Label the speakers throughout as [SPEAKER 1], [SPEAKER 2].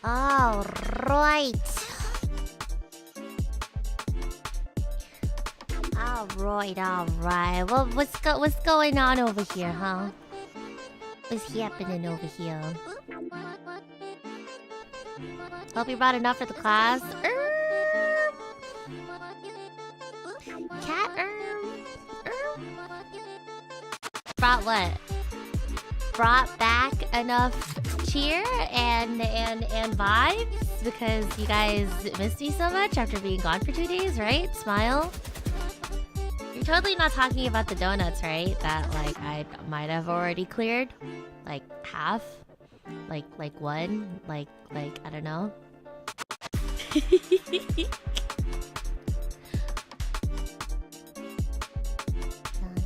[SPEAKER 1] All right. Alright. Well, what's going on over here, huh? What's happening over here? Hope you brought enough for the class. Cat Brought what? Brought back enough cheer and vibes because you guys missed me so much after being gone for 2 days, right? Smile. You're totally not talking about the donuts, right? That like I might have already cleared, like half, like one, like I don't know.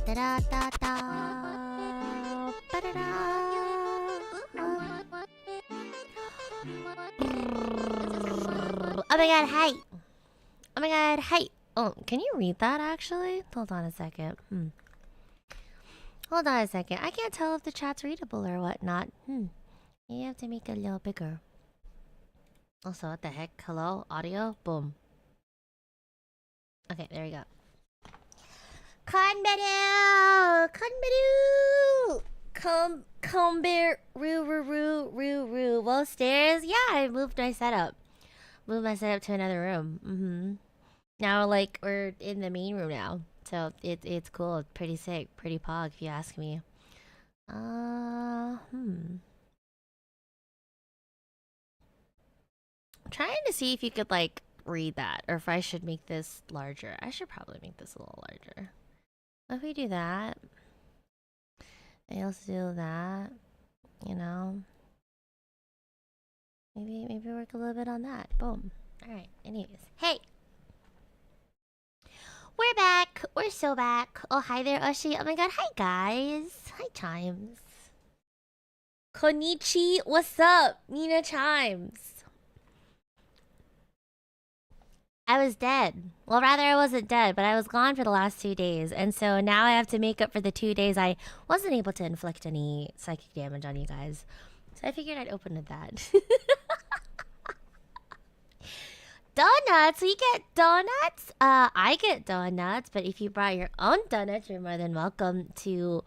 [SPEAKER 1] Da da da da. Ba da da. Oh my god, hi! Oh my god, hi! Oh, can you read that actually? Hold on a second. Hold on a second. I can't tell if the chat's readable or whatnot. You have to make it a little bigger. Also, what the heck? Hello? Audio? Boom. Okay, there we go. Konberu! Konberu. Well, stairs? Yeah, I moved my setup. Moved my setup to another room. Now, like, we're in the main room now. So, it's cool. Pretty sick. Pretty pog, if you ask me. I'm trying to see if you could, like, read that. Or if I should make this larger. I should probably make this a little larger. What if we do that? I also do that. You know? Maybe work a little bit on that. Boom. Alright, anyways. Hey! We're back! We're so back! Oh, hi there, Ushi. Oh my god, hi guys! Hi, Chimes. Konnichi, what's up? Nina Chimes. I was dead. Well, rather, I wasn't dead, but I was gone for the last 2 days. And so now I have to make up for the 2 days I wasn't able to inflict any psychic damage on you guys. So I figured I'd open with that. Donuts? We get donuts? I get donuts, but if you brought your own donuts, you're more than welcome to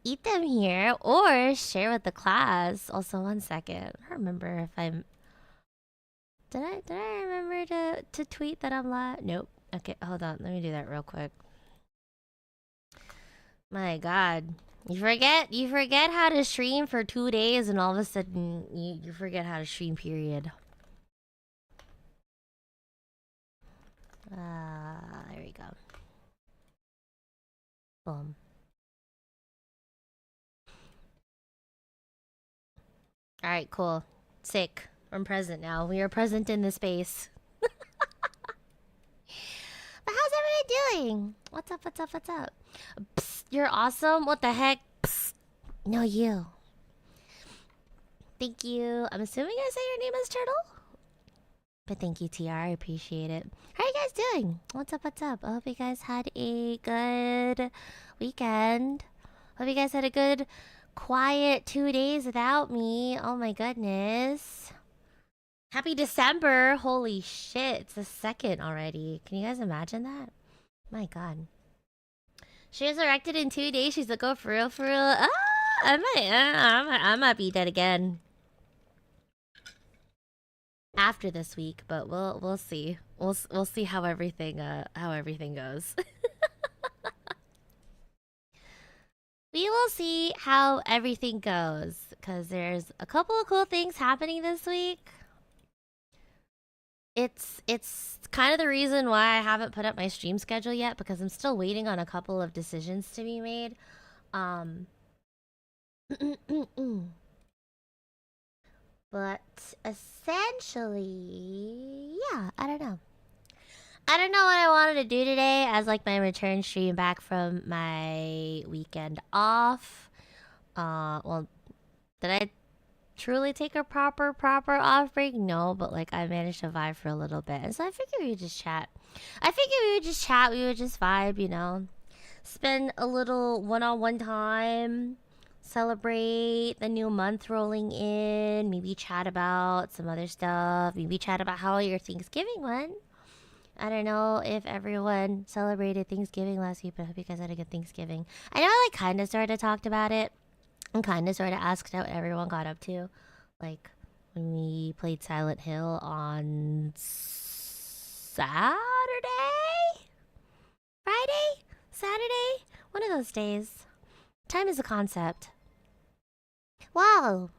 [SPEAKER 1] eat them here or share with the class. Also, one second. I don't remember if I'm... Did I remember to tweet that I'm live? Nope. Okay, hold on. Let me do that real quick. My god. You forget how to stream for 2 days and all of a sudden you forget how to stream, period. There we go. Boom. Alright, cool. Sick. I'm present now. We are present in the space. But how's everybody doing? What's up? Psst, you're awesome? What the heck? Psst. No, you. Thank you. I'm assuming I say your name is Turtle? But thank you, TR. I appreciate it. How are you guys doing? What's up? I hope you guys had a good weekend. Hope you guys had a good, quiet 2 days without me. Oh my goodness. Happy December. Holy shit. It's the 2nd already. Can you guys imagine that? My god. She resurrected in 2 days. She's like, oh, for real? Ah, I might be dead again. After this week, but we'll see. We'll see how everything goes. We will see how everything goes, because there's a couple of cool things happening this week. It's kind of the reason why I haven't put up my stream schedule yet, because I'm still waiting on a couple of decisions to be made. But essentially, yeah, I don't know. I don't know what I wanted to do today as like my return stream back from my weekend off. Well, did I truly take a proper off break? No, but like I managed to vibe for a little bit. And so I figured we would just chat. We would just vibe, you know. Spend a little one-on-one time. Celebrate the new month rolling in. Maybe chat about some other stuff. Maybe chat about how your Thanksgiving went. I don't know if everyone celebrated Thanksgiving last week, but I hope you guys had a good Thanksgiving. I know I like kind of sort of talked about it and kind of sort of asked how everyone got up to. Like when we played Silent Hill on Saturday? Friday? Saturday? One of those days. Time is a concept. Wow.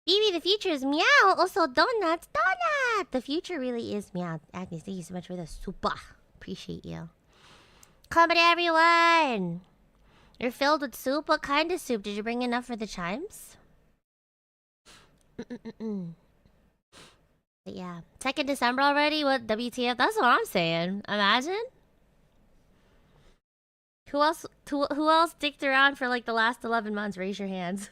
[SPEAKER 1] Baby, the future is meow. Also, donuts, donut. The future really is meow. Agnes, thank you so much for the super. Appreciate you. Comedy, everyone. You're filled with soup. What kind of soup? Did you bring enough for the chimes? But yeah, 2nd December already. What WTF? That's what I'm saying. Imagine. Who else? Who else sticked around for like the last 11 months? Raise your hands.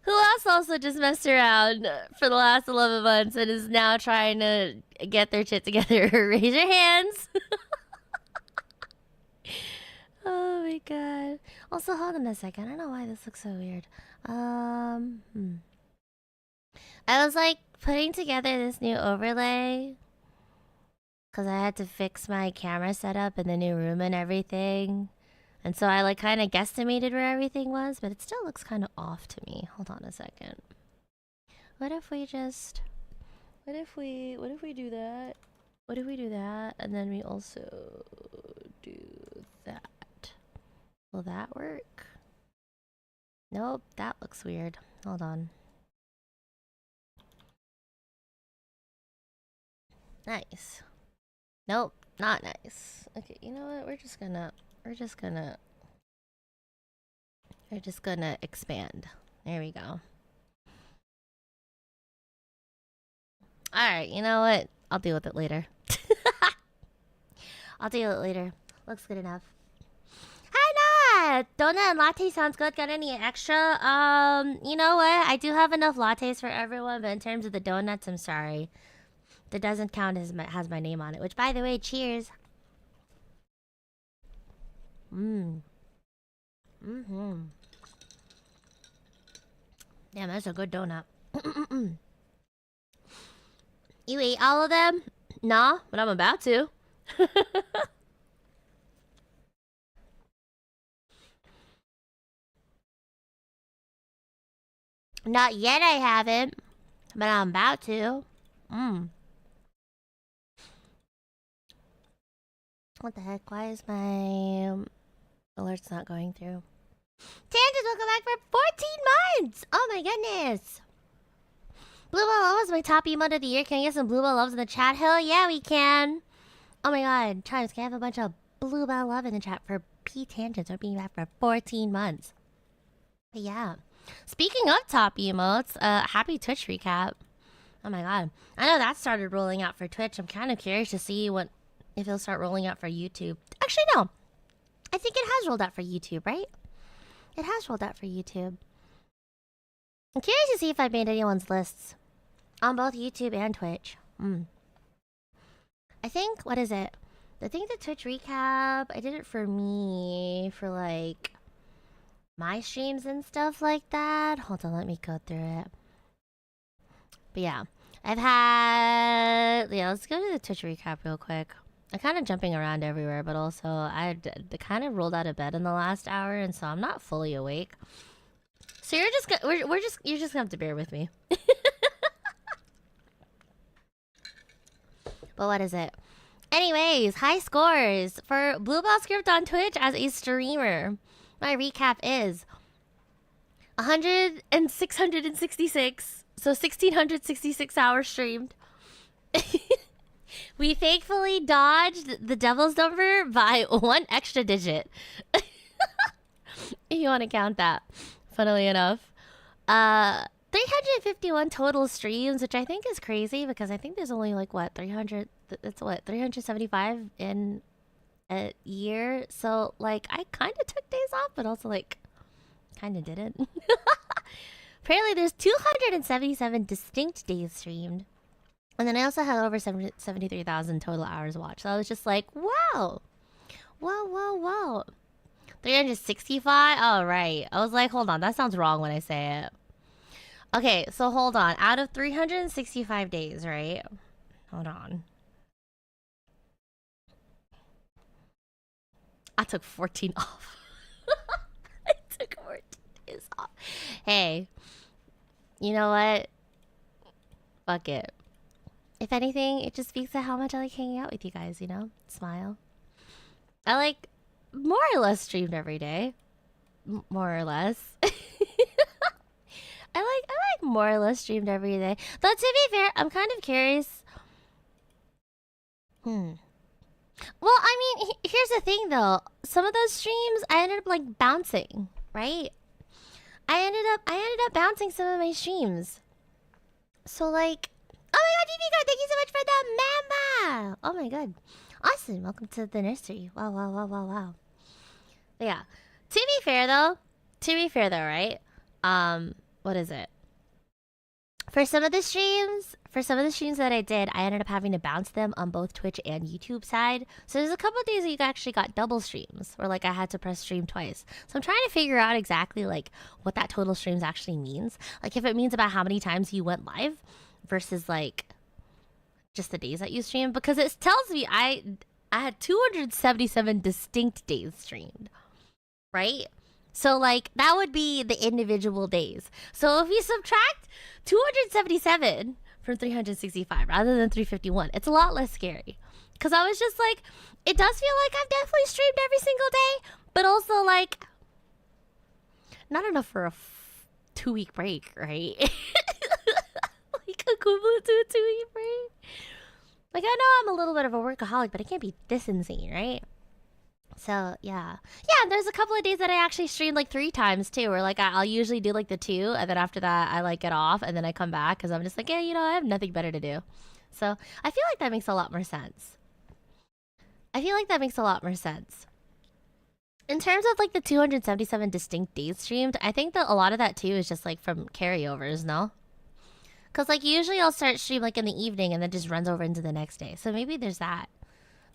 [SPEAKER 1] Who else also just messed around for the last 11 months and is now trying to get their shit together? Raise your hands. Oh my god. Also, hold on a second. I don't know why this looks so weird. I was like putting together this new overlay because I had to fix my camera setup in the new room and everything. And so I like kind of guesstimated where everything was, but it still looks kind of off to me. Hold on a second. What if we just... What if we do that? What if we do that? And then we also do that. Will that work? Nope, that looks weird. Hold on. Nice. Nope, not nice. Okay, you know what? We're just gonna expand. There we go. Alright, you know what? I'll deal with it later. I'll deal with it later. Looks good enough. Hi, Nat! Donut and latte sounds good. Got any extra? You know what? I do have enough lattes for everyone, but in terms of the donuts, I'm sorry. That doesn't count as has my name on it. Which, by the way, cheers. Damn, that's a good donut. You ate all of them? Nah, but I'm about to. Not yet, I haven't. But I'm about to. What the heck? Why is my alert's not going through? Tangents, welcome back for 14 months! Oh my goodness! Bluebell Love was my top emote of the year. Can I get some Bluebell Loves in the chat? Hell yeah, we can! Oh my god, Chimes, can I have a bunch of Bluebell Love in the chat for P Tangents for being back for 14 months? But yeah. Speaking of top emotes, happy Twitch recap. Oh my god. I know that started rolling out for Twitch. I'm kind of curious to see if it'll start rolling out for YouTube. Actually, no. I think it has rolled out for YouTube, right? It has rolled out for YouTube. I'm curious to see if I made anyone's lists on both YouTube and Twitch. I think, what is it? I think the Twitch recap, I did it for me, for like my streams and stuff like that. Hold on, let me go through it. But yeah, let's go to the Twitch recap real quick. I'm kind of jumping around everywhere, but also I kind of rolled out of bed in the last hour, and so I'm not fully awake. So you're just gonna have to bear with me. But what is it? Anyways, high scores for Bluebell Script on Twitch as a streamer. My recap is 100 and 666, so 1666 hours streamed. We thankfully dodged the devil's number by 1 extra digit. If you want to count that, funnily enough. 351 total streams, which I think is crazy because I think there's only like, what, 300? That's what, 375 in a year? So, like, I kind of took days off, but also, like, kind of didn't. Apparently, there's 277 distinct days streamed. And then I also had over 73,000 total hours watched. So I was just like, wow. Whoa, whoa, whoa. 365? All right. I was like, hold on. That sounds wrong when I say it. Okay, so hold on. Out of 365 days, right? Hold on. I took 14 off. I took 14 days off. Hey, you know what? Fuck it. If anything, it just speaks to how much I like hanging out with you guys, you know? Smile. I like more or less streamed every day. More or less. I like more or less streamed every day. Though to be fair, I'm kind of curious. Well, I mean, here's the thing though. Some of those streams I ended up like bouncing, right? I ended up bouncing some of my streams. So like, oh my god, DB God, thank you so much for that mama. Oh my god. Awesome. Welcome to the nursery. Wow, wow, wow, wow, wow. But yeah. To be fair though, right? What is it? For some of the streams that I did, I ended up having to bounce them on both Twitch and YouTube side. So there's a couple of days that you actually got double streams, where like I had to press stream twice. So I'm trying to figure out exactly like what that total streams actually means. Like if it means about how many times you went live versus like just the days that you streamed, because it tells me I had 277 distinct days streamed, right? So like that would be the individual days. So if you subtract 277 from 365 rather than 351, it's a lot less scary. Because I was just like, it does feel like I've definitely streamed every single day, but also like not enough for a 2-week break, right? Like equivalent to a 2-week break. Like I know I'm a little bit of a workaholic, but it can't be this insane, right? So yeah, there's a couple of days that I actually streamed like 3 times too, where like I'll usually do like the 2, and then after that I like get off, and then I come back because I'm just like, yeah, you know, I have nothing better to do. So I feel like that makes a lot more sense. In terms of like the 277 distinct days streamed, I think that a lot of that too is just like from carryovers, no? Because like usually I'll start stream like in the evening and then just runs over into the next day. So maybe there's that.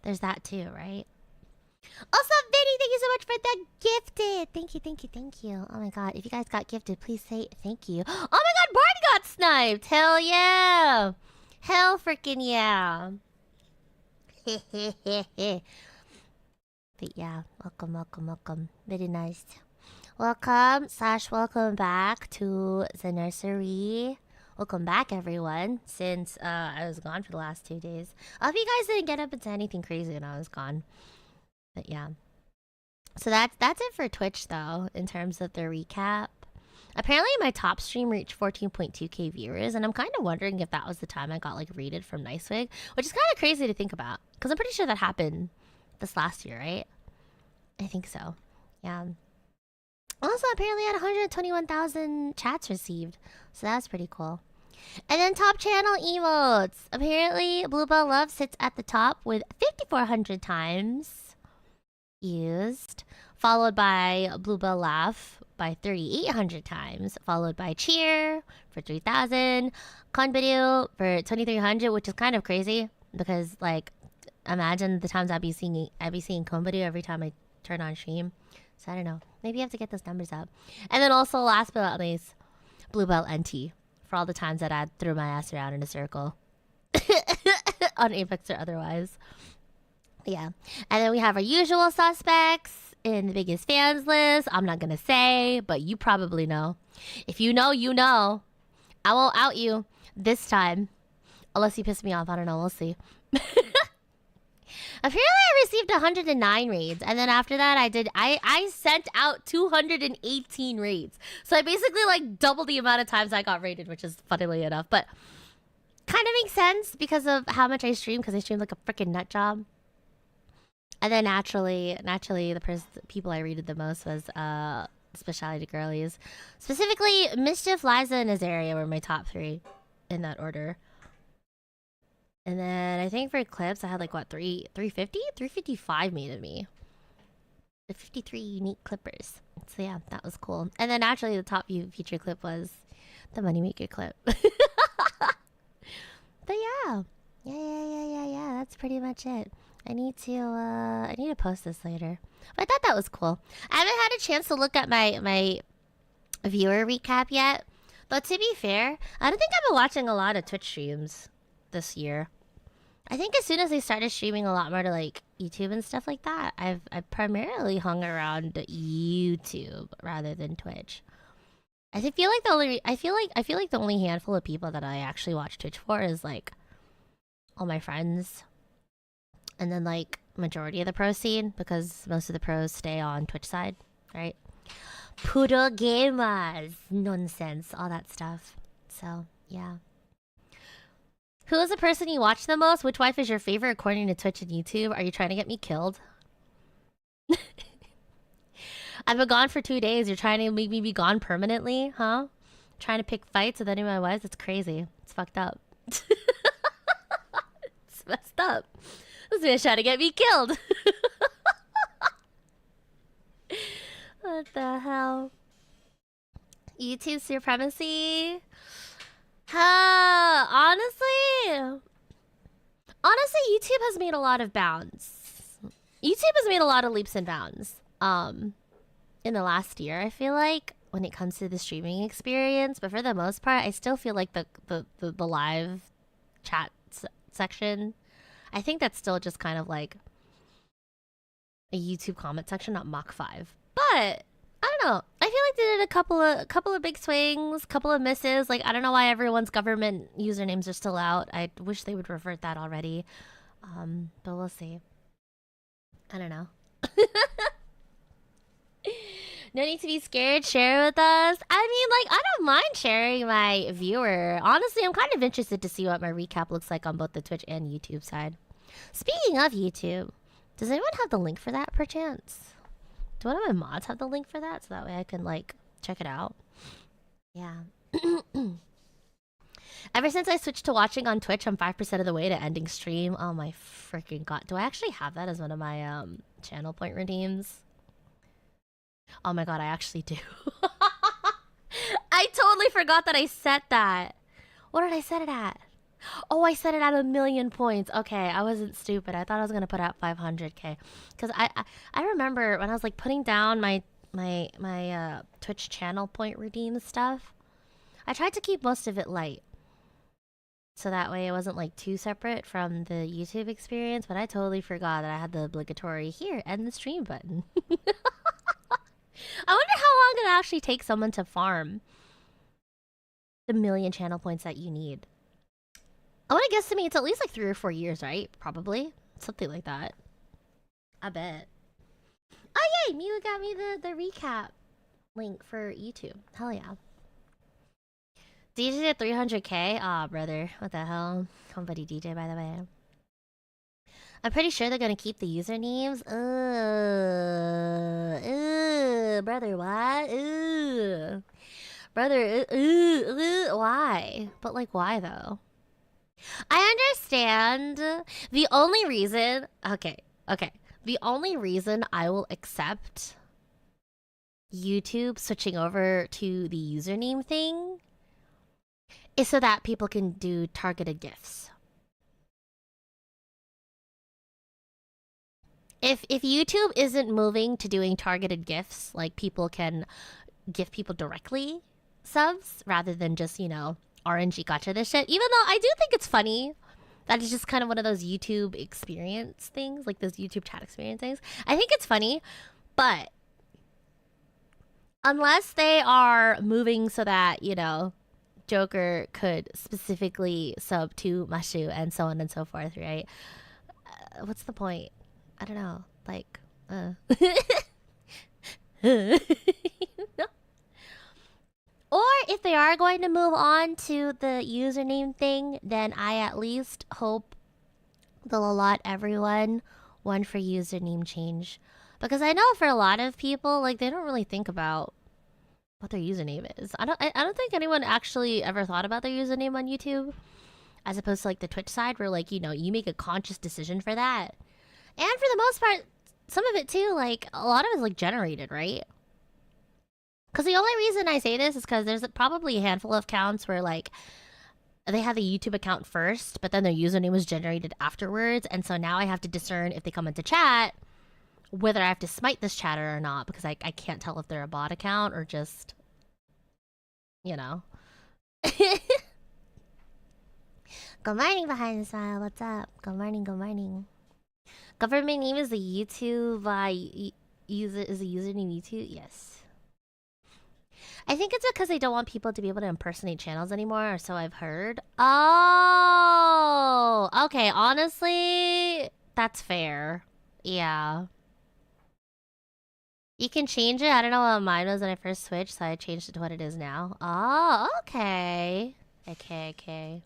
[SPEAKER 1] There's that too, right? Also, Vinny, thank you so much for the gifted. Thank you. Oh my god, if you guys got gifted, please say thank you. Oh my god, Barney got sniped. Hell yeah. Hell freaking yeah. But yeah, welcome. Very nice. Welcome back to the nursery. Welcome back, everyone, since I was gone for the last 2 days. I hope you guys didn't get up into anything crazy when I was gone. But yeah. So that's it for Twitch, though, in terms of the recap. Apparently, my top stream reached 14.2k viewers, and I'm kind of wondering if that was the time I got, like, rated from Nicewig, which is kind of crazy to think about, because I'm pretty sure that happened this last year, right? I think so. Yeah. Also, apparently I had 121,000 chats received, so that's pretty cool. And then top channel emotes. Apparently, Bluebell Love sits at the top with 5,400 times used, followed by Bluebell Laugh by 3,800 times, followed by Cheer for 3,000, Konberu for 2,300, which is kind of crazy because, like, imagine the times I'd be seeing Konberu every time I turn on stream. So I don't know. Maybe you have to get those numbers up. And then also, last but not least, Bluebell NT for all the times that I threw my ass around in a circle on Apex or otherwise. Yeah. And then we have our usual suspects in the biggest fans list. I'm not gonna say, but you probably know. If you know, you know. I won't out you this time. Unless you piss me off. I don't know. We'll see. Apparently I received 109 raids, and then after that I sent out 218 raids. So I basically like doubled the amount of times I got raided, which is funnily enough, but kind of makes sense because of how much I stream, because I stream like a freaking nut job. And then naturally the people I raided the most was specialty girlies. Specifically, Mischief, Liza, and Azaria were my top 3 in that order. And then I think for clips, I had like, what, 350? 355 made of me. The 53 unique clippers. So yeah, that was cool. And then actually the top feature clip was the Moneymaker clip. But yeah. Yeah, that's pretty much it. I need to post this later. But I thought that was cool. I haven't had a chance to look at my viewer recap yet. But to be fair, I don't think I've been watching a lot of Twitch streams this year. I think as soon as I started streaming a lot more to like YouTube and stuff like that, I've primarily hung around YouTube rather than Twitch. I feel like the only handful of people that I actually watch Twitch for is like all my friends, and then like majority of the pro scene, because most of the pros stay on Twitch side, right? Puro gamers, nonsense, all that stuff. So yeah. Who is the person you watch the most? Which wife is your favorite according to Twitch and YouTube? Are you trying to get me killed? I've been gone for 2 days. You're trying to make me be gone permanently, huh? Trying to pick fights with any of my wives? It's crazy. It's fucked up. It's messed up. This man's trying to get me killed. What the hell? YouTube supremacy? Honestly, YouTube has made a lot of bounds. YouTube has made a lot of leaps and bounds. In the last year, I feel like, when it comes to the streaming experience, but for the most part, I still feel like the live chat section, I think that's still just kind of like a YouTube comment section, not Mach 5. But I don't know. I feel like they did a couple of big swings, couple of misses. Like, I don't know why everyone's government usernames are still out. I wish they would revert that already. But we'll see. I don't know. No need to be scared. Share with us. I mean, like, I don't mind sharing my viewer. Honestly, I'm kind of interested to see what my recap looks like on both the Twitch and YouTube side. Speaking of YouTube, does anyone have the link for that, perchance? Do one of my mods have the link for that? So that way I can, like, check it out. Yeah. Ever since I switched to watching on Twitch, I'm 5% of the way to ending stream. Oh my freaking god. Do I actually have that as one of my channel point redeems? Oh my god, I actually do. I totally forgot that I set that. What did I set it at? Oh, I set it at 1,000,000 points. Okay, I wasn't stupid. I thought I was gonna put out 500k. Because I remember when I was like putting down my Twitch channel point redeem stuff, I tried to keep most of it light. So that way it wasn't like too separate from the YouTube experience, but I totally forgot that I had the obligatory here, end the stream button. I wonder how long it actually takes someone to farm the 1,000,000 channel points that you need. I want to guess to me it's at least like 3 or 4 years, right? Probably. Something like that. I bet. Oh yay! Miu got me the recap link for YouTube. Hell yeah. DJ at 300k? Aw, brother. What the hell? Somebody DJ, by the way. I'm pretty sure they're gonna keep the usernames. Brother, what? Brother, why? But like, why though? I understand. The only reason... Okay. The only reason I will accept YouTube switching over to the username thing is so that people can do targeted gifts. If YouTube isn't moving to doing targeted gifts, like people can gift people directly subs rather than just, you know, RNG gotcha this shit. Even though I do think it's funny that it's just kind of one of those YouTube experience things, like those YouTube chat experience things. I think it's funny, but unless they are moving so that, you know, Joker could specifically sub to Mashu and so on and so forth, right? What's the point? I don't know. Like, Or if they are going to move on to the username thing, then I at least hope they'll allot everyone one for username change. Because I know for a lot of people, like, they don't really think about what their username is. I don't think anyone actually ever thought about their username on YouTube, as opposed to like the Twitch side, where like, you know, you make a conscious decision for that. And for the most part, some of it too, like, a lot of it is like generated, right? Because the only reason I say this is because there's probably a handful of accounts where like they have the YouTube account first, but then their username was generated afterwards, and so now I have to discern if they come into chat whether I have to smite this chatter or not, because I can't tell if they're a bot account or just, you know, Good morning, behind the smile. What's up? Good morning. Good morning. Government name is the YouTube. User is the username YouTube. Yes. I think it's because they don't want people to be able to impersonate channels anymore, or so I've heard. Oh, okay. Honestly, that's fair. Yeah. You can change it. I don't know what mine was when I first switched, so I changed it to what it is now. Oh, okay. Okay.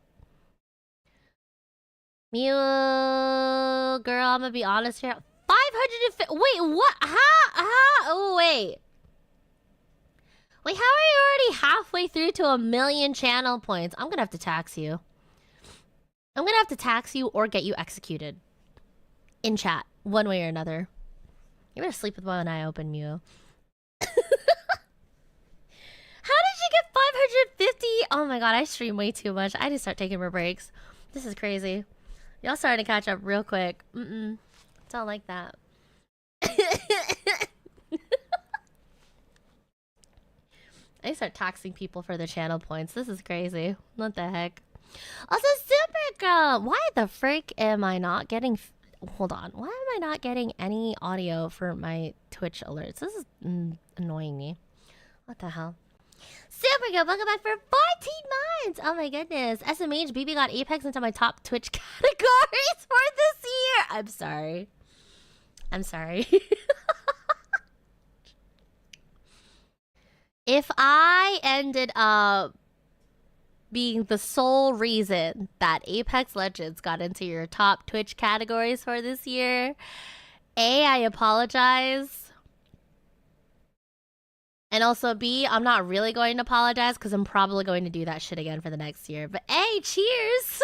[SPEAKER 1] Mew, girl, I'm gonna be honest here. 550. Wait, what? Oh, wait. Wait, how are you already halfway through to 1,000,000 channel points? I'm gonna have to tax you. I'm gonna have to tax you or get you executed. In chat, one way or another. You better sleep with one eye open, Mew. How did you get 550? Oh my god, I stream way too much. I need to start taking more breaks. This is crazy. Y'all starting to catch up real quick. Don't like that. I start taxing people for their channel points. This is crazy. What the heck? Also, Supergirl! Why the frick am I not getting... Hold on. Why am I not getting any audio for my Twitch alerts? This is annoying me. What the hell? Supergirl, welcome back for 14 months! Oh my goodness. SMH, BB got Apex into my top Twitch categories for this year! I'm sorry. I'm sorry. If I ended up being the sole reason that Apex Legends got into your top Twitch categories for this year, A, I apologize. And also B, I'm not really going to apologize because I'm probably going to do that shit again for the next year. But A, cheers!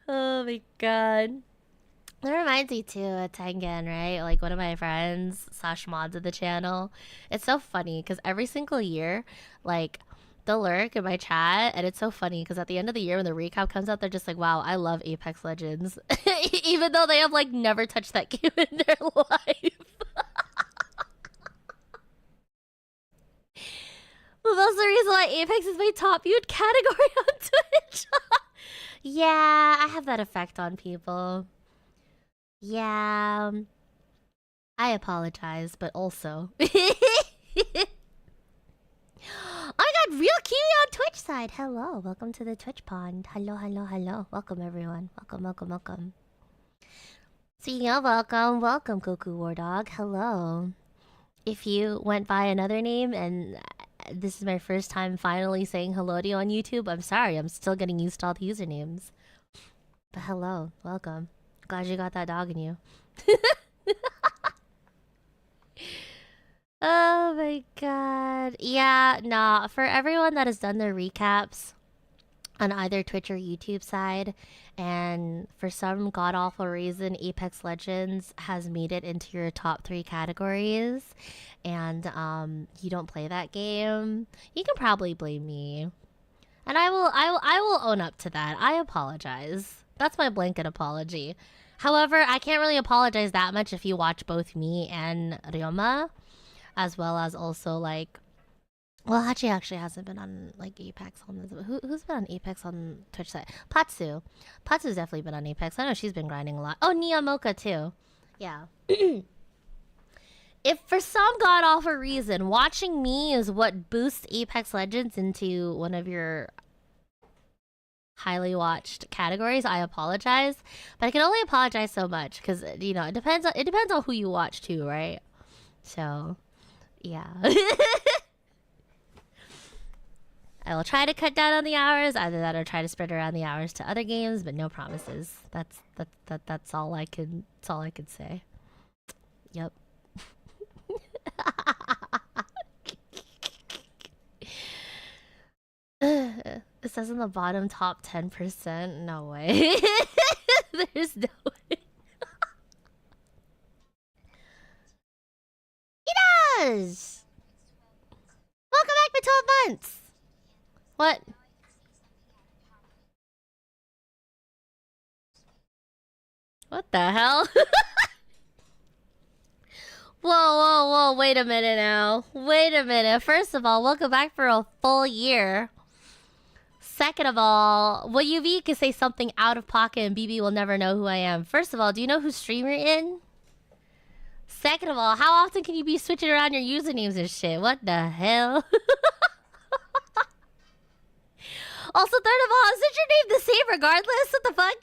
[SPEAKER 1] Oh my god. That reminds me too of Tengen, right? Like one of my friends / mods of the channel. It's so funny because every single year, like they'll lurk in my chat, and it's so funny because at the end of the year when the recap comes out, they're just like, "Wow, I love Apex Legends," even though they have like never touched that game in their life. Well, that's the reason why Apex is my top viewed category on Twitch. Yeah, I have that effect on people. Yeah. I apologize, but also... I got real Kiwi on Twitch side. Hello, welcome to the Twitch pond. Hello. Welcome, everyone. Welcome. Speaking of welcome, Goku War Dog. Hello. If you went by another name and this is my first time finally saying hello to you on YouTube, I'm sorry. I'm still getting used to all the usernames. But hello, welcome. Glad you got that dog in you. Oh my god. Yeah, nah. For everyone that has done their recaps on either Twitch or YouTube side, and for some god-awful reason, Apex Legends has made it into your top 3 categories, and you don't play that game, you can probably blame me. And I will own up to that. I apologize. That's my blanket apology. However, I can't really apologize that much if you watch both me and Ryoma, as well as also like, well, Hachi actually hasn't been on like Apex on this. Who's been on Apex on Twitch side? Patsu. Patsu's definitely been on Apex. I know she's been grinding a lot. Oh, Nia Mocha too. Yeah. If for some god awful reason watching me is what boosts Apex Legends into one of your highly watched categories, I apologize, but I can only apologize so much because you know it depends on who you watch too, right? So yeah. I will try to cut down on the hours, either that or try to spread around the hours to other games, but no promises. That's all I can say. Yep. It says in the bottom top 10%. No way. There's no way. He does! Welcome back for 12 months! What? What the hell? Whoa. wait a minute now. Wait a minute. First of all, welcome back for a full year. Second of all, what UV can say something out of pocket and BB will never know who I am. First of all, do you know whose stream you're in? Second of all, how often can you be switching around your usernames and shit? What the hell? Also, third of all, isn't your name the same regardless? What the fuck?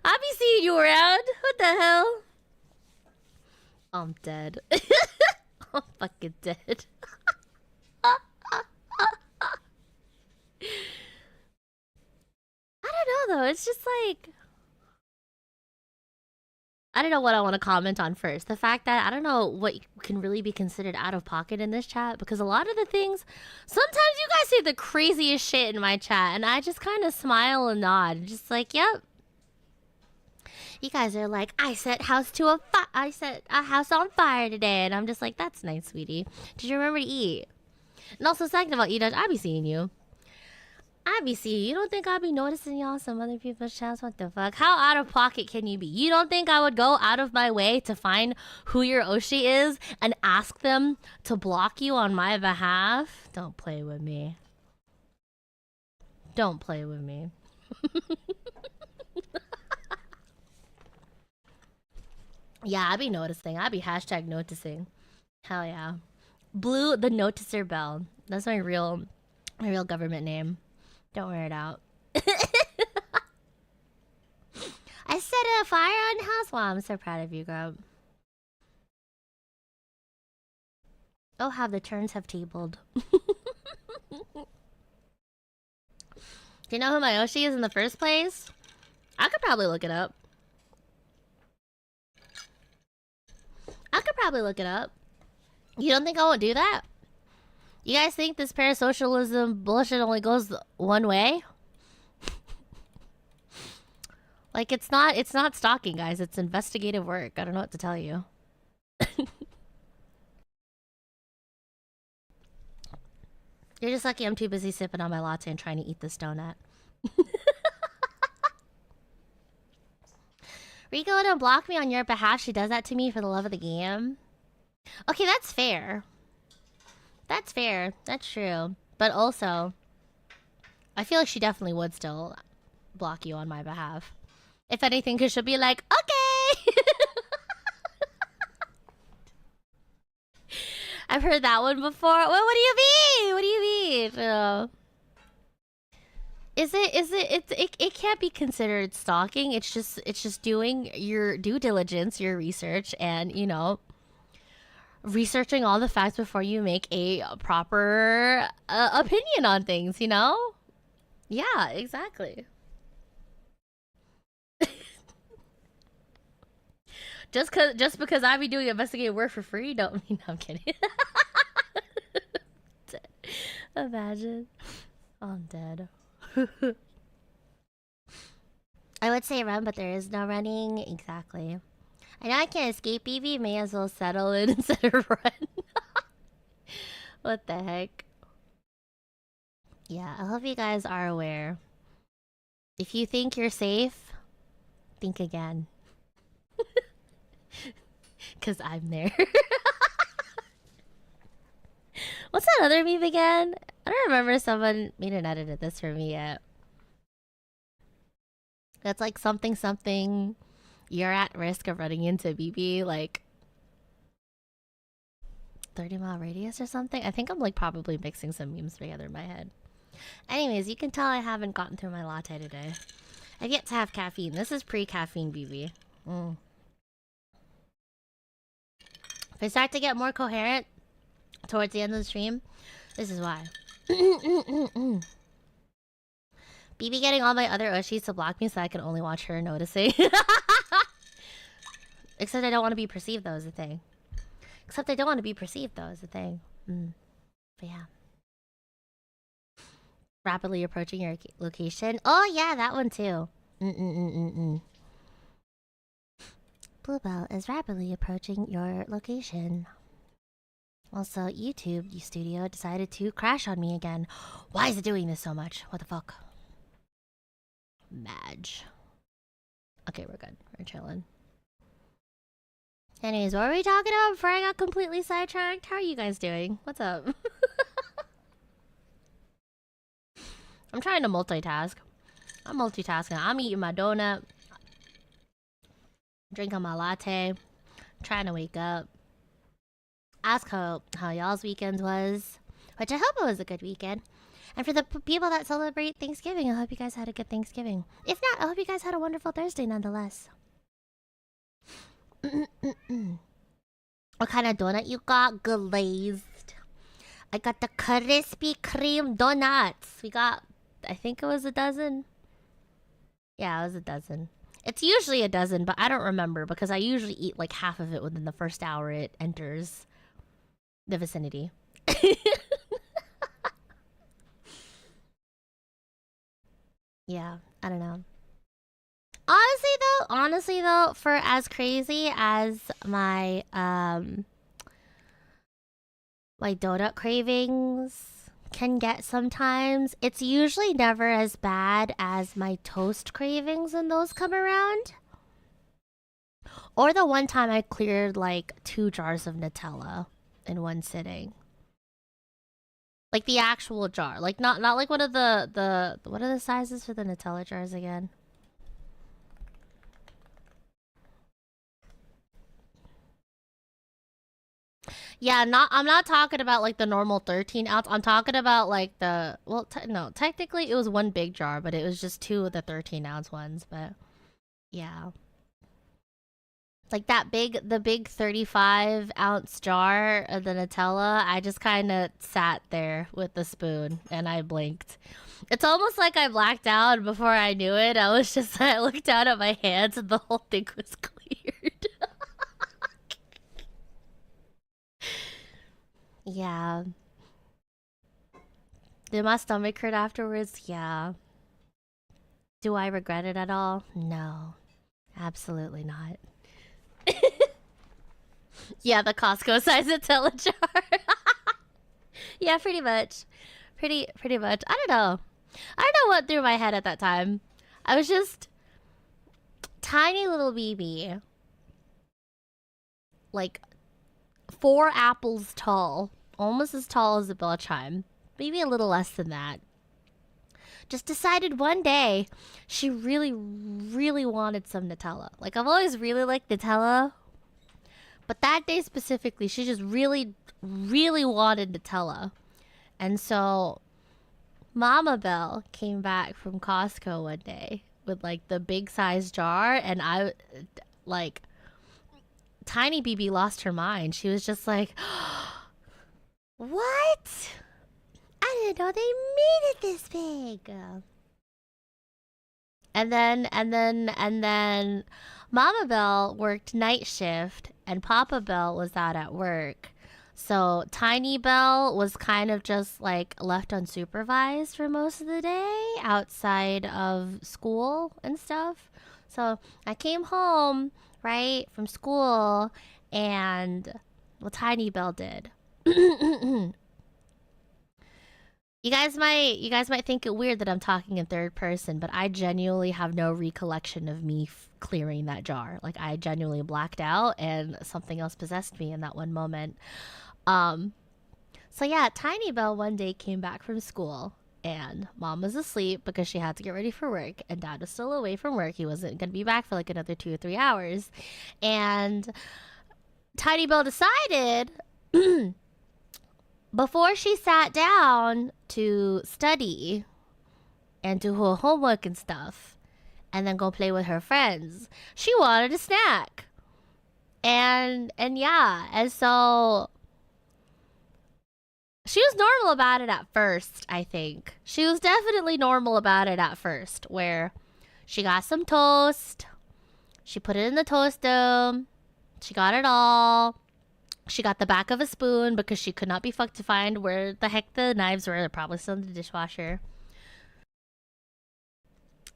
[SPEAKER 1] I'll be seeing you around. What the hell? I'm dead. I'm fucking dead. I don't know though. It's just like, I don't know what I want to comment on first. The fact that I don't know what can really be considered out of pocket in this chat, because a lot of the things, sometimes you guys say the craziest shit in my chat and I just kind of smile and nod. Just like, yep. You guys are like, I set a house on fire today, and I'm just like, that's nice, sweetie. Did you remember to eat? And also, second of all, I be seeing you. I be seeing you. You don't think I'll be noticing y'all some other people's chats? What the fuck? How out of pocket can you be? You don't think I would go out of my way to find who your Oshi is and ask them to block you on my behalf? Don't play with me. Don't play with me. Yeah, I be noticing. I be hashtag noticing. Hell yeah. Blue the Noticer Bell. That's my real government name. Don't wear it out. I set a fire on the house. Wow, I'm so proud of you, girl. Oh, how the turns have tabled. Do you know who my Oshi is in the first place? I could probably look it up. You don't think I won't do that? You guys think this parasocialism bullshit only goes one way? Like, it's not stalking, guys. It's investigative work. I don't know what to tell you. You're just lucky I'm too busy sipping on my latte and trying to eat this donut. Rico wouldn't block me on your behalf. She does that to me for the love of the game. Okay, that's fair. That's fair. That's true. But also, I feel like she definitely would still block you on my behalf. If anything, because she'll be like, okay! I've heard that one before. What do you mean? What do you mean? It can't be considered stalking. It's just doing your due diligence, your research, and, you know, researching all the facts before you make a proper opinion on things, you know? Yeah, exactly. Just because I be doing investigative work for free don't mean I'm kidding. Imagine. Oh, I'm dead. I would say run, but there is no running. Exactly. I know I can't escape EVE. May as well settle in instead of run. What the heck? Yeah, I hope you guys are aware. If you think you're safe, think again. Because I'm there. What's that other meme again? I don't remember someone made an edit of this for me yet. That's like something. You're at risk of running into BB, like 30-mile radius or something. I think I'm like probably mixing some memes together in my head. Anyways, you can tell I haven't gotten through my latte today. I've yet to have caffeine. This is pre-caffeine BB. If I start to get more coherent towards the end of the stream, this is why. BB getting all my other Oshis to block me so I can only watch her noticing. Except I don't want to be perceived though is the thing. But yeah. Rapidly approaching your location. Oh yeah, that one too. Bluebell is rapidly approaching your location. Also, YouTube Studio decided to crash on me again. Why is it doing this so much? What the fuck? Madge. Okay, we're good. We're chilling. Anyways, what were we talking about before I got completely sidetracked? How are you guys doing? What's up? I'm trying to multitask. I'm multitasking. I'm eating my donut, drinking my latte, trying to wake up. Ask how y'all's weekend was, which I hope it was a good weekend. And for the people that celebrate Thanksgiving, I hope you guys had a good Thanksgiving. If not, I hope you guys had a wonderful Thursday nonetheless. What kind of donut you got? Glazed. I got the Krispy Kreme donuts. We got, I think it was a dozen. Yeah, it was a dozen. It's usually a dozen, but I don't remember because I usually eat like half of it within the first hour it enters the vicinity. Yeah, I don't know. Honestly though, for as crazy as my my donut cravings can get sometimes, it's usually never as bad as my toast cravings when those come around. Or the one time I cleared like 2 jars of Nutella in one sitting. Like the actual jar. Like not like one of the what are the sizes for the Nutella jars again? Yeah, I'm not talking about like the normal 13 ounce. I'm talking about like the, well, no, technically it was one big jar, but it was just 2 of the 13 ounce ones. But yeah, like the big 35-ounce jar of the Nutella, I just kind of sat there with the spoon and I blinked. It's almost like I blacked out before I knew it. I looked down at my hands and the whole thing was cleared. Yeah. Did my stomach hurt afterwards? Yeah. Do I regret it at all? No. Absolutely not. Yeah, the Costco size Nutella jar. Yeah, pretty much. Pretty much. I don't know. I don't know what through my head at that time. I was just tiny little baby. Like 4 apples tall. Almost as tall as a bell chime. Maybe a little less than that. Just decided one day she really, really wanted some Nutella. Like, I've always really liked Nutella. But that day specifically, she just really, really wanted Nutella. And so, Mama Bell came back from Costco one day with, like, the big size jar. And I, like, Tiny BB lost her mind. She was just like, what? I didn't know they made it this big. And then Mama Bell worked night shift and Papa Bell was out at work. So Tiny Bell was kind of just like left unsupervised for most of the day outside of school and stuff. So I came home, right, from school and well, Tiny Bell did. You guys might think it weird that I'm talking in third person, but I genuinely have no recollection of me clearing that jar. Like I genuinely blacked out and something else possessed me in that one moment. So yeah, Tiny Bell one day came back from school and Mom was asleep because she had to get ready for work and Dad was still away from work. He wasn't going to be back for like another 2 or 3 hours. And Tiny Bell decided before she sat down to study and do her homework and stuff and then go play with her friends, she wanted a snack. And yeah, and so she was normal about it at first, I think. She was definitely normal about it at first, where she got some toast, she put it in the toaster, she got it all. She got the back of a spoon because she could not be fucked to find where the heck the knives were. They're probably still in the dishwasher.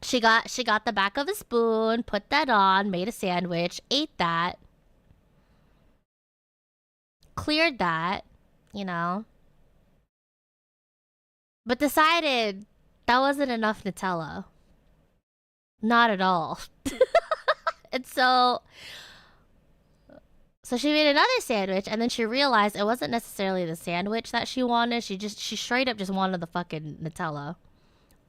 [SPEAKER 1] She got the back of a spoon, put that on, made a sandwich, ate that, cleared that, you know, but decided that wasn't enough Nutella. Not at all. And so So she made another sandwich, and then she realized it wasn't necessarily the sandwich that she wanted. She straight up just wanted the fucking Nutella.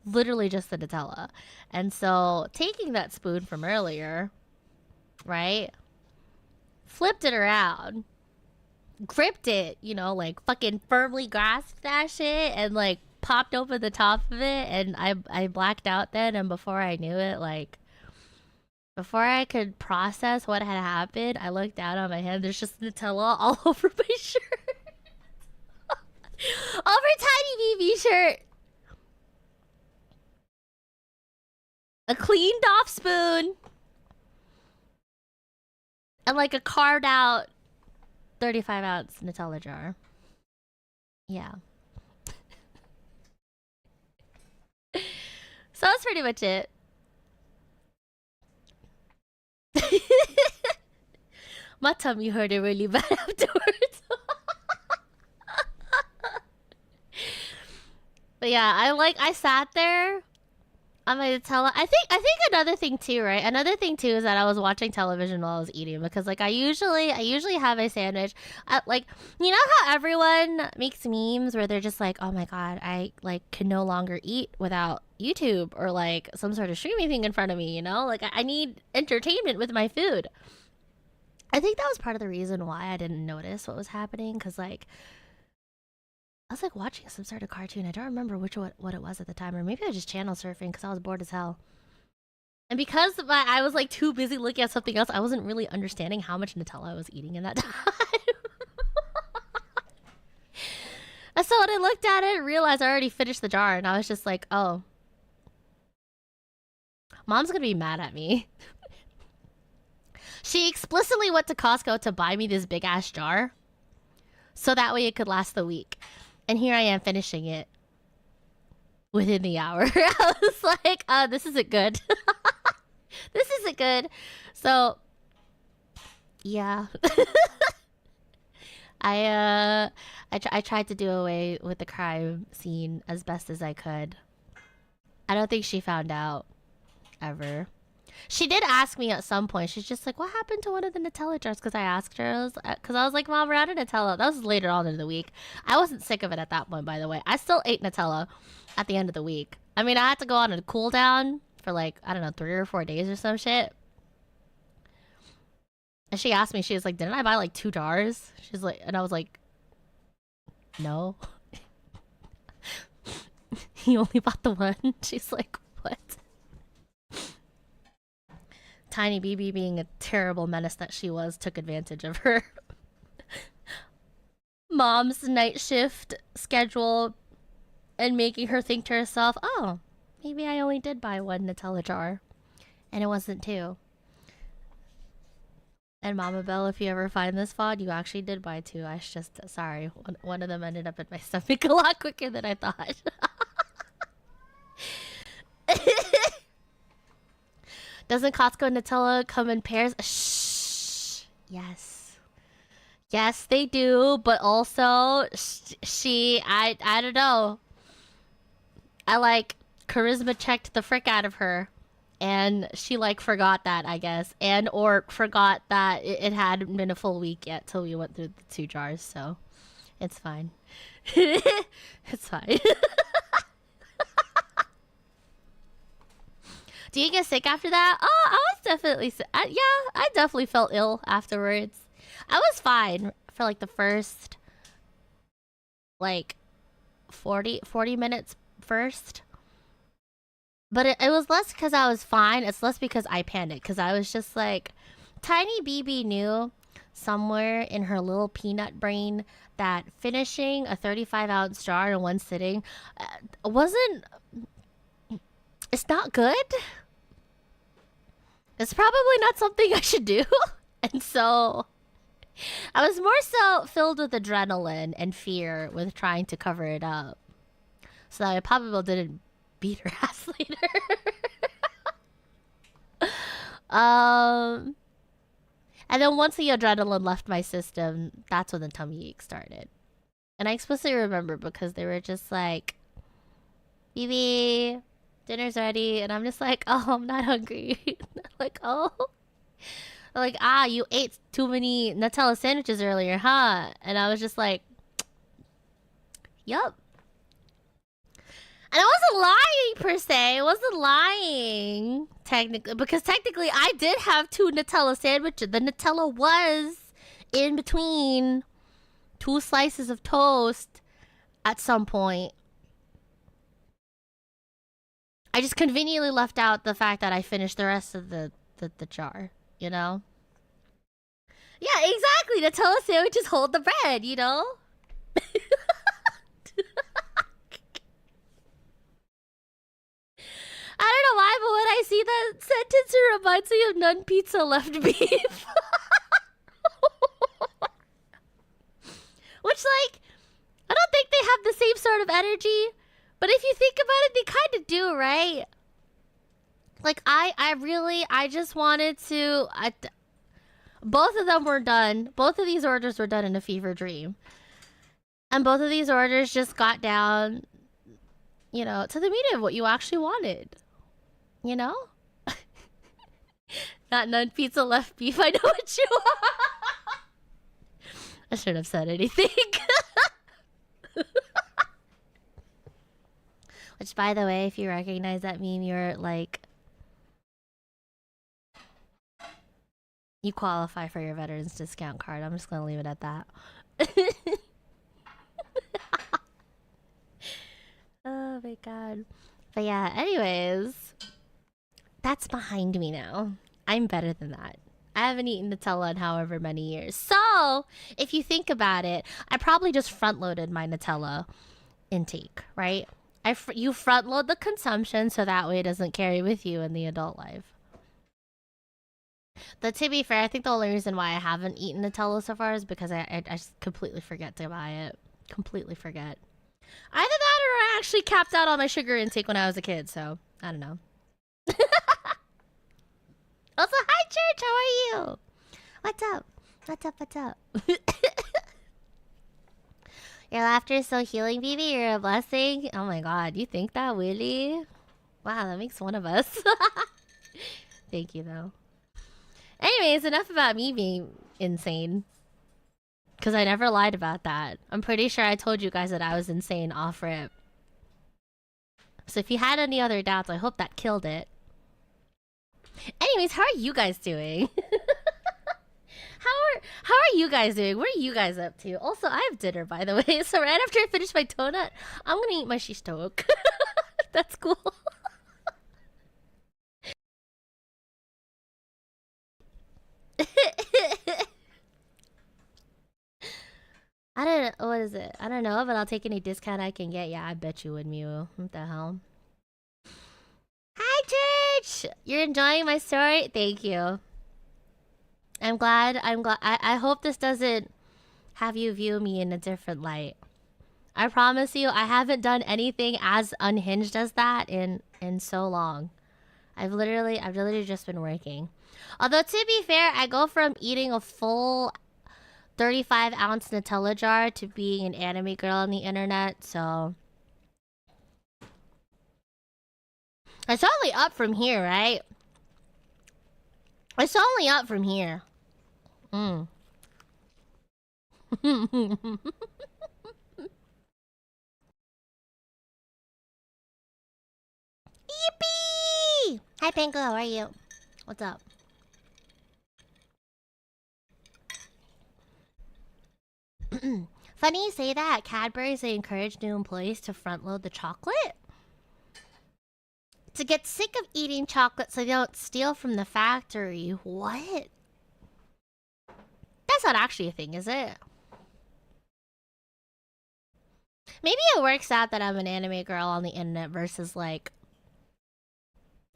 [SPEAKER 1] Literally just the Nutella. And so taking that spoon from earlier, right? Flipped it around. Gripped it, you know, like fucking firmly grasped that shit and like popped open the top of it, and I blacked out then, and before I knew it, like before I could process what had happened, I looked down on my hand. There's just Nutella all over my shirt. Over Tiny BB shirt. A cleaned off spoon. And like a carved out 35-ounce Nutella jar. Yeah. So that's pretty much it. My tummy hurted really bad afterwards. But yeah, I sat there on my Nutella. I think another thing too, right? Another thing too is that I was watching television while I was eating, because like I usually have a sandwich. Like, you know how everyone makes memes where they're just like, oh my god, I like can no longer eat without YouTube or like some sort of streaming thing in front of me, you know? Like I need entertainment with my food. I think that was part of the reason why I didn't notice what was happening, because like I was like watching some sort of cartoon. I don't remember what it was at the time, or maybe I was just channel surfing because I was bored as hell. And because I was like too busy looking at something else, I wasn't really understanding how much Nutella I was eating in that time. And so when I looked at it, realized I already finished the jar, and I was just like, oh, Mom's gonna be mad at me. She explicitly went to Costco to buy me this big ass jar so that way it could last the week. And here I am finishing it within the hour. I was like, this isn't good. This isn't good. So, yeah. I tried to do away with the crime scene as best as I could. I don't think she found out ever. She did ask me at some point. She's just like, what happened to one of the Nutella jars? Because I asked her. Because I was like, Mom, we're out of Nutella. That was later on in the week. I wasn't sick of it at that point, by the way. I still ate Nutella at the end of the week. I mean, I had to go on a cool down for like, I don't know, 3 or 4 days or some shit. And she asked me, she was like, didn't I buy like 2 jars? She's like, and I was like, no. You only bought the one? She's like, what? Tiny BB, being a terrible menace that she was, took advantage of her mom's night shift schedule and making her think to herself, oh, maybe I only did buy 1 Nutella jar and it wasn't 2. And Mama Bell, if you ever find this VOD, you actually did buy 2. I was just, sorry, one of them ended up in my stomach a lot quicker than I thought. Doesn't Costco Nutella come in pairs? Shh. Yes. Yes, they do. But also, I don't know. I like charisma checked the frick out of her. And she like forgot that, I guess. And or forgot that it hadn't been a full week yet till we went through the 2 jars. So it's fine. It's fine. Do you get sick after that? Oh, I was definitely sick. Yeah, I definitely felt ill afterwards. I was fine for like the first like 40 minutes first. But it was less because I was fine. It's less because I panicked. Because I was just like, Tiny BB knew somewhere in her little peanut brain that finishing a 35-ounce jar in one sitting wasn't... It's not good. It's probably not something I should do. And so I was more so filled with adrenaline and fear with trying to cover it up. So that I probably didn't beat her ass later. And then once the adrenaline left my system, that's when the tummy ache started. And I explicitly remember because they were just like, Evie, dinner's ready. And I'm just like, oh, I'm not hungry. Like, oh. Like, ah, you ate too many Nutella sandwiches earlier, huh? And I was just like, yup. And I wasn't lying, per se. I wasn't lying, technically. Because technically, I did have 2 Nutella sandwiches. The Nutella was in between 2 slices of toast at some point. I just conveniently left out the fact that I finished the rest of the jar, you know? Yeah, exactly. Nutella sandwiches hold the bread, you know? I don't know why, but when I see that sentence, it reminds me of none pizza left beef. Which, like, I don't think they have the same sort of energy. But if you think about it, they kind of do, right? Like, I just wanted to... both of them were done. Both of these orders were done in a fever dream. And both of these orders just got down, you know, to the meat of what you actually wanted. You know? Not none pizza left beef. I know what you want. I shouldn't have said anything. Which, by the way, if you recognize that meme, you're like... you qualify for your veterans discount card. I'm just gonna leave it at that. Oh my god. But yeah, anyways. That's behind me now. I'm better than that. I haven't eaten Nutella in however many years. So, if you think about it, I probably just front-loaded my Nutella intake, right? You front-load the consumption so that way it doesn't carry with you in the adult life. But to be fair, I think the only reason why I haven't eaten Nutella so far is because I just completely forget to buy it. Completely forget. Either that or I actually capped out on my sugar intake when I was a kid, so I don't know. Also, hi Church, how are you? What's up? What's up? What's up? Your laughter is so healing, baby. You're a blessing. Oh my god, you think that, Willie? Wow, that makes one of us. Thank you, though. Anyways, enough about me being insane. Because I never lied about that. I'm pretty sure I told you guys that I was insane off rip. So if you had any other doubts, I hope that killed it. Anyways, how are you guys doing? How are you guys doing? What are you guys up to? Also, I have dinner, by the way. So right after I finish my donut, I'm gonna eat my shish took. That's cool. I don't know. What is it? I don't know, but I'll take any discount I can get. Yeah, I bet you would, Mew. What the hell? Hi, Church! You're enjoying my story? Thank you. I'm glad. I hope this doesn't have you view me in a different light. I promise you, I haven't done anything as unhinged as that in so long. I've literally just been working. Although, to be fair, I go from eating a full 35-ounce Nutella jar to being an anime girl on the internet, so... It's only up from here, right? It's only up from here. Yippee! Hi, Panko. How are you? What's up? Funny you say that. Cadbury's, they encourage new employees to front-load the chocolate. To get sick of eating chocolate so they don't steal from the factory. What? That's not actually a thing, is it? Maybe it works out that I'm an anime girl on the internet versus, like,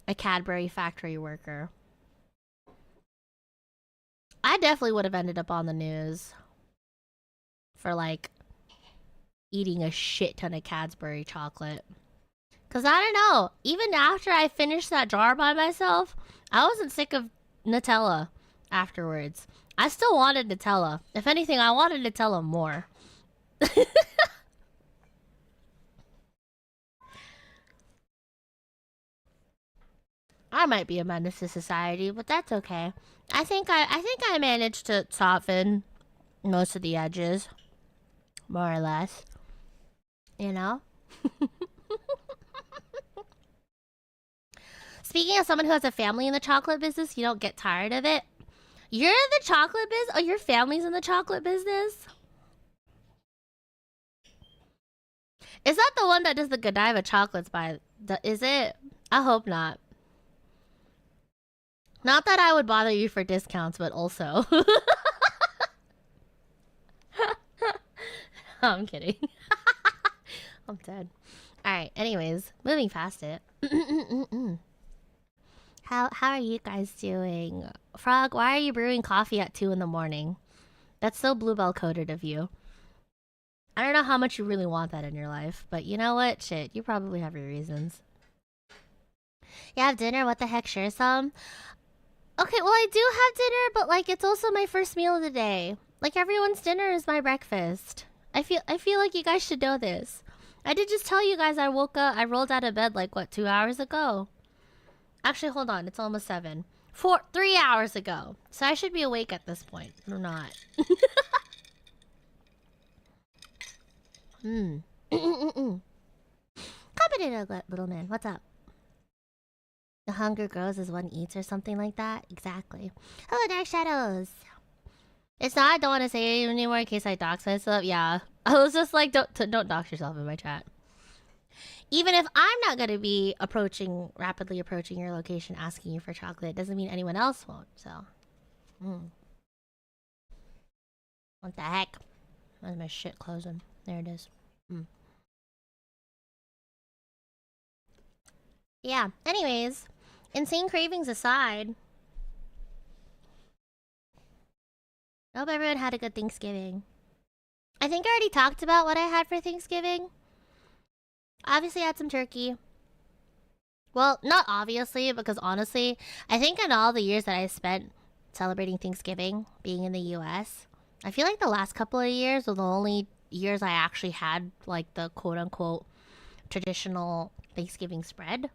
[SPEAKER 1] a Cadbury factory worker. I definitely would have ended up on the news for, like, eating a shit ton of Cadbury chocolate. Because I don't know, even after I finished that jar by myself, I wasn't sick of Nutella afterwards. I still wanted Nutella. If anything, I wanted Nutella more. I might be a menace to society, but that's okay. I think I managed to soften most of the edges, more or less. You know? Speaking of someone who has a family in the chocolate business, you don't get tired of it. You're in the chocolate business? Oh, your family's in the chocolate business? Is that the one that does the Godiva chocolates by is it? I hope not. Not that I would bother you for discounts, but also. I'm kidding. I'm dead. Alright, anyways, moving past it. How are you guys doing? Frog, why are you brewing coffee at 2 in the morning? That's so Bluebell coded of you. I don't know how much you really want that in your life, but you know what? Shit, you probably have your reasons. You have dinner? What the heck? Share some? Okay, well, I do have dinner, but like, it's also my first meal of the day. Like, everyone's dinner is my breakfast. I feel like you guys should know this. I did just tell you guys I woke up, I rolled out of bed like, what, 2 hours ago? Actually, hold on, it's almost 7. 3 hours ago. So I should be awake at this point. I'm not. Competent little man, what's up? The hunger grows as one eats or something like that? Exactly. Hello, Dark Shadows. It's not, I don't want to say it anymore in case I dox myself. Yeah. I was just like, don't dox yourself in my chat. Even if I'm not going to be rapidly approaching your location asking you for chocolate, doesn't mean anyone else won't, so. What the heck? Where's my shit closing? There it is. Yeah, anyways. Insane cravings aside. I hope everyone had a good Thanksgiving. I think I already talked about what I had for Thanksgiving. Obviously, I had some turkey. Well, not obviously, because honestly, I think in all the years that I spent celebrating Thanksgiving, being in the US, I feel like the last couple of years were the only years I actually had, like, the quote-unquote traditional Thanksgiving spread.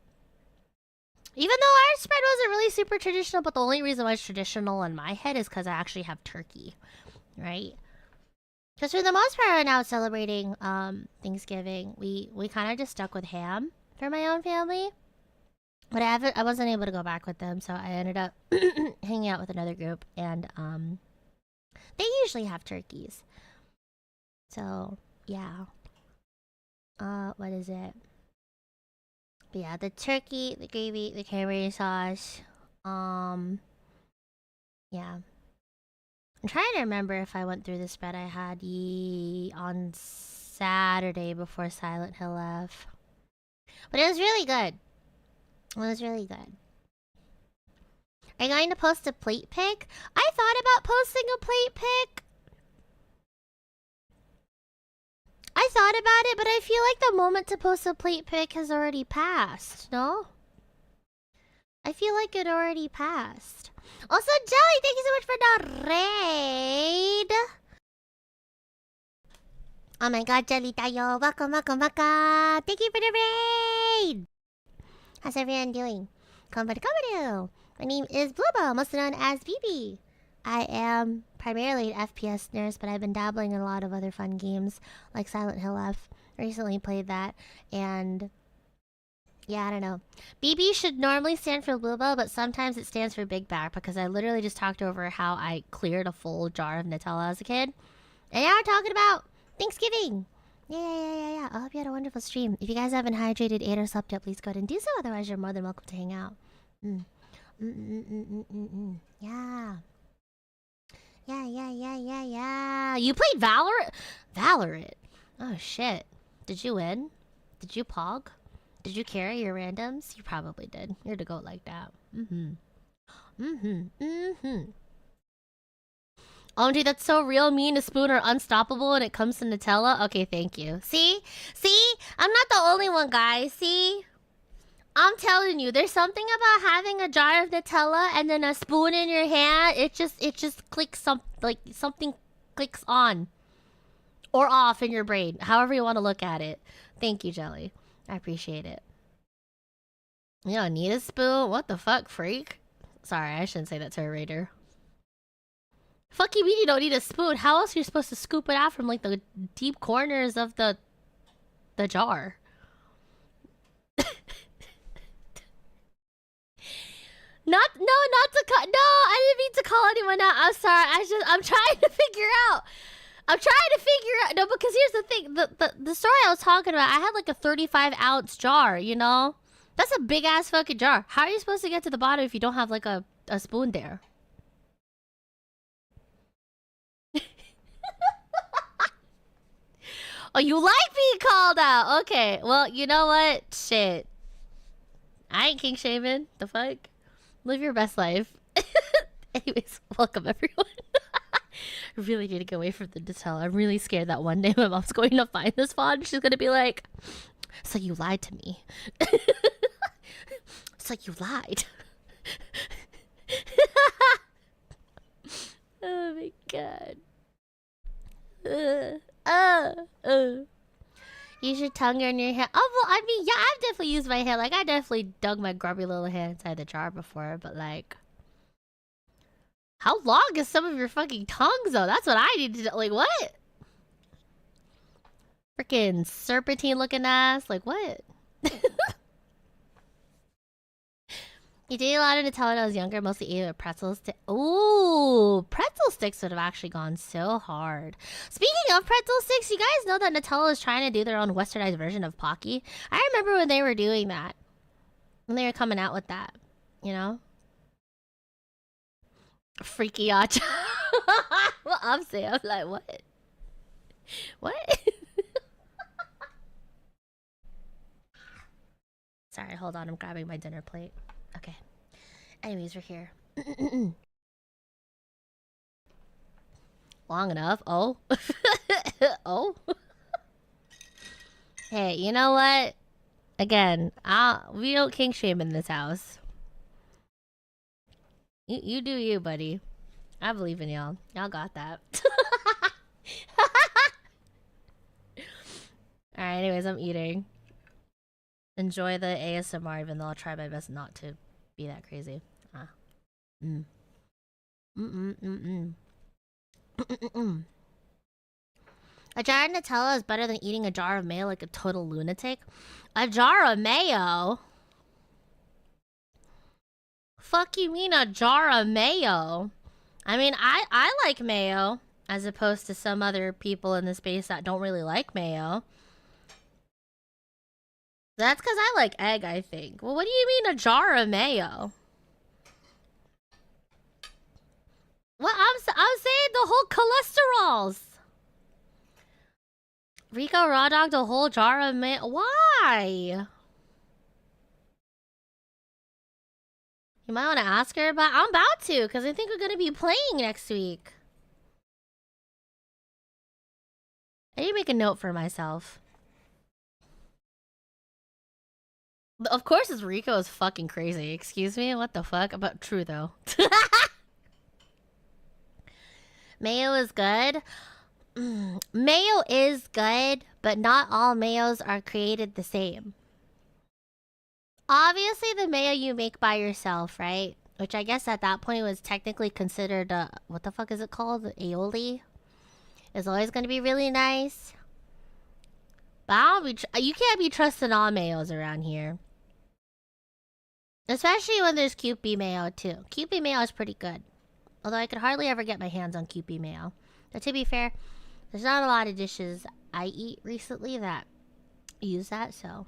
[SPEAKER 1] Even though our spread wasn't really super traditional, but the only reason why it's traditional in my head is because I actually have turkey, right? Because for the most part, when I was celebrating Thanksgiving, we kind of just stuck with ham for my own family. But I wasn't able to go back with them, so I ended up hanging out with another group, and they usually have turkeys. So yeah. What is it? But yeah, the turkey, the gravy, the cranberry sauce. Yeah. I'm trying to remember if I went through the spread I had on Saturday before Silent Hill left. But it was really good. It was really good. Are you going to post a plate pic? I thought about posting a plate pic. I thought about it, but I feel like the moment to post a plate pic has already passed, no? I feel like it already passed. Also, Jelly, thank you so much for the raid. Oh my god, Jelly Tayo. Welcome. Thank you for the raid. How's everyone doing? Konberu. My name is Bluebell, also known as BB. I am primarily an FPS nurse, but I've been dabbling in a lot of other fun games, like Silent Hill F. Recently played that, and yeah, I don't know. BB should normally stand for Bluebell, but sometimes it stands for Big Back, because I literally just talked over how I cleared a full jar of Nutella as a kid. And now we're talking about Thanksgiving. Yeah. I hope you had a wonderful stream. If you guys haven't hydrated, ate, or slept yet, please go ahead and do so. Otherwise, you're more than welcome to hang out. Yeah. Yeah. You played Valorant? Valorant? Oh, shit. Did you win? Did you pog? Did you carry your randoms? You probably did. You're the goat like that. Oh, dude, that's so real. Me and a spoon are unstoppable when it comes to Nutella. Okay, thank you. See? I'm not the only one, guys. See? I'm telling you, there's something about having a jar of Nutella and then a spoon in your hand. It just clicks something clicks on or off in your brain, however you want to look at it. Thank you, Jelly. I appreciate it. You don't need a spoon? What the fuck, freak? Sorry, I shouldn't say that to a raider. Fuck you mean you don't need a spoon? How else are you supposed to scoop it out from like the deep corners of the jar? Not to call. No, I didn't mean to call anyone out. I'm sorry. I'm trying to figure out. No, because here's the thing. The story I was talking about, I had like a 35-ounce jar, you know? That's a big ass fucking jar. How are you supposed to get to the bottom if you don't have like a spoon there? Oh, you like being called out. Okay, well, you know what? Shit. I ain't king shaming. The fuck? Live your best life. Anyways, welcome everyone. I really need to get away from the Nutella. I'm really scared that one day my mom's going to find this font. She's going to be like, so you lied to me. It's like you lied. Oh my god. Use your tongue on your hand. Oh, well, I mean, yeah, I've definitely used my hand. Like, I definitely dug my grubby little hand inside the jar before, but like... How long is some of your fucking tongues, though? That's what I need to know. Like, what? Freaking serpentine-looking ass. Like, what? You did a lot of Nutella when I was younger, mostly ate with pretzels. Ooh, pretzel sticks would have actually gone so hard. Speaking of pretzel sticks, you guys know that Nutella is trying to do their own westernized version of Pocky? I remember when they were doing that. When they were coming out with that, you know? Freaky Acha. Well, I'm saying, I'm like, what? What? Sorry, hold on, I'm grabbing my dinner plate. Okay. Anyways, we're here. Long enough. Oh. Oh. Hey, you know what? Again, we don't king shame in this house. You do you, buddy. I believe in y'all. Y'all got that. Alright, anyways, I'm eating. Enjoy the ASMR, even though I'll try my best not to be that crazy. A jar of Nutella is better than eating a jar of mayo like a total lunatic. A jar of mayo? Fuck you mean a jar of mayo? I mean, I like mayo, as opposed to some other people in the space that don't really like mayo. That's because I like egg, I think. Well, what do you mean a jar of mayo? Well, I'm saying the whole cholesterols. Rico raw dogged a whole jar of mayo. Why? You might want to ask her, but I'm about to, because I think we're going to be playing next week. I need to make a note for myself. Of course, it's Rico is fucking crazy. Excuse me? What the fuck? But true, though. Mayo is good. Mayo is good, but not all mayos are created the same. Obviously, the mayo you make by yourself, right? Which I guess at that point was technically considered what the fuck is it called? Aioli? Is always going to be really nice. But you can't be trusting all mayos around here. Especially when there's Kewpie mayo, too. Kewpie mayo is pretty good. Although I could hardly ever get my hands on Kewpie mayo. But to be fair, there's not a lot of dishes I eat recently that use that, so...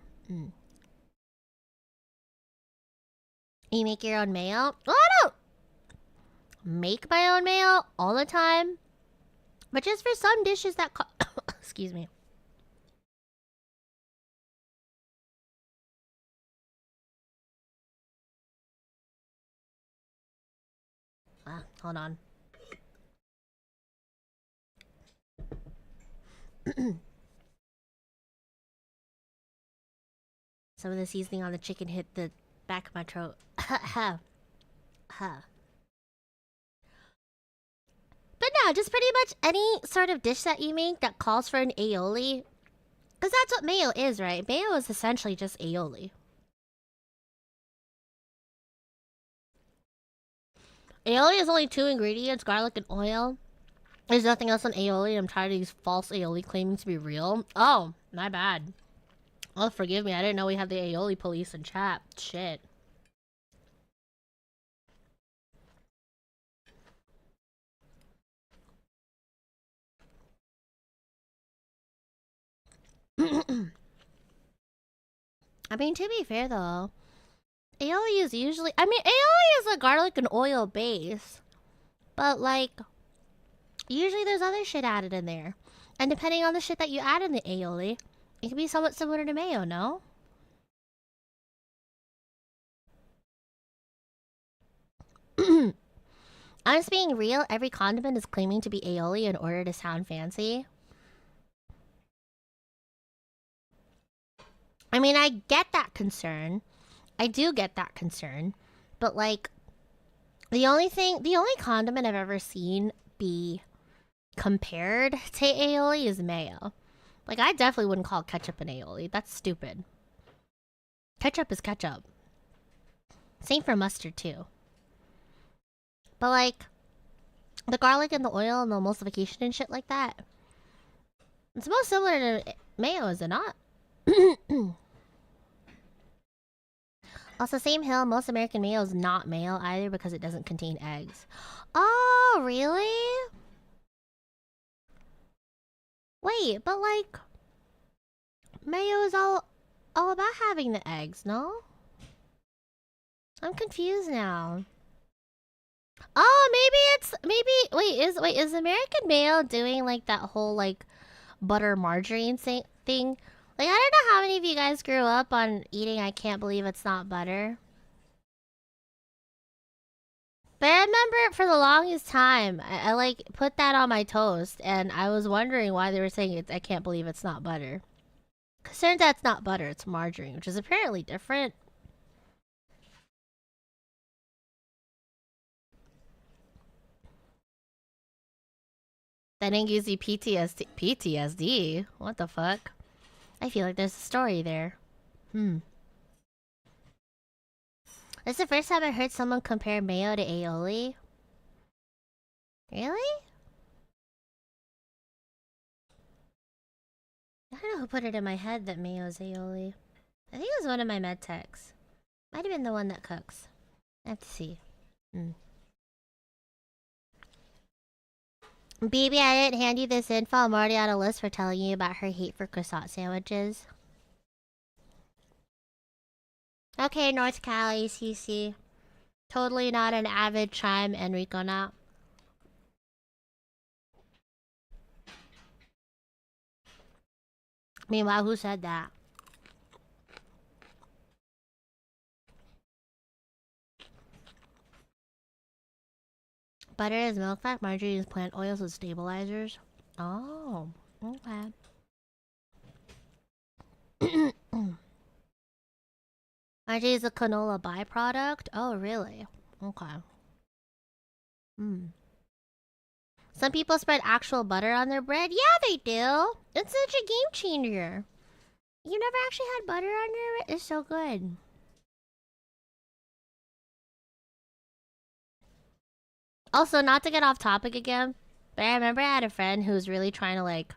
[SPEAKER 1] You make your own mayo? Well, I don't make my own mayo all the time. But just for some dishes that... Excuse me. Hold on. Some of the seasoning on the chicken hit the back of my throat. But no, just pretty much any sort of dish that you make that calls for an aioli. Because that's what mayo is, right? Mayo is essentially just aioli. Aioli is only 2 ingredients, garlic and oil. There's nothing else on aioli. I'm tired of these false aioli claiming to be real. Oh, my bad. Oh, forgive me. I didn't know we had the aioli police in chat. Shit. I mean, to be fair though, aioli is usually... I mean, aioli is a garlic and oil base. But like, usually there's other shit added in there. And depending on the shit that you add in the aioli, it can be somewhat similar to mayo, no? I'm just being real. Every condiment is claiming to be aioli in order to sound fancy. I mean, I get that concern. I do get that concern. But like, the only condiment I've ever seen be compared to aioli is mayo. Like, I definitely wouldn't call ketchup an aioli. That's stupid. Ketchup is ketchup. Same for mustard too. But like, the garlic and the oil and the emulsification and shit like that, it's most similar to mayo, is it not? Also, same hill, most American mayo is not mayo either because it doesn't contain eggs. Oh, really? Wait, but like, mayo is all about having the eggs, no? I'm confused now. Oh, wait, is American mayo doing like that whole like butter margarine thing? Like, I don't know how many of you guys grew up on eating I can't believe it's not butter. But I remember for the longest time, I like put that on my toast and I was wondering why they were saying I can't believe it's not butter. Cause turns out it's not butter, it's margarine, which is apparently different. That didn't gives you PTSD? What the fuck? I feel like there's a story there. This is the first time I heard someone compare mayo to aioli. Really? I don't know who put it in my head that mayo is aioli. I think it was one of my med techs. Might have been the one that cooks. I have to see. Baby, I didn't hand you this info. I'm already on a list for telling you about her hate for croissant sandwiches. Okay, North Cali, CC. Totally not an avid chime, Enrico now. Meanwhile, who said that? Butter is milk fat, margarine is plant oils with stabilizers. Oh, okay. Margarine is a canola byproduct? Oh, really? Okay. Some people spread actual butter on their bread? Yeah, they do. It's such a game changer. You never actually had butter on your bread? It's so good. Also, not to get off topic again, but I remember I had a friend who was really trying to like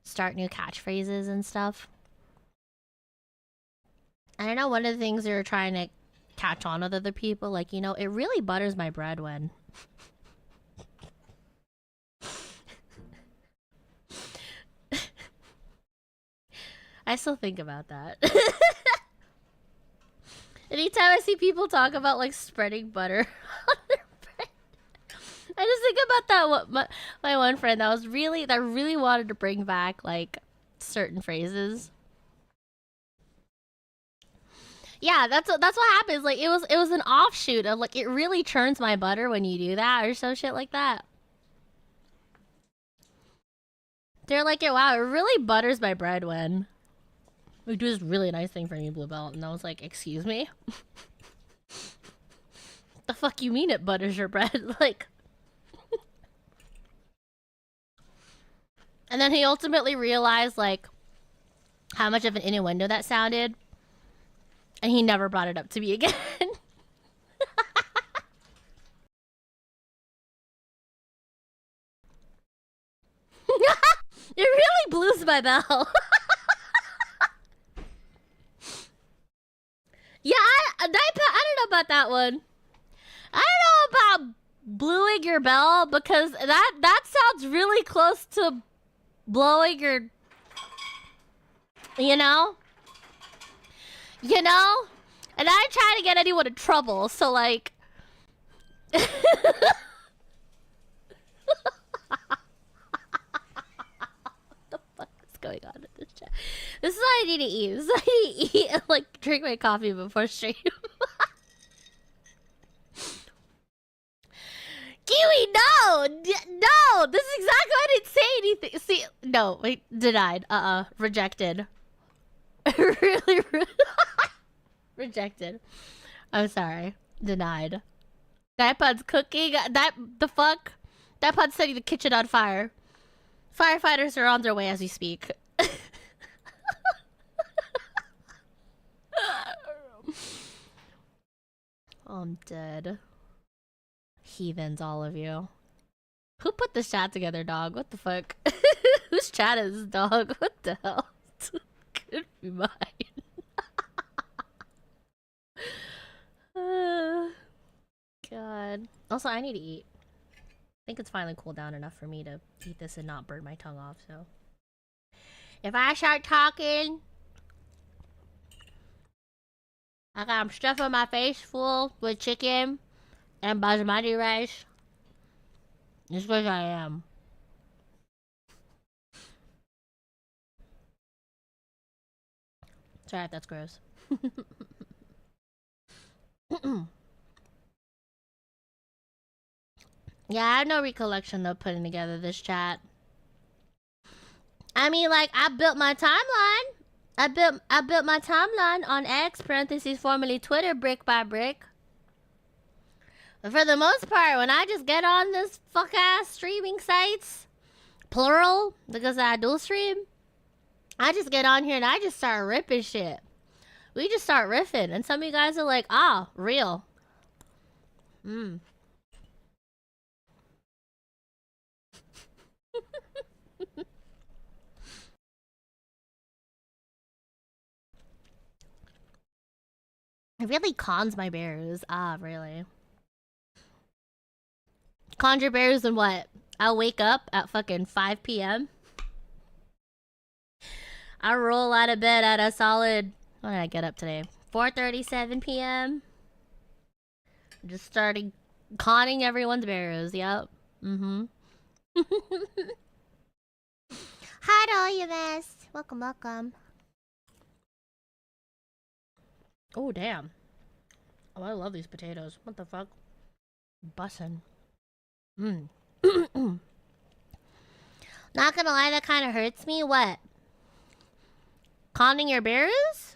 [SPEAKER 1] start new catchphrases and stuff. I don't know, one of the things they were trying to catch on with other people, like, you know, it really butters my bread when. I still think about that. Anytime I see people talk about like spreading butter on their bread, I just think about that my one friend that really wanted to bring back like certain phrases. Yeah, that's what happens. Like it was an offshoot of like it really churns my butter when you do that or some shit like that. They're like, yeah, wow, it really butters my bread when we do this really nice thing for me, Bluebell. And I was like, excuse me? The fuck you mean it butters your bread? Like. And then he ultimately realized like how much of an innuendo that sounded. And he never brought it up to me again. lose my bell. Yeah, I don't know about that one. I don't know about bluing your bell because that sounds really close to blowing your, you know? You know? And I ain't trying to get anyone in trouble, so like... What the fuck is going on in this chat? This is what I need to eat. This is what I need to eat and like drink my coffee before stream. Kiwi, no! No! This is exactly why I didn't say anything. See, no, wait, denied. Rejected. Really, rejected. I'm sorry. Denied. That pod's cooking. The fuck? That pod's setting the kitchen on fire. Firefighters are on their way as we speak. I'm dead. Heathens, all of you. Who put this chat together, dog? What the fuck? Whose chat is this, dog? What the hell? Could be mine. God. Also, I need to eat. I think it's finally cooled down enough for me to eat this and not burn my tongue off, so. If I start talking, I'm stuffing my face full with chicken and basmati rice. Just because I am. Sorry if that's gross. Yeah, I have no recollection of putting together this chat. I mean, like, I built my timeline. I built my timeline on X, parentheses, formerly Twitter, brick by brick. But for the most part, when I just get on this fuck-ass streaming sites, plural, because I do stream, I just get on here and I just start ripping shit. We just start riffing, and some of you guys are like, ah, real. It really cons my bears. Ah, really. Conjure bears and what? I'll wake up at fucking 5 p.m. I roll out of bed at a solid... When did I get up today? 4:37 p.m. Just started conning everyone's bears. Yep. Hi to all you guys. Welcome, welcome. Oh, damn. Oh, I love these potatoes. What the fuck? Bussin'. Not gonna lie, that kind of hurts me. What? Conning your bears?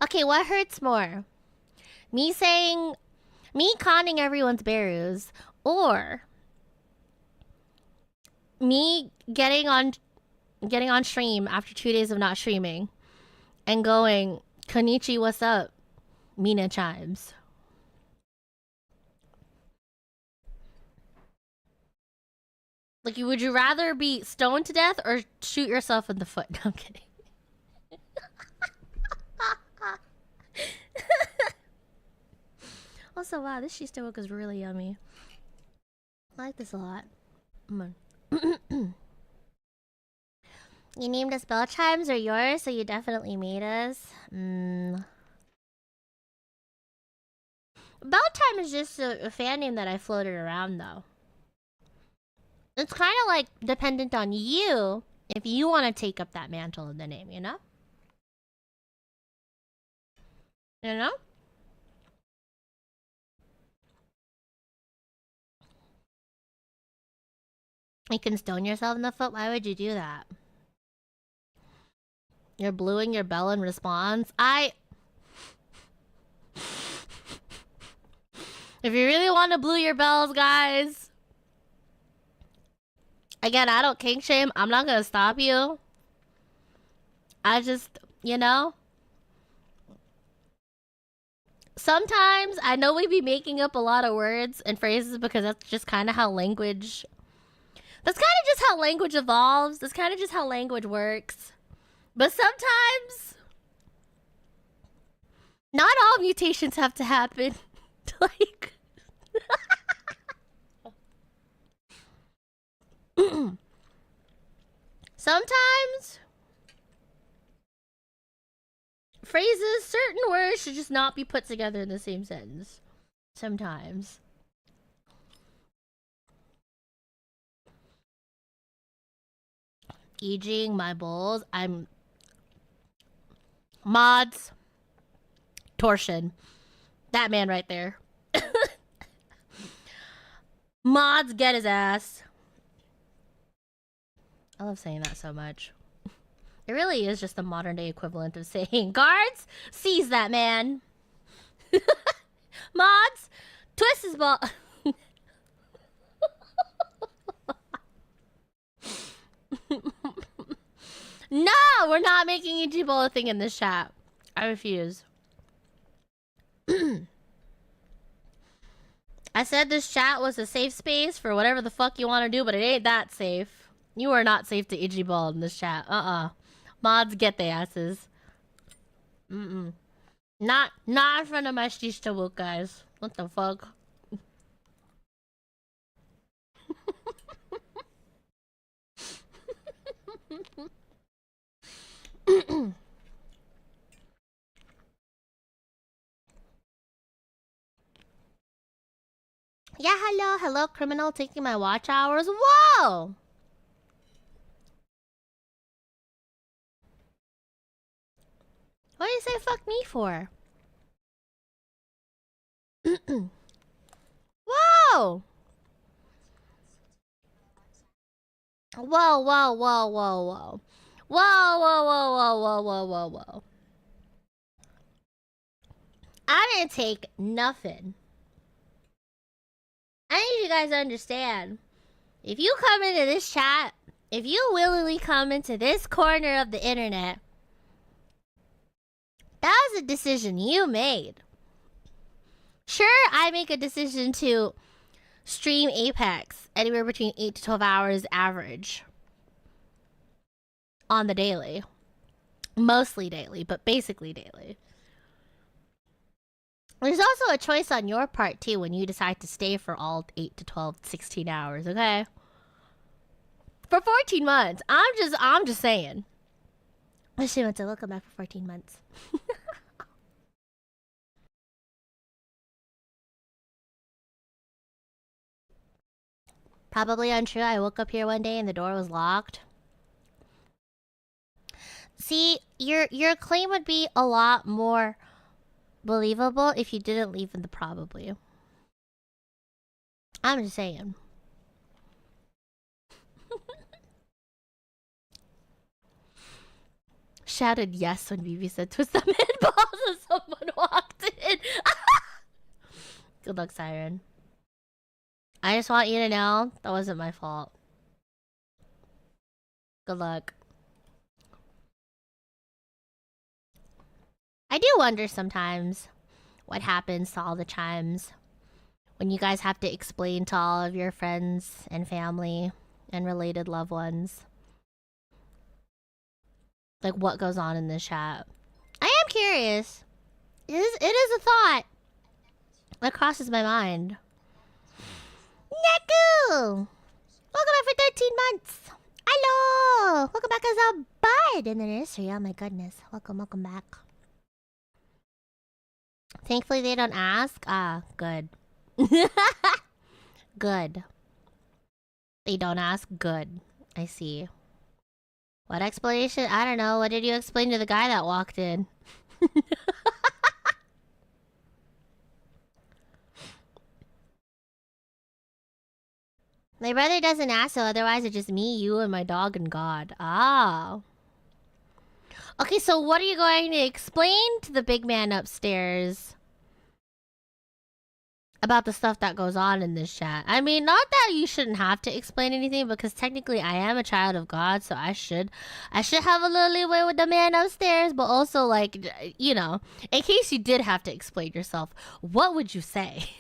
[SPEAKER 1] Okay, what hurts more? Me conning everyone's bears, or me getting on stream after 2 days of not streaming and going, Konichi, what's up? Mina chimes. Like, would you rather be stoned to death or shoot yourself in the foot? No, I'm kidding. Also, wow, this cheese steak is really yummy. I like this a lot. You named us bell chimes or yours, so you definitely made us. Bell chime is just a fan name that I floated around, though. It's kind of like dependent on you if you want to take up that mantle of the name, you know? You know? You can stone yourself in the foot? Why would you do that? You're bluing your bell in response? If you really want to blue your bells, guys... Again, I don't kink shame. I'm not gonna stop you. I just, you know... Sometimes, I know we be making up a lot of words and phrases because that's just kind of how language... That's kind of just how language evolves. That's kind of just how language works. But sometimes, not all mutations have to happen. Like, sometimes phrases, certain words should just not be put together in the same sentence. Sometimes. Aging my balls. I'm mods. Torsion. That man right there. Mods, get his ass. I love saying that so much. It really is just the modern day equivalent of saying, guards, seize that man. Mods, twist his ball. No, we're not making Ichibo a thing in this chat. I refuse. I said this chat was a safe space for whatever the fuck you want to do, but it ain't that safe. You are not safe to Ichibo in this chat. Mods, get their asses. Not in front of my shishta book, guys. What the fuck? Yeah, hello, criminal taking my watch hours. Whoa! What do you say fuck me for? Whoa! Whoa, whoa, whoa, whoa, whoa. Whoa, whoa, whoa, whoa, whoa, whoa, whoa, whoa. I didn't take nothing. I need you guys to understand. If you come into this chat, if you willingly come into this corner of the internet, that was a decision you made. Sure, I make a decision to stream Apex anywhere between 8 to 12 hours average on the daily. Mostly daily, but basically daily. There's also a choice on your part too when you decide to stay for all 8 to 12, 16 hours, okay? For 14 months. I'm just saying. She went to welcome back for 14 months. Probably untrue. I woke up here one day and the door was locked. See, your claim would be a lot more believable if you didn't leave in the probably. I'm just saying. Shouted yes when BB said twist the mid balls and someone walked in. Good luck, Siren. I just want you to know that wasn't my fault. Good luck. I do wonder sometimes what happens to all the chimes when you guys have to explain to all of your friends and family and related loved ones like what goes on in this chat. I am curious. It is a thought that crosses my mind. Neku! Welcome back for 13 months. Hello! Welcome back as a bud in the nursery. Oh my goodness. Welcome back. Thankfully they don't ask. Ah, good. Good. They don't ask? Good. I see. What explanation? I don't know. What did you explain to the guy that walked in? My brother doesn't ask, so otherwise it's just me, you, and my dog and God. Ah. Okay, so what are you going to explain to the big man upstairs about the stuff that goes on in this chat? I mean, not that you shouldn't have to explain anything, because technically I am a child of God, so I should have a little leeway with the man upstairs, but also, like, you know, in case you did have to explain yourself, what would you say?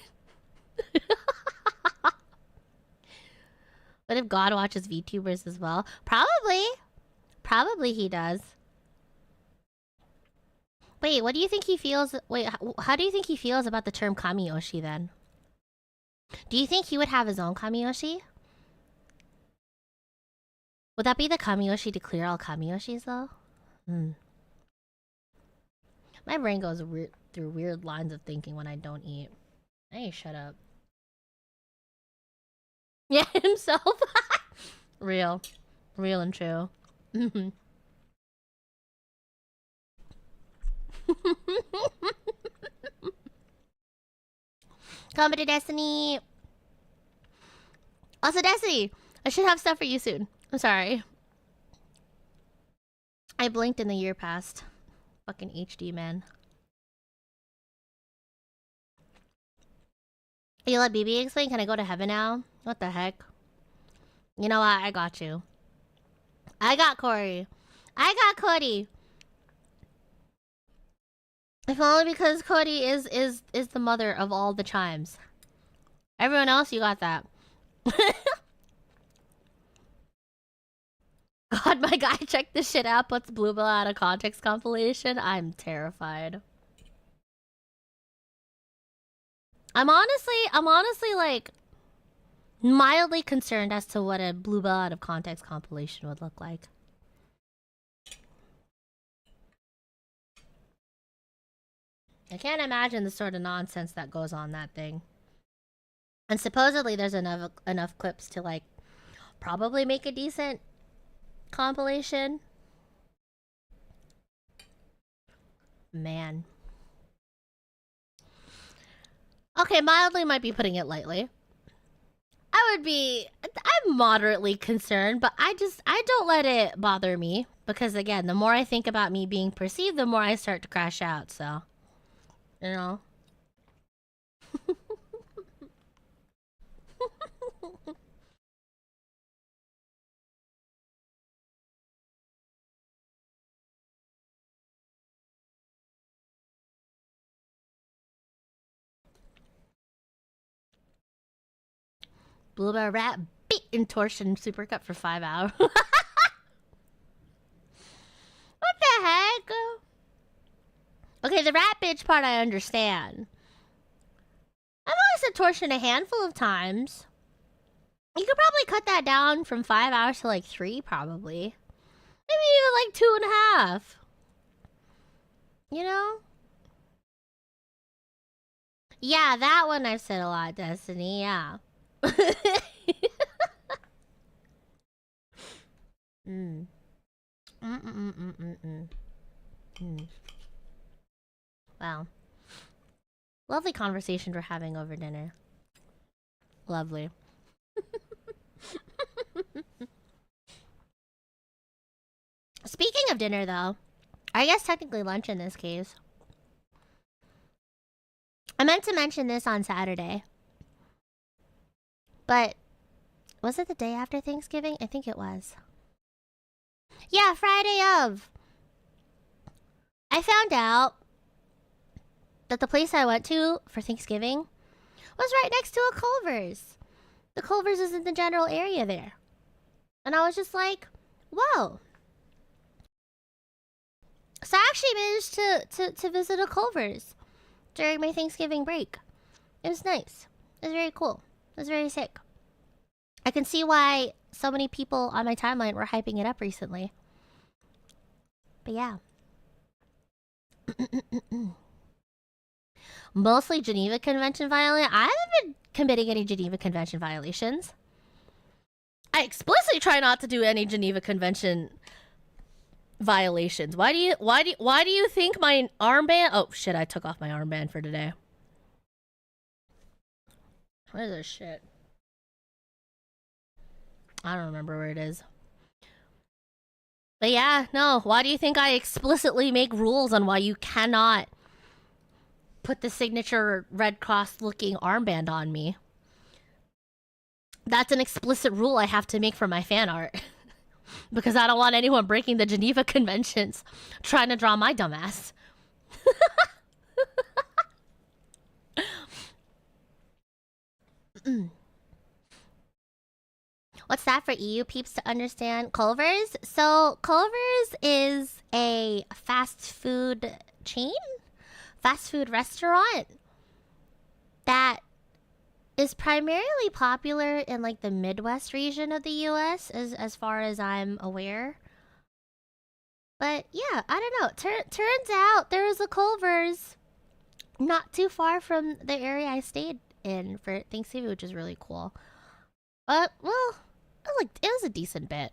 [SPEAKER 1] What if God watches VTubers as well? Probably. Probably he does. Wait, what do you think he feels? Wait, how do you think he feels about the term Kamiyoshi then? Do you think he would have his own Kamiyoshi? Would that be the Kamiyoshi to clear all Kamiyoshis though? Hmm. My brain goes through weird lines of thinking when I don't eat. Hey, shut up. Yeah, himself. Real. Real and true. Come to Destiny. Also, Destiny, I should have stuff for you soon. I'm sorry. I blinked and the year passed. Fucking HD, man. You let BB explain? Can I go to heaven now? What the heck? You know what? I got you. I got Corey. I got Cody. If only because Cody is the mother of all the chimes. Everyone else, you got that. God, my guy checked this shit out, puts Bluebell out of context compilation. I'm terrified. I'm honestly like mildly concerned as to what a Bluebell out of context compilation would look like. I can't imagine the sort of nonsense that goes on that thing. And supposedly there's enough clips to like probably make a decent compilation. Man. Okay, mildly might be putting it lightly. I'm moderately concerned, but I don't let it bother me. Because again, the more I think about me being perceived, the more I start to crash out, so. You know? Bluebell rat beat in torsion supercut for 5 hours. What the heck? Okay, the rat bitch part I understand. I've only said torsion a handful of times. You could probably cut that down from 5 hours to like 3, probably. Maybe even like 2.5. You know? Yeah, that one I've said a lot, Destiny, yeah. Mm. Wow. Lovely conversation we're having over dinner. Lovely. Speaking of dinner, though, I guess technically lunch in this case. I meant to mention this on Saturday. But was it the day after Thanksgiving? I think it was. Yeah, Friday of. I found out that the place I went to for Thanksgiving was right next to a Culver's. The Culver's is in the general area there. And I was just like, whoa. So I actually managed to visit a Culver's during my Thanksgiving break. It was nice. It was very cool. It was very sick. I can see why so many people on my timeline were hyping it up recently. But yeah. Mostly Geneva Convention violation. I haven't been committing any Geneva Convention violations. I explicitly try not to do any Geneva Convention violations. Why do you think my armband? Oh shit! I took off my armband for today. What is this shit? I don't remember where it is. But yeah, no. Why do you think I explicitly make rules on why you cannot put the signature Red Cross looking armband on me? That's an explicit rule I have to make for my fan art. Because I don't want anyone breaking the Geneva Conventions trying to draw my dumbass. What's that for EU peeps to understand? Culver's? So Culver's is a fast food chain? Fast food restaurant that is primarily popular in like the Midwest region of the US as far as I'm aware. But yeah, I don't know. Turns out there was a Culver's not too far from the area I stayed in for Thanksgiving, which is really cool. But well, it was a decent bit.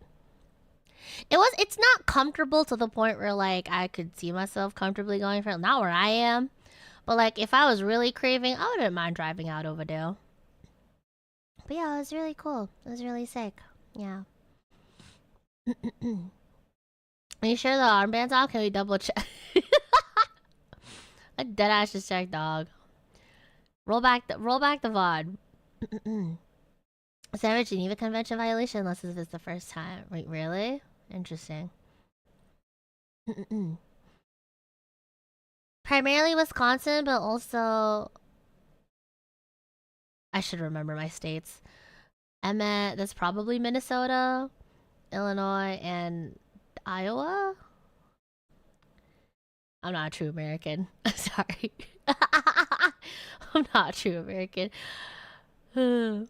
[SPEAKER 1] It's not comfortable to the point where like I could see myself comfortably going for it. Not where I am. But like if I was really craving, I wouldn't mind driving out over there. But yeah, it was really cool. It was really sick. Yeah. Are you sure the armband's off? Can we double check? A deadass just check, dog. Roll back the VOD. Is that a Geneva Convention violation unless if it's the first time? Wait, really? Interesting. Primarily Wisconsin, but also I should remember my states. That's probably Minnesota, Illinois, and Iowa. I'm not a true American. Sorry. I'm not a true American. I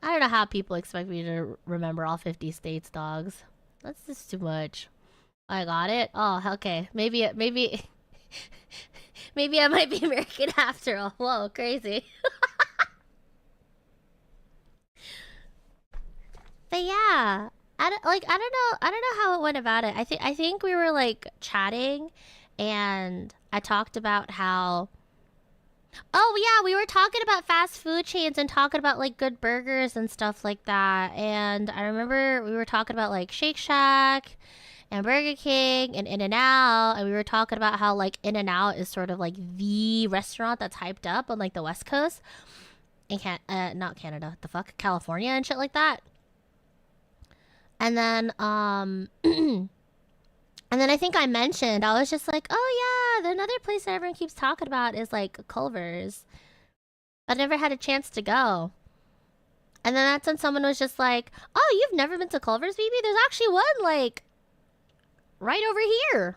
[SPEAKER 1] don't know how people expect me to remember all 50 states, dogs. That's just too much. I got it? Oh, okay. Maybe I might be American after all. Whoa, crazy. But yeah, I don't know how it went about it. I think we were like chatting, and I talked about how. Oh yeah, we were talking about fast food chains and talking about like good burgers and stuff like that. And I remember we were talking about like Shake Shack and Burger King and In-N-Out, and we were talking about how like In-N-Out is sort of like the restaurant that's hyped up on like the West Coast in not Canada, the fuck, California and shit like that. And then and then I think I mentioned, I was just like, oh yeah, another place that everyone keeps talking about is like Culver's. I never had a chance to go. And then that's when someone was just like, oh, you've never been to Culver's, baby? There's actually one like right over here.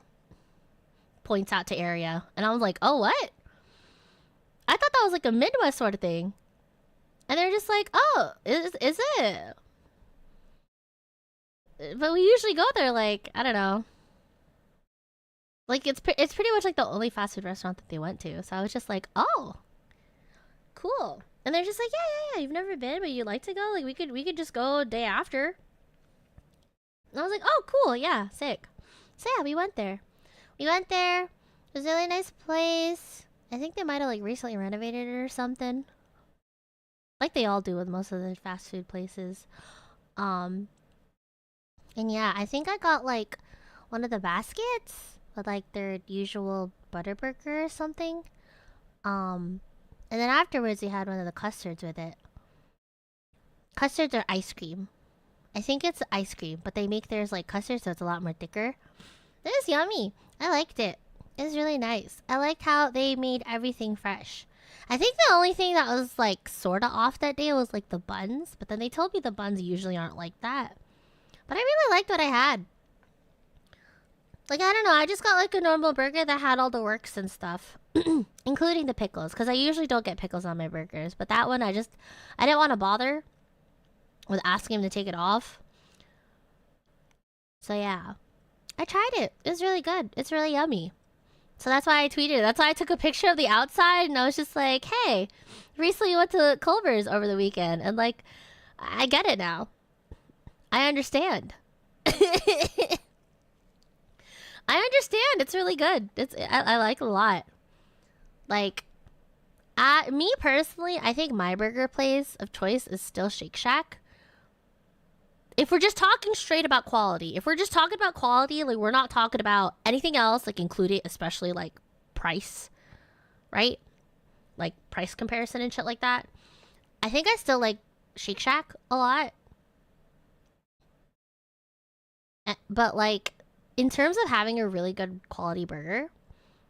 [SPEAKER 1] Points out to area. And I was like, oh, what? I thought that was like a Midwest sort of thing. And they're just like, oh, is it? But we usually go there like, I don't know. Like it's pretty much like the only fast food restaurant that they went to. So I was just like, oh, cool. And they're just like, yeah. You've never been, but you'd like to go. Like we could just go day after. And I was like, oh, cool, yeah, sick. So yeah, we went there. It was a really nice place. I think they might have like recently renovated it or something. Like they all do with most of the fast food places. And yeah, I think I got like one of the baskets with like their usual butter burger or something. And then afterwards we had one of the custards with it. Custards are ice cream. I think it's ice cream, but they make theirs like custard, so it's a lot more thicker. It was yummy. I liked it. It was really nice. I liked how they made everything fresh. I think the only thing that was like sorta off that day was like the buns, but then they told me the buns usually aren't like that. But I really liked what I had. Like, I don't know, I just got like a normal burger that had all the works and stuff. Including the pickles, because I usually don't get pickles on my burgers. But that one, I didn't want to bother with asking him to take it off. So yeah. I tried it. It was really good. It's really yummy. So that's why I tweeted it. That's why I took a picture of the outside and I was just like, hey, recently went to Culver's over the weekend. And like, I get it now. I understand. I understand. It's really good. I like it a lot. Like, me personally, I think my burger place of choice is still Shake Shack. If we're just talking straight about quality, like we're not talking about anything else, like including especially like price, right? Like price comparison and shit like that. I think I still like Shake Shack a lot. But like, in terms of having a really good quality burger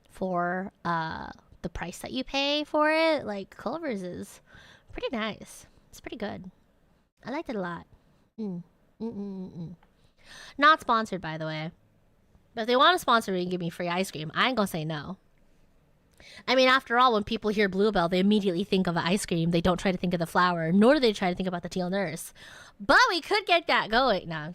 [SPEAKER 1] for the price that you pay for it, like Culver's is pretty nice. It's pretty good. I liked it a lot. Not sponsored, by the way. But if they want to sponsor me and give me free ice cream, I ain't gonna say no. I mean, after all, when people hear Bluebell, they immediately think of ice cream. They don't try to think of the flower, nor do they try to think about the teal nurse. But we could get that going. No.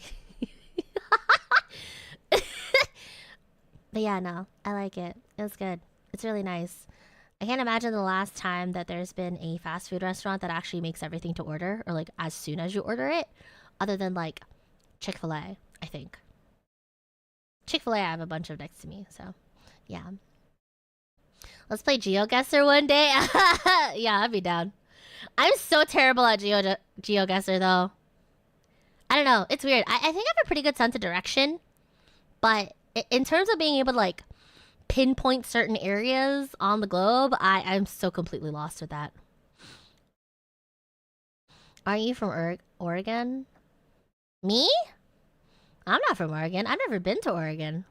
[SPEAKER 1] But yeah, no. I like it. It was good. It's really nice. I can't imagine the last time that there's been a fast food restaurant that actually makes everything to order, or like as soon as you order it, other than like Chick-fil-A, I think. Chick-fil-A, I have a bunch of next to me, so yeah. Let's play GeoGuessr one day. Yeah, I'd be down. I'm so terrible at GeoGuessr though. I don't know. It's weird. I think I have a pretty good sense of direction, but in terms of being able to like pinpoint certain areas on the globe, I'm so completely lost with that. Are you from Oregon? Me? I'm not from Oregon. I've never been to Oregon.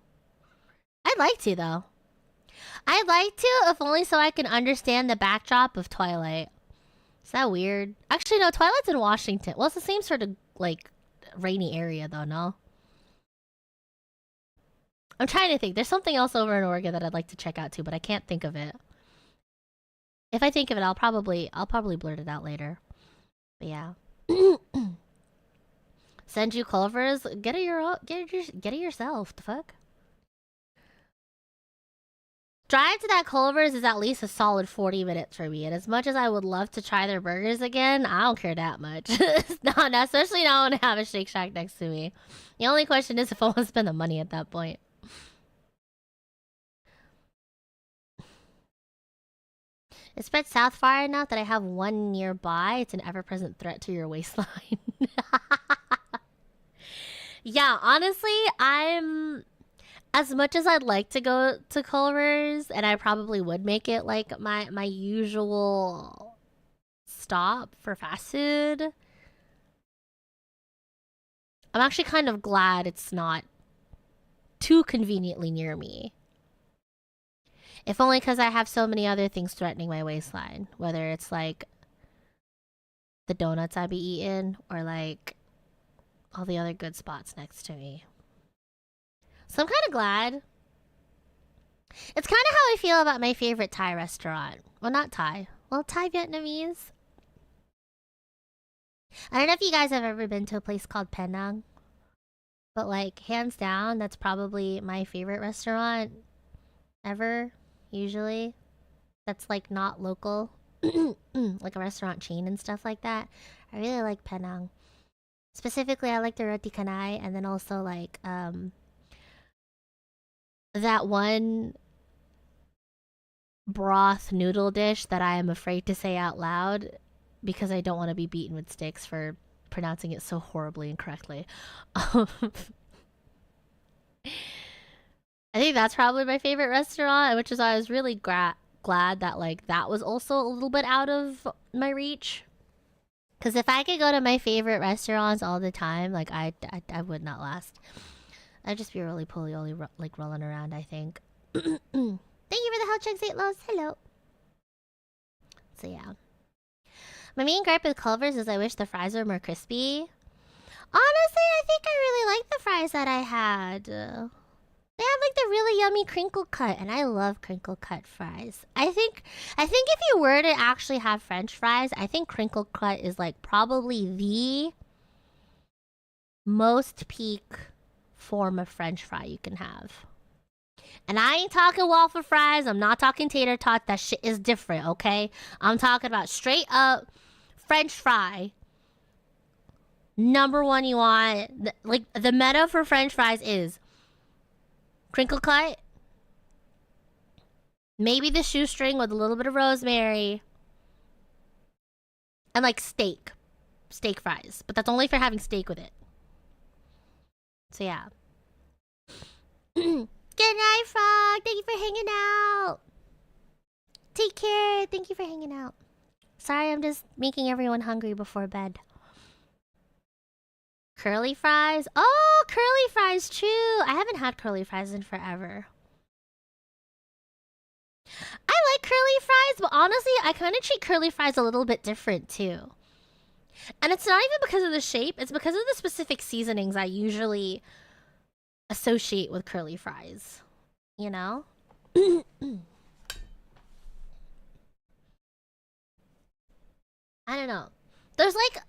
[SPEAKER 1] I'd like to, though. I'd like to, if only so I can understand the backdrop of Twilight. Is that weird? Actually, no, Twilight's in Washington. Well, it's the same sort of, like, rainy area, though, no? I'm trying to think. There's something else over in Oregon that I'd like to check out, too, but I can't think of it. If I think of it, I'll probably blurt it out later. But yeah. Send you Culvers? Get it yourself. The fuck? Drive to that Culvers is at least a solid 40 minutes for me, and as much as I would love to try their burgers again, I don't care that much. No, especially not when I have a Shake Shack next to me. The only question is if I want to spend the money at that point. It's spread south far enough that I have one nearby. It's an ever-present threat to your waistline. Yeah, honestly, as much as I'd like to go to Culver's, and I probably would make it like my usual stop for fast food, I'm actually kind of glad it's not too conveniently near me. If only because I have so many other things threatening my waistline. Whether it's like the donuts I be eating, or like all the other good spots next to me. So I'm kind of glad. It's kind of how I feel about my favorite Thai restaurant. Well, not Thai. Well, Thai Vietnamese. I don't know if you guys have ever been to a place called Penang. But like, hands down, that's probably my favorite restaurant ever, usually. That's like not local. Like a restaurant chain and stuff like that. I really like Penang. Specifically, I like the roti canai, and then also like that one broth noodle dish that I am afraid to say out loud because I don't want to be beaten with sticks for pronouncing it so horribly incorrectly. I think that's probably my favorite restaurant, which is why I was really glad that like that was also a little bit out of my reach. Because if I could go to my favorite restaurants all the time, like I would not last. I'd just be really pulley like rolling around, I think. Thank you for the hell checks 8 lows. Hello. So yeah. My main gripe with Culver's is I wish the fries were more crispy. Honestly, I think I really like the fries that I had. They have like the really yummy crinkle cut, and I love crinkle cut fries. I think if you were to actually have French fries, I think crinkle cut is like probably the most peak form of French fry you can have. And I ain't talking waffle fries. I'm not talking tater tot. That shit is different, okay? I'm talking about straight up French fry. Number one you want. Like, the meta for French fries is crinkle cut, maybe the shoestring with a little bit of rosemary, and like steak fries. But that's only for having steak with it. So yeah. Good night, Frog. Thank you for hanging out. Take care. Thank you for hanging out. Sorry, I'm just making everyone hungry before bed. Curly fries? Oh, curly fries, true. I haven't had curly fries in forever. I like curly fries, but honestly, I kind of treat curly fries a little bit different, too. And it's not even because of the shape, it's because of the specific seasonings I usually associate with curly fries. You know? I don't know. There's like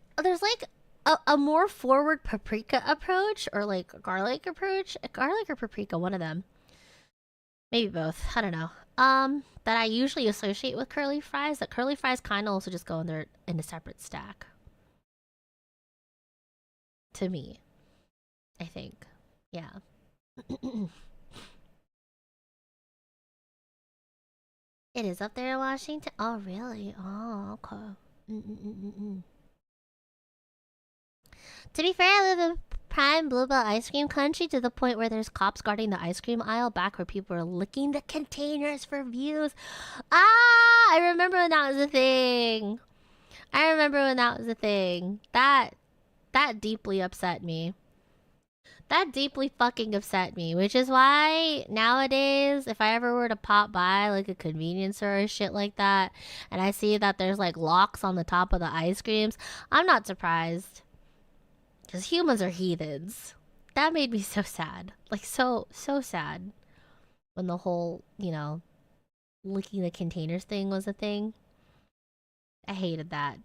[SPEAKER 1] a more forward paprika approach or like garlic approach. Garlic or paprika, one of them. Maybe both. I don't know. That I usually associate with curly fries. That curly fries kind of also just go in a separate stack. To me, I think. Yeah. It is up there in Washington. Oh, really? Oh, okay. To be fair, I live in prime Bluebell ice cream country to the point where there's cops guarding the ice cream aisle back where people are licking the containers for views. Ah, I remember when that was a thing. I remember when that was a thing. That deeply upset me. That deeply fucking upset me, which is why nowadays, if I ever were to pop by like a convenience store or shit like that, and I see that there's like locks on the top of the ice creams, I'm not surprised. Because humans are heathens. That made me so sad. Like, so sad. When the whole, you know, licking the containers thing was a thing. I hated that.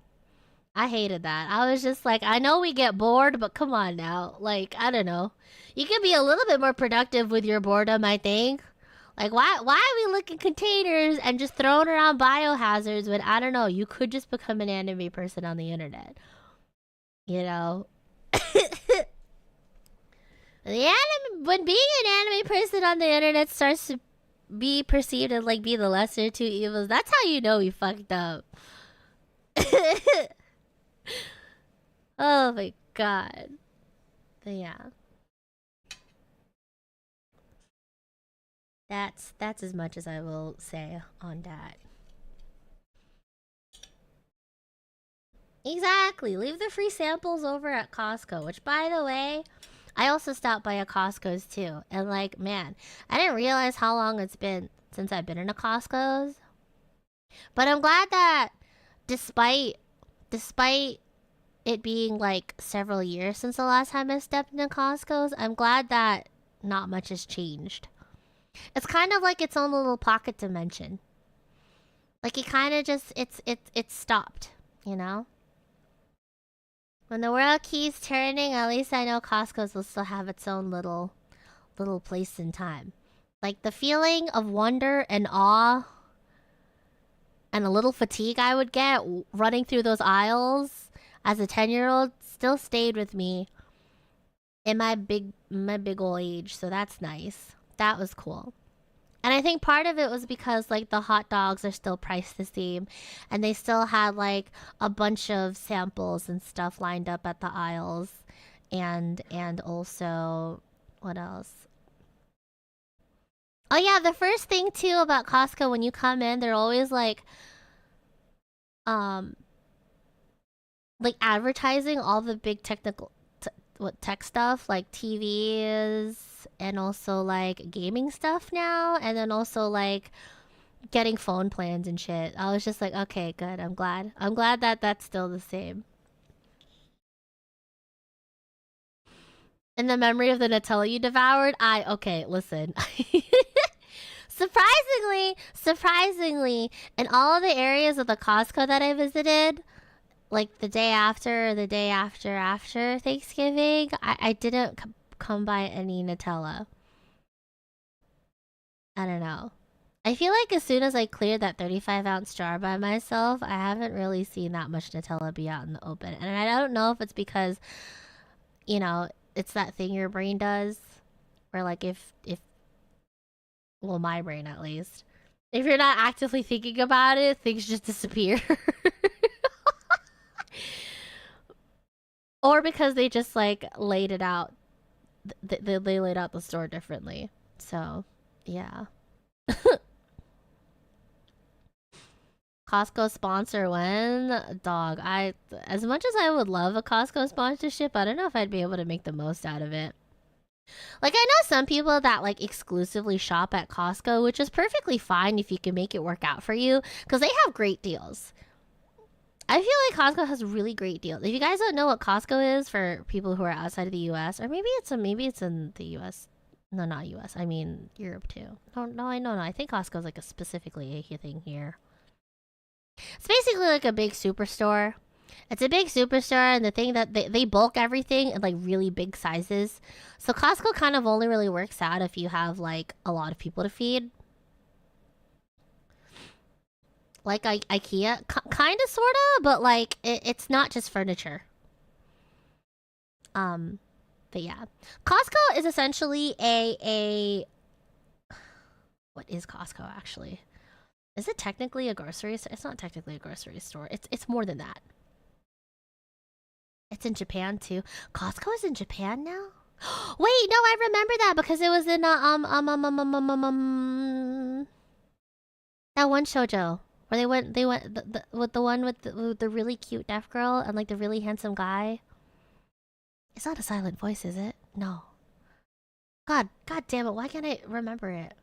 [SPEAKER 1] I hated that. I was just like, I know we get bored, but come on now. Like, I don't know. You can be a little bit more productive with your boredom, I think. Like, why are we licking containers and just throwing around biohazards when, I don't know, you could just become an anime person on the internet. You know? When being an anime person on the internet starts to be perceived as like be the lesser of two evils, that's how you know we fucked up. Oh my god. But yeah. That's as much as I will say on that. Exactly. Leave the free samples over at Costco, which by the way, I also stopped by a Costco's too. And like, man, I didn't realize how long it's been since I've been in a Costco's. But I'm glad that despite it being like several years since the last time I stepped into Costco's, I'm glad that not much has changed. It's kind of like its own little pocket dimension. Like it kind of just it's stopped, you know? When the world keeps turning, at least I know Costco's will still have its own little place in time. Like the feeling of wonder and awe and a little fatigue I would get running through those aisles as a 10-year-old still stayed with me in my big ol' age, so that's nice. That was cool. And I think part of it was because like the hot dogs are still priced the same and they still had like a bunch of samples and stuff lined up at the aisles and also what else? Oh yeah, the first thing too about Costco when you come in, they're always like advertising all the big technical tech stuff like TVs and also like gaming stuff now, and then also like getting phone plans and shit. I was just like, okay, good. I'm glad that that's still the same. In the memory of the Nutella you devoured, okay, listen. Surprisingly, in all of the areas of the Costco that I visited, like the day after or the day after Thanksgiving, I didn't come by any Nutella. I don't know. I feel like as soon as I cleared that 35-ounce jar by myself, I haven't really seen that much Nutella be out in the open. And I don't know if it's because, you know, it's that thing your brain does. Where like if well, my brain at least. If you're not actively thinking about it, things just disappear. Or because they just like laid it out. They laid out the store differently. So, yeah. Costco sponsor when? Dog, as much as I would love a Costco sponsorship, I don't know if I'd be able to make the most out of it. Like, I know some people that like exclusively shop at Costco, which is perfectly fine if you can make it work out for you, because they have great deals. I feel like Costco has really great deals. If you guys don't know what Costco is for people who are outside of the U.S., or maybe it's in the U.S. No, not U.S. I mean Europe too. No. I think Costco is like a specifically a thing here. It's basically like a big superstore. It's a big superstore, and the thing that they bulk everything in like really big sizes. So Costco kind of only really works out if you have like a lot of people to feed. Like IKEA, kind of, sort of, but like it's not just furniture. But yeah, Costco is essentially a. What is Costco actually? Is it technically a grocery store? It's not technically a grocery store. It's more than that. It's in Japan too. Costco is in Japan now. Wait, no, I remember that because it was in that one shoujo where they went with the one with the really cute deaf girl and like the really handsome guy. It's not a silent voice, is it? No. God damn it! Why can't I remember it?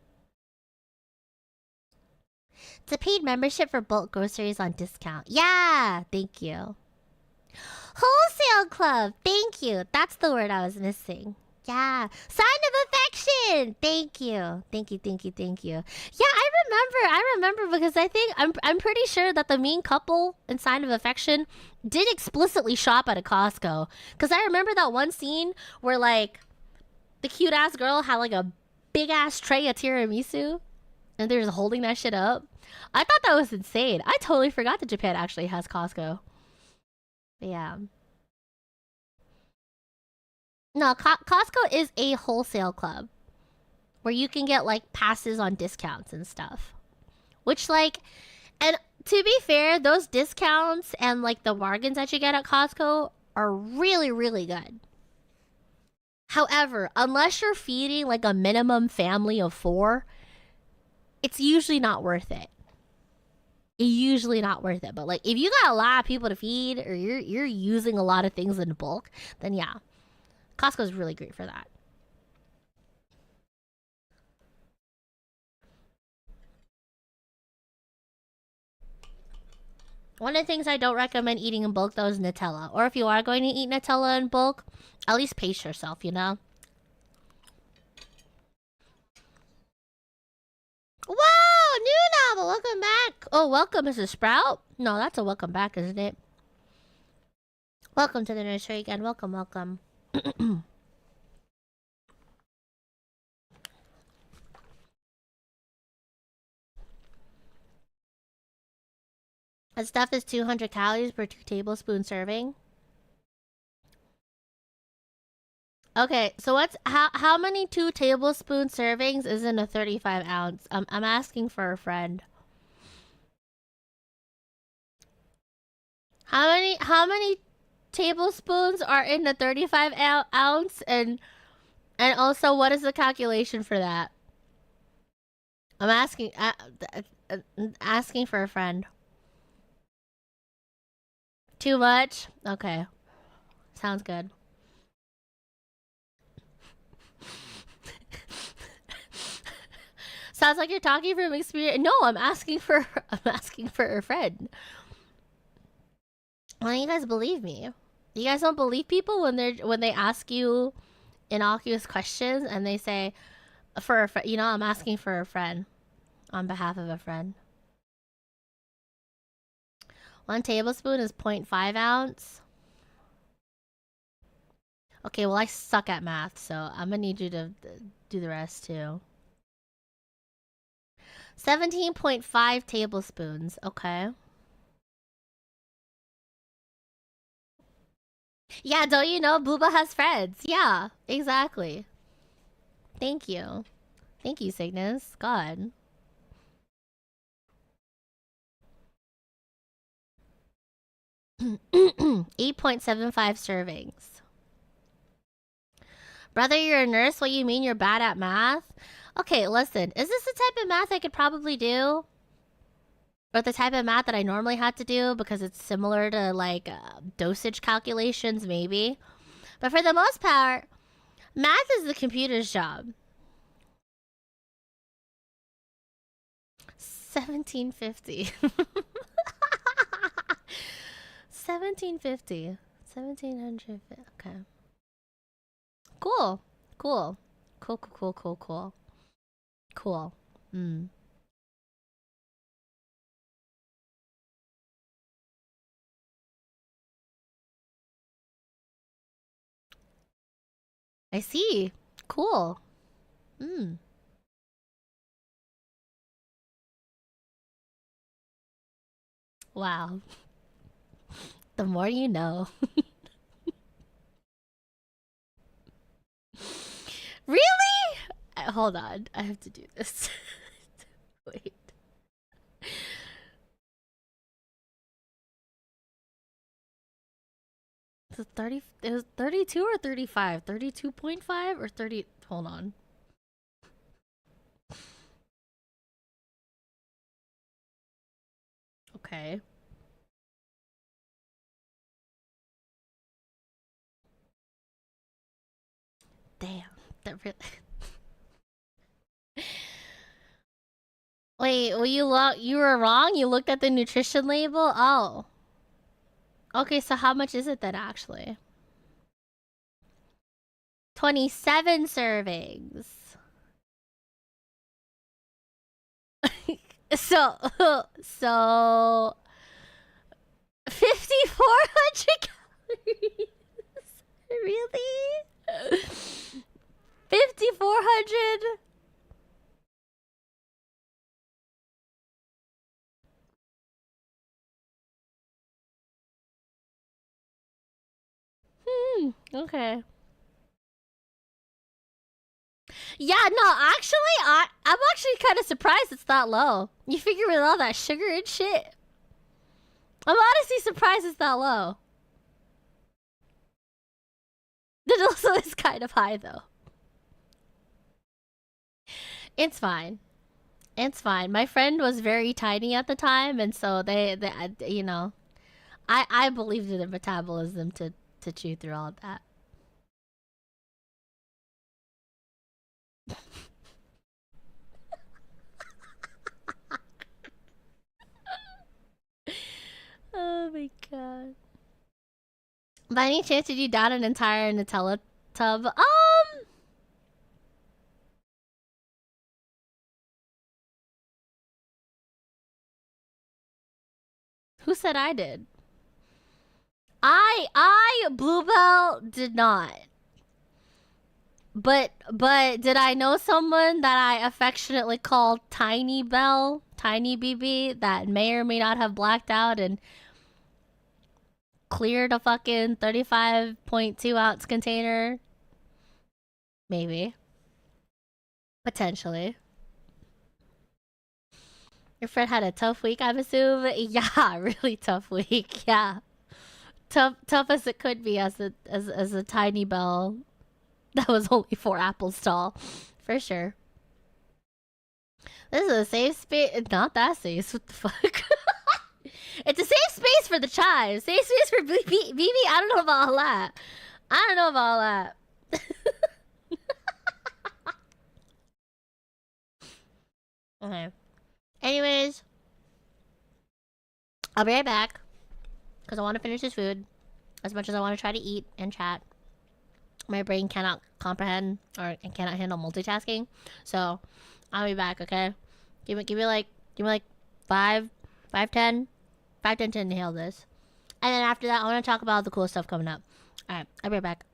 [SPEAKER 1] It's a paid membership for bulk groceries on discount. Yeah, thank you. Wholesale club. Thank you. That's the word I was missing. Yeah. Sign of affection. Thank you. Thank you. Yeah, I remember because I think I'm pretty sure that the mean couple in Sign of Affection did explicitly shop at a Costco. Because I remember that one scene where like the cute ass girl had like a big ass tray of tiramisu and they're just holding that shit up. I thought that was insane. I totally forgot that Japan actually has Costco. Yeah. No, Costco is a wholesale club where you can get like passes on discounts and stuff. Which like, and to be fair, those discounts and like the bargains that you get at Costco are really, really good. However, unless you're feeding like a minimum family of 4, it's usually not worth it. But like if you got a lot of people to feed or you're using a lot of things in bulk, then yeah, Costco is really great for that. One of the things I don't recommend eating in bulk though is Nutella. Or if you are going to eat Nutella in bulk, at least pace yourself, you know? Whoa! New novel! Welcome back! Oh, welcome, Mrs. Sprout? No, that's a welcome back, isn't it? Welcome to the nursery again. Welcome. That stuff is 200 calories per 2 tablespoon serving. Okay, so how many 2 tablespoon servings is in a 35 ounce? I'm asking for a friend. How many tablespoons are in the 35 ounce and also what is the calculation for that? I'm asking for a friend. Too much? Okay. Sounds good. Sounds like you're talking from experience. No, I'm asking for a friend. Why don't you guys believe me? You guys don't believe people when they ask you innocuous questions and they say for a friend, you know, I'm asking for a friend on behalf of a friend. 1 tablespoon is 0.5 ounce. Okay, well I suck at math, so I'm gonna need you to do the rest too. 17.5 tablespoons. Okay. Yeah, don't you know Booba has friends? Yeah, exactly. Thank you. Thank you, Cygnus. God. $8.75 servings. Brother, you're a nurse? What, you mean you're bad at math? Okay, listen. Is this the type of math I could probably do? Or the type of math that I normally had to do because it's similar to, like, dosage calculations, maybe? But for the most part, math is the computer's job. 1750. 1750. 1750. Okay. Cool. Cool. Cool, cool, cool, cool, cool. Cool. I see. Cool. Wow. The more you know. Really? Hold on. I have to do this. Wait. It 30. It was 32 or 35? 32.5 or 30? Hold on. Okay. Damn. That really. Wait, well you were wrong? You looked at the nutrition label? Oh. Okay, so how much is it then actually? 27 servings. So 5,400 calories. Really? 5,400? Okay. Yeah, no, actually, I'm actually kind of surprised it's that low. You figure with all that sugar and shit. I'm honestly surprised it's that low. It also is kind of high, though. It's fine. It's fine. My friend was very tiny at the time, and so they you know, I believed in their metabolism to chew through all of that. Oh my god. By any chance, did you down an entire Nutella tub? Who said I did? Bluebell did not. But did I know someone that I affectionately call Tiny Bell, Tiny BB, that may or may not have blacked out and cleared a fucking 35.2 ounce container? Maybe. Potentially. Your friend had a tough week, I'm assuming? Yeah, really tough week. Yeah. Tough as it could be as a tiny bell that was only 4 apples tall. For sure. This is a safe space. Not that safe. What the fuck? It's a safe space for the chives. Safe space for BB. I don't know about all that. I don't know about all that. Okay. Anyways, I'll be right back because I want to finish this food as much as I want to try to eat and chat. My brain cannot comprehend or cannot handle multitasking, so I'll be back. Okay, give me like 5, 10 to inhale this, and then after that I want to talk about the cool stuff coming up. All right, I'll be right back.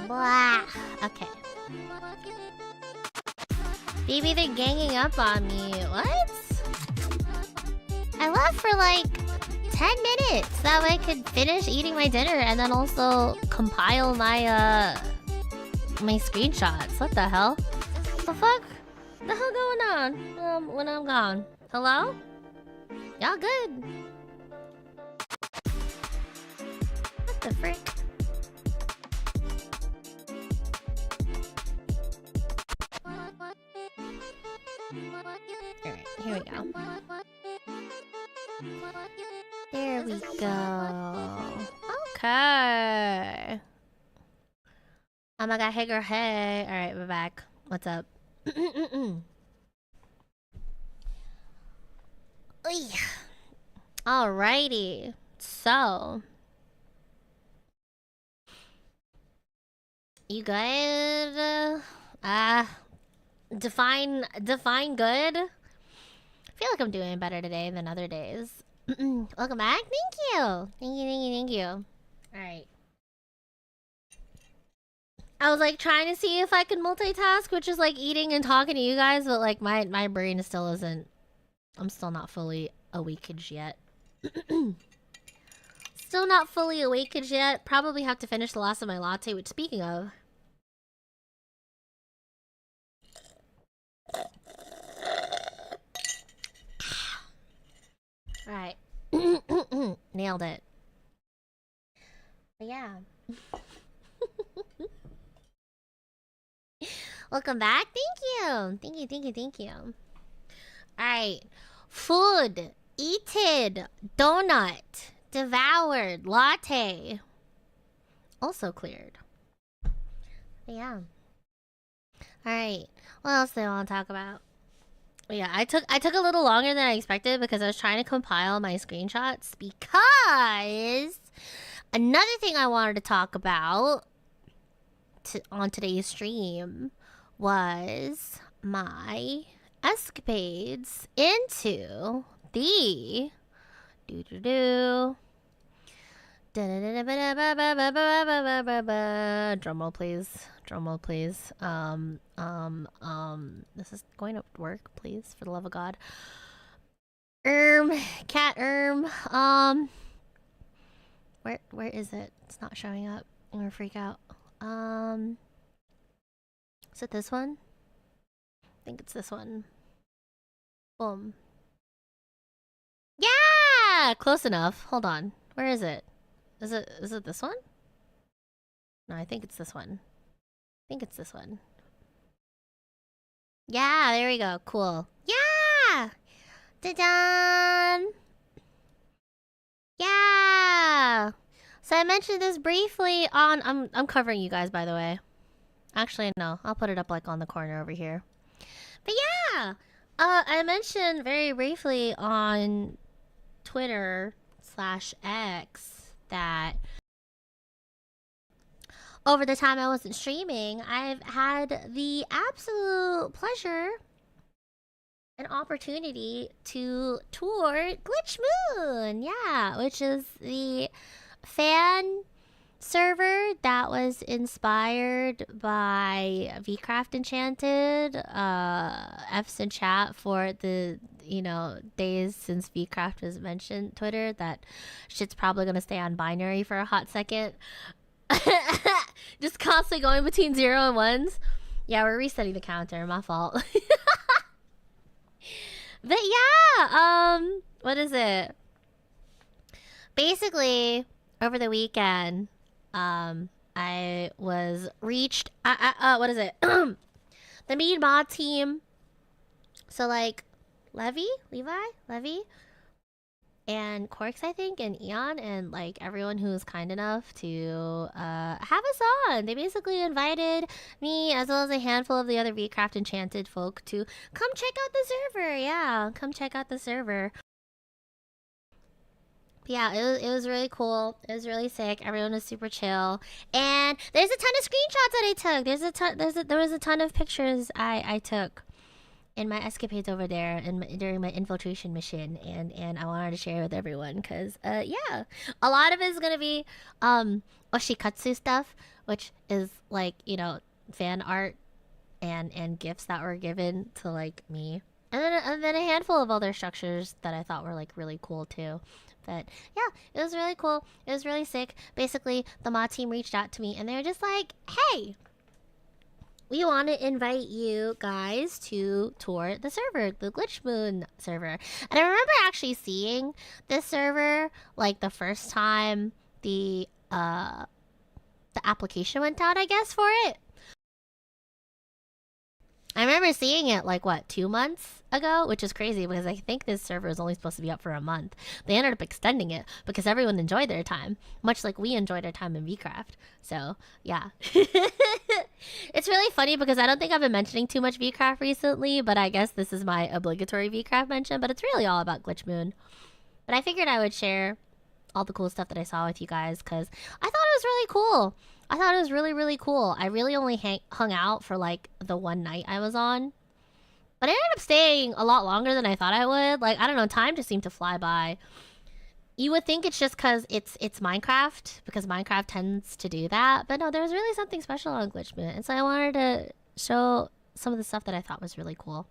[SPEAKER 1] Blah. Okay. Baby, they're ganging up on me. What? I left for like 10 minutes. That way I could finish eating my dinner and then also compile my my screenshots. What the hell? The fuck? The hell going on when I'm gone? Hello? Y'all good? What the frick? Alright, here we go. There we go. Okay. Oh my god, hey girl, hey. Alright, we're back. What's up? Alrighty. So. You good? Define good? I feel like I'm doing better today than other days. Welcome back. Thank you. Thank you. Alright. I was like trying to see if I could multitask, which is like eating and talking to you guys, but like my brain still isn't. I'm still not fully awakened yet. Still not fully awakened yet. Probably have to finish the last of my latte, which speaking of. Alright. Nailed it. But yeah. Welcome back. Thank you. Alright. Food. Eaten. Donut. Devoured. Latte. Also cleared. But yeah. Alright. What else do I want to talk about? Yeah, I took a little longer than I expected because I was trying to compile my screenshots, because another thing I wanted to talk about on today's stream was my escapades into the drumroll please. This is going to work, please, for the love of God. Cat where is it? It's not showing up. I'm gonna freak out. Is it this one? I think it's this one. Boom. Yeah! Close enough. Hold on. Where is it? Is it this one? No, I think it's this one. Yeah, there we go. Cool. Yeah! Ta-da! Yeah! So I mentioned this briefly on... I'm covering you guys, by the way. Actually, no. I'll put it up like on the corner over here. But yeah! I mentioned very briefly on Twitter/X that over the time I wasn't streaming, I've had the absolute pleasure and opportunity to tour Glitch Moon. Yeah, which is the fan server that was inspired by VCraft Enchanted. F's in chat for the days since VCraft was mentioned. Twitter, that shit's probably gonna stay on binary for a hot second. Just constantly going between 0 and 1s. Yeah, we're resetting the counter. My fault. But yeah, what is it? Basically, over the weekend, I was reached. What is it? The Mead Mod team. So like, Levi, and Corks, I think, and Eon, and like everyone who was kind enough to have us on. They basically invited me as well as a handful of the other VCraft Enchanted folk to come check out the server. Yeah, come check out the server. But yeah, it was really cool. It was really sick. Everyone was super chill, and there's a ton of screenshots that I took. There was a ton of pictures I took in my escapades over there and during my infiltration mission, and I wanted to share with everyone because yeah, a lot of it is gonna be oshikatsu stuff, which is like fan art and gifts that were given to like me, and then a handful of other structures that I thought were like really cool too. But yeah, it was really cool. It was really sick. Basically, the mod team reached out to me and they were just like, hey, we want to invite you guys to tour the server, the Glitch Moon server. And I remember actually seeing this server like the first time the application went out, I guess, for it. I remember seeing it like what, 2 months ago, which is crazy because I think this server is only supposed to be up for a month. They ended up extending it because everyone enjoyed their time, much like we enjoyed our time in VCraft. So yeah. It's really funny because I don't think I've been mentioning too much VCraft recently, but I guess this is my obligatory VCraft mention, but it's really all about Glitch Moon. But I figured I would share all the cool stuff that I saw with you guys because I thought it was really cool. I thought it was really, really cool. I really only hung out for like the one night I was on. But I ended up staying a lot longer than I thought I would. Like, I don't know, time just seemed to fly by. You would think it's just because it's Minecraft, because Minecraft tends to do that. But no, there's really something special on Glitch Moon. And so I wanted to show some of the stuff that I thought was really cool.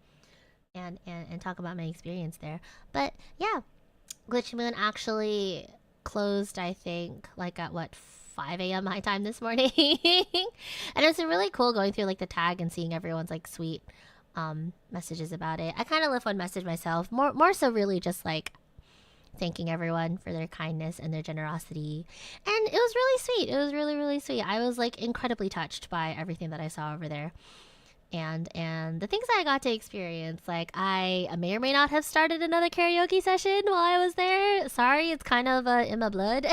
[SPEAKER 1] And talk about my experience there. But yeah, Glitch Moon actually closed, I think, like at what, 5 a.m. my time this morning. And it's really cool going through like the tag and seeing everyone's like sweet messages about it. I kind of left one message myself, more so really just like thanking everyone for their kindness and their generosity. And it was really sweet. It was really, really sweet. I was like incredibly touched by everything that I saw over there. And the things I got to experience, like I may or may not have started another karaoke session while I was there. Sorry, it's kind of in my blood.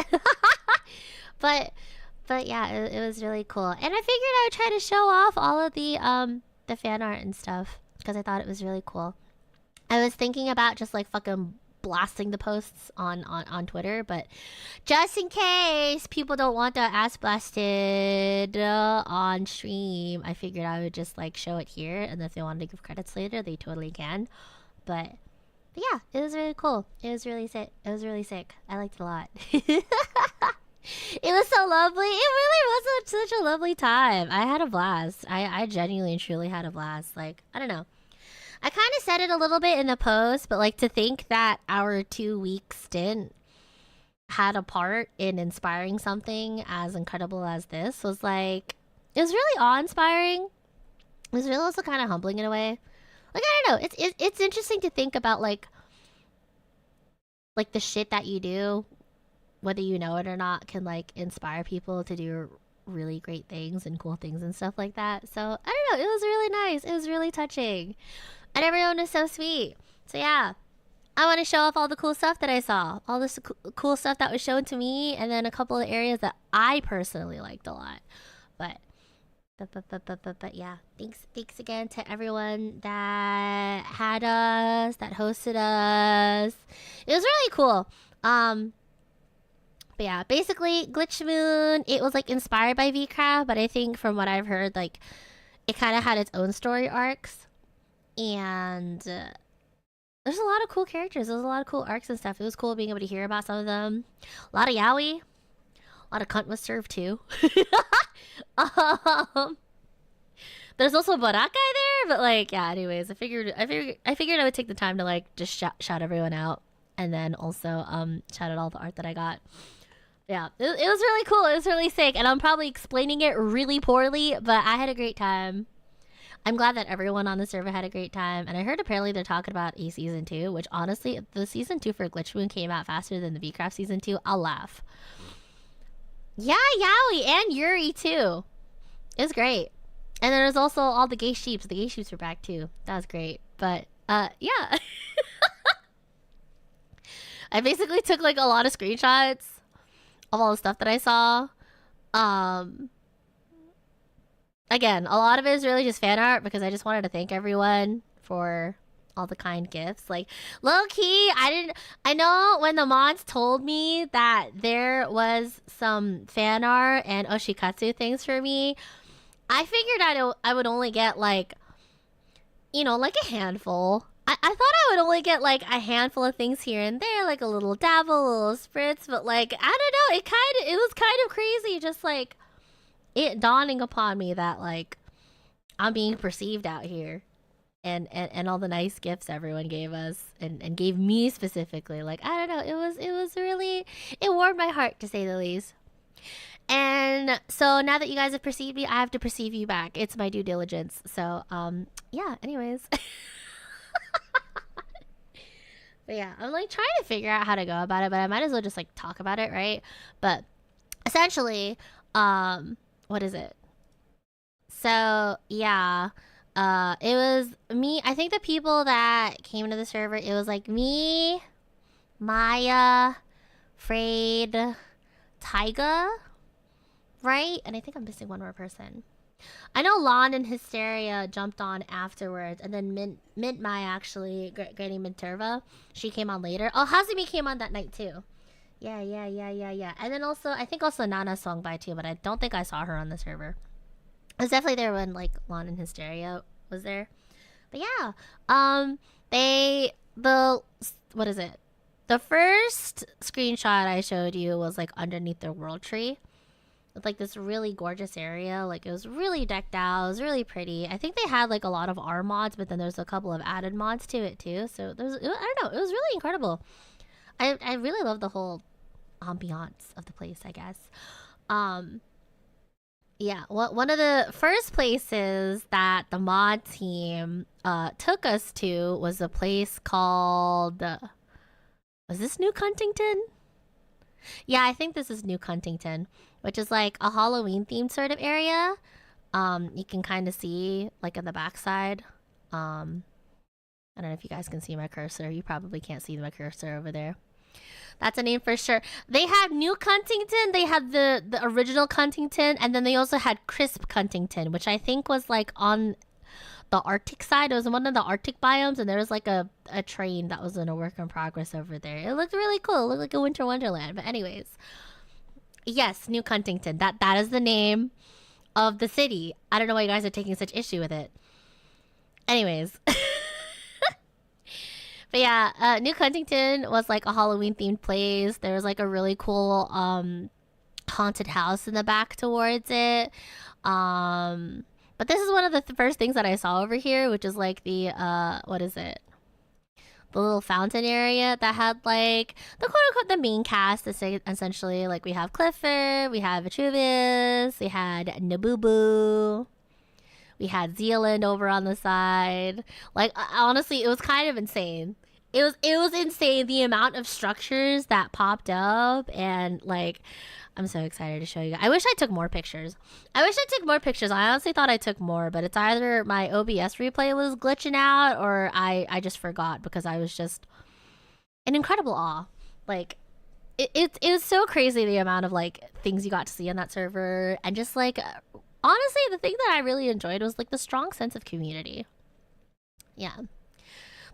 [SPEAKER 1] But yeah, it was really cool. And I figured I would try to show off all of the fan art and stuff because I thought it was really cool. I was thinking about just like fucking blasting the posts on Twitter, but just in case people don't want the ass blasted on stream, I figured I would just like show it here, and if they wanted to give credits later, they totally can. But yeah, it was really cool. It was really sick. It was really sick. I liked it a lot. It was so lovely. It really was such a lovely time. I had a blast. I genuinely and truly had a blast. Like, I don't know. I kind of said it a little bit in the post, but like to think that our 2-week stint had a part in inspiring something as incredible as this was like, it was really awe-inspiring. It was really also kind of humbling in a way. Like, I don't know. It's interesting to think about like the shit that you do, whether you know it or not, can like inspire people to do really great things and cool things and stuff like that. So I don't know, it was really nice. It was really touching, and everyone was so sweet. So yeah, I want to show off all the cool stuff that I saw, all this cool stuff that was shown to me, and then a couple of areas that I personally liked a lot. But But yeah, thanks again to everyone that had us, that hosted us. It was really cool. But yeah, basically Glitch Moon, it was like inspired by VCraft, but I think from what I've heard, like it kind of had its own story arcs, and there's a lot of cool characters. There's a lot of cool arcs and stuff. It was cool being able to hear about some of them. A lot of yaoi, a lot of cunt was served too. There's also Barakai there, but like, yeah. Anyways, I figured I would take the time to like just shout everyone out, and then also shout out all the art that I got. Yeah, it was really cool. It was really sick, and I'm probably explaining it really poorly, but I had a great time. I'm glad that everyone on the server had a great time, and I heard apparently they're talking about a season 2, which honestly, if the season 2 for Glitch Moon came out faster than the VCraft season 2, I'll laugh. Yeah, Yaoi and Yuri too. It was great. And then there's also all the gay sheeps. The gay sheeps were back too. That was great. But yeah. I basically took like a lot of screenshots of all the stuff that I saw. Again, a lot of it is really just fan art because I just wanted to thank everyone for all the kind gifts. Like, low key, I know when the mods told me that there was some fan art and oshikatsu things for me, I figured I would only get like, you know, like a handful. I thought I would only get like a handful of things here and there, like a little dabble, a little spritz, but like, I don't know, it was kind of crazy, just like it dawning upon me that like I'm being perceived out here, and all the nice gifts everyone gave us and gave me specifically. Like, I don't know, it was really, it warmed my heart to say the least. And so now that you guys have perceived me, I have to perceive you back. It's my due diligence. So yeah, anyways. But yeah, I'm like trying to figure out how to go about it, but I might as well just like talk about it, right? But essentially, what is it? So yeah, it was me. I think the people that came to the server, it was like me, Maya, Frayed, Taiga, right? And I think I'm missing one more person. I know Lon and Hysteria jumped on afterwards, and then Mint Maya actually, Granny Minterva, she came on later. Oh, Hazumi came on that night too. Yeah. And then also, I think also Nana swung by too, but I don't think I saw her on the server. I was definitely there when like Lon and Hysteria was there. But yeah, what is it? The first screenshot I showed you was like underneath their world tree. With like this really gorgeous area. Like it was really decked out. It was really pretty. I think they had like a lot of R mods, but then there's a couple of added mods to it too. So I don't know, it was really incredible. I really love the whole ambiance of the place, I guess. Yeah, one of the first places that the mod team took us to was a place called was this New Huntington? Yeah, I think this is New Huntington, which is like a Halloween themed sort of area. You can kind of see like on the backside. I don't know if you guys can see my cursor. You probably can't see my cursor over there. That's a name for sure. They had New Huntington, they had the original Huntington, and then they also had Crisp Huntington, which I think was like on the Arctic side. It was one of the Arctic biomes, and there was like a train that was in a work in progress over there. It looked really cool. It looked like a winter wonderland. But anyways, yes, New Huntington. That is the name of the city. I don't know why you guys are taking such issue with it. Anyways. But yeah, New Huntington was like a Halloween themed place. There was like a really cool haunted house in the back towards it. But this is one of the first things that I saw over here, which is like the what is it? The little fountain area that had like the quote unquote the main cast. Essentially, like we have Clifford, we have Vitruvius, we had Nabubu. We had Zealand over on the side. Like, honestly, it was kind of insane. It was insane, the amount of structures that popped up, and like, I'm so excited to show you guys. I wish I took more pictures. I honestly thought I took more, but it's either my OBS replay was glitching out or I just forgot because I was just in incredible awe. Like, it was so crazy the amount of like things you got to see on that server, and just like honestly, the thing that I really enjoyed was like the strong sense of community. Yeah.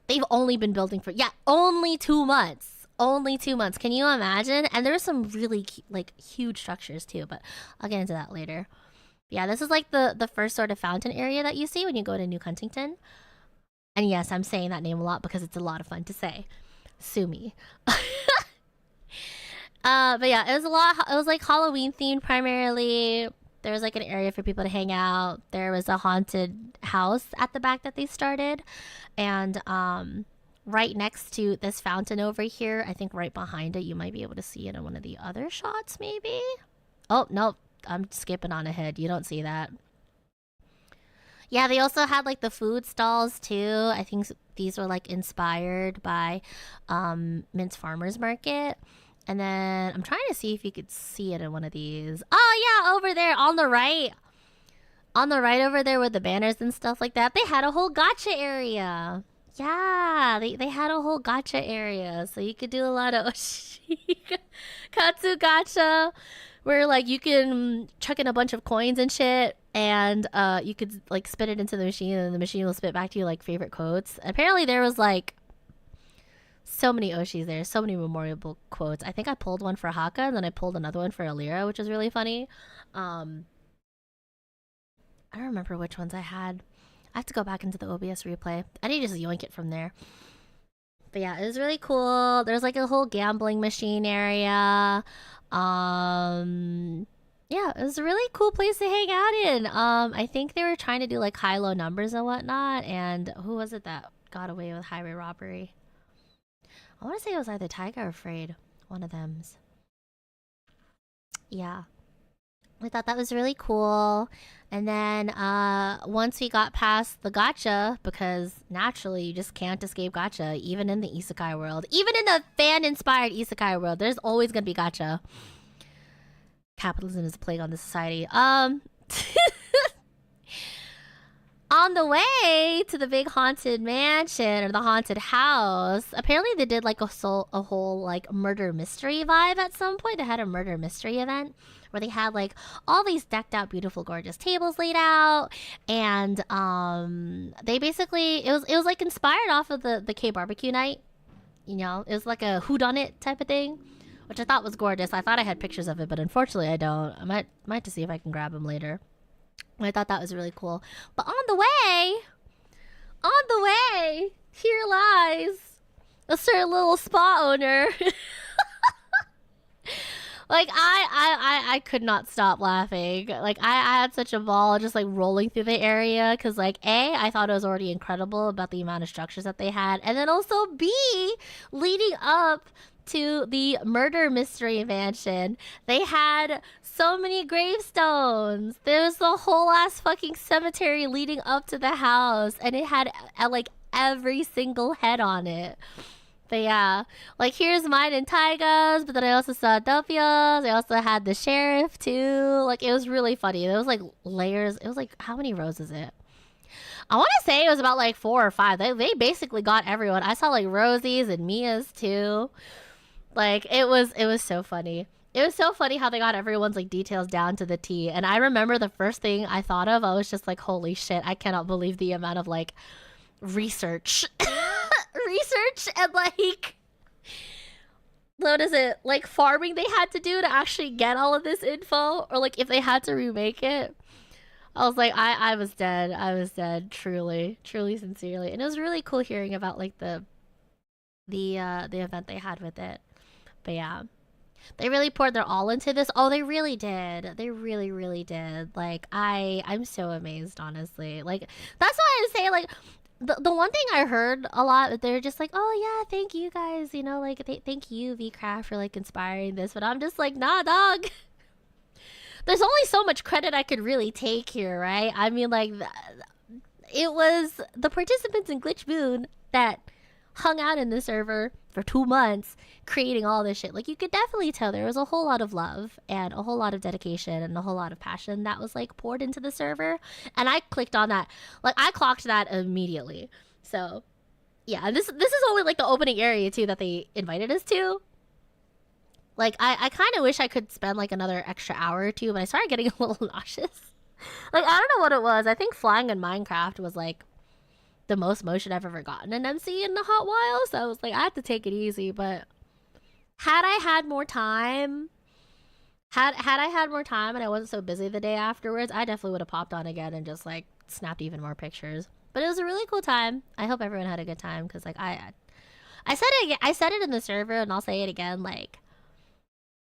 [SPEAKER 1] They've only been building for, yeah, only 2 months. Only 2 months. Can you imagine? And there were some really like huge structures too, but I'll get into that later. Yeah, this is like the first sort of fountain area that you see when you go to New Huntington. And yes, I'm saying that name a lot because it's a lot of fun to say. Sue me. But yeah, it was like Halloween themed primarily. There was like an area for people to hang out. There was a haunted house at the back that they started. And right next to this fountain over here, I think right behind it, you might be able to see it in one of the other shots maybe. Oh, no, I'm skipping on ahead. You don't see that. Yeah, they also had like the food stalls too. I think these were like inspired by Mint's Farmers Market. And then I'm trying to see if you could see it in one of these. Oh yeah, over there on the right. On the right over there with the banners and stuff like that. They had a whole gacha area. Yeah, they had a whole gacha area. So you could do a lot of Katsu gacha. Where like you can chuck in a bunch of coins and shit, and you could like spit it into the machine, and the machine will spit back to you like favorite quotes. Apparently there was like so many Oshis there, so many memorable quotes. I think I pulled one for Haka, and then I pulled another one for Alira, which was really funny. I don't remember which ones I had. I have to go back into the OBS replay. I need to just yoink it from there. But yeah, it was really cool. There's like a whole gambling machine area. Yeah, it was a really cool place to hang out in. I think they were trying to do like high-low numbers and whatnot. And who was it that got away with highway robbery? I want to say it was either Tiger or Afraid. One of them's. Yeah. I thought that was really cool. And then once we got past the gacha, because naturally you just can't escape gacha, even in the isekai world. Even in the fan-inspired isekai world, there's always going to be gacha. Capitalism is a plague on the society. On the way to the big haunted mansion or the haunted house, apparently they did like a whole like murder mystery vibe at some point. They had a murder mystery event where they had like all these decked out beautiful gorgeous tables laid out, and they basically it was like inspired off of the K barbecue night. You know, it was like a whodunit type of thing, which I thought was gorgeous. I thought I had pictures of it, but unfortunately I don't. I might have to see if I can grab them later. I thought that was really cool. But on the way, here lies a certain little spa owner. Like I could not stop laughing. Like I had such a ball just like rolling through the area because like A, I thought it was already incredible about the amount of structures that they had, and then also B, leading up to the murder mystery mansion, they had so many gravestones. There was the whole ass fucking cemetery leading up to the house, and it had like every single head on it. But yeah, like here's mine and Taiga's, but then I also saw Delphia's. I also had the sheriff too. Like it was really funny. There was like layers. It was like, how many rows is it? I want to say it was about like 4 or 5. They basically got everyone. I saw like Rosie's and Mia's too. Like it was so funny. It was so funny how they got everyone's like details down to the T. And I remember the first thing I thought of, I was just like, holy shit, I cannot believe the amount of like research and like what is it, like farming they had to do to actually get all of this info, or like if they had to remake it. I was like, I was dead, truly sincerely. And it was really cool hearing about like the event they had with it. But yeah, they really poured their all into this. Oh, they really did. They really did. Like I'm so amazed, honestly. Like that's why I say like the one thing I heard a lot, they're just like, oh yeah, thank you guys, you know, like thank you VCraft for like inspiring this. But I'm just like, nah, dog. There's only so much credit I could really take here, right? I mean, like it was the participants in Glitch Moon that hung out in the server for 2 months creating all this shit. Like you could definitely tell there was a whole lot of love and a whole lot of dedication and a whole lot of passion that was like poured into the server. And I clicked on that. Like I clocked that immediately. So yeah, and this is only like the opening area too that they invited us to. Like I kind of wish I could spend like another extra hour or two, but I started getting a little nauseous. Like, I don't know what it was. I think flying in Minecraft was like the most motion I've ever gotten in MC in a hot while. So I was like, I had to take it easy. But had I had more time, had I had more time and I wasn't so busy the day afterwards, I definitely would have popped on again and just like snapped even more pictures. But it was a really cool time. I hope everyone had a good time because like I said it in the server and I'll say it again. Like,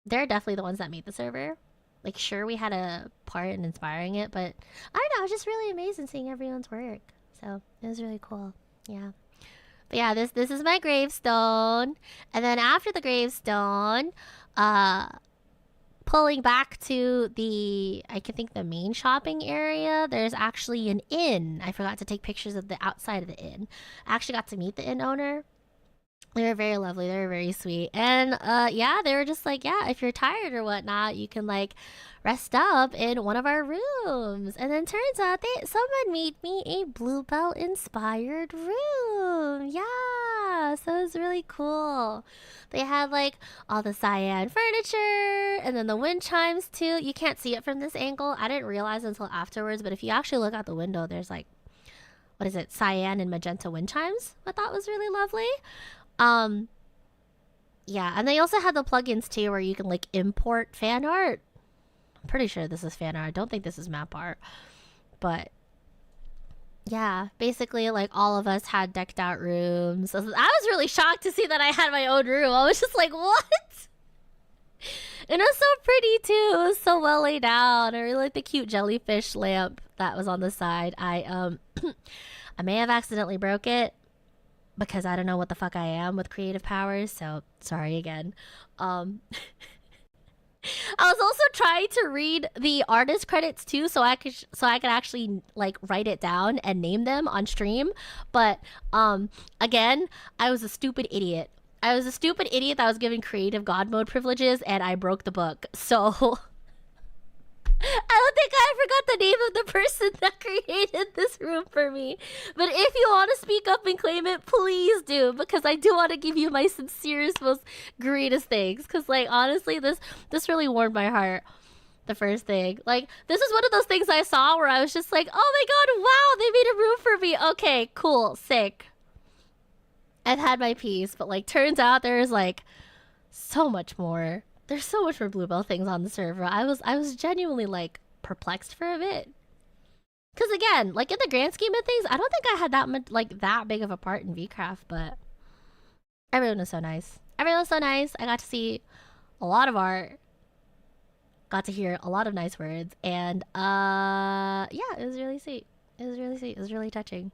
[SPEAKER 1] they're definitely the ones that made the server. Like, sure, we had a part in inspiring it, but I don't know. It was just really amazing seeing everyone's work. So it was really cool. Yeah. But yeah, this is my gravestone. And then after the gravestone, pulling back to the, I can think the main shopping area, there's actually an inn. I forgot to take pictures of the outside of the inn. I actually got to meet the inn owner. They were very lovely. They were very sweet. And yeah, they were just like, yeah, if you're tired or whatnot, you can like rest up in one of our rooms. And then turns out someone made me a Bluebell inspired room. Yeah, so it was really cool. They had like all the cyan furniture and then the wind chimes too. You can't see it from this angle. I didn't realize until afterwards, but if you actually look out the window, there's like, what is it, cyan and magenta wind chimes. I thought was really lovely. Yeah, and they also had the plugins too where you can like import fan art. I'm pretty sure this is fan art. I don't think this is map art. But yeah, basically like all of us had decked out rooms. I was really shocked to see that I had my own room. I was just like, what? And it was so pretty too. It was so well laid out. I really like the cute jellyfish lamp that was on the side. I may have accidentally broke it, because I don't know what the fuck I am with creative powers, so sorry again. I was also trying to read the artist credits too, so I could actually like write it down and name them on stream. But again, I was a stupid idiot. I was a stupid idiot that was given creative god mode privileges, and I broke the book. So I don't think I forgot the name of the person that created this room for me. But if you want to speak up and claim it, please do, because I do want to give you my sincerest, most greatest thanks. Because like honestly, this really warmed my heart. The first thing, like, this is one of those things I saw where I was just like, oh my god, wow, they made a room for me. Okay, cool, sick. I've had my piece, but like turns out there's like so much more. There's so much more Bluebell things on the server. I was genuinely like perplexed for a bit. Cause again, like in the grand scheme of things, I don't think I had that much like that big of a part in VCraft, but everyone was so nice. Everyone was so nice. I got to see a lot of art. Got to hear a lot of nice words, and yeah, it was really sweet. It was really sweet. It was really touching.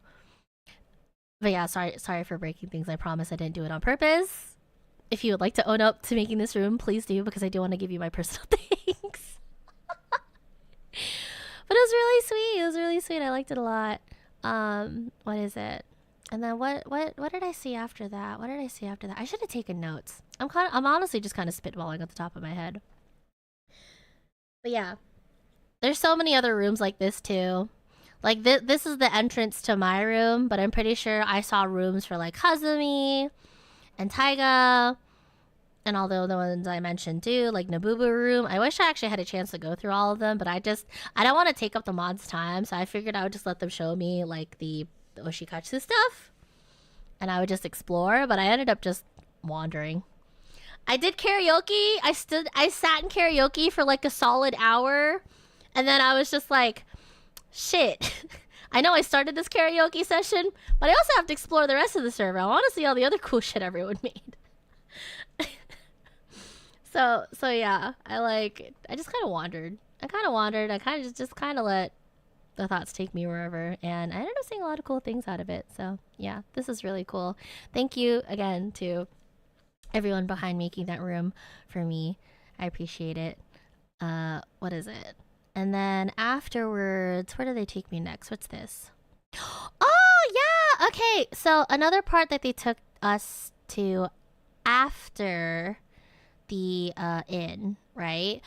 [SPEAKER 1] But yeah, sorry for breaking things. I promise I didn't do it on purpose. If you would like to own up to making this room, please do, because I do want to give you my personal thanks. But it was really sweet. It was really sweet. I liked it a lot. What is it? And then what did I see after that? What did I see after that? I should have taken notes. I'm honestly just kind of spitballing at the top of my head. But yeah, there's so many other rooms like this too. Like this is the entrance to my room, but I'm pretty sure I saw rooms for like Hazumi and Taiga and all the other ones I mentioned too, like Nabubu room. I wish I actually had a chance to go through all of them, but I don't want to take up the mods' time, so I figured I would just let them show me like the Oshikatsu stuff, and I would just explore. But I ended up just wandering. I did karaoke. I sat in karaoke for like a solid hour, and then I was just like, shit. I know I started this karaoke session, but I also have to explore the rest of the server. I want to see all the other cool shit everyone made. So yeah, I just kind of wandered. I kind of just kind of let the thoughts take me wherever, and I ended up seeing a lot of cool things out of it. So yeah, this is really cool. Thank you again to everyone behind making that room for me. I appreciate it. What is it? And then afterwards, where do they take me next? What's this? Oh yeah, okay. So another part that they took us to after the inn, right?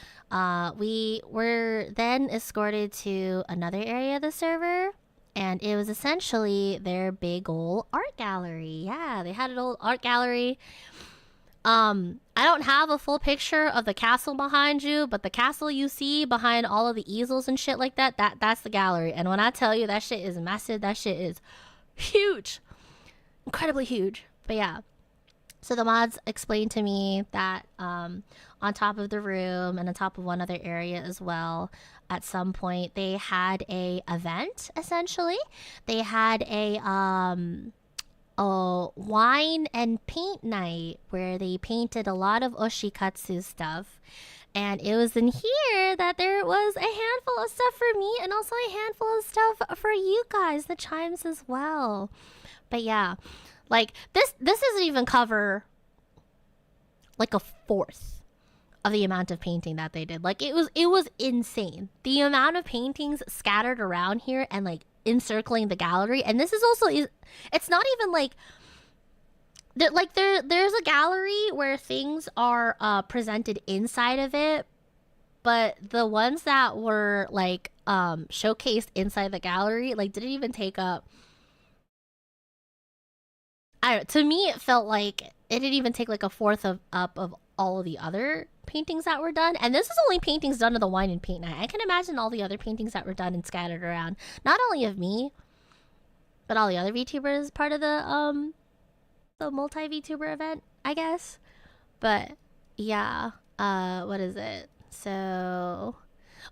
[SPEAKER 1] We were then escorted to another area of the server, and it was essentially their big old art gallery. Yeah, they had an old art gallery. I don't have a full picture of the castle behind you, but the castle you see behind all of the easels and shit like that, that's the gallery. And when I tell you that shit is massive, that shit is huge. Incredibly huge. But yeah. So the mods explained to me that on top of the room and on top of one other area as well, at some point they had a event, essentially. They had a wine and paint night where they painted a lot of oshikatsu stuff. And it was in here that there was a handful of stuff for me and also a handful of stuff for you guys, the chimes as well. But yeah, like this doesn't even cover like a fourth of the amount of painting that they did. Like it was insane. The amount of paintings scattered around here and like encircling the gallery. And this is also, it's not even like there's a gallery where things are presented inside of it, but the ones that were like showcased inside the gallery like didn't even take up, to me it felt like it didn't even take like a fourth up of all of the other paintings that were done. And this is only paintings done of the wine and paint night. I can imagine all the other paintings that were done and scattered around, not only of me but all the other VTubers, part of the multi VTuber event, I guess. But yeah, what is it? So,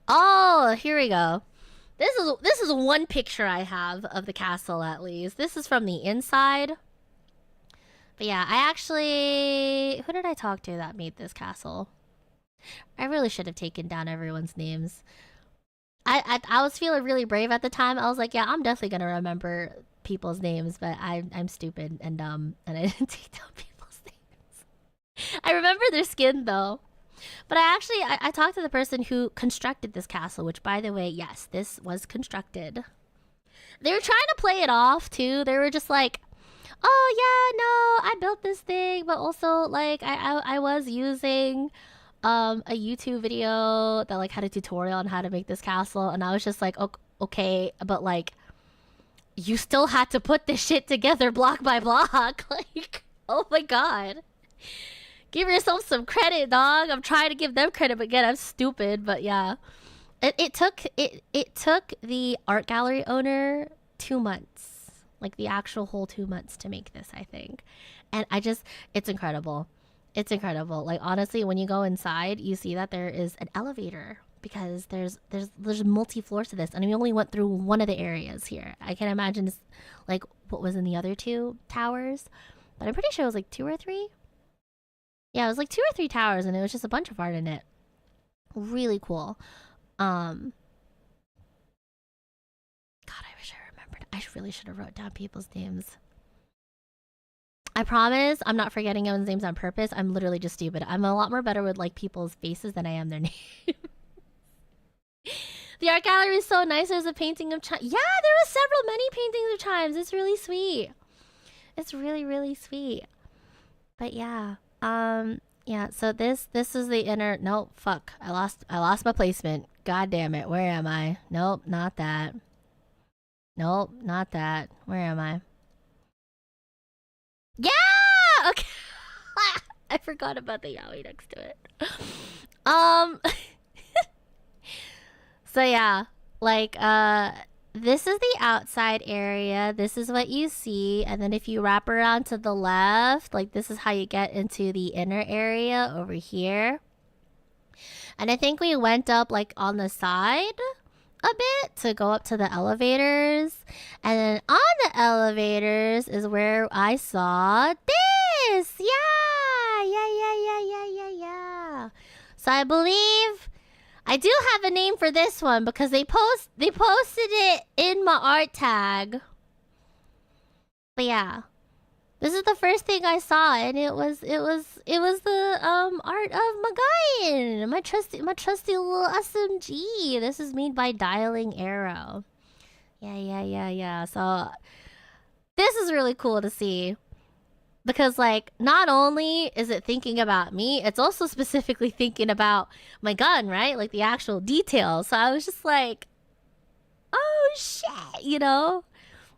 [SPEAKER 1] oh, here we go. This is one picture I have of the castle, at least. This is from the inside. But yeah, I actually... Who did I talk to that made this castle? I really should have taken down everyone's names. I was feeling really brave at the time. I was like, yeah, I'm definitely gonna remember people's names, but I'm stupid and dumb, and I didn't take down people's names. I remember their skin, though. But I talked to the person who constructed this castle, which, by the way, yes, this was constructed. They were trying to play it off, too. They were just like, oh yeah, no, I built this thing, but also like I was using a YouTube video that like had a tutorial on how to make this castle, and I was just like, okay, but like you still had to put this shit together block by block. Like, oh my god, give yourself some credit, dog. I'm trying to give them credit, but again, I'm stupid. But yeah, it took the art gallery owner 2 months. Like the actual whole 2 months to make this, I think. And it's incredible. It's incredible. Like honestly, when you go inside, you see that there is an elevator because there's multi floors to this, and we only went through one of the areas here. I can imagine it's like what was in the other 2 towers, but I'm pretty sure it was like 2 or 3. Yeah, it was like 2 or 3 towers, and it was just a bunch of art in it. Really cool. God, I wish I remembered. I really should have wrote down people's names. I promise I'm not forgetting anyone's names on purpose. I'm literally just stupid. I'm a lot more better with like people's faces than I am their names. The art gallery is so nice. There's a painting of chimes. Yeah, there were many paintings of chimes. It's really sweet. It's really, really sweet. But yeah. Yeah, so this is the inner... Nope, fuck. I lost my placement. God damn it. Where am I? Nope, not that. Nope, not that. Where am I? Yeah! Okay. I forgot about the yaoi next to it. So yeah, like, this is the outside area. This is what you see. And then if you wrap around to the left, like this is how you get into the inner area over here. And I think we went up like on the side a bit to go up to the elevators. And then on the elevators is where I saw this. Yeah. So I believe I do have a name for this one because they posted it in my art tag. But yeah, this is the first thing I saw, and it was the art of Magayan, my trusty little SMG. This is made by Dialing Arrow. Yeah. So this is really cool to see. Because, like, not only is it thinking about me, it's also specifically thinking about my gun, right? Like, the actual details. So I was just like, oh, shit, you know?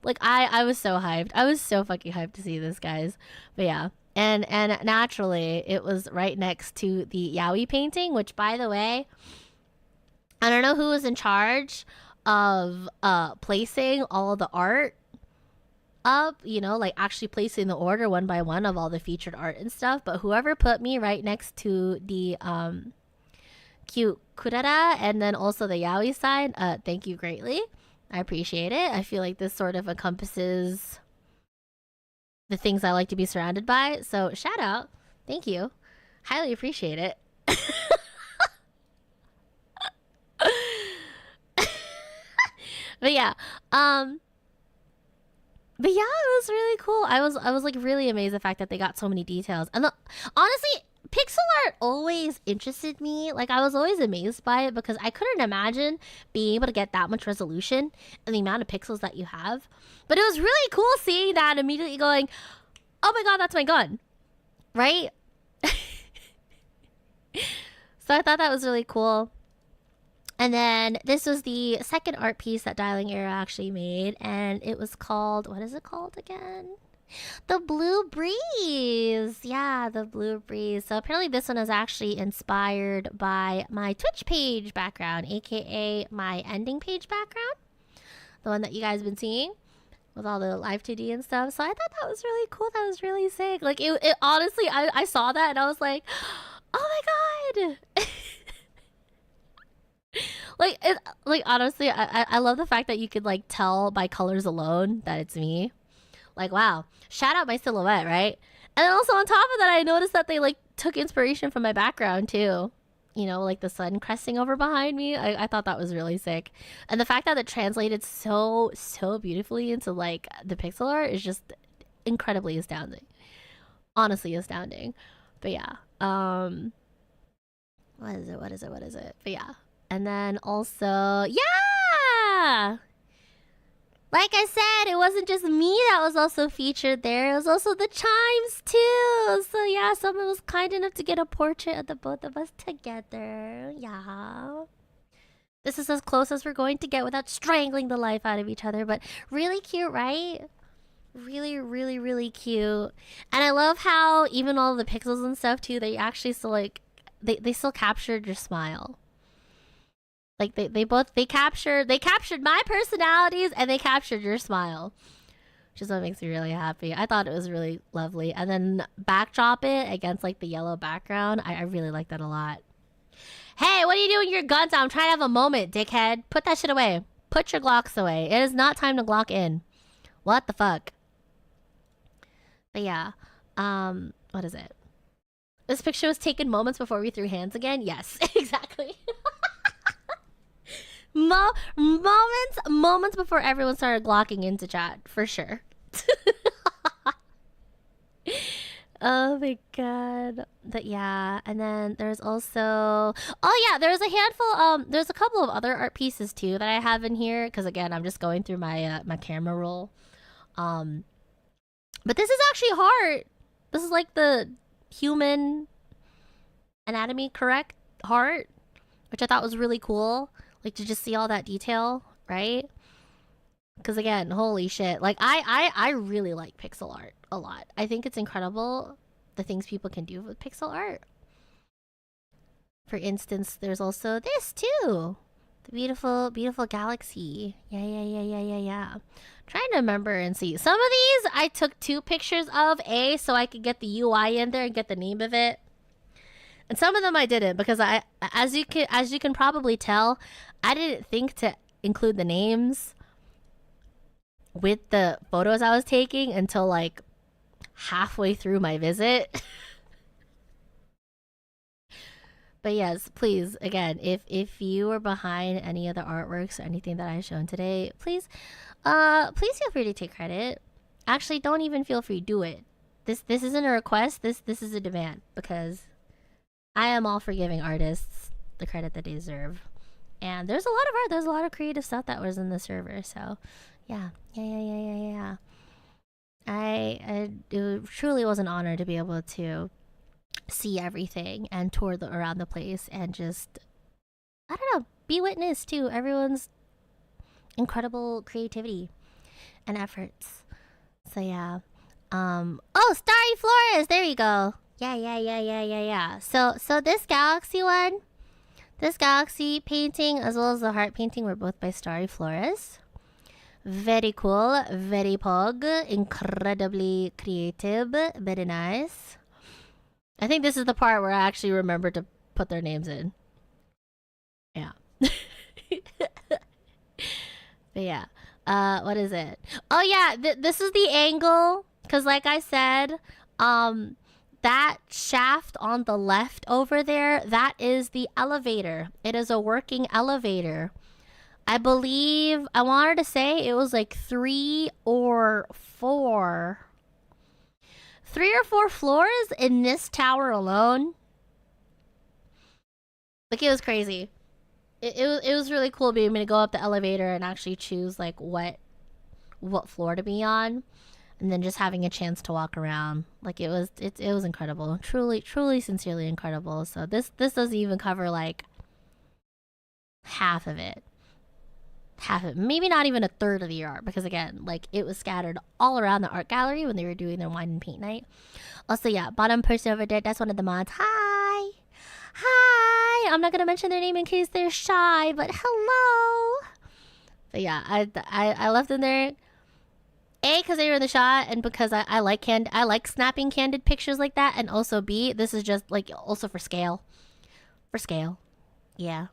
[SPEAKER 1] Like, I was so hyped. I was so fucking hyped to see this, guys. But yeah, And naturally, it was right next to the yaoi painting, which, by the way, I don't know who was in charge of placing all the art up, you know, like actually placing the order one by one of all the featured art and stuff, but whoever put me right next to the cute kurara and then also the yaoi sign, thank you greatly. I appreciate it. I feel like this sort of encompasses the things I like to be surrounded by, so shout out. Thank you. Highly appreciate it. But yeah, but yeah, it was really cool. I was like really amazed the fact that they got so many details. And honestly, pixel art always interested me. Like I was always amazed by it because I couldn't imagine being able to get that much resolution and the amount of pixels that you have. But it was really cool seeing that and immediately going, "Oh my god, that's my gun." Right? So I thought that was really cool. And then this was the second art piece that Dialing Era actually made, and it was called, what is it called again? The Blue Breeze. Yeah, the Blue Breeze. So apparently this one is actually inspired by my Twitch page background, aka my ending page background, the one that you guys have been seeing with all the live 2D and stuff. So I thought that was really cool. That was really sick. Like it honestly, I saw that and I was like, oh my god. Like honestly, I love the fact that you could like tell by colors alone that it's me. Like wow, shout out my silhouette, right? And then also on top of that, I noticed that they like took inspiration from my background too. You know, like the sun cresting over behind me. I thought that was really sick, and the fact that it translated so beautifully into like the pixel art is just incredibly astounding. Honestly, astounding. But yeah, what is it? But yeah. And then also, yeah! Like I said, it wasn't just me that was also featured there. It was also the chimes, too. So yeah, someone was kind enough to get a portrait of the both of us together. Yeah. This is as close as we're going to get without strangling the life out of each other. But really cute, right? Really cute. And I love how even all the pixels and stuff, too, they actually still, like, they still captured your smile. Like they captured my personalities and they captured your smile, which is what makes me really happy. I thought it was really lovely. And then backdrop it against like the yellow background. I really like that a lot. Hey, what are you doing with your guns? I'm trying to have a moment, dickhead. Put that shit away. Put your Glocks away. It is not time to Glock in. What the fuck? But yeah, what is it? This picture was taken moments before we threw hands again. Yes, exactly. Moments before everyone started glocking into chat, for sure. Oh my god. But yeah, and then there's also, oh yeah, there's a handful, there's a couple of other art pieces too that I have in here, because again, I'm just going through my my camera roll. But this is actually heart. This is like the human anatomy correct heart, which I thought was really cool. Like to just see all that detail, right? Because again, holy shit. Like I really like pixel art a lot. I think it's incredible the things people can do with pixel art. For instance, there's also this too. The beautiful galaxy. Yeah. Trying to remember and see. Some of these I took 2 pictures of, so I could get the UI in there and get the name of it. And some of them I didn't because as you can probably tell, I didn't think to include the names with the photos I was taking until like halfway through my visit. But yes, please, again, if you were behind any of the artworks or anything that I've shown today, please feel free to take credit. Actually, don't even feel free, do it. This isn't a request, this is a demand, because I am all for giving artists the credit that they deserve. And there's a lot of art, there's a lot of creative stuff that was in the server, so yeah. It truly was an honor to be able to see everything and tour around the place and just, I don't know, be witness to everyone's incredible creativity and efforts. So yeah. Oh, Starry Flores. There you go. Yeah. So this galaxy one, this galaxy painting as well as the heart painting were both by Starry Flores. Very cool, very pog, incredibly creative, very nice. I think this is the part where I actually remember to put their names in. Yeah. But yeah. What is it? Oh yeah, this is the angle. Cause like I said, that shaft on the left over there, that is the elevator. It is a working elevator. I believe, I wanted to say it was like 3 or 4. 3 or 4 floors in this tower alone. Like, it was crazy. It was really cool being able to go up the elevator and actually choose like what floor to be on, and then just having a chance to walk around. Like it was incredible. Truly sincerely incredible. So this doesn't even cover like half of it. Maybe not even a third of the art, because again, like it was scattered all around the art gallery when they were doing their wine and paint night. Also, yeah, bottom person over there, that's one of the mods. Hi. I'm not gonna mention their name in case they're shy, but hello. But yeah, I left them there. A, because they were in the shot, and because I like snapping candid pictures like that, and also B, this is just like also for scale. For scale. Yeah.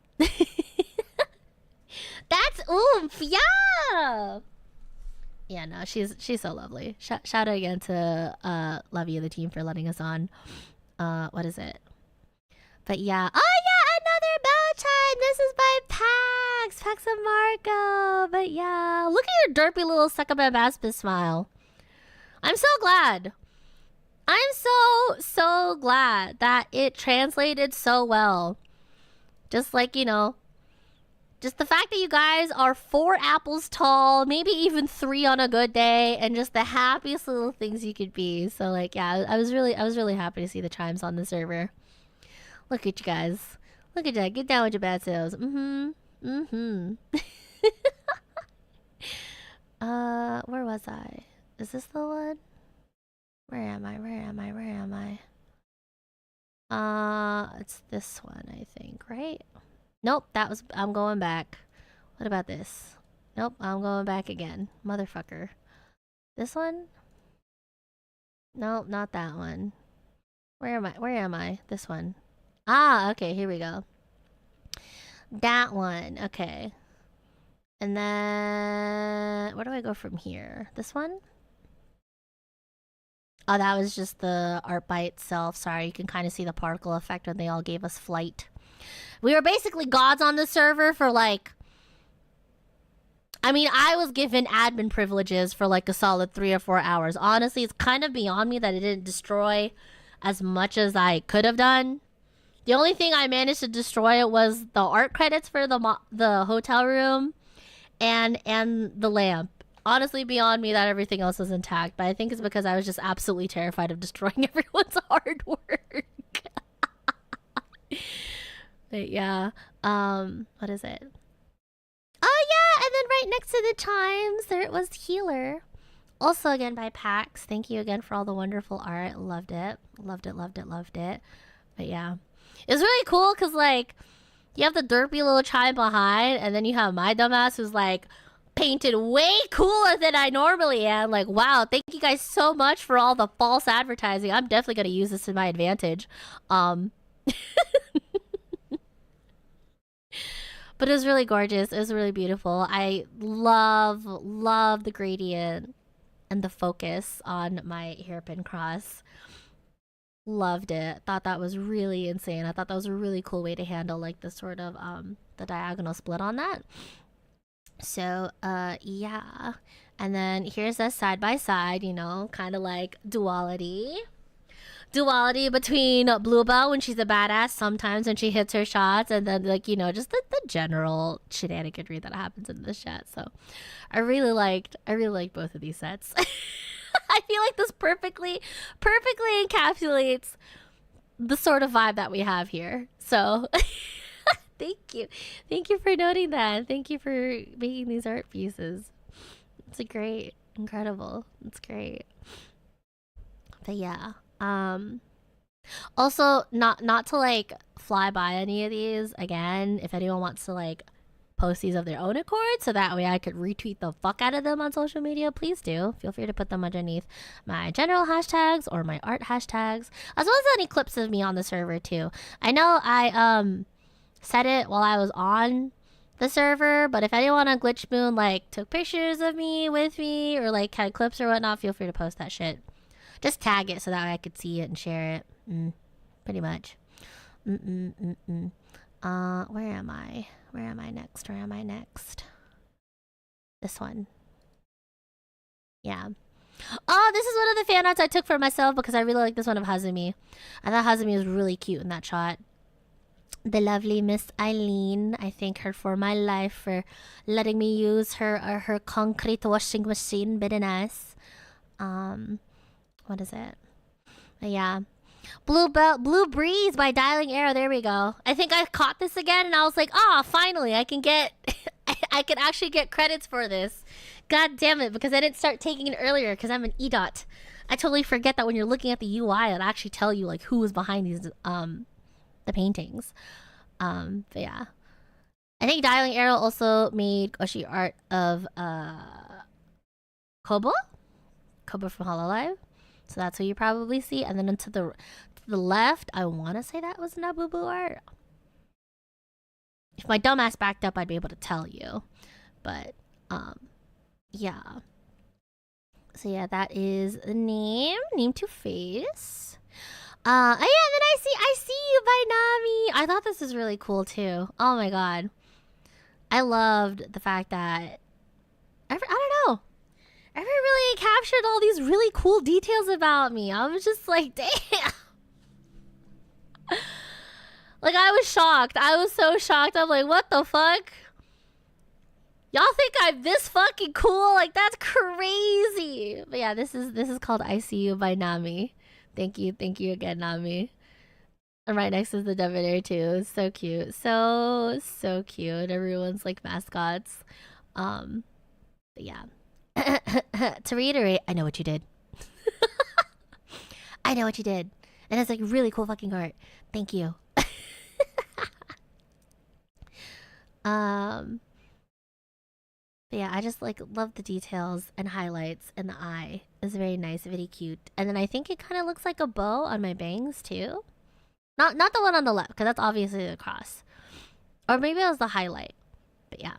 [SPEAKER 1] That's oomph, yeah. Yeah, no, she's so lovely. Shout out again to Lovey and the team for letting us on. What is it? But yeah. Oh yeah, another bell chime. This is by Pax and Marco. But yeah, look at your derpy little succubabaspis smile. I'm so glad. I'm so glad that it translated so well. Just like, you know, just the fact that you guys are 4 apples tall, maybe even 3 on a good day, and just the happiest little things you could be. So like, yeah, I was really happy to see the chimes on the server. Look at you guys. Look at that. Get down with your bad selves. Where was I? Is this the one? Where am I? It's this one, I think, right? Nope, I'm going back. What about this? Nope, I'm going back again. Motherfucker. This one? Nope, not that one. Where am I? This one. Ah, okay, here we go. That one, okay. And then, where do I go from here? This one? Oh, that was just the art by itself. Sorry, you can kind of see the particle effect when they all gave us flight. We were basically gods on the server for like... I mean, I was given admin privileges for like a solid 3 or 4 hours. Honestly, it's kind of beyond me that it didn't destroy as much as I could have done. The only thing I managed to destroy was the art credits for the hotel room and the lamp. Honestly, beyond me that everything else was intact, but I think it's because I was just absolutely terrified of destroying everyone's hard work. But yeah, what is it? Oh yeah, and then right next to the chimes, there it was Healer. Also again by Pax. Thank you again for all the wonderful art. Loved it. Loved it. But yeah. It was really cool because, like, you have the derpy little chime behind, and then you have my dumbass who's, like, painted way cooler than I normally am. Like, wow, thank you guys so much for all the false advertising. I'm definitely going to use this to my advantage. But it was really gorgeous. It was really beautiful. I love the gradient and the focus on my hairpin cross. Loved it. Thought that was really insane. I thought that was a really cool way to handle like the sort of the diagonal split on that. So yeah. And then here's us side by side, you know, kind of like duality between Bluebell when she's a badass sometimes when she hits her shots, and then like, you know, just the general shenaniganry that happens in this chat. So I really liked both of these sets. I feel like this perfectly encapsulates the sort of vibe that we have here. So thank you for noting that. Thank you for making these art pieces. It's incredible. It's great. But yeah. Also, not to like fly by any of these again. If anyone wants to like post these of their own accord, so that way I could retweet the fuck out of them on social media, please do. Feel free to put them underneath my general hashtags or my art hashtags, as well as any clips of me on the server too. I know I said it while I was on the server, but if anyone on Glitch Moon like took pictures of me with me or like had clips or whatnot, feel free to post that shit. Just tag it so that way I could see it and share it. Pretty much. Where am I? Where am I next? Where am I next? This one. Yeah. Oh, this is one of the fan arts I took for myself because I really like this one of Hazumi. I thought Hazumi was really cute in that shot. The lovely Miss Eileen. I thank her for my life for letting me use her concrete washing machine. Very nice. What is it? But yeah. Bluebell, Blue Breeze by Dialing Arrow. There we go. I think I caught this again, and I was like, "Ah, oh, finally, I can get, I can actually get credits for this." God damn it, because I didn't start taking it earlier because I'm an EDOT. I totally forget that when you're looking at the UI, it'll actually tell you like who is behind these the paintings. But yeah, I think Dialing Arrow also made Oshi art of Kobo from Hololive. So that's who you probably see. And then to the left, I want to say that was Nabubu art. If my dumbass backed up, I'd be able to tell you. But, yeah. So yeah, that is the name. Name to face. Oh yeah, then I see you by Nami. I thought this was really cool too. Oh my god. I loved the fact that... I don't know. Ever really captured all these really cool details about me. I was just like, damn. Like, I was shocked. I was so shocked. I'm like, what the fuck? Y'all think I'm this fucking cool? Like, that's crazy. But yeah, this is called I See You by Nami. Thank you again, Nami. And right next is the Debonair too. It's so cute. So cute. Everyone's like mascots. But yeah. To reiterate, I know what you did. I know what you did. And it's like really cool fucking art. Thank you. But yeah, I just like love the details and highlights, and the eye is very nice, very cute. And then I think it kind of looks like a bow on my bangs too. Not the one on the left, because that's obviously the cross. Or maybe it was the highlight. But yeah.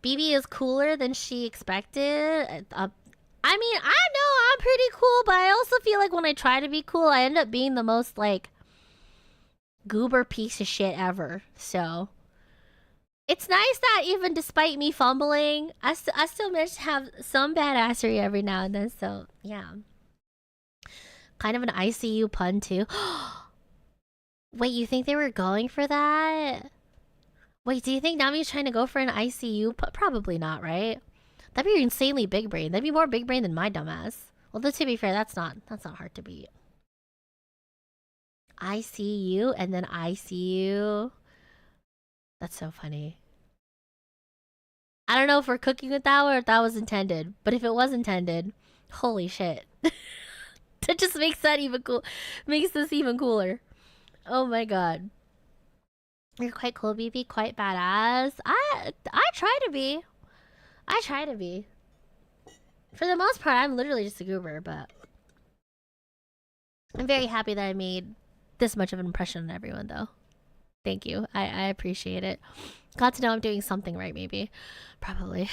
[SPEAKER 1] BB is cooler than she expected. I mean, I know I'm pretty cool, but I also feel like when I try to be cool, I end up being the most, like, goober piece of shit ever. So, it's nice that even despite me fumbling, I still manage to have some badassery every now and then. So, yeah. Kind of an ICU pun, too. Wait, you think they were going for that? Wait, do you think Nami's trying to go for an ICU? Probably not, right? That'd be insanely big brain. That'd be more big brain than my dumbass. Although to be fair, that's not hard to beat. ICU and then ICU. That's so funny. I don't know if we're cooking with that or if that was intended. But if it was intended, holy shit. That just makes that even cool. Makes this even cooler. Oh my god. You're quite cool, BB. Quite badass. I try to be. I try to be. For the most part, I'm literally just a goober, but I'm very happy that I made this much of an impression on everyone, though. Thank you. I appreciate it. Got to know I'm doing something right, maybe. Probably.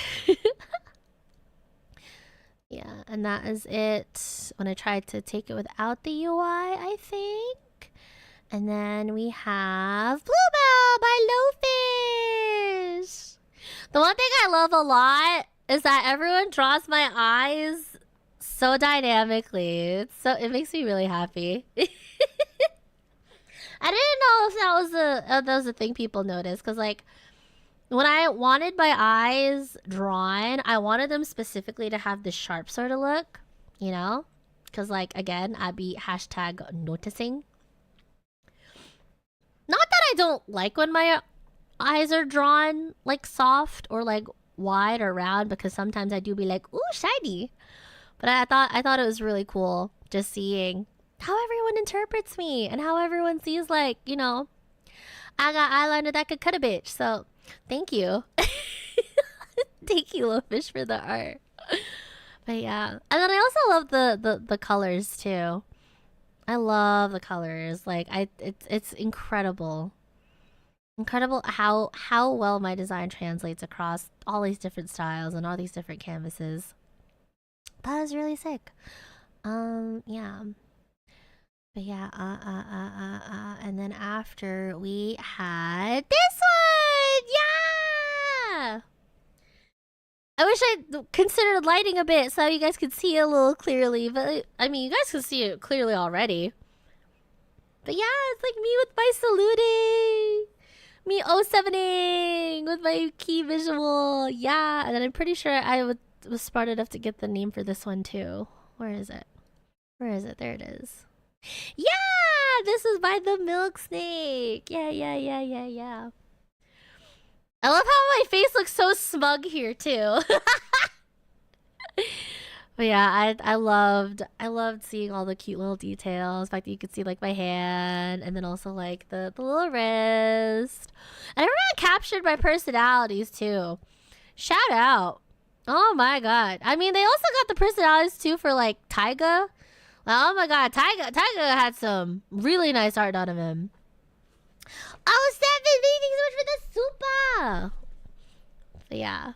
[SPEAKER 1] Yeah, and that is it. When I tried to take it without the UI, I think. And then we have Bluebell by Lowfish. The one thing I love a lot is that everyone draws my eyes so dynamically. It makes me really happy. I didn't know if that was a thing people noticed, because like when I wanted my eyes drawn, I wanted them specifically to have this sharp sort of look, you know? Because like again, I'd be hashtag noticing. Not that I don't like when my eyes are drawn like soft or like wide or round, because sometimes I do be like, ooh, shiny. But I thought it was really cool just seeing how everyone interprets me and how everyone sees, like, you know, I got eyeliner that could cut a bitch. So thank you. Thank you, Little Fish, for the art. But yeah. And then I also love the colors too. I love the colors. Like it's incredible. Incredible how well my design translates across all these different styles and all these different canvases. That was really sick. Yeah. But yeah, and then after we had this one! Yeah! I wish I'd considered lighting a bit so you guys could see it a little clearly, but I mean, you guys can see it clearly already. But yeah, it's like me with my saluting! Me 07ing with my key visual. Yeah, and then I'm pretty sure I was smart enough to get the name for this one too. Where is it? Where is it? There it is. Yeah! This is by the milk snake. Yeah. I love how my face looks so smug here too. But yeah, I loved seeing all the cute little details. The fact that you could see like my hand and then also like the little wrist. And everyone captured my personalities too. Shout out. Oh my god. I mean, they also got the personalities too for like Taiga. Oh my god, Taiga had some really nice art out of him. Oh, Stephen, thank you so much for the super. But yeah,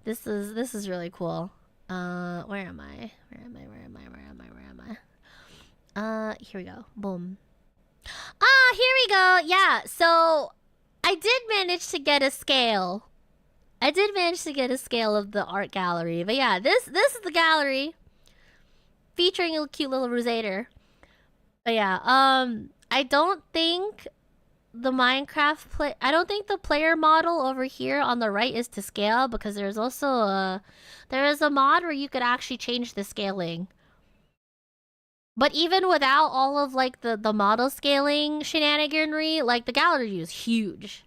[SPEAKER 1] this is really cool. Where am I? Here we go. Boom. Here we go. Yeah, so I did manage to get a scale. of the art gallery. But yeah, this is the gallery featuring a cute little Rosator. But yeah, I don't think the player model over here on the right is to scale, because there is a mod where you could actually change the scaling. But even without all of like the model scaling shenaniganry, like the gallery is huge.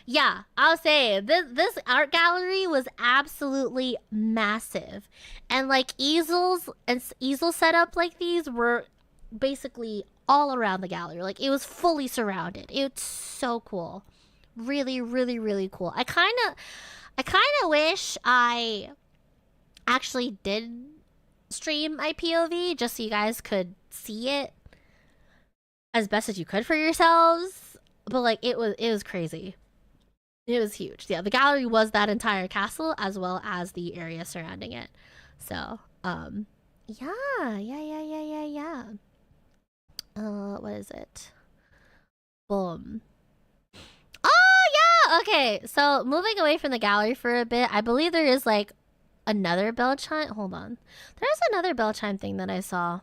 [SPEAKER 1] Yeah, I'll say this art gallery was absolutely massive, and like easel setup like these were basically all around the gallery. Like it was fully surrounded. It's so cool, really, really, really cool. I kind of wish I actually did stream my POV just so you guys could see it as best as you could for yourselves. But like it was crazy. It was huge. Yeah, the gallery was that entire castle as well as the area surrounding it. So, yeah. What is it? Boom. Oh, yeah! Okay, so moving away from the gallery for a bit, I believe there is like another bell chime. Hold on. There's another bell chime thing that I saw.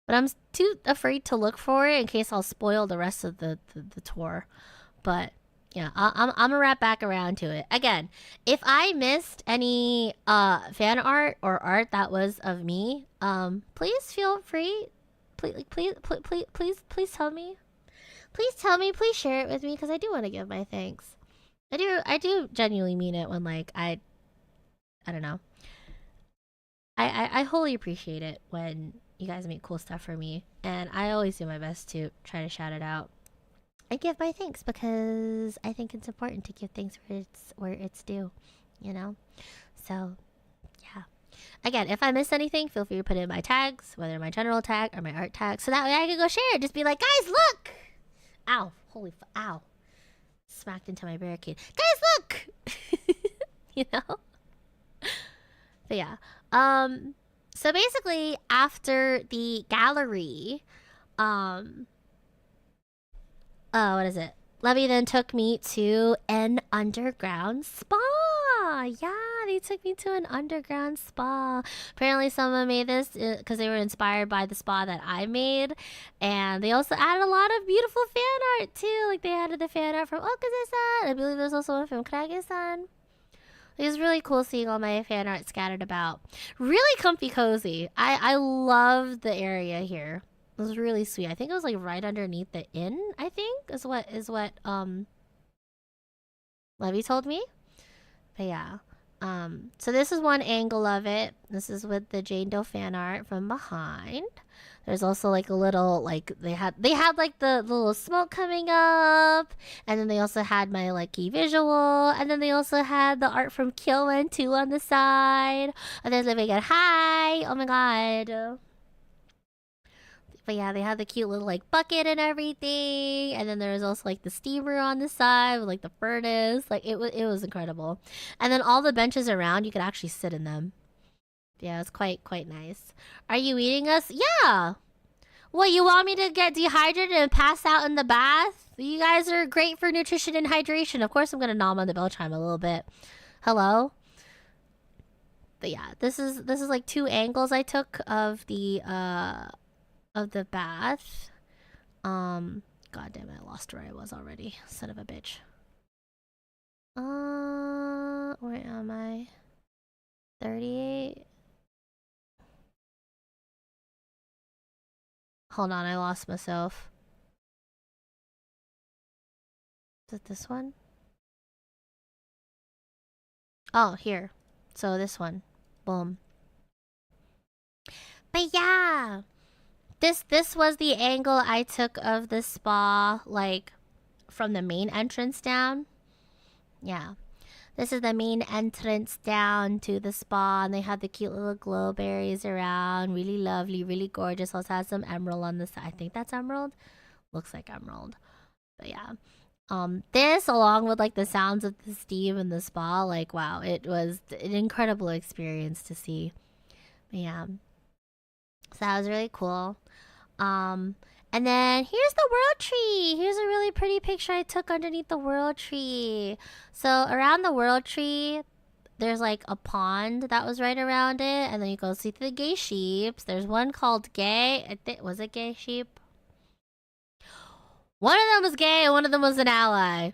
[SPEAKER 1] But I'm too afraid to look for it in case I'll spoil the rest of the tour. But yeah, I'm gonna wrap back around to it. Again, if I missed any fan art or art that was of me, please feel free. Please tell me. Please tell me. Please share it with me, because I do want to give my thanks. I do genuinely mean it when like I don't know. I wholly appreciate it when you guys make cool stuff for me, and I always do my best to try to shout it out. I give my thanks because I think it's important to give thanks where it's due, you know? So, yeah. Again, if I miss anything, feel free to put it in my tags, whether my general tag or my art tag, so that way I can go share it. Just be like, guys, look! Ow. Ow. Smacked into my barricade. Guys, look! You know? But yeah. So basically, after the gallery, what is it? Levy then took me to an underground spa. Yeah, they took me to an underground spa. Apparently someone made this because they were inspired by the spa that I made. And they also added a lot of beautiful fan art too. Like they added the fan art from Okaze-san. I believe there's also one from Kurage-san. It was really cool seeing all my fan art scattered about. Really comfy cozy. I love the area here. It was really sweet. I think it was like right underneath the inn, I think, is what Levy told me. But yeah. So this is one angle of it. This is with the Jane Doe fan art from behind. There's also like a little like they had like the little smoke coming up, and then they also had my like key visual, and then they also had the art from Kyoan too on the side. And there's living at hi. Oh my god. But yeah, they had the cute little like bucket and everything, and then there was also like the steamer on the side with like the furnace. Like it was incredible. And then all the benches around, you could actually sit in them. Yeah, it's quite nice. Are you eating us? Yeah. What, you want me to get dehydrated and pass out in the bath? You guys are great for nutrition and hydration. Of course, I'm gonna nom on the bell chime a little bit. Hello. But yeah, this is like 2 angles I took of the bath. God damn it, I lost where I was already. Son of a bitch. Where am I? 38. Hold on, I lost myself. Is it this one? Oh, here. So this one. Boom. But yeah, this was the angle I took of the spa, like from the main entrance down. Yeah. This is the main entrance down to the spa, and they have the cute little glow berries around. Really lovely, really gorgeous. Also has some emerald on the side. I think that's emerald. Looks like emerald. But yeah. This, along with like the sounds of the steam in the spa, like wow, it was an incredible experience to see. But yeah. So that was really cool. And then here's the world tree. Here's a really pretty picture I took underneath the world tree. So around the world tree, there's like a pond that was right around it, and then you go see the gay sheeps. There's one called Gay. I think, was it Gay Sheep? One of them was gay and one of them was an ally.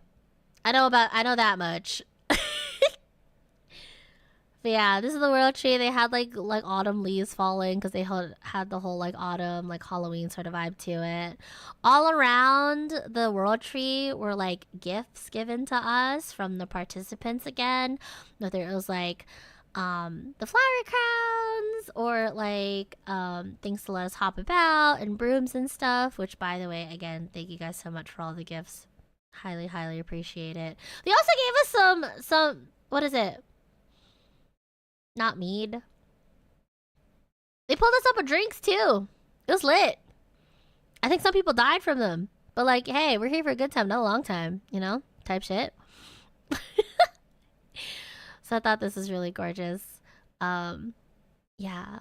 [SPEAKER 1] I know that much. But yeah, this is the world tree. They had like autumn leaves falling because they had the whole like autumn, like Halloween sort of vibe to it. All around the world tree were like gifts given to us from the participants again. Whether it was like the flower crowns or like things to let us hop about and brooms and stuff. Which, by the way, again, thank you guys so much for all the gifts. Highly appreciate it. They also gave us some what is it? Not mead. They pulled us up with drinks too. It was lit. I think some people died from them. But like, hey, we're here for a good time, not a long time, you know? Type shit. So I thought this was really gorgeous. Yeah.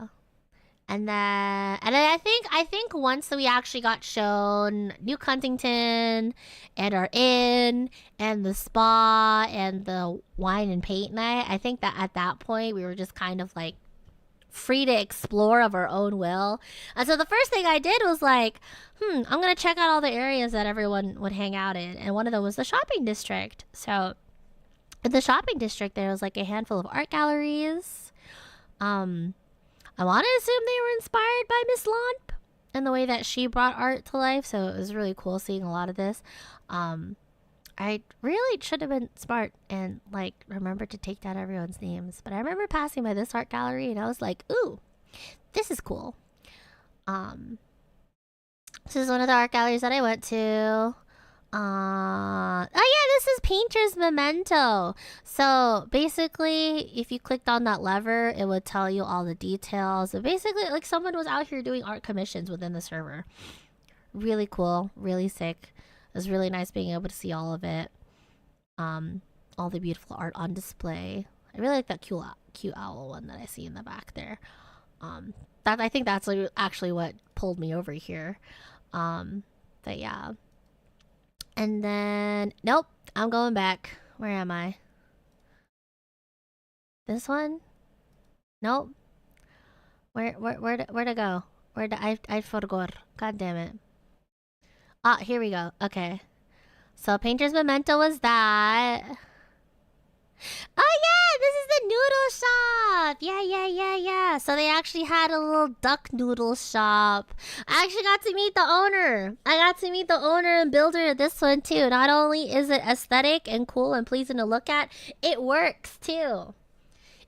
[SPEAKER 1] And then I think once we actually got shown New Huntington and our inn and the spa and the wine and paint night, I think that at that point we were just kind of like free to explore of our own will. And so the first thing I did was like, I'm gonna check out all the areas that everyone would hang out in, and one of them was the shopping district. So in the shopping district there was like a handful of art galleries. I want to assume they were inspired by Miss Lomp and the way that she brought art to life. So it was really cool seeing a lot of this. I really should have been smart and like remembered to take down everyone's names. But I remember passing by this art gallery and I was like, ooh, this is cool. This is one of the art galleries that I went to. Oh yeah, this is Painter's Memento. So basically, if you clicked on that lever, it would tell you all the details. So basically, like someone was out here doing art commissions within the server. Really cool, really sick. It was really nice being able to see all of it. All the beautiful art on display. I really like that cute owl one that I see in the back there. I think that's actually what pulled me over here. But yeah. And then, nope, I'm going back. Where am I? This one? Nope. Where to go? I forgot. God damn it. Ah, here we go. Okay. So Painter's Memento was that. Oh yeah, this is the noodle shop. Yeah. So they actually had a little duck noodle shop. I actually got to meet the owner. I got to meet the owner and builder of this one too. Not only is it aesthetic and cool and pleasing to look at, it works too.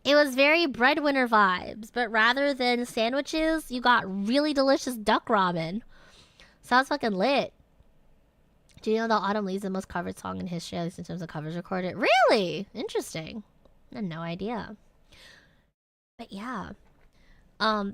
[SPEAKER 1] It was very breadwinner vibes, but rather than sandwiches, you got really delicious duck ramen. Sounds fucking lit. Do you know that Autumn Leaves the most covered song in history, at least in terms of covers recorded? Really? Interesting. I had no idea. But yeah.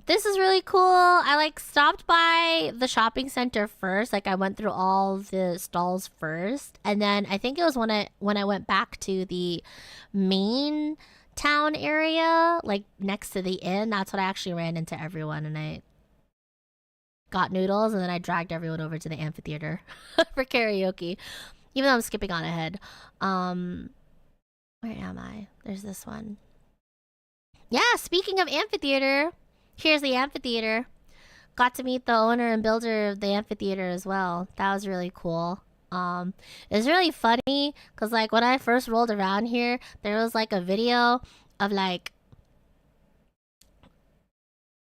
[SPEAKER 1] This is really cool. I like stopped by the shopping center first. Like I went through all the stalls first. And then I think it was when I went back to the main town area, like next to the inn, that's when I actually ran into everyone and I got noodles and then I dragged everyone over to the amphitheater for karaoke. Even though I'm skipping on ahead. Where am I? There's this one. Yeah, speaking of amphitheater, here's the amphitheater. Got to meet the owner and builder of the amphitheater as well. That was really cool. It's really funny because like when I first rolled around here, there was like a video of like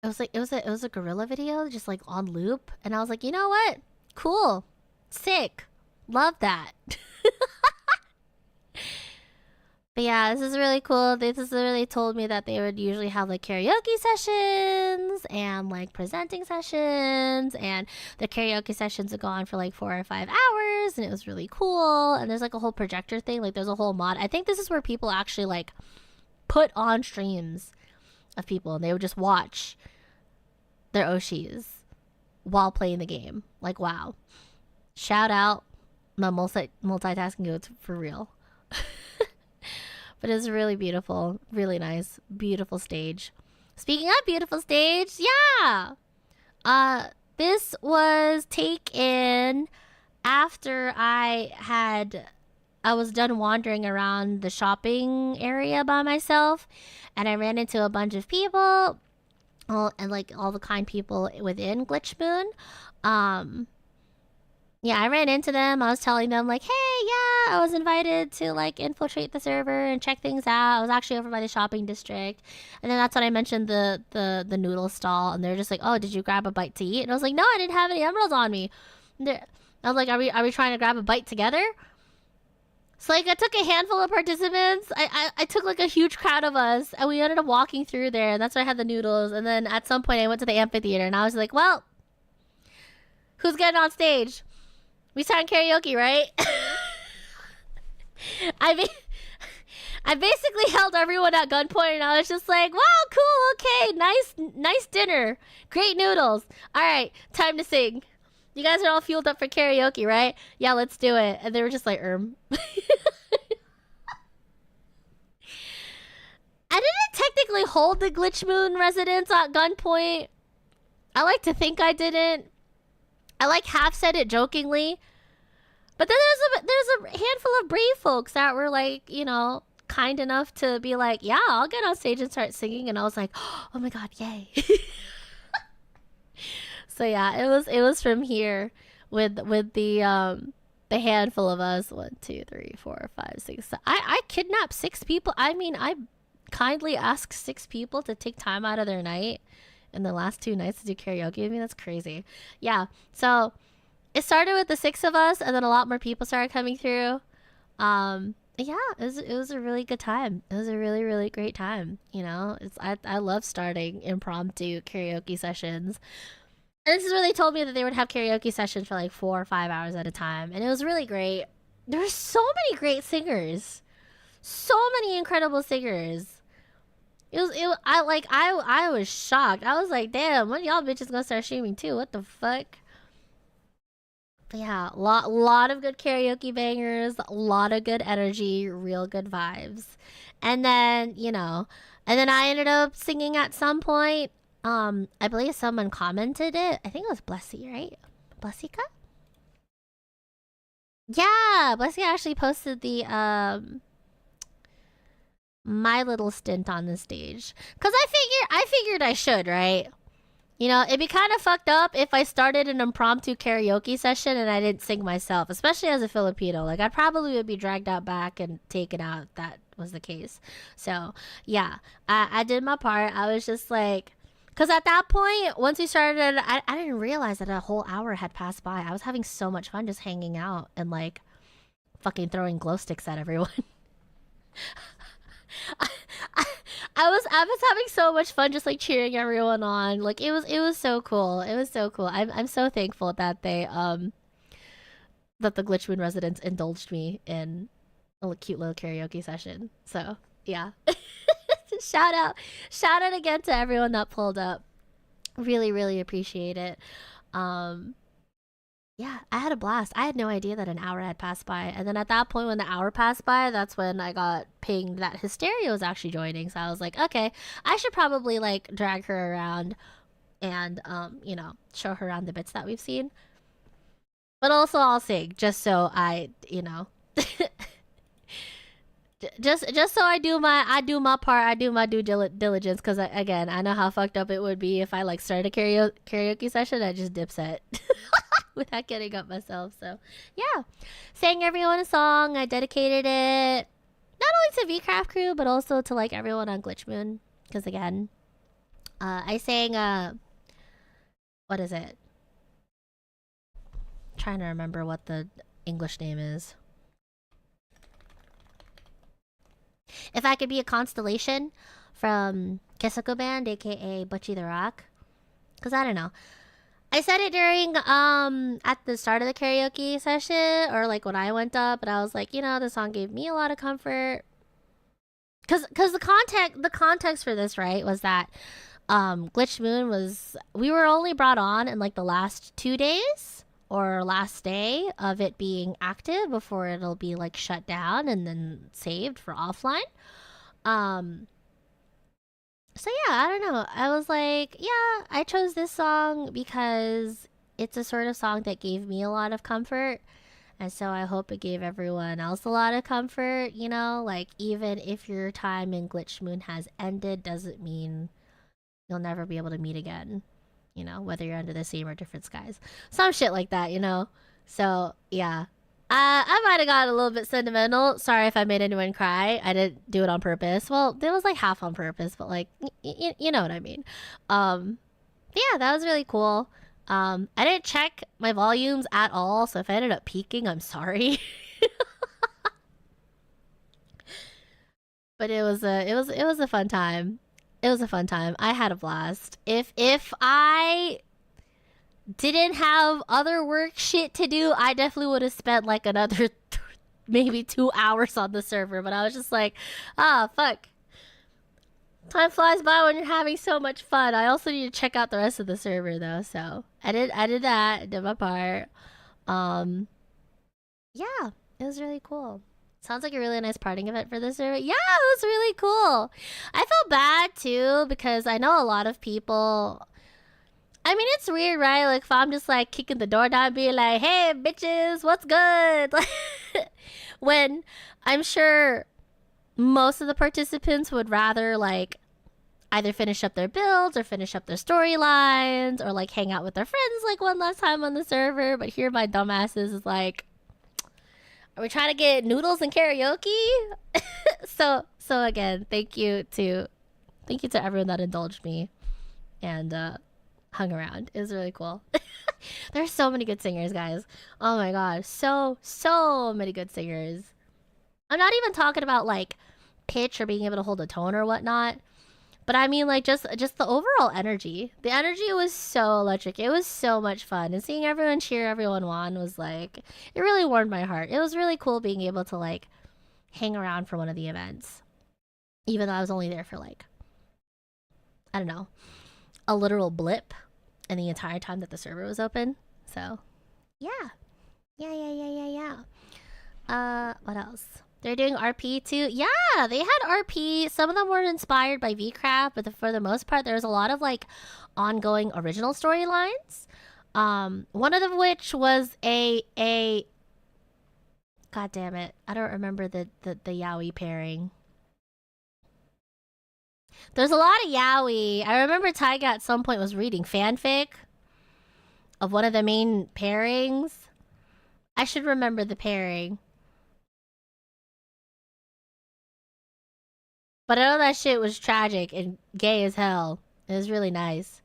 [SPEAKER 1] it was a gorilla video just like on loop, and I was like, you know what? Cool, sick, love that. But yeah, this is really cool. This is really told me that they would usually have like karaoke sessions and like presenting sessions, and the karaoke sessions would go on for like 4 or 5 hours, and it was really cool. And there's like a whole projector thing, like there's a whole mod. I think this is where people actually like put on streams of people and they would just watch their Oshis while playing the game. Like, wow. Shout out my multitasking goats for real. But it's really beautiful, really nice, beautiful stage. Speaking of beautiful stage, yeah. This was taken after I was done wandering around the shopping area by myself, and I ran into a bunch of people, and like all the kind people within Glitch Moon. Yeah, I ran into them. I was telling them like, hey, yeah, I was invited to like infiltrate the server and check things out. I was actually over by the shopping district. And then that's when I mentioned the noodle stall, and they're just like, oh, did you grab a bite to eat? And I was like, no, I didn't have any emeralds on me. I was like, are we trying to grab a bite together? So like I took a handful of participants. I took like a huge crowd of us, and we ended up walking through there, and that's where I had the noodles. And then at some point I went to the amphitheater, and I was like, well, who's getting on stage? We sang karaoke, right? I basically held everyone at gunpoint, and I was just like, wow, cool, okay, nice dire. Great noodles. All right, time to sing. You guys are all fueled up for karaoke, right? Yeah, let's do it. And they were just like, I didn't technically hold the Glitch Moon residents at gunpoint. I like to think I didn't. I like half said it jokingly. But then there's a handful of brave folks that were like, you know, kind enough to be like, yeah, I'll get on stage and start singing. And I was like, oh my god, yay. So yeah, it was from here with the handful of us. 1, 2, 3, 4, 5, 6. I kidnapped 6 people. I mean, I kindly asked 6 people to take time out of their night in the last 2 nights to do karaoke with me. That's crazy. Yeah, so it started with the 6 of us, and then a lot more people started coming through. Yeah, it was a really good time. It was a really, really great time. You know, I love starting impromptu karaoke sessions. And this is where they told me that they would have karaoke sessions for like 4 or 5 hours at a time, and it was really great. There were so many great singers, so many incredible singers. I was shocked. I was like, damn, when y'all bitches gonna start streaming too? What the fuck? But yeah, lot of good karaoke bangers, a lot of good energy, real good vibes. And then, you know, and then I ended up singing at some point. I believe someone commented it. I think it was Blessy, right? Blessica? Yeah, Blessy actually posted the my little stint on the stage. Cause I figured I should, right? You know, it'd be kind of fucked up if I started an impromptu karaoke session and I didn't sing myself, especially as a Filipino. Like, I probably would be dragged out back and taken out if that was the case. So, yeah, I did my part. I was just like, because at that point, once we started, I didn't realize that a whole hour had passed by. I was having so much fun just hanging out and, like, fucking throwing glow sticks at everyone. I was having so much fun just like cheering everyone on. Like it was so cool. It was so cool. I'm so thankful that they that the Glitchmoon residents indulged me in a cute little karaoke session. So yeah. Shout out again to everyone that pulled up. Really, really appreciate it. Um yeah, I had a blast. I had no idea that an hour had passed by. And then at that point, when the hour passed by, that's when I got pinged that Hysteria was actually joining. So I was like, okay, I should probably like drag her around and, you know, show her around the bits that we've seen. But also I'll sing just so I, you know, just so I do my part, I do my due diligence. Because again, I know how fucked up it would be if I like started a karaoke session. I just dip set. Without getting up myself. So yeah, sang everyone a song. I dedicated it not only to VCraft crew but also to like everyone on Glitchmoon, because again, I sang what is it, I'm trying to remember what the English name is. If I Could Be a Constellation from Kesaku Band, aka Butchie the Rock, because I don't know, I said it during at the start of the karaoke session, or like when I went up, and I was like, you know, the song gave me a lot of comfort. Cause the context for this, right, was that Glitchmoon was, we were only brought on in like the last 2 days or last day of it being active before it'll be like shut down and then saved for offline. So yeah, I don't know. I was like, yeah, I chose this song because it's a sort of song that gave me a lot of comfort. And so I hope it gave everyone else a lot of comfort, you know? Like, even if your time in Glitchmoon has ended, doesn't mean you'll never be able to meet again. You know, whether you're under the same or different skies. Some shit like that, you know? So, yeah. I might have got a little bit sentimental. Sorry if I made anyone cry. I didn't do it on purpose. Well, it was like half on purpose, but like, you know what I mean. Yeah, that was really cool. I didn't check my volumes at all, so if I ended up peaking, I'm sorry. But it was a fun time. It was a fun time. I had a blast. If I didn't have other work shit to do, I definitely would have spent like another maybe 2 hours on the server. But I was just like, ah, fuck. Time flies by when you're having so much fun. I also need to check out the rest of the server though. So I did that. I did my part. Yeah, it was really cool. Sounds like a really nice parting event for the server. Yeah, it was really cool. I felt bad too because I know a lot of people. I mean, it's weird, right? Like, if I'm just like kicking the door down, being like, "Hey, bitches, what's good?" When I'm sure most of the participants would rather like either finish up their builds or finish up their storylines or like hang out with their friends like one last time on the server. But here, my dumbasses is like, are we trying to get noodles and karaoke? so again, thank you to everyone that indulged me and hung around. It was really cool. There's so many good singers, guys. Oh my god, so many good singers. I'm not even talking about like pitch or being able to hold a tone or whatnot, but I mean like just the overall energy. The energy was so electric. It was so much fun, and seeing everyone cheer everyone on was like, it really warmed my heart. It was really cool being able to like hang around for one of the events, even though I was only there for like, I don't know, a literal blip in the entire time that the server was open. So yeah. What else? They're doing RP too. Yeah, they had RP. Some of them were inspired by VCraft, but for the most part, there was a lot of like ongoing original storylines. One of them which was a god damn it, I don't remember the yaoi pairing. There's a lot of yaoi. I remember Taiga at some point was reading fanfic of one of the main pairings. I should remember the pairing. But I know that shit was tragic and gay as hell. It was really nice.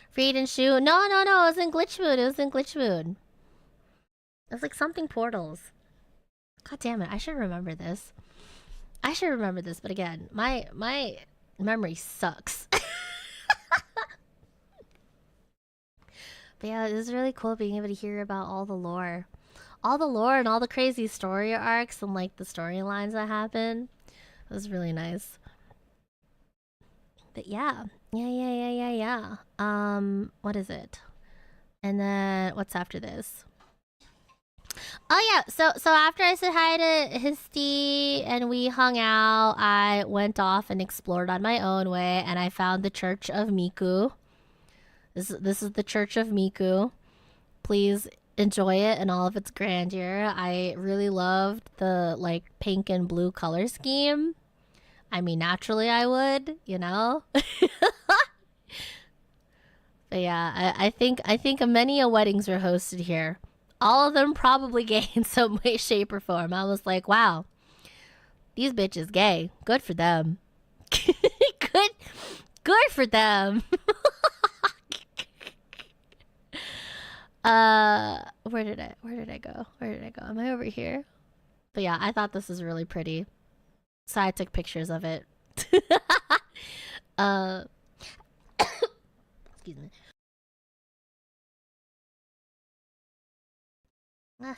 [SPEAKER 1] Freed and Shu. No. It was in Glitchmoon. It was like something portals. God damn it. I should remember this. But again, my memory sucks. But yeah, it was really cool being able to hear about all the lore. All the lore and all the crazy story arcs and like the storylines that happen. It was really nice. But yeah. Yeah. What is it? And then what's after this? Oh yeah, so after I said hi to hiiii and we hung out, I went off and explored on my own way, and I found the Church of Miku. This is the Church of Miku. Please enjoy it in all of its grandeur. I really loved the like pink and blue color scheme. I mean, naturally I would, you know. But yeah, I think many a weddings were hosted here. All of them probably gay in some way, shape, or form. I was like, wow, these bitches gay. Good for them. good for them. Where did I go? Am I over here? But yeah, I thought this was really pretty, so I took pictures of it. Excuse me.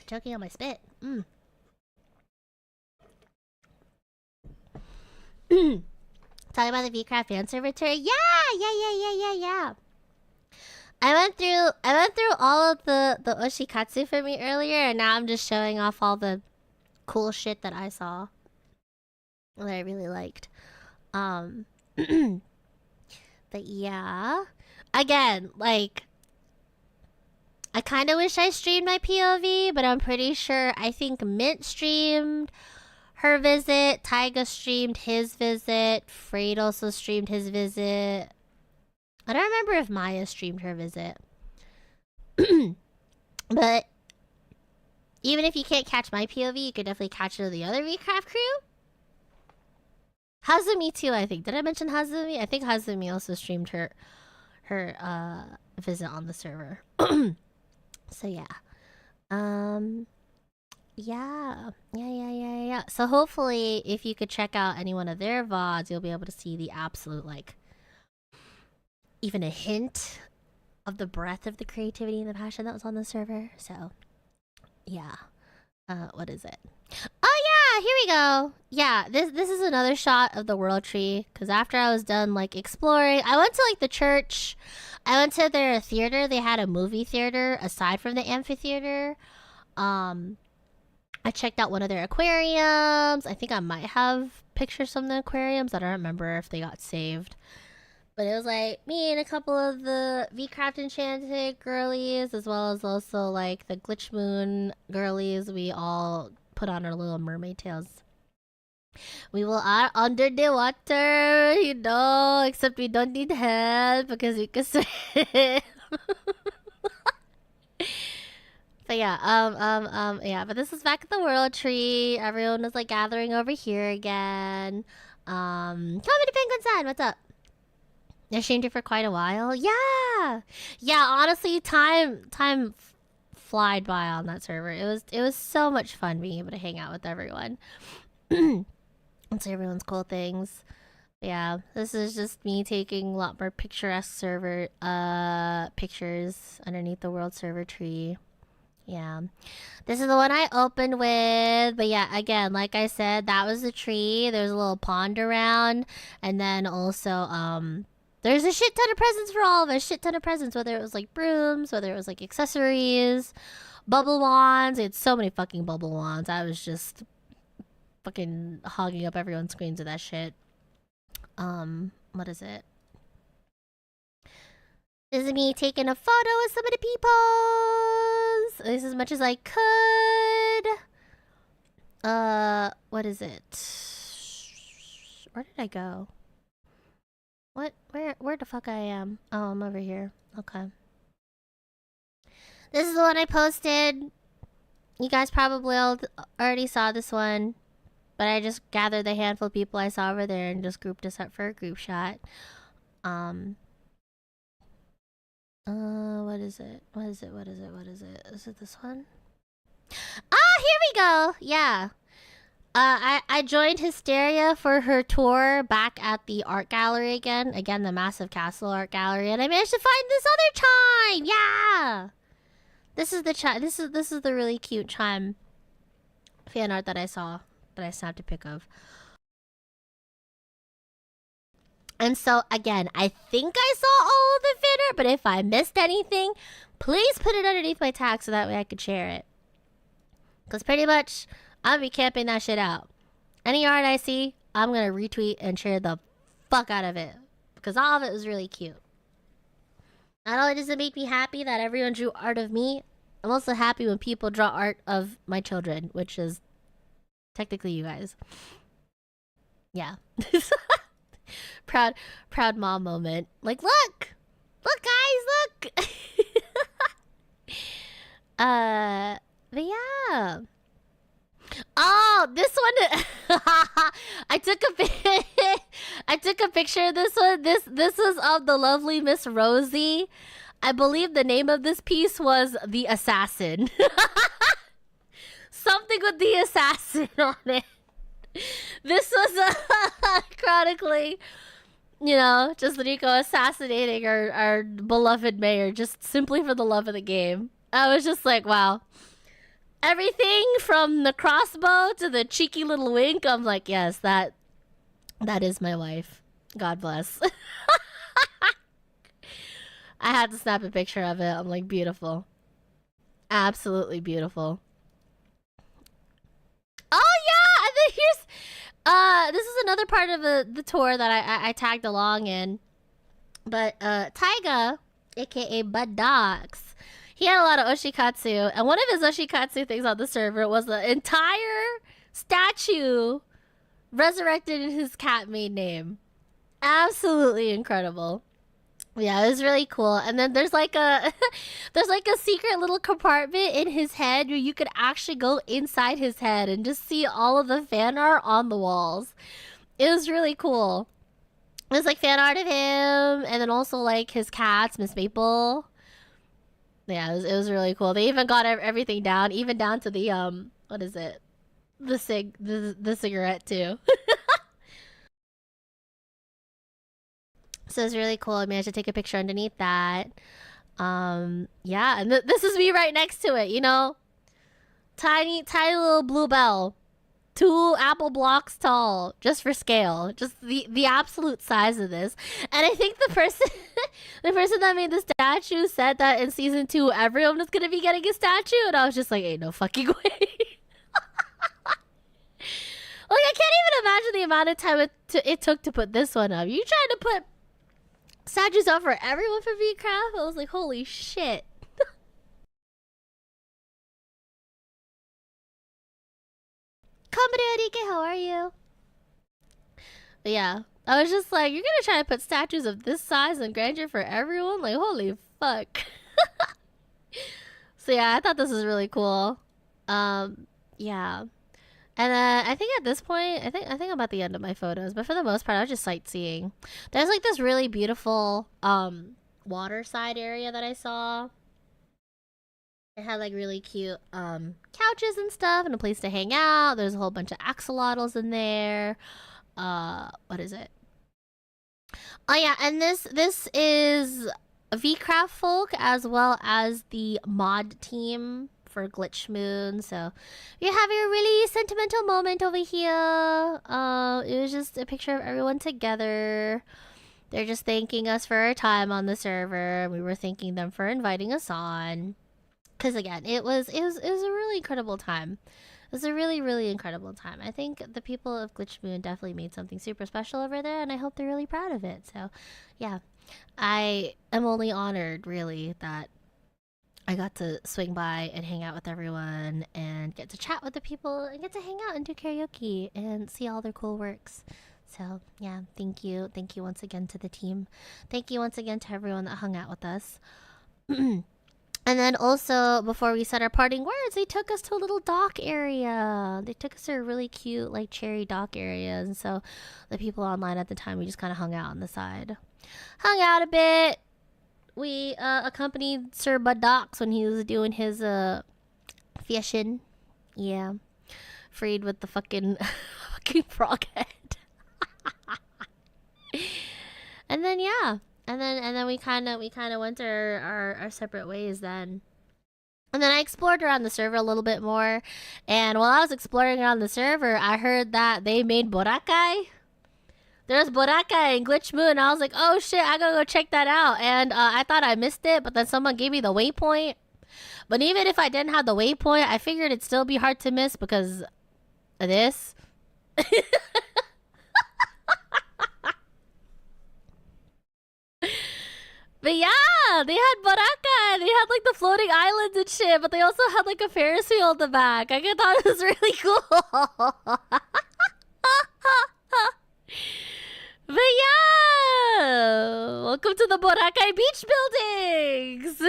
[SPEAKER 1] Choking on my spit. Talking about the VCraft fan server tour. Yeah. I went through all of the oshikatsu for me earlier, and now I'm just showing off all the cool shit that I saw that I really liked. But yeah, again, like, I kind of wish I streamed my POV, but I'm pretty sure I think Mint streamed her visit, Taiga streamed his visit, Freyd also streamed his visit. I don't remember if Maya streamed her visit. But even if you can't catch my POV, you could definitely catch it of the other VCraft crew. Hazumi too, I think. Did I mention Hazumi? I think Hazumi also streamed her visit on the server. So yeah. Yeah. So hopefully if you could check out any one of their VODs, you'll be able to see the absolute, like, even a hint of the breadth of the creativity and the passion that was on the server. So yeah. What is it? Oh yeah, here we go. Yeah, this is another shot of the world tree, because after I was done like exploring, I went to like the church. I went to their theater. They had a movie theater aside from the amphitheater. I checked out one of their aquariums. I think I might have pictures from the aquariums. I don't remember if they got saved. But it was like me and a couple of the VCraft Enchanted girlies, as well as also like the Glitch Moon girlies. We all put on our little mermaid tails. We will are under the water, you know, except we don't need help because we can swim. But yeah, yeah, but this is back at the world tree. Everyone was like gathering over here again. Comedy Penguin San, what's up? I streamed it for quite a while. Yeah, honestly, time flied by on that server. It was so much fun being able to hang out with everyone and see everyone's cool things. Yeah, this is just me taking a lot more picturesque server pictures underneath the world server tree. Yeah, this is the one I opened with. But yeah, again, like I said, that was the tree. There's a little pond around, and then also there's a shit ton of presents for all of us. Shit ton of presents, whether it was like brooms, whether it was like accessories, bubble wands. It's so many fucking bubble wands. I was just fucking hogging up everyone's screens with that shit. What is it? This is me taking a photo with some of the peoples. This is as much as I could. What is it? Where did I go? What? Where the fuck I am? Oh, I'm over here. Okay. This is the one I posted. You guys probably already saw this one. But I just gathered the handful of people I saw over there and just grouped us up for a group shot. What is it? Is it this one? Ah, here we go! Yeah. I joined Hysteria for her tour back at the art gallery again. Again, the massive castle art gallery, and I managed to find this other chime. Yeah, this is the chime. This is the really cute chime fan art that I saw that I snapped a pic of. And so again, I think I saw all of the fan art, but if I missed anything, please put it underneath my tag so that way I could share it. Because pretty much, I'll be camping that shit out. Any art I see, I'm gonna retweet and share the fuck out of it. Because all of it was really cute. Not only does it make me happy that everyone drew art of me, I'm also happy when people draw art of my children, which is technically you guys. Yeah. proud mom moment. Like, look, guys, look. But yeah. Oh, this one. I took a picture of this one. This is of the lovely Miss Rosie. I believe the name of this piece was The Assassin. Something with the assassin on it. This was chronically, you know, just Rico assassinating our beloved mayor just simply for the love of the game. I was just like, wow. Everything from the crossbow to the cheeky little wink, I'm like, yes, that is my wife. God bless. I had to snap a picture of it. I'm like, beautiful. Absolutely beautiful. Oh yeah, and then here's this is another part of the tour that I tagged along in. But Taiga, aka Bud Dogs, he had a lot of oshikatsu, and one of his oshikatsu things on the server was the entire statue resurrected in his cat maid name. Absolutely incredible. Yeah, it was really cool. And then there's like a there's like a secret little compartment in his head where you could actually go inside his head and just see all of the fan art on the walls. It was really cool. It was like fan art of him, and then also like his cats, Miss Maple. Yeah, it was really cool. They even got everything down, even down to the what is it? The cigarette too. So it's really cool. I managed to take a picture underneath that. Yeah, and this is me right next to it, you know? Tiny little Bluebell. 2 apple blocks tall, just for scale. Just the absolute size of this. And I think the person the person that made the statue said that in season 2 everyone was gonna be getting a statue, and I was just like, ain't no fucking way. Like, I can't even imagine the amount of time it took to put this one up. You trying to put statues up for everyone for VCraft? I was like, holy shit. Konberu, how are you? But yeah, I was just like, you're gonna try to put statues of this size and grandeur for everyone? Like, holy fuck. So yeah, I thought this was really cool. Yeah. And I think at this point, I think I'm at the end of my photos, but for the most part, I was just sightseeing. There's like this really beautiful waterside area that I saw. It had like really cute couches and stuff and a place to hang out. There's a whole bunch of axolotls in there. What is it? Oh yeah, and this is VCraft folk as well as the mod team for Glitch Moon. So you're having a really sentimental moment over here. It was just a picture of everyone together. They're just thanking us for our time on the server. We were thanking them for inviting us on. Because again, it was a really incredible time. It was a really incredible time. I think the people of Glitch Moon definitely made something super special over there, and I hope they're really proud of it. So yeah, I am only honored really that I got to swing by and hang out with everyone and get to chat with the people and get to hang out and do karaoke and see all their cool works. So yeah, thank you once again to the team. Thank you once again to everyone that hung out with us. And then also, before we said our parting words, they took us to a little dock area. They took us to a really cute, like, cherry dock area. And so the people online at the time, we just kind of hung out on the side. Hung out a bit. We accompanied Sir Buddocks when he was doing his fishing. Yeah. Siegfried with the fucking fucking frog head. And then yeah, and then we kind of went our separate ways then. And then I explored around the server a little bit more, and while I was exploring around the server, I heard that they made Boracay. There's Boracay and Glitch Moon. I was like, oh shit, I gotta go check that out. And I thought I missed it, but then someone gave me the waypoint. But even if I didn't have the waypoint, I figured it'd still be hard to miss because of this. But yeah, they had Boracay. They had like the floating islands and shit, but they also had like a Ferris wheel in the back. I thought it was really cool. But yeah, welcome to the Boracay beach buildings.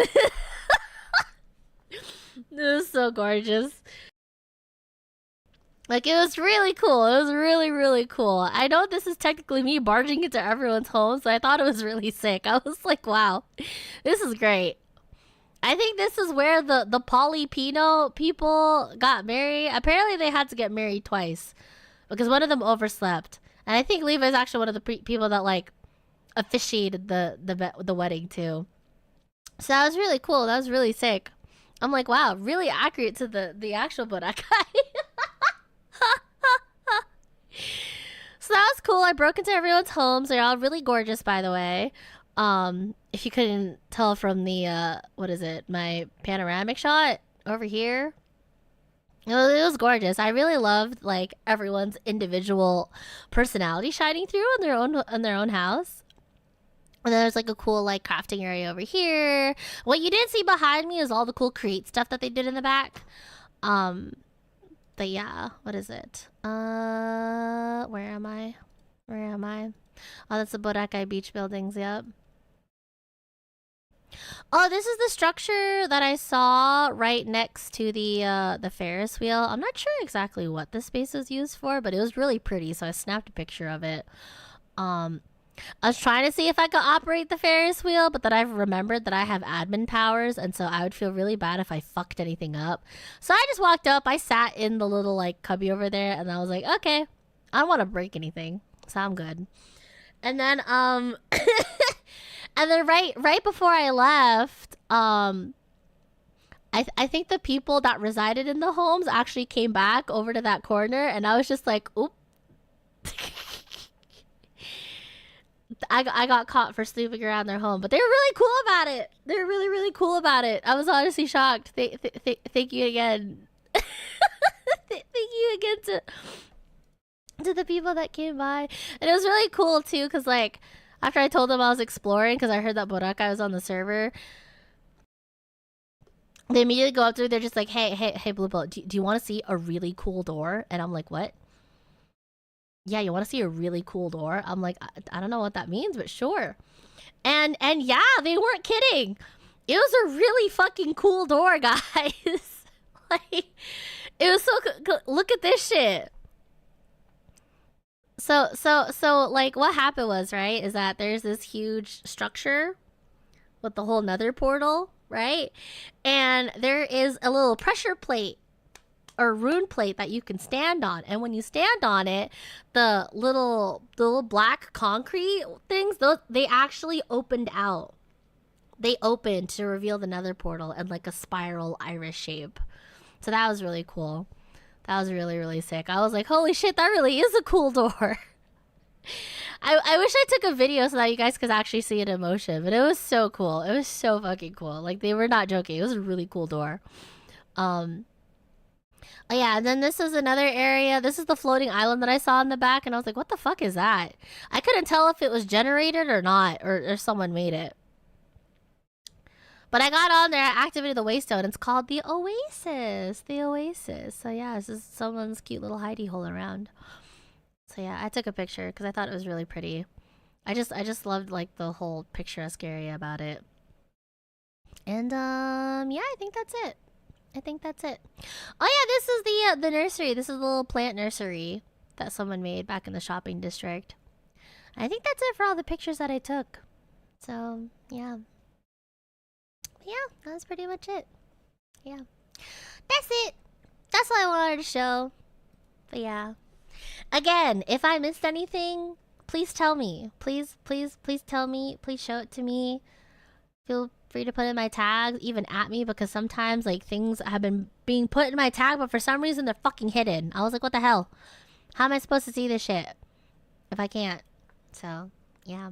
[SPEAKER 1] It was so gorgeous. Like, it was really cool. It was really, really cool. I know this is technically me barging into everyone's home, so I thought it was really sick. I was like, wow, this is great. I think this is where the Polypino people got married. Apparently, they had to get married twice because one of them overslept. And I think Levi is actually one of the people that, like, officiated the wedding, too. So that was really cool. That was really sick. I'm like, wow, really accurate to the actual Boracay. So that was cool. I broke into everyone's homes. They're all really gorgeous, by the way. If you couldn't tell from the what is it, my panoramic shot over here, it was gorgeous. I really loved like everyone's individual personality shining through in their own house. And then there's like a cool like crafting area over here. What you didn't see behind me is all the cool create stuff that they did in the back. But yeah, what is it? Where am I? Where am I? Oh, that's the Boracay beach buildings, yep. Oh, this is the structure that I saw right next to the Ferris wheel. I'm not sure exactly what this space is used for, but it was really pretty, so I snapped a picture of it. I was trying to see if I could operate the Ferris wheel, but then I remembered that I have admin powers, and so I would feel really bad if I fucked anything up. So I just walked up, I sat in the little like cubby over there, and I was like, okay, I don't want to break anything, so I'm good. And then and then right before I left, I think the people that resided in the homes actually came back over to that corner, and I was just like, oop. I got caught for snooping around their home, but they were really cool about it. They were really, really cool about it. I was honestly shocked. Thank you again. Thank you again to the people that came by. And it was really cool, too, because, like, after I told them I was exploring, because I heard that Boracay was on the server, they immediately go up to me. They're just like, hey, Bluebell, do you want to see a really cool door? And I'm like, what? Yeah, you want to see a really cool door? I'm like, I don't know what that means, but sure. And yeah, they weren't kidding. It was a really fucking cool door, guys. Like, it was so look at this shit. So like what happened was, right, is that there's this huge structure with the whole nether portal, right? And there is a little pressure plate or rune plate that you can stand on, and when you stand on it, the little black concrete things, they actually opened out. They opened to reveal the nether portal in like a spiral iris shape. So that was really cool. That was really, really sick. I was like, holy shit, that really is a cool door. I wish I took a video so that you guys could actually see it in motion, but it was so cool. It was so fucking cool. Like, they were not joking. It was a really cool door. Oh yeah, and then this is another area. This is the floating island that I saw in the back, and I was like, what the fuck is that? I couldn't tell if it was generated or not, or someone made it. But I got on there, I activated the waystone. It's called the Oasis. The Oasis. So yeah, this is someone's cute little hidey hole around. So yeah, I took a picture because I thought it was really pretty. I just loved like the whole picturesque area about it. And yeah, I think that's it. I think that's it. Oh yeah, this is the nursery. This is the little plant nursery that someone made back in the shopping district. I think that's it for all the pictures that I took. So yeah. Yeah, that's pretty much it. Yeah. That's it. That's all I wanted to show. But yeah. Again, if I missed anything, please tell me. Please tell me. Please show it to me. Feel free to put in my tags, even at me, because sometimes like things have been being put in my tag, but for some reason they're fucking hidden. I was like, what the hell? How am I supposed to see this shit if I can't? So yeah.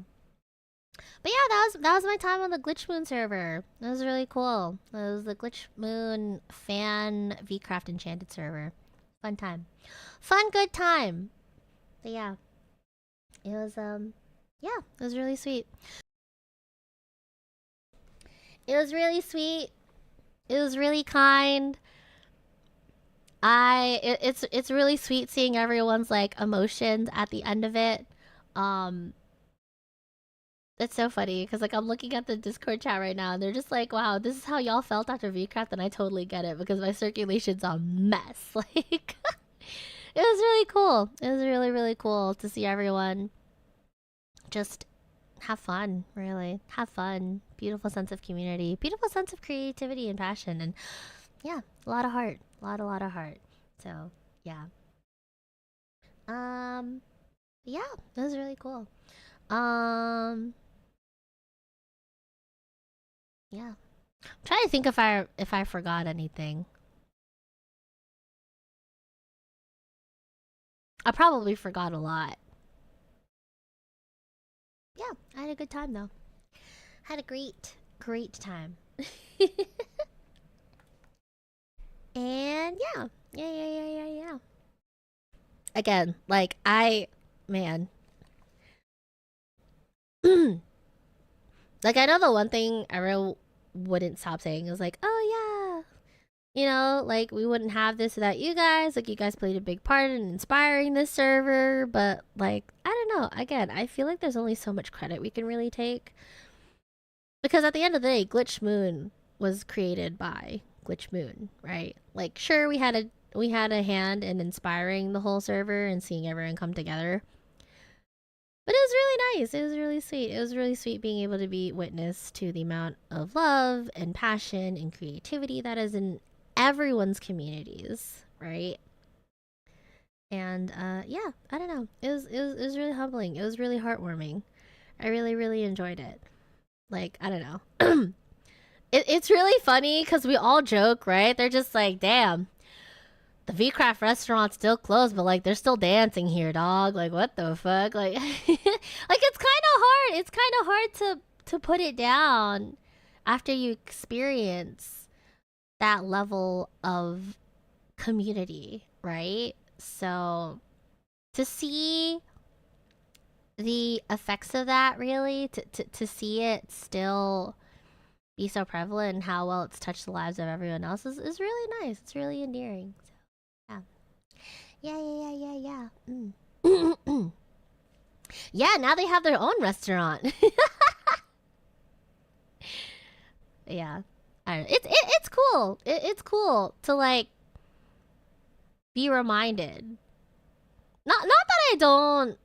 [SPEAKER 1] But yeah, that was my time on the Glitch Moon server. That was really cool. That was the Glitch Moon fan VCraft Enchanted server. Fun time. Fun good time. But yeah. It was yeah, it was really sweet. It was really sweet. It was really kind. It's really sweet seeing everyone's like emotions at the end of it. It's so funny because like I'm looking at the Discord chat right now and they're just like, wow, this is how y'all felt after VCraft, and I totally get it because my circulation's a mess. Like it was really cool. It was really cool to see everyone just have fun, really. Have fun. Beautiful sense of community. Beautiful sense of creativity and passion, and yeah, a lot of heart. A lot of heart. So, yeah. Yeah, it was really cool. Yeah. I'm trying to think if I forgot anything. I probably forgot a lot. Yeah, I had a good time though. Had a great time. And yeah. Again, like man. Like I know the one thing I really wouldn't stop saying is like, oh yeah, you know, like we wouldn't have this without you guys. Like you guys played a big part in inspiring this server, but like I don't know. Again, I feel like there's only so much credit we can really take, because at the end of the day, Glitch Moon was created by Glitch Moon, right? Like sure we had a hand in inspiring the whole server and seeing everyone come together. But it was really nice. It was really sweet. It was really sweet being able to be witness to the amount of love and passion and creativity that is in everyone's communities, right? And yeah, I don't know. It was really humbling. It was really heartwarming. I really enjoyed it. Like, I don't know. It's really funny because we all joke, right? They're just like, damn, the VCraft restaurant's still closed, but like they're still dancing here, dog. Like what the fuck? Like like it's kind of hard. It's kind of hard to put it down after you experience that level of community, right? So to see the effects of that, really, to see it still be so prevalent and how well it's touched the lives of everyone else is really nice. It's really endearing. Yeah. Yeah, now they have their own restaurant. Yeah, I don't know. It's cool. It's cool to like be reminded. Not that I don't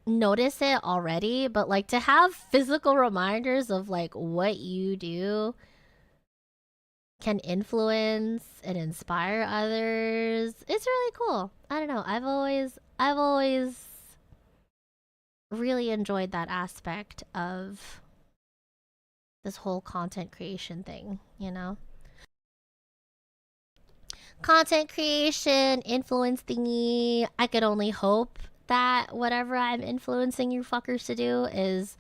[SPEAKER 1] notice it already, but like to have physical reminders of like what you do can influence and inspire others. It's really cool. I don't know. I've always really enjoyed that aspect of this whole content creation thing, you know? Content creation, influence thingy. I could only hope that whatever I'm influencing you fuckers to do is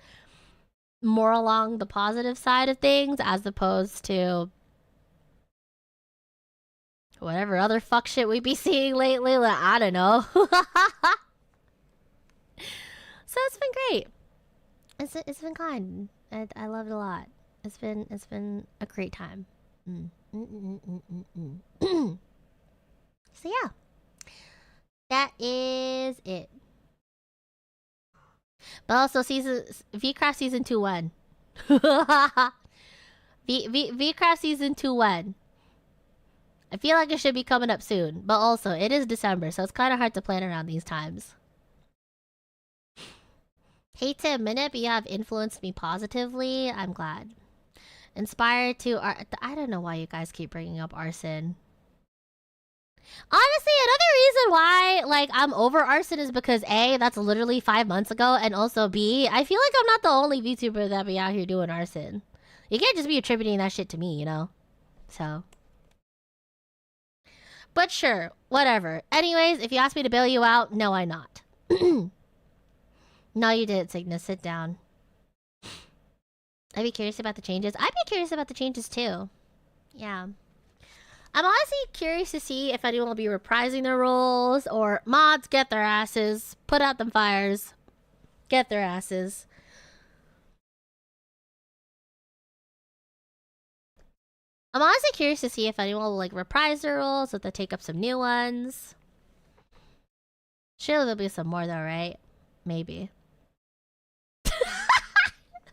[SPEAKER 1] more along the positive side of things as opposed to whatever other fuck shit we be seeing lately. Like, I don't know. So it's been great. It's been kind. I love it a lot. It's been a great time. So yeah, that is it. But also VCraft season 2 1. VCraft season 2 1. I feel like it should be coming up soon, but also it is December, so it's kind of hard to plan around these times. Hate to admit it, but you have influenced me positively. I'm glad. Inspired to art. I don't know why you guys keep bringing up arson. Honestly, another reason why like I'm over arson is because A, that's literally 5 months ago, and also B, I feel like I'm not the only VTuber that be out here doing arson. You can't just be attributing that shit to me, you know? So. But sure, whatever. Anyways, if you ask me to bail you out, no, I'm not. No, you didn't, Cygnus. Sit down. I'd be curious about the changes. I'd be curious about the changes too. Yeah. I'm honestly curious to see if anyone will be reprising their roles or mods get their asses, put out them fires, get their asses. I'm honestly curious to see if anyone will like reprise their roles, if they take up some new ones. Surely there'll be some more though, right? Maybe.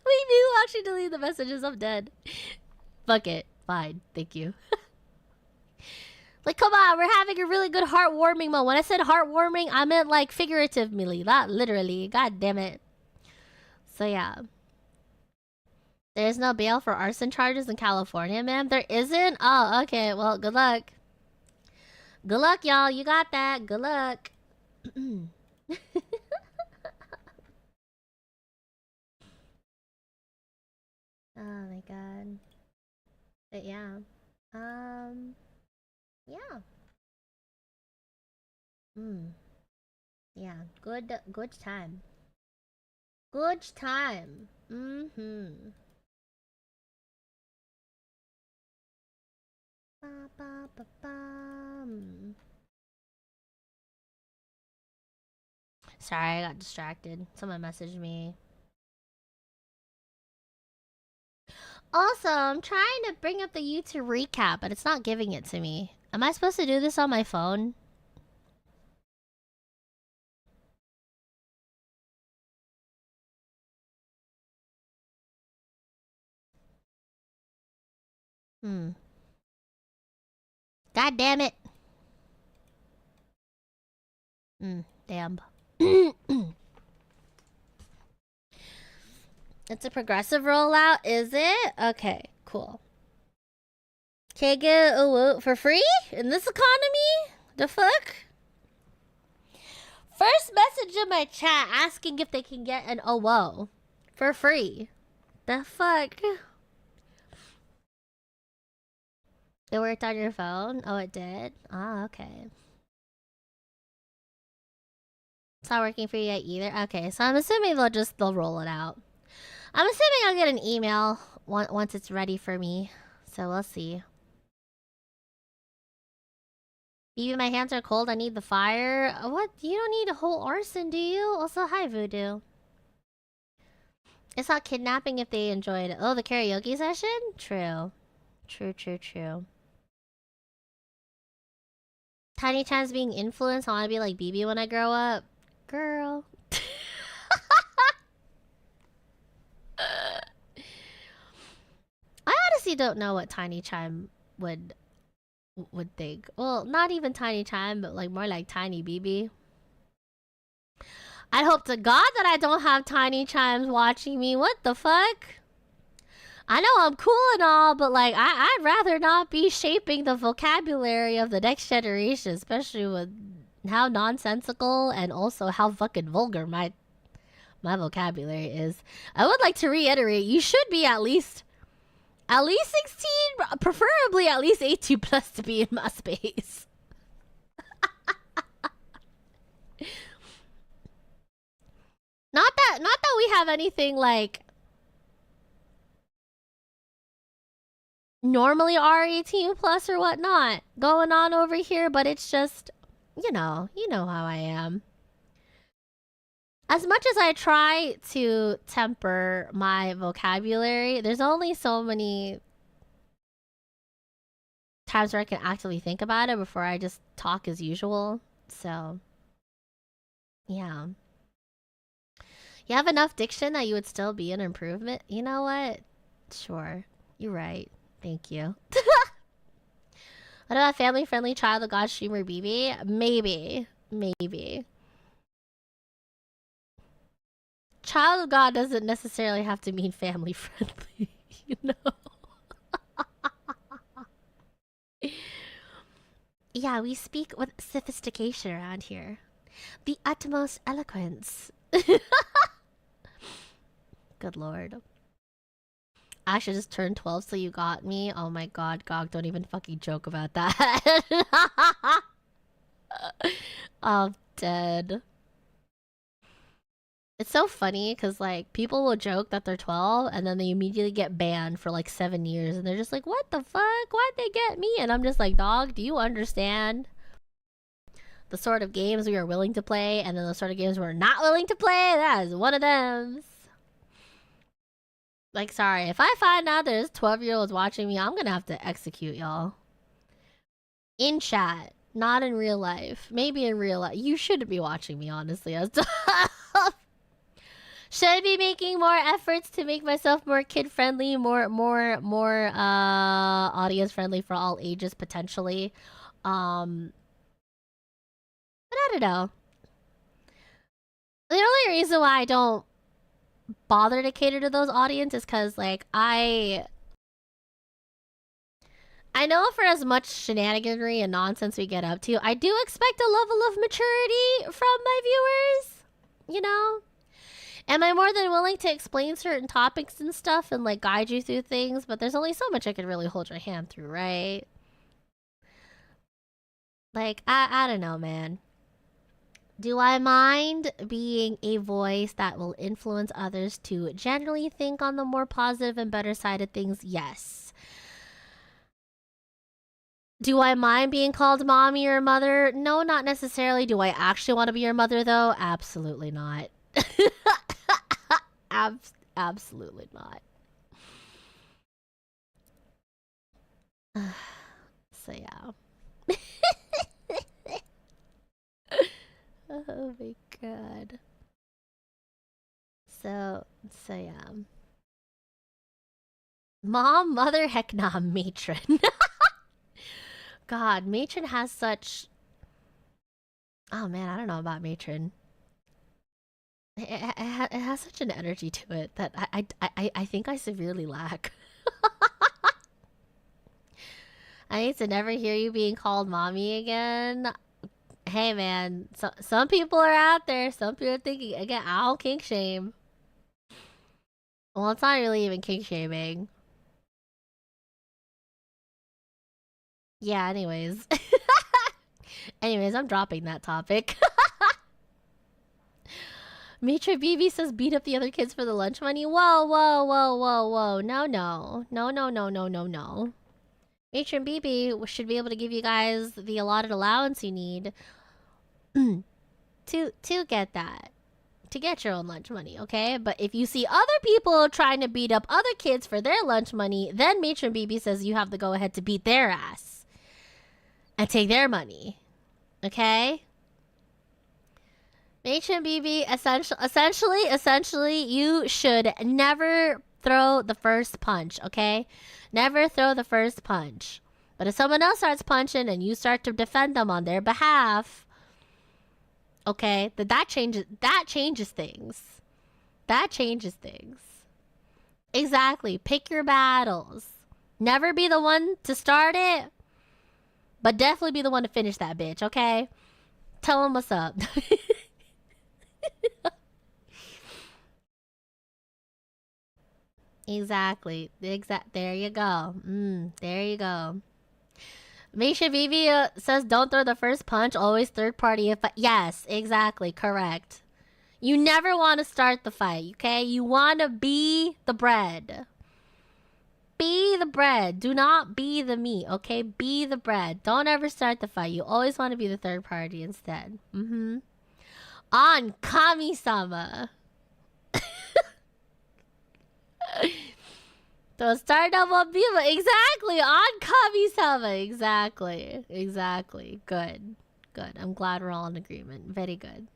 [SPEAKER 1] We do actually delete the messages. I'm dead. Fuck it. Fine. Thank you. Like, come on. We're having a really good heartwarming moment. When I said heartwarming, I meant like figuratively, not literally. God damn it. So yeah. There's no bail for arson charges in California, ma'am? There isn't? Oh, okay. Well, good luck. Good luck, y'all. You got that. Good luck. Oh my god. But yeah. Yeah. Yeah. Good time. Good time. Ba, ba, ba, bum. Sorry, I got distracted. Someone messaged me. Also, I'm trying to bring up the YouTube recap, but it's not giving it to me. Am I supposed to do this on my phone? God damn it. Damn. It's a progressive rollout, is it? Okay, cool. Can't get a woot for free in this economy? The fuck? First message in my chat asking if they can get an OWO for free. The fuck? It worked on your phone? Oh, it did? Oh, okay. It's not working for you yet either? Okay, so I'm assuming they'll roll it out. I'm assuming I'll get an email once it's ready for me. So we'll see. Even my hands are cold, I need the fire. What? You don't need a whole arson, do you? Also, hi, Voodoo. It's not kidnapping if they enjoyed it. Oh, the karaoke session? True. True. Tiny Time's being influenced. I want to be like BB when I grow up. Girl. I honestly don't know what Tiny Chime would think. Well, not even Tiny Chime, but like more like Tiny BB. I'd hope to God that I don't have Tiny Chimes watching me. What the fuck? I know I'm cool and all, but like I'd rather not be shaping the vocabulary of the next generation, especially with how nonsensical and also how fucking vulgar my vocabulary is. I would like to reiterate, you should be at least 16, preferably at least 18 plus to be in my space. Not that we have anything like normally R18 plus or whatnot going on over here, but it's just, you know how I am. As much as I try to temper my vocabulary, there's only so many times where I can actively think about it before I just talk as usual. So, yeah. You have enough diction that you would still be an improvement? You know what? Sure. You're right. Thank you. What about family-friendly child of God streamer BB? Maybe. Child of God doesn't necessarily have to mean family-friendly, you know? Yeah, Yeah, we speak with sophistication around here. The utmost eloquence. Good lord. I should just turn 12 so you got me. Oh my god, Gog, don't even fucking joke about that. I'm dead. It's so funny because, like, people will joke that they're 12 and then they immediately get banned for like 7 years and they're just like, what the fuck? Why'd they get me? And I'm just like, dog, do you understand the sort of games we are willing to play and then the sort of games we're not willing to play? That is one of them. Like, sorry, if I find out there's 12-year-olds watching me, I'm gonna have to execute y'all. In chat, not in real life. Maybe in real life. You shouldn't be watching me, honestly. Should I be making more efforts to make myself more kid-friendly, more audience-friendly for all ages, potentially? But I don't know. The only reason why I don't bother to cater to those audiences is because, like, I know for as much shenaniganry and nonsense we get up to, I do expect a level of maturity from my viewers, you know? Am I more than willing to explain certain topics and stuff and, like, guide you through things? But there's only so much I can really hold your hand through, right? Like, I don't know, man. Do I mind being a voice that will influence others to generally think on the more positive and better side of things? Yes. Do I mind being called mommy or mother? No, not necessarily. Do I actually want to be your mother, though? Absolutely not. Absolutely not. So yeah. Oh my god. So yeah. Mom, mother, heck nah, matron. God, matron has such... Oh man, I don't know about matron. It has such an energy to it that I think I severely lack. I need to never hear you being called mommy again. Hey man, some people are out there. Some people are thinking, again, I don't kink shame. Well, it's not really even kink shaming. Yeah, anyways. Anyways, I'm dropping that topic. Mitra BB says beat up the other kids for the lunch money. Whoa, whoa, whoa, whoa, whoa. No, no. No, no, no, no, no, no. Matron BB should be able to give you guys the allotted allowance you need to get that. To get your own lunch money, okay? But if you see other people trying to beat up other kids for their lunch money, then Matron BB says you have to go ahead to beat their ass. And take their money. Okay? Matron BB, essentially, you should never throw the first punch, okay? Never throw the first punch. But if someone else starts punching and you start to defend them on their behalf, okay, that changes things. That changes things. Exactly. Pick your battles. Never be the one to start it, but definitely be the one to finish that bitch, okay? Tell them what's up. Exactly. There you go. There you go. Misha Vivi says don't throw the first punch, always third party if... Yes, exactly. Correct. You never want to start the fight, okay? You want to be the bread. Be the bread. Do not be the meat, okay? Be the bread. Don't ever start the fight. You always want to be the third party instead. On Kami-sama. Don't start double Biba. Exactly. On Kami-sama. Exactly. Good. I'm glad we're all in agreement. Very good.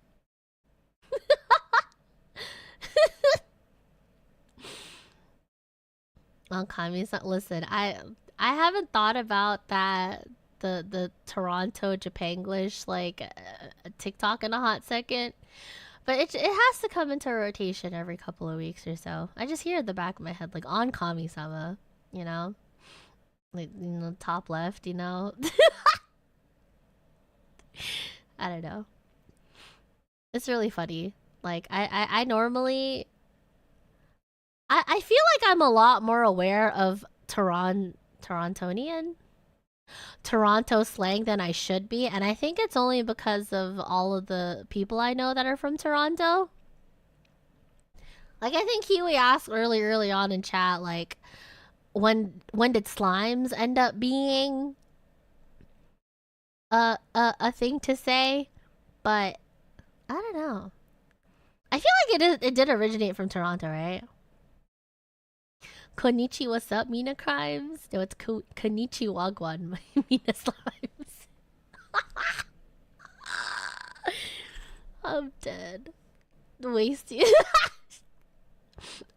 [SPEAKER 1] On Kami-sama. Listen, I haven't thought about that. The Toronto Japanglish like TikTok in a hot second. But it has to come into rotation every couple of weeks or so. I just hear in the back of my head, like, on Kami-sama, you know? Like, top left, you know? I don't know. It's really funny. Like I normally I feel like I'm a lot more aware of Torontonian Toronto slang than I should be, and I think it's only because of all of the people I know that are from Toronto. Like I think Hiiii asked early on in chat, like when did slimes end up being a thing to say? But I don't know. I feel like it did originate from Toronto, right? Konnichi, what's up, Mina Crimes? No, it's Konnichi Wagwan, Mina Slimes. I'm dead. Wasted.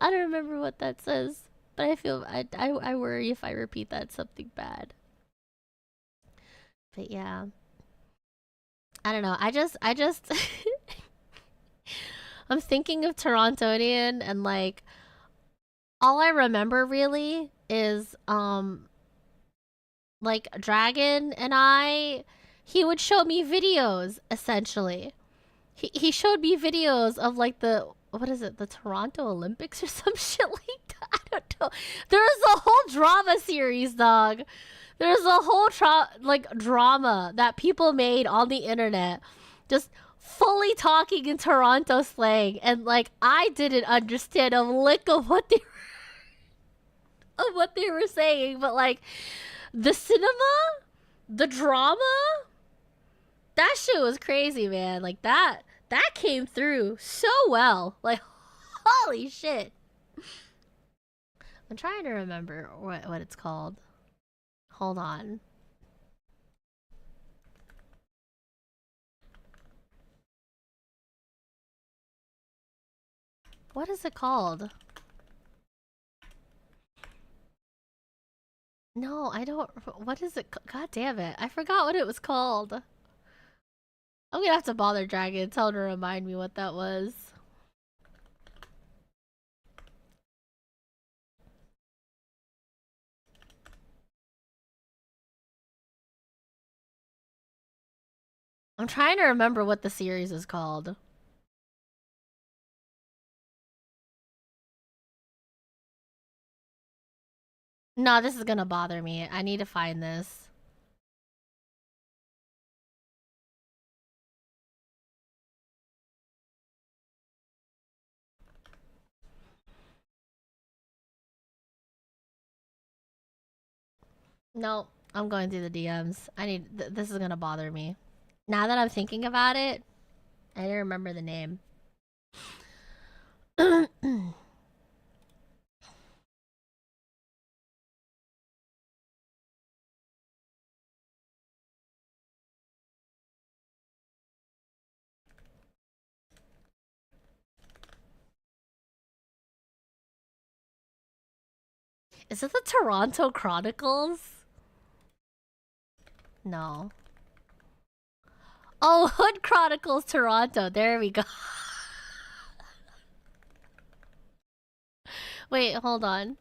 [SPEAKER 1] I don't remember what that says, but I feel I worry if I repeat that something bad. But yeah, I don't know. I just I'm thinking of Torontonian, and like all I remember really is like Dragon and he would show me videos essentially. He showed me videos of like the what is it, the Toronto Olympics or some shit like that. I don't know. There was a whole drama series, dog. There's a whole drama that people made on the internet, just fully talking in Toronto slang, and like I didn't understand a lick of what they were saying, but like the cinema, the drama, that shit was crazy, man. Like that came through so well. Like holy shit. I'm trying to remember what it's called. Hold on. What is it called? No, I don't. What is it? God damn it. I forgot what it was called. I'm gonna have to bother Dragon, tell him to remind me what that was. I'm trying to remember what the series is called. No, this is gonna bother me. I need to find this. No, I'm going through the DMs. This is gonna bother me. Now that I'm thinking about it, I didn't remember the name. Is it the Toronto Chronicles? No. Oh, Hood Chronicles Toronto. There we go. Wait, hold on.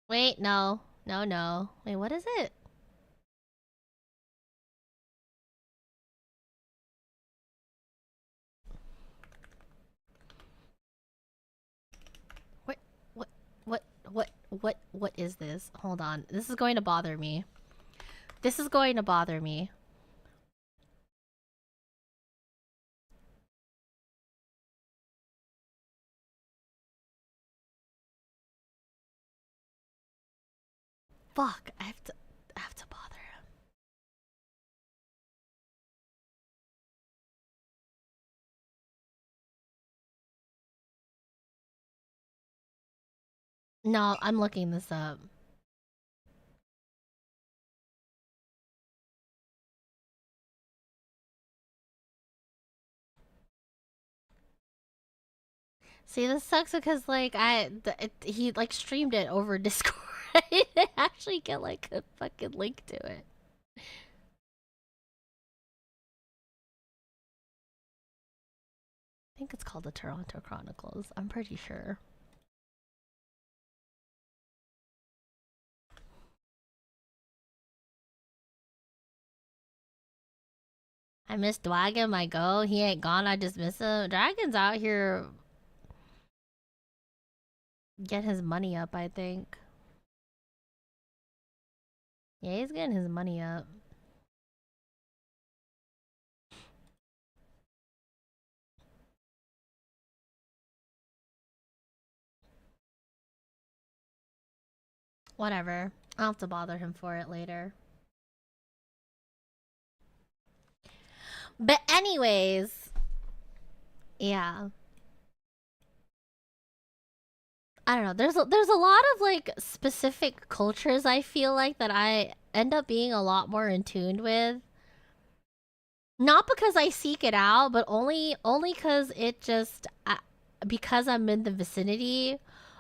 [SPEAKER 1] Wait, no. No, no. Wait, what is it? What is this? Hold on. This is going to bother me. This is going to bother me. Fuck, I have to bother him. No, I'm looking this up. See, this sucks because like he like streamed it over Discord. I didn't actually get like a fucking link to it. I think it's called the Toronto Chronicles. I'm pretty sure. I miss Dragon, my go. He ain't gone, I just miss him. Dragon's out here get his money up, I think. Yeah, he's getting his money up. Whatever. I'll have to bother him for it later. But anyways, yeah. I don't know. There's a lot of like specific cultures I feel like that I end up being a lot more in tune with. Not because I seek it out, but only because it just because I'm in the vicinity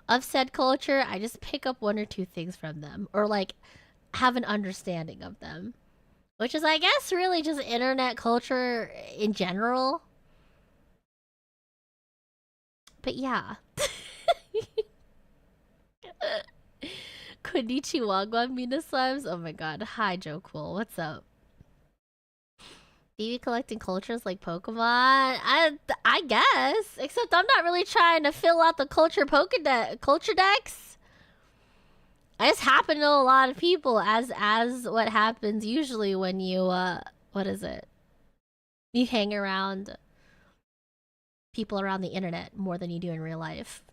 [SPEAKER 1] of said culture, I just pick up one or two things from them or like have an understanding of them. Which is, I guess, really just internet culture in general. But yeah. Konnichiwa, Minasams. Oh my god. Hi, Joe Cool. What's up? Maybe collecting cultures like Pokemon? I guess. Except I'm not really trying to fill out the culture decks. I just happen to know a lot of people as what happens usually when you what is it? You hang around people around the internet more than you do in real life.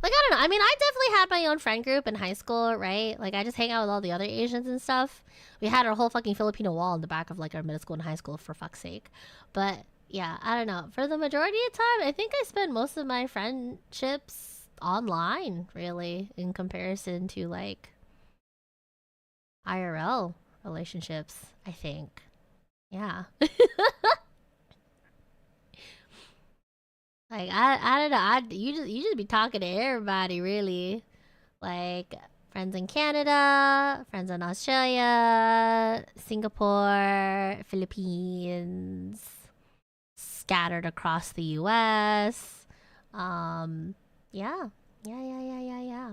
[SPEAKER 1] Like, I don't know. I mean, I definitely had my own friend group in high school, right? Like, I just hang out with all the other Asians and stuff. We had our whole fucking Filipino wall in the back of, like, our middle school and high school, for fuck's sake. But, yeah, I don't know. For the majority of the time, I think I spent most of my friendships online, really, in comparison to, like, IRL relationships, I think. Yeah. Like, I don't know. You just be talking to everybody, really. Like, friends in Canada, friends in Australia, Singapore, Philippines, scattered across the US. Yeah. Yeah.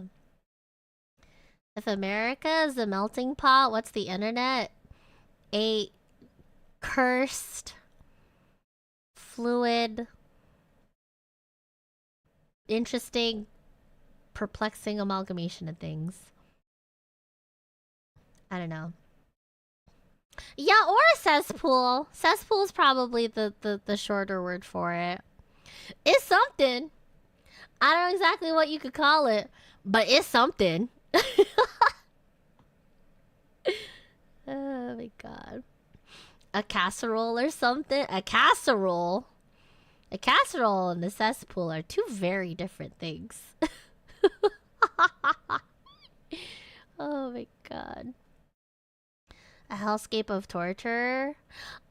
[SPEAKER 1] If America is the melting pot, what's the internet? A cursed, fluid, interesting, perplexing amalgamation of things. I don't know. Yeah, or a cesspool. Cesspool is probably the shorter word for it. It's something. I don't know exactly what you could call it, but it's something. Oh my god. A casserole or something? A casserole? A casserole and the cesspool are two very different things. Oh my god. A hellscape of torture?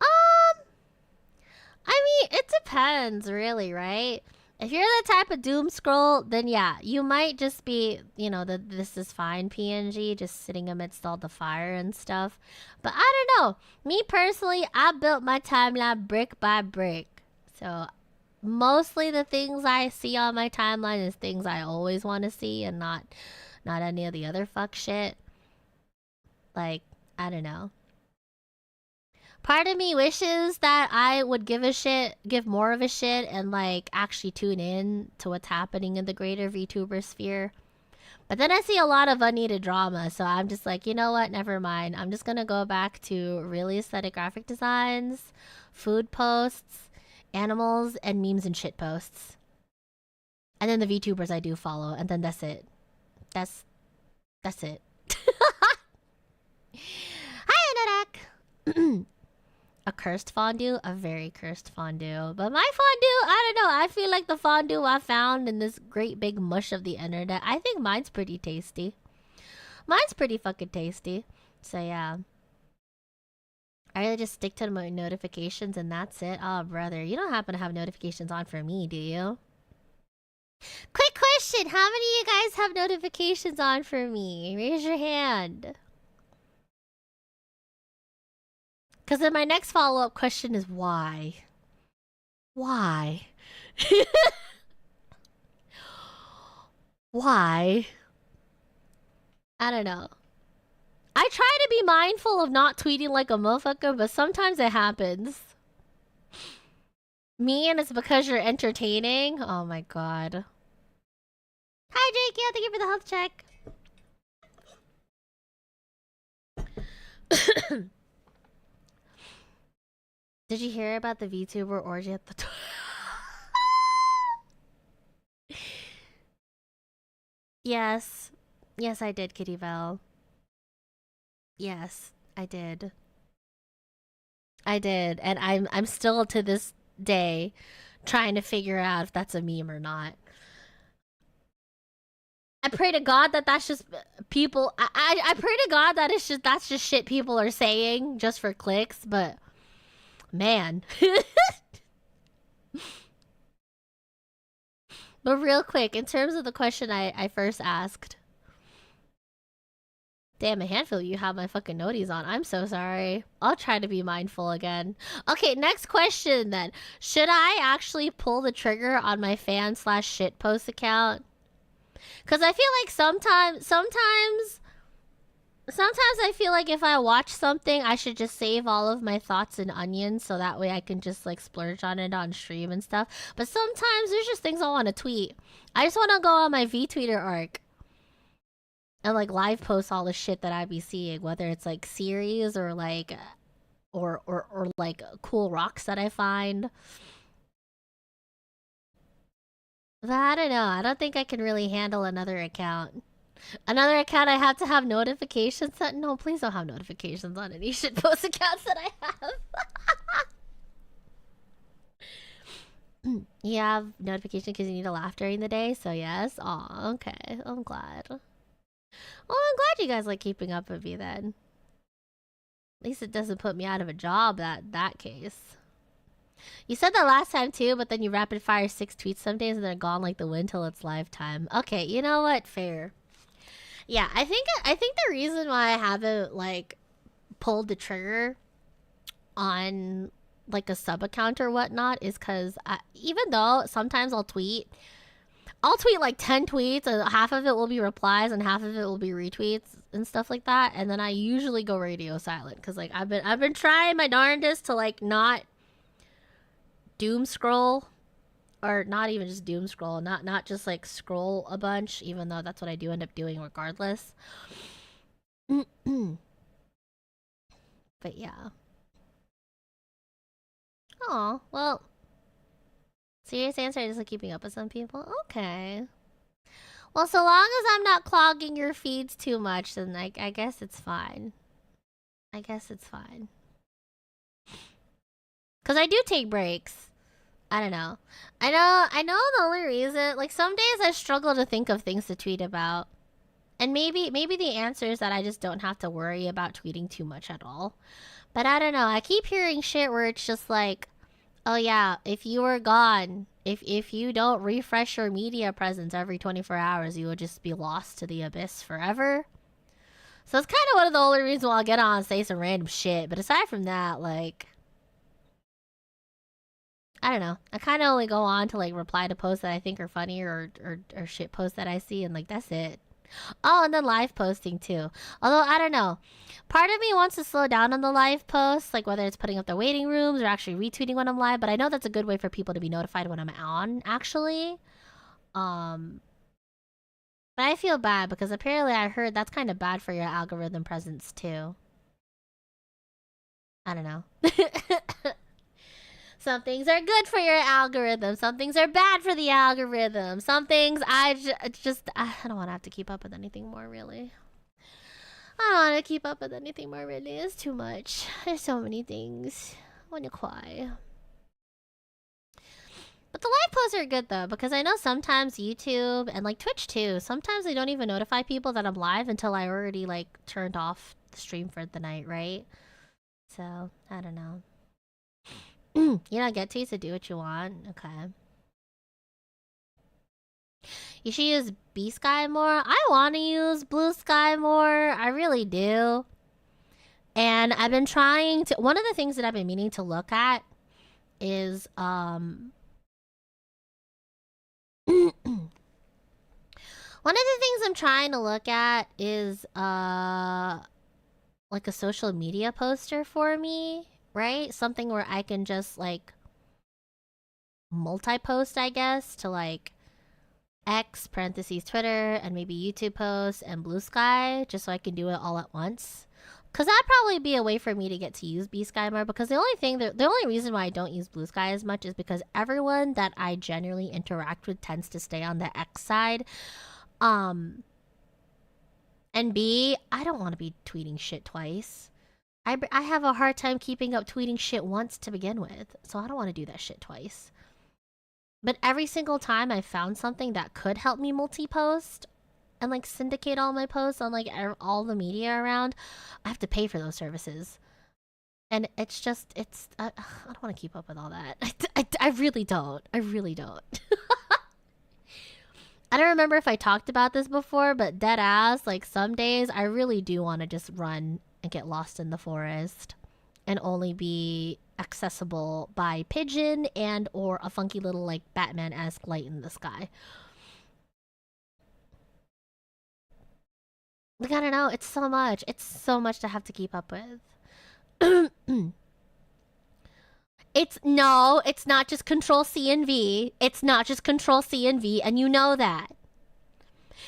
[SPEAKER 1] I mean, it depends, really, right? If you're the type of doom scroll, then yeah, you might just be, you know, the this is fine PNG, just sitting amidst all the fire and stuff. But I don't know. Me personally, I built my timeline brick by brick. So mostly the things I see on my timeline is things I always want to see and not any of the other fuck shit. Like, I don't know. Part of me wishes that I would give more of a shit and like actually tune in to what's happening in the greater VTuber sphere. But then I see a lot of unneeded drama, so I'm just like, you know what? Never mind. I'm just gonna go back to really aesthetic graphic designs, food posts, animals, and memes and shit posts. And then the VTubers I do follow, and then that's it. That's it. Hi, Anorak! A cursed fondue? A very cursed fondue. But my fondue, I don't know. I feel like the fondue I found in this great big mush of the internet, I think mine's pretty tasty. Mine's pretty fucking tasty. So yeah. I really just stick to my notifications and that's it. Oh, brother. You don't happen to have notifications on for me, do you? Quick question. How many of you guys have notifications on for me? Raise your hand. Because then my next follow-up question is why? Why? Why? I don't know. I try to be mindful of not tweeting like a motherfucker, but sometimes it happens. Me, and it's because you're entertaining? Oh my god. Hi, Jake. Yeah, thank you for the health check. Did you hear about the VTuber orgy at the Yes. Yes, I did, Kitty Bell. Yes, I did. I did, and I'm still to this day trying to figure out if that's a meme or not. I pray to God that that's just people. I pray to God that that's just shit people are saying just for clicks. But man, but real quick, in terms of the question I first asked. Damn, a handful you have my fucking noties on. I'm so sorry. I'll try to be mindful again. Okay, next question then. Should I actually pull the trigger on my fan/shitpost account? Because I feel like sometimes I feel like if I watch something, I should just save all of my thoughts in Onion so that way I can just like splurge on it on stream and stuff. But sometimes there's just things I want to tweet. I just want to go on my VTuber arc and like live post all the shit that I be seeing, whether it's like series or like or like cool rocks that I find. But I don't know. I don't think I can really handle another account. Another account I have to have notifications set? No, please don't have notifications on any shitpost accounts that I have. You have notification because you need to laugh during the day, so yes. Aw, okay. I'm glad. Well, I'm glad you guys like keeping up with me then. At least it doesn't put me out of a job, that case. You said that last time too, but then you rapid fire 6 tweets some days and they're gone like the wind till it's live time. Okay, you know what? Fair. Yeah, I think the reason why I haven't like pulled the trigger on like a sub account or whatnot is because even though sometimes I'll tweet like 10 tweets and half of it will be replies and half of it will be retweets and stuff like that, and then I usually go radio silent because like I've been trying my darndest to like not doom scroll, or not even just doom scroll, not just like scroll a bunch, even though that's what I do end up doing regardless. But yeah. Oh, well. Serious answer is like keeping up with some people? Okay. Well, so long as I'm not clogging your feeds too much, then I guess it's fine. I guess it's fine. Because I do take breaks. I don't know. I know the only reason, like some days I struggle to think of things to tweet about. And maybe the answer is that I just don't have to worry about tweeting too much at all. But I don't know. I keep hearing shit where it's just like, oh yeah, if you were gone, if you don't refresh your media presence every 24 hours, you will just be lost to the abyss forever. So it's kind of one of the only reasons why I'll get on and say some random shit. But aside from that, like, I don't know. I kind of only go on to like reply to posts that I think are funny or shit posts that I see, and like that's it. Oh, and then live posting too. Although I don't know, part of me wants to slow down on the live posts, like whether it's putting up the waiting rooms or actually retweeting when I'm live. But I know that's a good way for people to be notified when I'm on. Actually, but I feel bad because apparently I heard that's kind of bad for your algorithm presence too. I don't know. Some things are good for your algorithm. Some things are bad for the algorithm. Some things I don't want to have to keep up with anything more, really. I don't want to keep up with anything more, really. It's too much. There's so many things. I want to cry. But the live posts are good, though, because I know sometimes YouTube and, like, Twitch, too, sometimes they don't even notify people that I'm live until I already, like, turned off the stream for the night, right? So, I don't know. You don't get to do what you want? Okay. You should use B Sky more. I want to use Blue Sky more. I really do. And I've been trying to... One of the things that I've been meaning to look at is... One of the things I'm trying to look at is... like a social media poster for me, right? Something where I can just like multi-post, I guess, to like X parentheses Twitter and maybe YouTube posts and Blue Sky, just so I can do it all at once. Cause that'd probably be a way for me to get to use B Sky more. Because the only reason why I don't use Blue Sky as much is because everyone that I generally interact with tends to stay on the X side. And B, I don't want to be tweeting shit twice. I have a hard time keeping up tweeting shit once to begin with, so I don't want to do that shit twice. But every single time I found something that could help me multi-post and like syndicate all my posts on like all the media around, I have to pay for those services. And it's just, I don't want to keep up with all that. I really don't. I really don't. I don't remember if I talked about this before, but dead ass, like some days I really do want to just run and get lost in the forest and only be accessible by pigeon and or a funky little like Batman-esque light in the sky. Like, I don't know, it's so much. It's so much to have to keep up with. It's not just Control C and V. It's not just Control C and V, and you know that.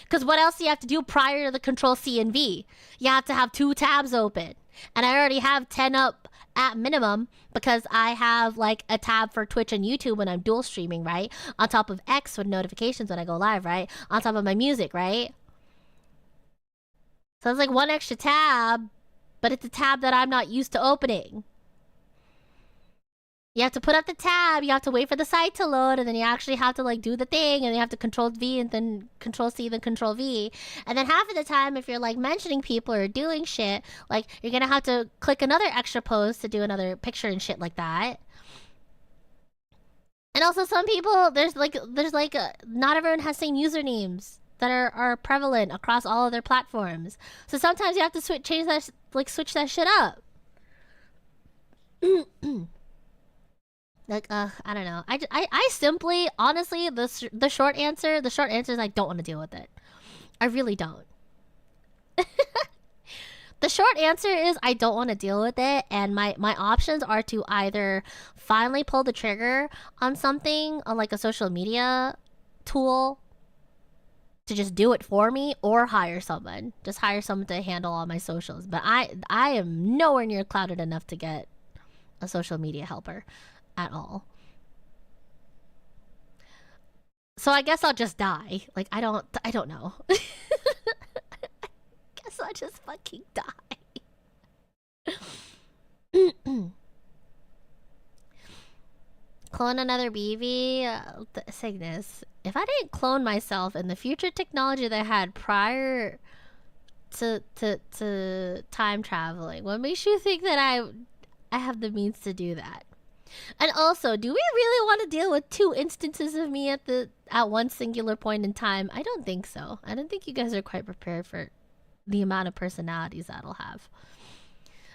[SPEAKER 1] Because what else do you have to do prior to the Control C and V? You have to have 2 tabs open. And I already have 10 up at minimum because I have like a tab for Twitch and YouTube when I'm dual streaming, right? On top of X with notifications when I go live, right? On top of my music, right? So it's like 1 extra tab, but it's a tab that I'm not used to opening. You have to put up the tab, you have to wait for the site to load, and then you actually have to like do the thing, and you have to Control V and then Control C, then Control V. And then half of the time, if you're like mentioning people or doing shit, like you're gonna have to click another extra post to do another picture and shit like that. And also some people, there's like not everyone has same usernames that are prevalent across all of their platforms. So sometimes you have to switch that shit up. Like, I don't know. I simply, honestly, the short answer is I don't want to deal with it. I really don't. The short answer is I don't want to deal with it, and my options are to either finally pull the trigger on something, on like a social media tool to just do it for me, or hire someone. Just hire someone to handle all my socials. But I am nowhere near clouded enough to get a social media helper at all. So I guess I'll just die. Like, I don't know. Guess I'll just fucking die. Clone another BB? Cygnus. If I didn't clone myself in the future technology that I had prior to time traveling, what makes you think that I have the means to do that? And also, do we really want to deal with 2 instances of me at one singular point in time? I don't think so. I don't think you guys are quite prepared for the amount of personalities that'll have.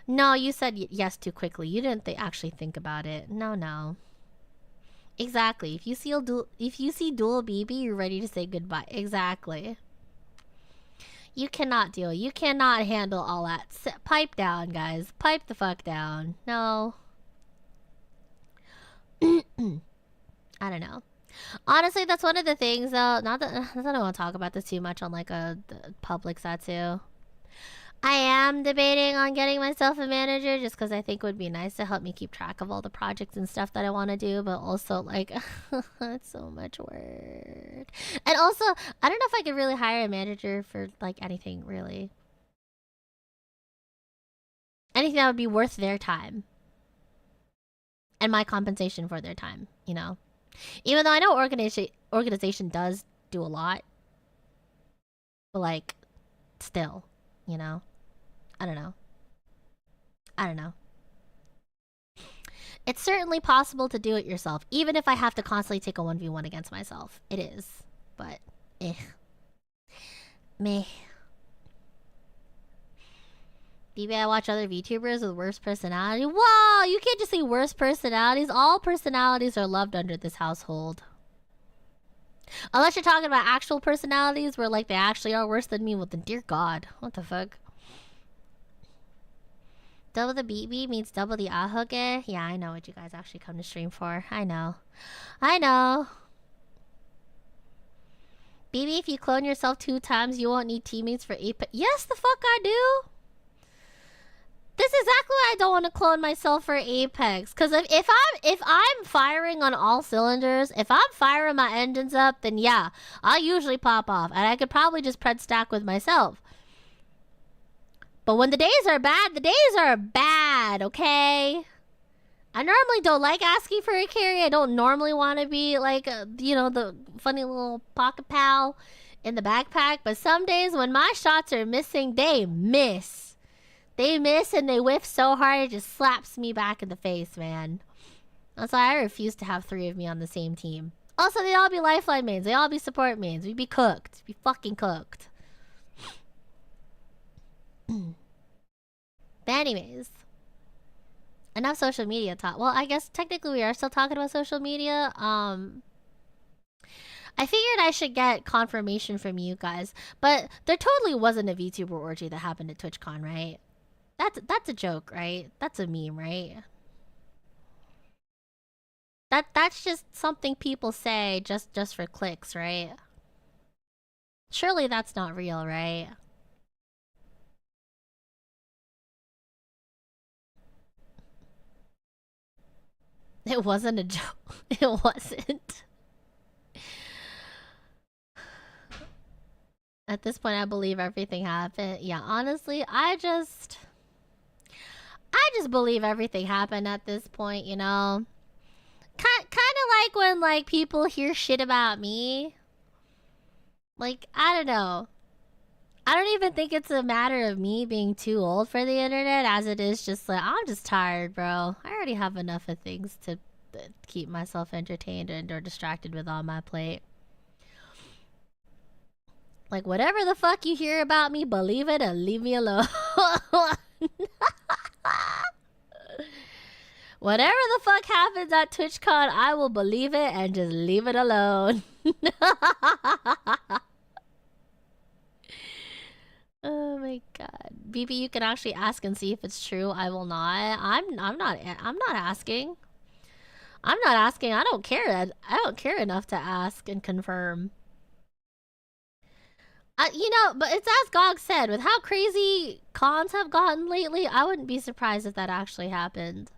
[SPEAKER 1] No, you said yes too quickly. You didn't actually think about it. No. Exactly. If you see dual BB, you're ready to say goodbye. Exactly. You cannot deal. You cannot handle all that. Pipe down, guys. Pipe the fuck down. No. I don't know. Honestly, that's one of the things, though. Not that I don't want to talk about this too much on like a public Zatsu. I am debating on getting myself a manager just because I think it would be nice to help me keep track of all the projects and stuff that I want to do, but also like it's so much work. And also, I don't know if I could really hire a manager for like anything really. Anything that would be worth their time. And my compensation for their time, you know? Even though I know organization does do a lot. But like, still, you know? I don't know. It's certainly possible to do it yourself, even if I have to constantly take a 1v1 against myself. It is. But, meh. Maybe I watch other VTubers with worse personality. Whoa! You can't just say worse personalities. All personalities are loved under this household. Unless you're talking about actual personalities where like they actually are worse than me. Well then, dear God. What the fuck? Double the BB means double the ahoge. Yeah, I know what you guys actually come to stream for. I know. I know. BB, if you clone yourself 2 times, you won't need teammates for Apex. Yes, the fuck I do. This is exactly why I don't want to clone myself for Apex. Because if I'm firing on all cylinders, if I'm firing my engines up, then yeah, I'll usually pop off. And I could probably just pred stack with myself. But when the days are bad, the days are bad, okay? I normally don't like asking for a carry. I don't normally want to be like, you know, the funny little pocket pal in the backpack. But some days when my shots are missing, they miss. They miss and they whiff so hard it just slaps me back in the face, man. That's why I refuse to have 3 of me on the same team. Also, they'd all be lifeline mains. They all be support mains. We'd be cooked. We'd be fucking cooked. But anyways. Enough social media talk. Well, I guess technically we are still talking about social media. I figured I should get confirmation from you guys. But there totally wasn't a VTuber orgy that happened at TwitchCon, right? That's a joke, right? That's a meme, right? That's just something people say just for clicks, right? Surely that's not real, right? It wasn't a joke. It wasn't. At this point, I believe everything happened. Yeah, honestly, I just believe everything happened at this point, you know? Kind of like when, like, people hear shit about me. Like, I don't know. I don't even think it's a matter of me being too old for the internet, as it is just like, I'm just tired, bro. I already have enough of things to keep myself entertained and or distracted with on my plate. Like, whatever the fuck you hear about me, believe it and leave me alone. Whatever the fuck happens at TwitchCon, I will believe it and just leave it alone. Oh my god. BB, you can actually ask and see if it's true. I will not. I'm not asking. I'm not asking. I don't care. I don't care enough to ask and confirm. You know, but it's as Gog said, with how crazy cons have gotten lately, I wouldn't be surprised if that actually happened.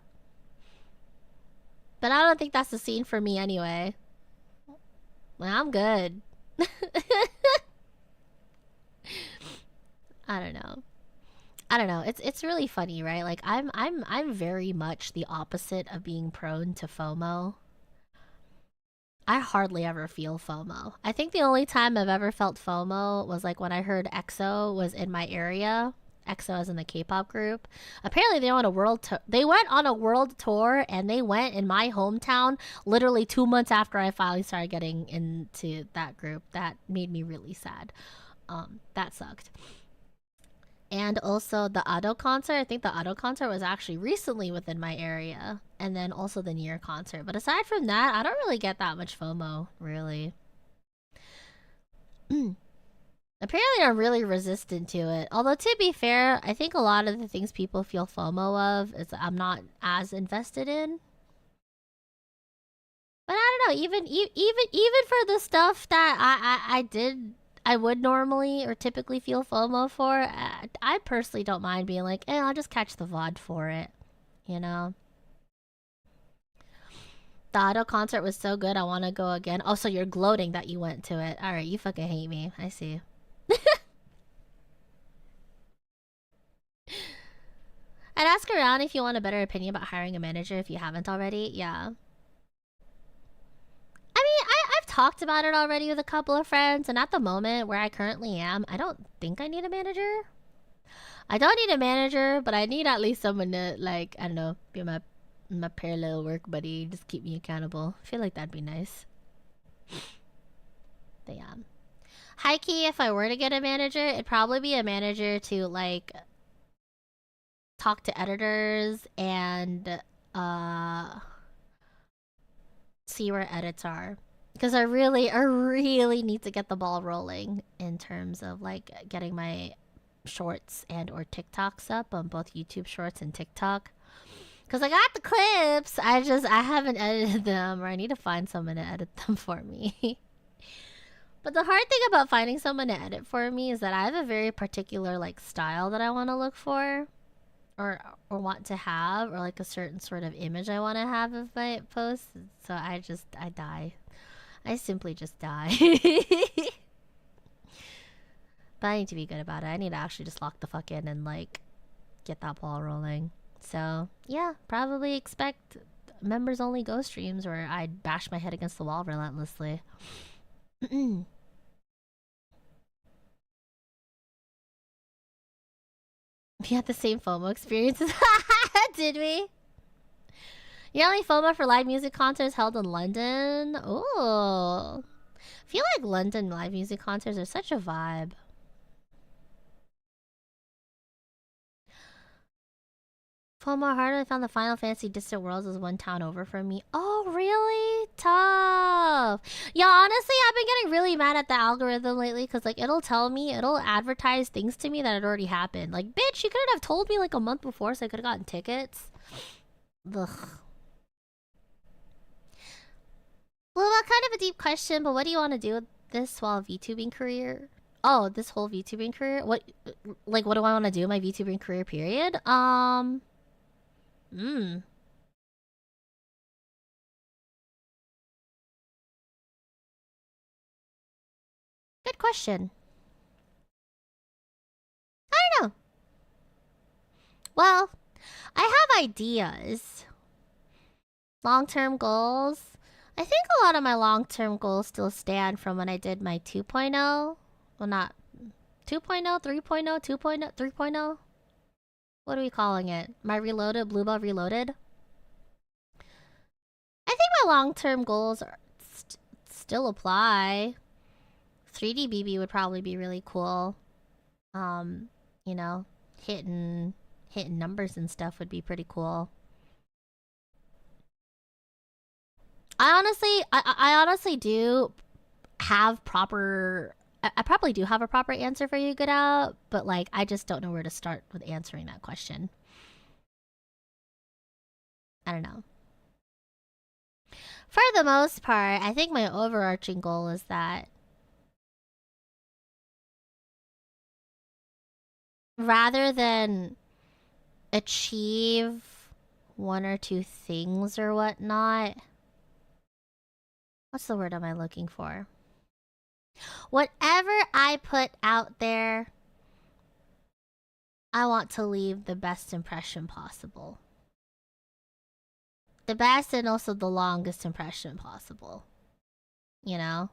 [SPEAKER 1] But I don't think that's the scene for me anyway. Well, I'm good. I don't know. I don't know. It's really funny, right? Like I'm very much the opposite of being prone to FOMO. I hardly ever feel FOMO. I think the only time I've ever felt FOMO was like when I heard EXO was in my area. EXO is in the K-pop group. Apparently they went on a world tour and they went in my hometown literally 2 months after I finally started getting into that group. That made me really sad. That sucked. And also the Ado concert. I think the Ado concert was actually recently within my area. And then also the Nier concert. But aside from that, I don't really get that much FOMO, really. Apparently I'm really resistant to it. Although to be fair, I think a lot of the things people feel FOMO of is I'm not as invested in. But I don't know, even for the stuff that I would normally or typically feel FOMO for, I personally don't mind being like, I'll just catch the VOD for it, you know? The Ado concert was so good, I want to go again. Oh, so you're gloating that you went to it. Alright, you fucking hate me. I see. I'd ask around if you want a better opinion about hiring a manager if you haven't already. Yeah. I mean, I've talked about it already with a couple of friends, and at the moment where I currently am, I don't think I need a manager. I don't need a manager, but I need at least someone to, like, I don't know, be my parallel work buddy, just keep me accountable. I feel like that'd be nice. But yeah. High key, if I were to get a manager, it'd probably be a manager to, like, talk to editors and see where edits are, because I really need to get the ball rolling in terms of like getting my shorts and or TikToks up on both YouTube Shorts and TikTok. Cause I got the clips, I haven't edited them, or I need to find someone to edit them for me. But the hard thing about finding someone to edit for me is that I have a very particular like style that I want to look for, or want to have, or like a certain sort of image I want to have of my posts. So I die. I simply just die. But I need to be good about it. I need to actually just lock the fuck in and like get that ball rolling. So yeah, probably expect members only go streams where I bash my head against the wall relentlessly. We had the same FOMO experiences. Did we? You only FOMO for live music concerts held in London? Oh, I feel like London live music concerts are such a vibe. FOMO harder. I found the Final Fantasy Distant Worlds is one town over from me. Oh, really? Tough. Yeah, honestly, I've been getting really mad at the algorithm lately because, like, it'll advertise things to me that had already happened. Like, bitch, you couldn't have told me, like, a month before so I could have gotten tickets. Ugh. Well, kind of a deep question, but what do you want to do with this while VTubing career? Oh, this whole VTubing career? What do I want to do in my VTubing career, period? Good question. I don't know. Well, I have ideas. Long-term goals. I think a lot of my long-term goals still stand from when I did my 2.0. Well, not 2.0, 3.0, 2.0, 3.0. What are we calling it? My reloaded, Bluebell reloaded? I think my long-term goals are still apply. 3D BB would probably be really cool. You know, hitting numbers and stuff would be pretty cool. I honestly do have proper... I probably do have a proper answer for you, Good Out, but like, I just don't know where to start with answering that question. I don't know. For the most part, I think my overarching goal is that rather than achieve one or two things or whatnot, what's the word am I looking for? Whatever I put out there, I want to leave the best impression possible. The best and also the longest impression possible. You know?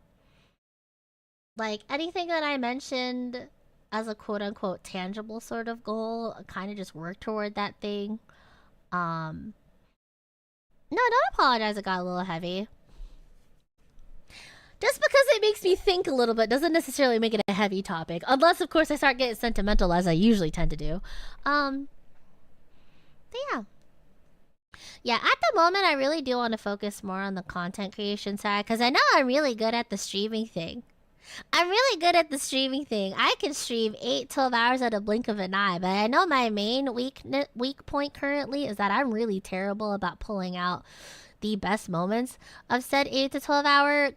[SPEAKER 1] Like, anything that I mentioned as a quote-unquote tangible sort of goal, kind of just work toward that thing. No, don't apologize, it got a little heavy. Just because it makes me think a little bit doesn't necessarily make it a heavy topic. Unless, of course, I start getting sentimental, as I usually tend to do. But yeah. Yeah, at the moment, I really do want to focus more on the content creation side. Because I know I'm really good at the streaming thing. I can stream 8-12 hours at a blink of an eye. But I know my main weak point currently is that I'm really terrible about pulling out the best moments of said 8 to 12 hour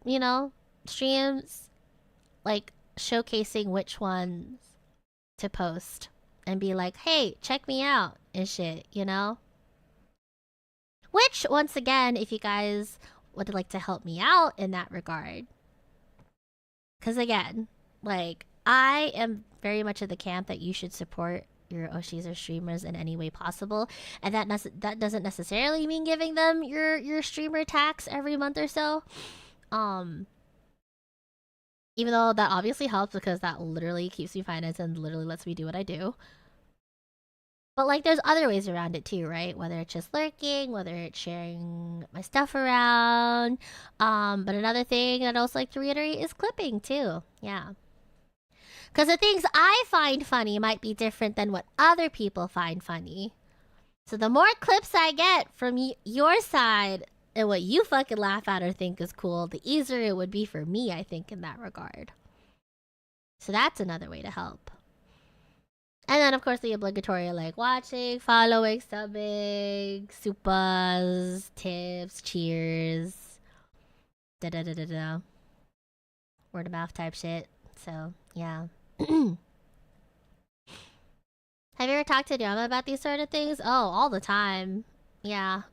[SPEAKER 1] you know, streams, like showcasing which ones to post and be like, hey, check me out and shit, you know? Which, once again, if you guys would like to help me out in that regard, because again, like, I am very much of the camp that you should support your Oshis or streamers in any way possible, and that doesn't necessarily mean giving them your streamer tax every month or so. Even though that obviously helps because that literally keeps me financed and literally lets me do what I do. But like, there's other ways around it too, right? Whether it's just lurking, whether it's sharing my stuff around. But another thing I'd also like to reiterate is clipping too. Yeah. Because the things I find funny might be different than what other people find funny. So the more clips I get from your side and what you fucking laugh at or think is cool, the easier it would be for me, I think, in that regard. So that's another way to help. And then, of course, the obligatory, like, watching, following, subbing, supas, tips, cheers, da-da-da-da-da. Word of mouth type shit. So, yeah. Have you ever talked to Yama about these sort of things? Oh, all the time. Yeah.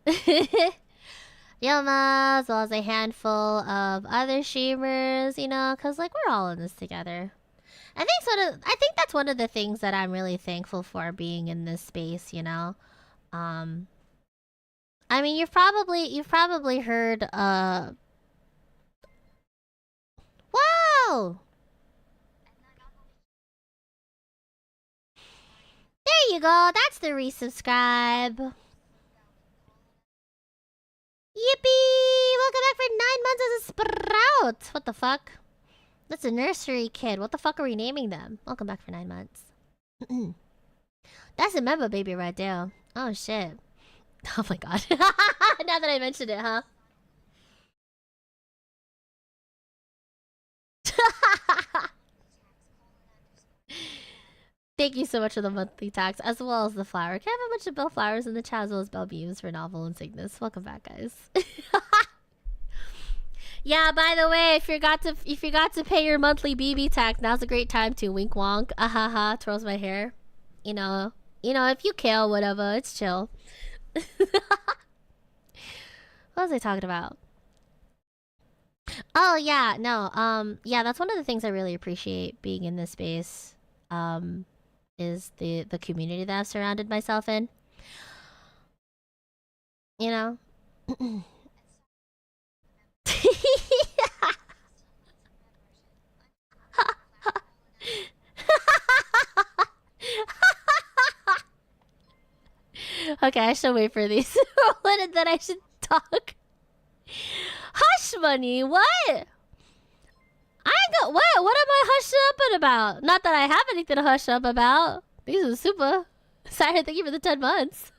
[SPEAKER 1] Yama, as well as a handful of other streamers, you know, because, like, we're all in this together. I think that's one of the things that I'm really thankful for being in this space, you know? I mean, you've probably heard, Whoa! There you go, that's the resubscribe. Yippee! Welcome back for 9 months as a sprout! What the fuck? That's a nursery kid. What the fuck are we naming them? Welcome back for 9 months. That's a member baby right there. Oh shit. Oh my god. Now that I mentioned it, huh? Thank you so much for the monthly tax, as well as the flower. Can I have a bunch of bell flowers in the chat, as well as bell beams for novel and Cygnus? Welcome back, guys. Yeah, by the way, if you forgot to pay your monthly BB tax, now's a great time to wink wonk. Ahaha, twirls my hair. You know, if you care, whatever, it's chill. What was I talking about? Oh yeah, no, yeah, that's one of the things I really appreciate being in this space. Is the community that I've surrounded myself in. You know? Okay, I should wait for these. When then I should talk. Hush money, what? I got what? What am I hushing up about? Not that I have anything to hush up about. These are super. Sorry, thank you for the 10 months.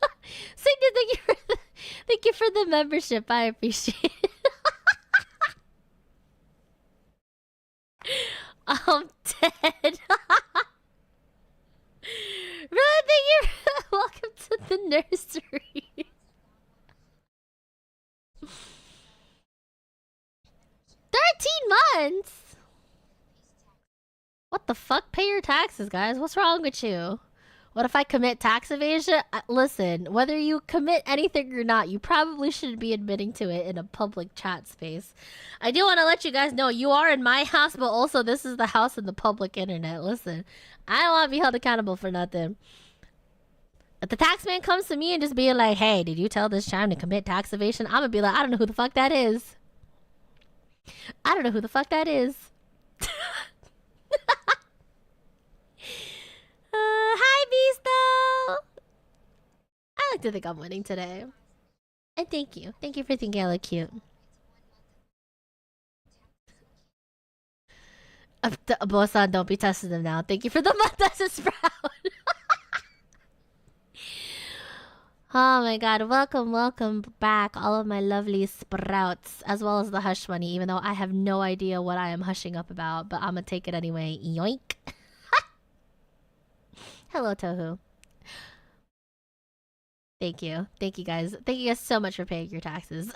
[SPEAKER 1] Thank you for the membership. I appreciate it. I'm dead. Really, thank you. Welcome to the nursery. 13 months? What the fuck? Pay your taxes, guys. What's wrong with you? What if I commit tax evasion? Listen, whether you commit anything or not, you probably shouldn't be admitting to it in a public chat space. I do want to let you guys know you are in my house, but also this is the house in the public internet. Listen, I don't want to be held accountable for nothing. If the tax man comes to me and just being like, hey, did you tell this child to commit tax evasion? I'm gonna be like, I don't know who the fuck that is. I don't know who the fuck that is. Hi, Beasto! I like to think I'm winning today. And thank you. Thank you for thinking I look cute. Bosan, don't be testing them now. Thank you for the month as a sprout. Oh my god, welcome back, all of my lovely sprouts, as well as the hush money, even though I have no idea what I am hushing up about, but I'm gonna take it anyway. Yoink. Hello, Tohu. Thank you. Thank you guys. Thank you guys so much for paying your taxes.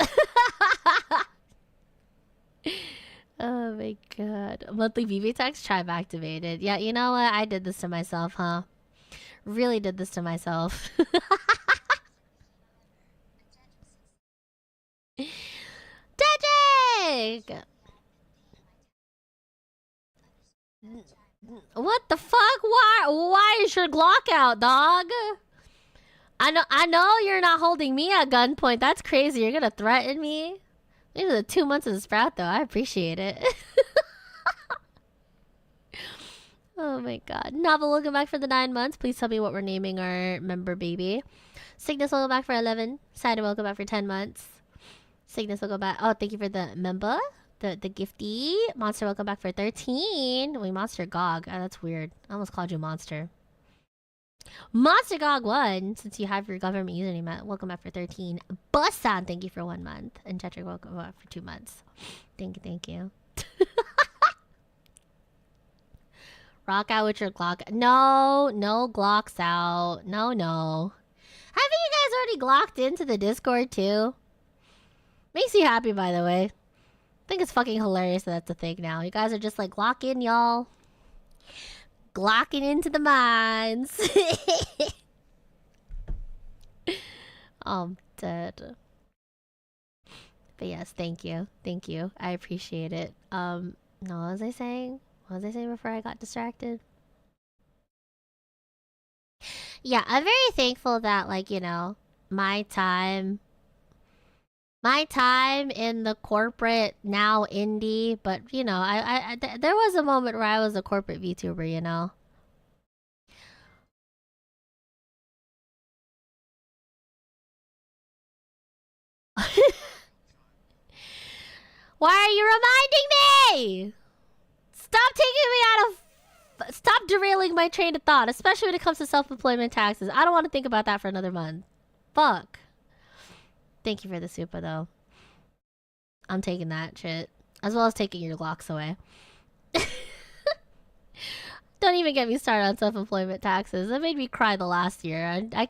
[SPEAKER 1] Oh my god. Monthly BB tax tribe activated. Yeah, you know what? I did this to myself, huh? Really did this to myself. Dedrick! What the fuck? Why is your Glock out, dog? I know you're not holding me at gunpoint. That's crazy. You're gonna threaten me? These are the 2 months of the sprout, though. I appreciate it. Oh my god. Novel, welcome back for the 9 months. Please tell me what we're naming our member baby. Cygnus, welcome back for 11. Cider, welcome back for 10 months. Cygnus, welcome back. Oh, thank you for the member. The gifty. Monster, welcome back for 13. Wait, Monster Gog. Oh, that's weird. I almost called you Monster. Monster Gog 1, since you have your government username. Welcome back for 13. Bussan, thank you for 1 month. And Chetrick, welcome back for 2 months. Thank you. Rock out with your Glock. No, no Glocks out. No, no. Haven't you guys already Glocked into the Discord too? Makes you happy, by the way. I think it's fucking hilarious that that's a thing now. You guys are just like, Glock in, y'all. Glocking into the mines. I'm dead. But yes, thank you. Thank you. I appreciate it. No, what was I saying? What was I saying before I got distracted? Yeah, I'm very thankful that, like, you know, my time in the corporate, now indie, but you know, there was a moment where I was a corporate VTuber, you know. Why are you reminding me? Stop taking me out of... Stop derailing my train of thought, especially when it comes to self-employment taxes. I don't want to think about that for another month. Fuck. Thank you for the super, though. I'm taking that shit. As well as taking your Glocks away. Don't even get me started on self-employment taxes. That made me cry the last year. I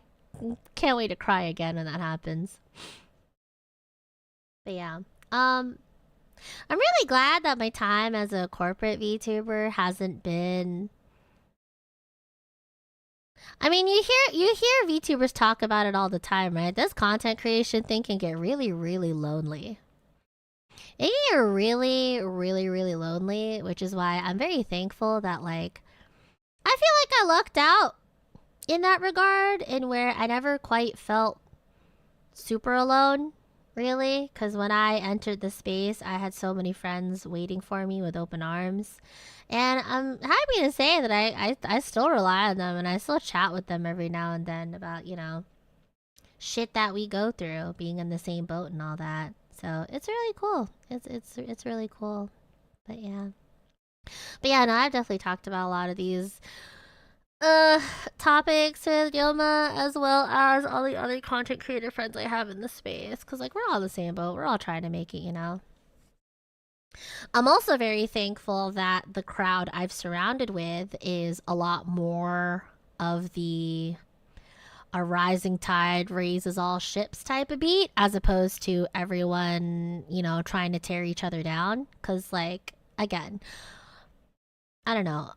[SPEAKER 1] can't wait to cry again when that happens. But yeah. I'm really glad that my time as a corporate VTuber hasn't been... I mean, you hear VTubers talk about it all the time, right? This content creation thing can get really, really lonely. It can get really, really, really lonely, which is why I'm very thankful that, like, I feel like I lucked out in that regard, in where I never quite felt super alone, really, because when I entered the space, I had so many friends waiting for me with open arms. And I'm happy to say that I still rely on them, and I still chat with them every now and then about, you know, shit that we go through, being in the same boat and all that. So it's really cool. It's really cool. But yeah. But yeah, no, I've definitely talked about a lot of these topics with Yoma, as well as all the other content creator friends I have in the space, because like we're all in the same boat. We're all trying to make it, you know. I'm also very thankful that the crowd I've surrounded with is a lot more of the a rising tide raises all ships type of beat, as opposed to everyone, you know, trying to tear each other down. Because, like, again, I don't know.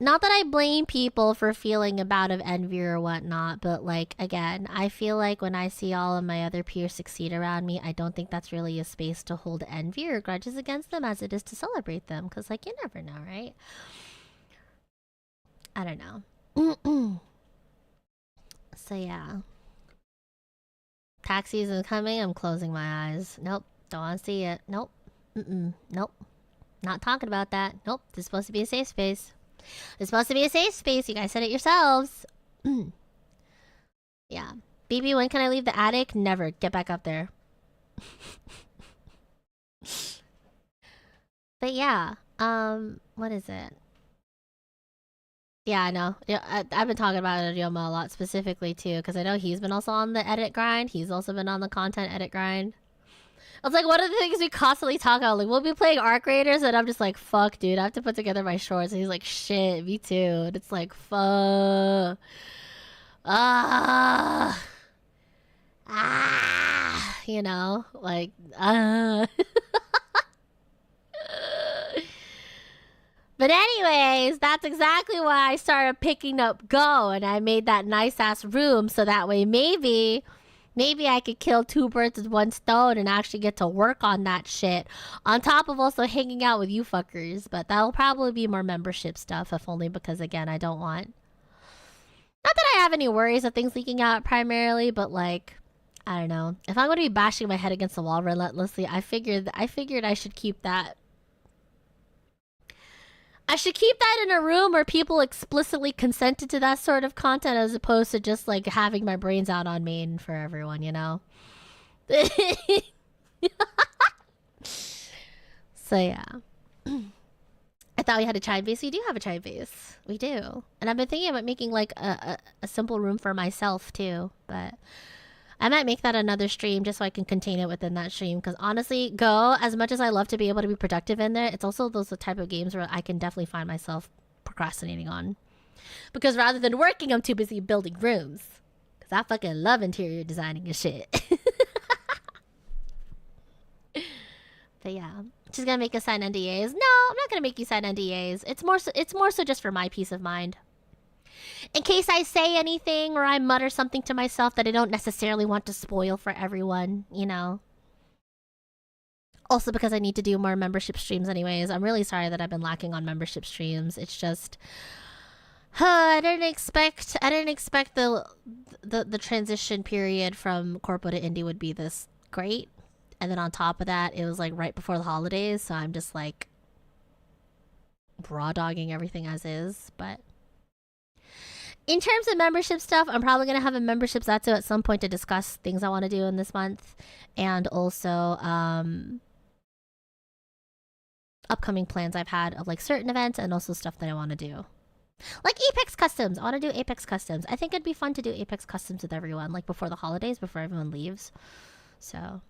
[SPEAKER 1] Not that I blame people for feeling a bout of envy or whatnot, but, like, again, I feel like when I see all of my other peers succeed around me, I don't think that's really a space to hold envy or grudges against them as it is to celebrate them. Because, like, you never know, right? I don't know. So, yeah. Tax season coming, I'm closing my eyes. Nope, don't want to see it. Nope. Nope. Not talking about that. Nope, this is supposed to be a safe space. It's supposed to be a safe space. You guys said it yourselves. Yeah. BB, when can I leave the attic? Never. Get back up there. But yeah. What is it? Yeah, I know. Yeah, I've been talking about it a lot specifically too, because I know he's been also on the edit grind. He's also been on the content edit grind. It's like one of the things we constantly talk about. Like, we'll be playing Arc Raiders, and I'm just like, fuck, dude, I have to put together my shorts. And he's like, shit, me too. And it's like, fuck. You know, like, But anyways, that's exactly why I started picking up Go, and I made that nice-ass room, so that way maybe I could kill two birds with one stone and actually get to work on that shit. On top of also hanging out with you fuckers. But that'll probably be more membership stuff, if only because, again, I don't want... Not that I have any worries of things leaking out primarily, but like... I don't know. If I'm going to be bashing my head against the wall relentlessly, I figured I should keep that... I should keep that in a room where people explicitly consented to that sort of content, as opposed to just like having my brains out on main for everyone, you know? So yeah. I thought we had a chime base. We do have a chime base. We do. And I've been thinking about making like a simple room for myself too, but I might make that another stream just so I can contain it within that stream. Because honestly, Go, as much as I love to be able to be productive in there, it's also those type of games where I can definitely find myself procrastinating on. Because rather than working, I'm too busy building rooms. Because I fucking love interior designing and shit. But yeah, she's gonna make us sign NDAs. No, I'm not gonna make you sign NDAs. It's more so just for my peace of mind. In case I say anything or I mutter something to myself that I don't necessarily want to spoil for everyone, you know. Also because I need to do more membership streams anyways. I'm really sorry that I've been lacking on membership streams. It's just I didn't expect the transition period from corpo to indie would be this great. And then on top of that, it was like right before the holidays, so I'm just like raw dogging everything as is. But in terms of membership stuff, I'm probably gonna have a membership Zatsu at some point to discuss things I want to do in this month, and also upcoming plans I've had of like certain events and also stuff that I want to do. Like Apex Customs. I want to do Apex Customs. I think it'd be fun to do Apex Customs with everyone, like before the holidays, before everyone leaves. So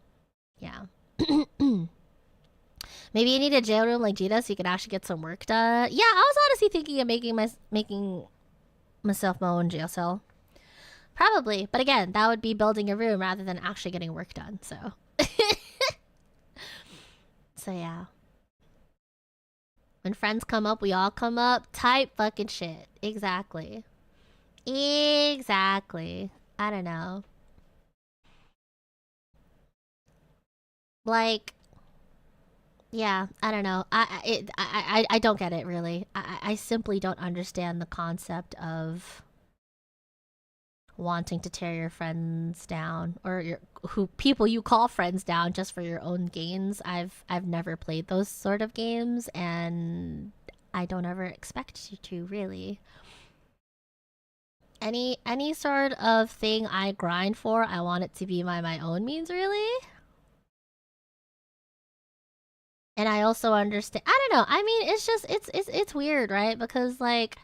[SPEAKER 1] yeah. Maybe you need a jail room like Gita so you can actually get some work done. Yeah, I was honestly thinking of making myself my own jail cell. Probably, but again, that would be building a room rather than actually getting work done. So, so yeah. When friends come up, we all come up. Type fucking shit. Exactly. Exactly. I don't know. Like, yeah, I don't know. I don't get it really. I simply don't understand the concept of wanting to tear your friends down or people you call friends down just for your own gains. I've never played those sort of games, and I don't ever expect you to really. Any sort of thing I grind for, I want it to be by my own means, really. And I also understand. I don't know. I mean, it's just it's weird, right? Because like,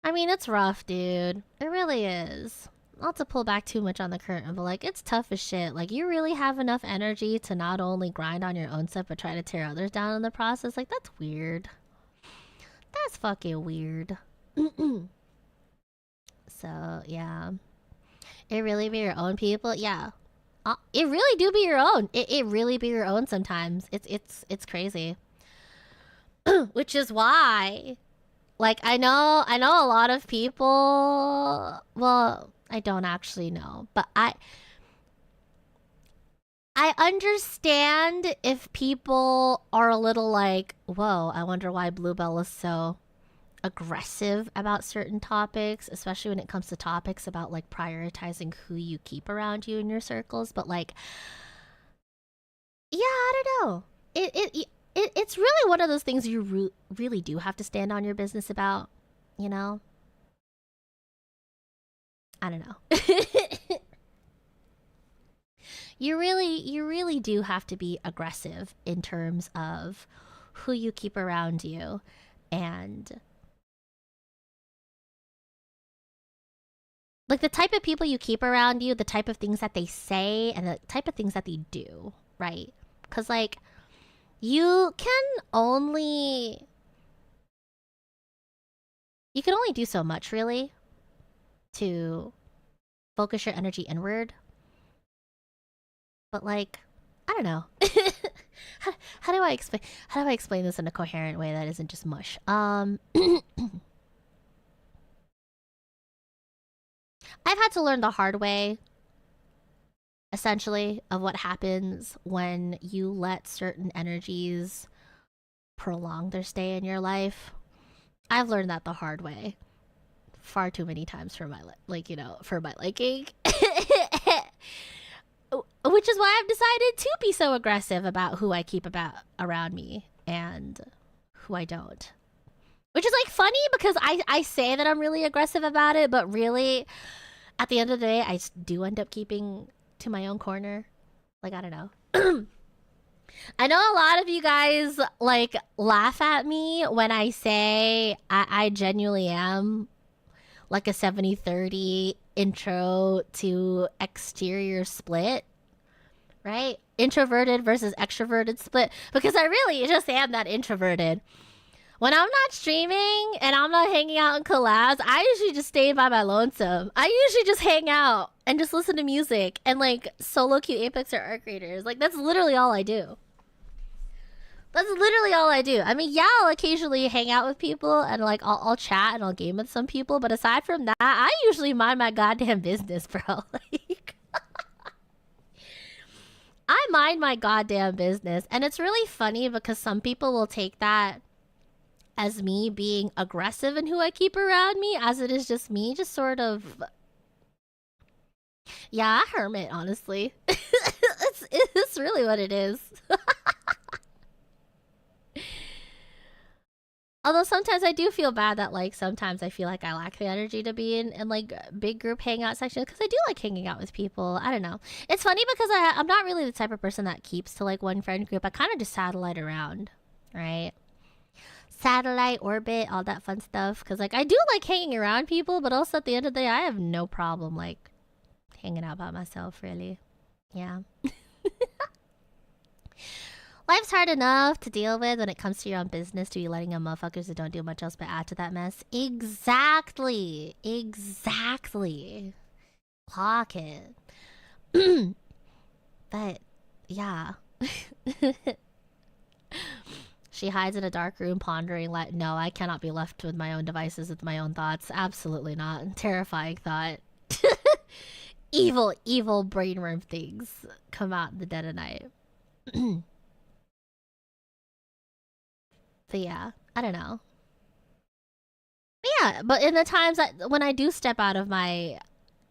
[SPEAKER 1] I mean, it's rough, dude. It really is. Not to pull back too much on the curtain, but like, it's tough as shit. Like, you really have enough energy to not only grind on your own stuff, but try to tear others down in the process. Like, that's weird. That's fucking weird. So yeah, it really be your own people. Yeah, it really do be your own. It really be your own sometimes. It's crazy. Which is why, like, I know a lot of people. Well, I don't actually know, but I understand if people are a little like, whoa, I wonder why Bluebell is so aggressive about certain topics, especially when it comes to topics about like prioritizing who you keep around you in your circles. But like, yeah, I don't know. It's really one of those things you really do have to stand on your business about, you know? I don't know. You really do have to be aggressive in terms of who you keep around you, and like the type of people you keep around you, the type of things that they say, and the type of things that they do, right? Because like, you can only do so much, really, to focus your energy inward. But like, I don't know. How do I explain this in a coherent way that isn't just mush? I've had to learn the hard way, essentially, of what happens when you let certain energies prolong their stay in your life. I've learned that the hard way far too many times for my for my liking. Which is why I've decided to be so aggressive about who I keep around me and who I don't. Which is like funny because I say that I'm really aggressive about it, but really, at the end of the day, I do end up keeping to my own corner. Like, I don't know. I know a lot of you guys laugh at me when I say I genuinely am like a 70-30 intro to exterior split, right? Introverted versus extroverted split, because I really just am that introverted. When I'm not streaming and I'm not hanging out in collabs, I usually just stay by my lonesome. I usually just hang out and just listen to music and like solo queue Apex or Arc Raiders. Like that's literally all I do. That's literally all I do. I mean, yeah, I'll occasionally hang out with people and like I'll chat and I'll game with some people, but aside from that, I usually mind my goddamn business, bro. Like, I mind my goddamn business, and it's really funny because some people will take that as me being aggressive in who I keep around me, as it is just me, just sort of. Yeah, a hermit, honestly. it's really what it is. Although sometimes I do feel bad that like sometimes I feel like I lack the energy to be in like big group hangout sections, because I do like hanging out with people. I don't know. It's funny because I'm not really the type of person that keeps to like one friend group. I kind of just satellite around, right? Satellite, orbit, all that fun stuff. Because like I do like hanging around people, but also at the end of the day, I have no problem like hanging out by myself, really. Yeah. Life's hard enough to deal with when it comes to your own business to be letting in motherfuckers that don't do much else but add to that mess. Exactly. Exactly. Clock it. But, yeah. She hides in a dark room pondering like, no, I cannot be left with my own devices with my own thoughts. Absolutely not. Terrifying thought. Evil, evil brainworm things come out in the dead of night. But yeah, I don't know. But yeah, but in the times when I do step out of my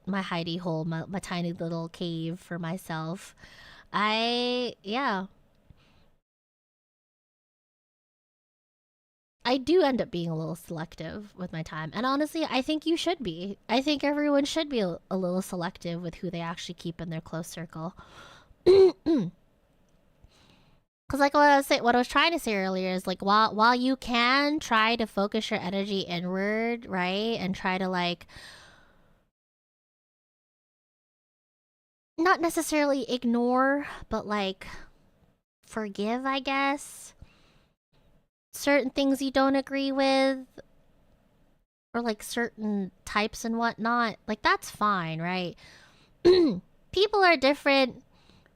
[SPEAKER 1] hidey hole, my tiny little cave for myself, I do end up being a little selective with my time. And honestly, I think you should be. I think everyone should be a little selective with who they actually keep in their close circle. Because like what I was trying to say earlier is like while you can try to focus your energy inward, right, and try to like not necessarily ignore, but like forgive, I guess, certain things you don't agree with, or like certain types and whatnot, like that's fine, right? People are different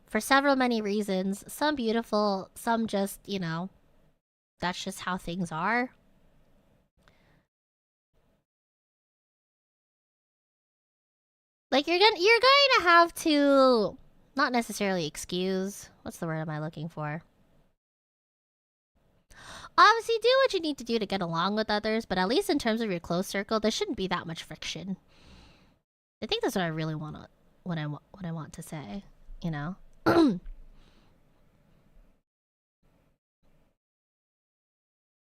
[SPEAKER 1] for several many reasons. Some beautiful, some just, you know, that's just how things are. Like you're going to have to not necessarily excuse. What's the word am I looking for? Obviously do what you need to do to get along with others, but at least in terms of your close circle, there shouldn't be that much friction. I think that's what I really want to what I want to say, you know?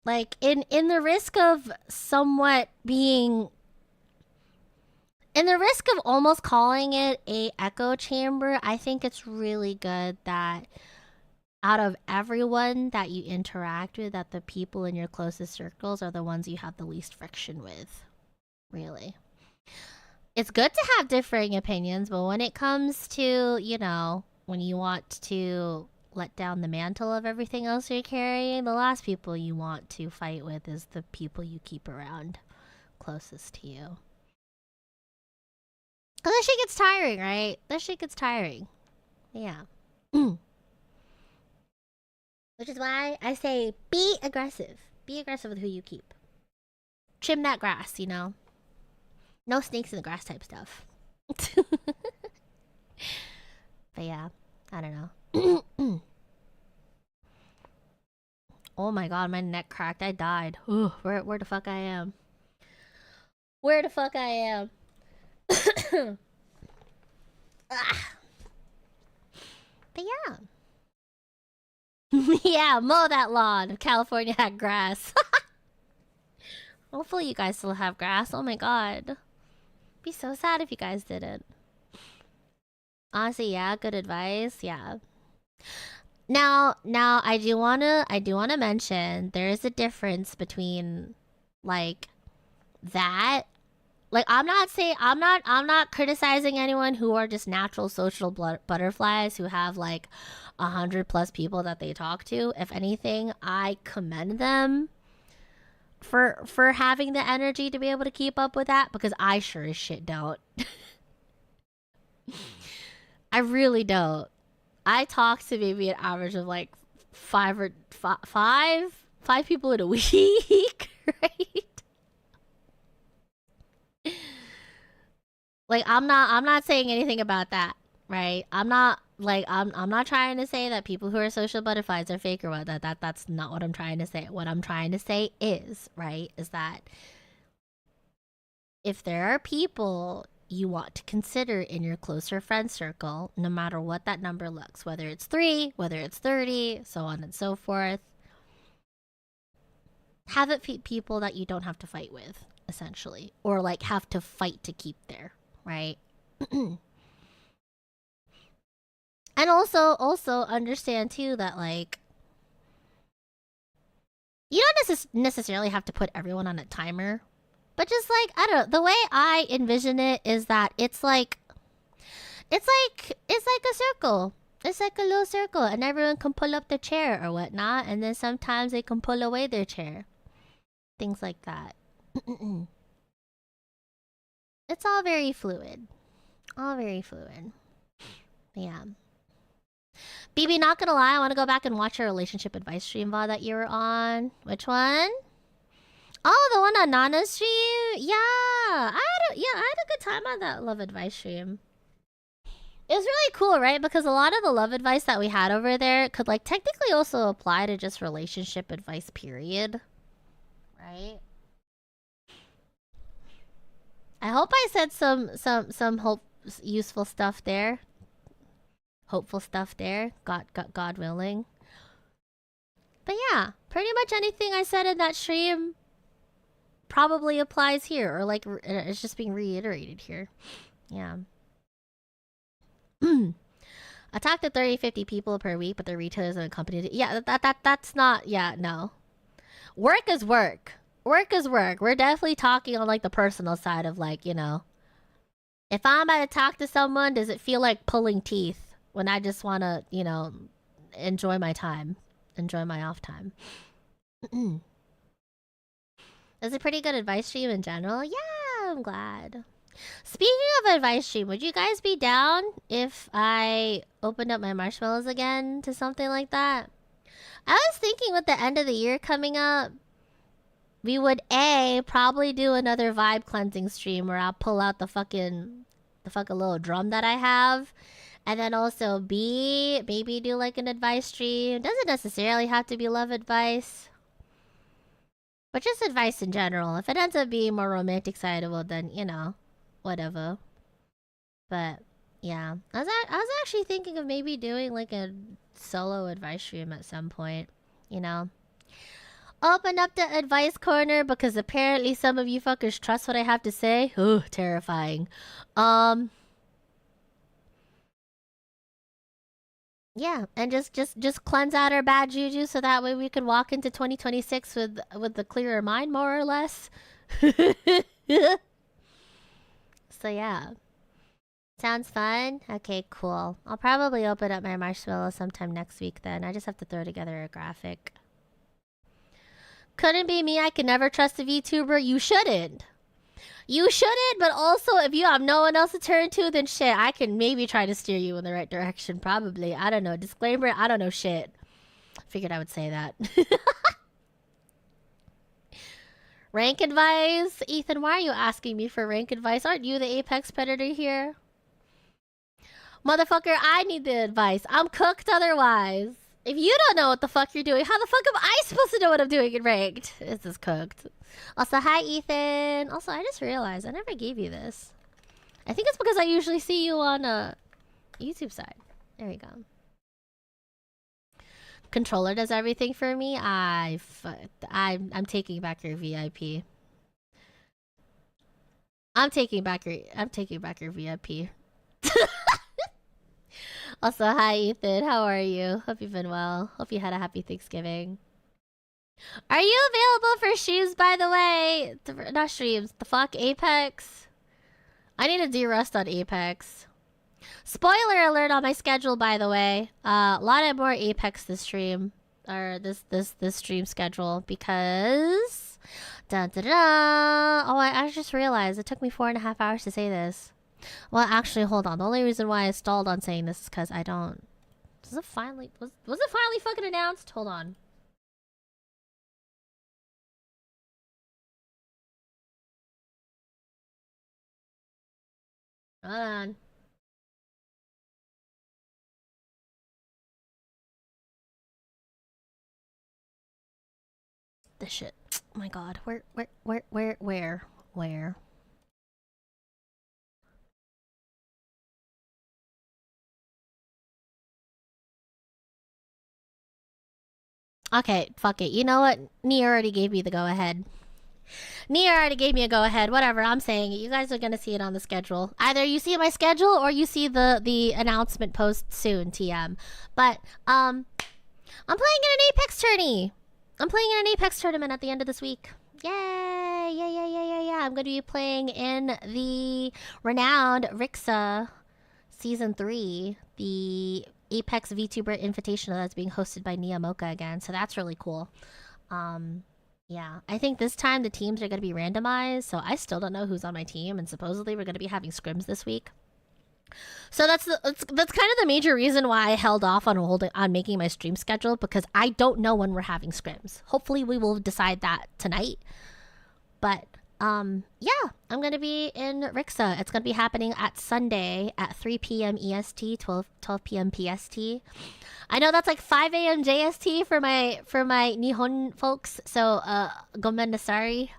[SPEAKER 1] Like in the risk of somewhat being in the risk of almost calling it a echo chamber, I think it's really good that out of everyone that you interact with, that the people in your closest circles are the ones you have the least friction with. Really. It's good to have differing opinions, but when it comes to, you know, when you want to let down the mantle of everything else you're carrying, the last people you want to fight with is the people you keep around closest to you. Cause that shit gets tiring, right? That shit gets tiring. Yeah. Which is why I say be aggressive. Be aggressive with who you keep. Trim that grass, you know? No snakes in the grass type stuff. But yeah, I don't know. Oh my god, my neck cracked. I died. Ooh, where the fuck I am? Where the fuck I am? But yeah. Yeah, mow that lawn. If California had grass. Hopefully you guys still have grass. Oh my god. Be so sad if you guys didn't. Honestly, yeah, good advice. Yeah. Now I do wanna mention there is a difference between like that, Like, I'm not criticizing anyone who are just natural social butterflies who have like 100+ people that they talk to. If anything, I commend them for having the energy to be able to keep up with that, because I sure as shit don't. I really don't. I talk to maybe an average of like five people in a week, right? Like, I'm not saying anything about that, right? I'm not trying to say that people who are social butterflies are fake or what. That's not what I'm trying to say. What I'm trying to say is, right, is that if there are people you want to consider in your closer friend circle, no matter what that number looks, whether it's 3, whether it's 30, so on and so forth, have it people that you don't have to fight with, essentially, or like have to fight to keep there, right? And also understand too that like you don't necessarily have to put everyone on a timer, but just like, I don't know, the way I envision it is that it's like a circle. It's like a little circle, and everyone can pull up their chair or whatnot, and then sometimes they can pull away their chair. Things like that. It's all very fluid. All very fluid. Yeah. BB, not gonna lie, I want to go back and watch your relationship advice stream VOD that you were on. Which one? Oh, the one on Nana's stream? Yeah. I had a good time on that love advice stream. It was really cool, right? Because a lot of the love advice that we had over there could like technically also apply to just relationship advice, period. Right? I hope I said some useful stuff there. Hopeful stuff there. God willing. But yeah, pretty much anything I said in that stream probably applies here, or like it's just being reiterated here. Yeah. I talk to 30-50 people per week, but the retailers and companies. Yeah, that's not. Yeah, no. Work is work. Work is work. We're definitely talking on like the personal side of like, you know, if I'm about to talk to someone, does it feel like pulling teeth when I just want to, you know, enjoy my time, enjoy my off time? It's a pretty good advice stream in general. Yeah, I'm glad. Speaking of advice stream, would you guys be down if I opened up my marshmallows again to something like that? I was thinking with the end of the year coming up, we would probably do another vibe cleansing stream where I'll pull out the fucking little drum that I have. And then also B, maybe do like an advice stream. Doesn't necessarily have to be love advice, but just advice in general. If it ends up being more romantic side, well then, you know, whatever. But yeah, I was actually thinking of maybe doing like a solo advice stream at some point, you know. Open up the advice corner because apparently some of you fuckers trust what I have to say. Ooh, terrifying. Yeah, and just cleanse out our bad juju so that way we could walk into 2026 with a clearer mind, more or less. So yeah. Sounds fun? Okay, cool. I'll probably open up my marshmallow sometime next week then. I just have to throw together a graphic. Couldn't be me. I can never trust a VTuber. You shouldn't. You shouldn't, but also if you have no one else to turn to, then shit, I can maybe try to steer you in the right direction. Probably. I don't know. Disclaimer, I don't know shit. Figured I would say that. Rank advice? Ethan, why are you asking me for rank advice? Aren't you the apex predator here? Motherfucker, I need the advice. I'm cooked otherwise. If you don't know what the fuck you're doing, how the fuck am I supposed to know what I'm doing in ranked? This is cooked. Also, hi, Ethan. Also, I just realized I never gave you this. I think it's because I usually see you on YouTube side. There we go. Controller does everything for me. I'm taking back your VIP. I'm taking back your VIP. Also, hi Ethan, how are you? Hope you've been well. Hope you had a happy Thanksgiving. Are you available for streams, by the way? Not streams. The fuck? Apex? I need to de-rust on Apex. Spoiler alert on my schedule, by the way. A lot of more Apex this stream. Or this stream schedule. Because... Dun, dun, dun. Oh, I just realized it took me 4.5 hours to say this. Well, actually, hold on. The only reason why I stalled on saying this is because I don't... Was it finally fucking announced? Hold on. Hold on. This shit. Oh my god. Where? Okay, fuck it. You know what? Nia already gave me the go-ahead. Nia already gave me a go-ahead. Whatever, I'm saying it. You guys are gonna see it on the schedule. Either you see my schedule or you see the announcement post soon, TM. But, I'm playing in an Apex tourney. I'm playing in an Apex tournament at the end of this week. Yay! Yeah. I'm gonna be playing in the renowned EVE.EXE Season 3. The Apex VTuber Invitational that's being hosted by Nia Mocha again. So that's really cool. Yeah, I think this time the teams are going to be randomized, so I still don't know who's on my team, and supposedly we're going to be having scrims this week. So that's kind of the major reason why I held off on making my stream schedule, because I don't know when we're having scrims. Hopefully we will decide that tonight. But yeah, I'm going to be in EVE.EXE. It's going to be happening at Sunday at 3 p.m. EST, 12 p.m. PST. I know that's like 5 a.m. JST for my Nihon folks. So gomennasari.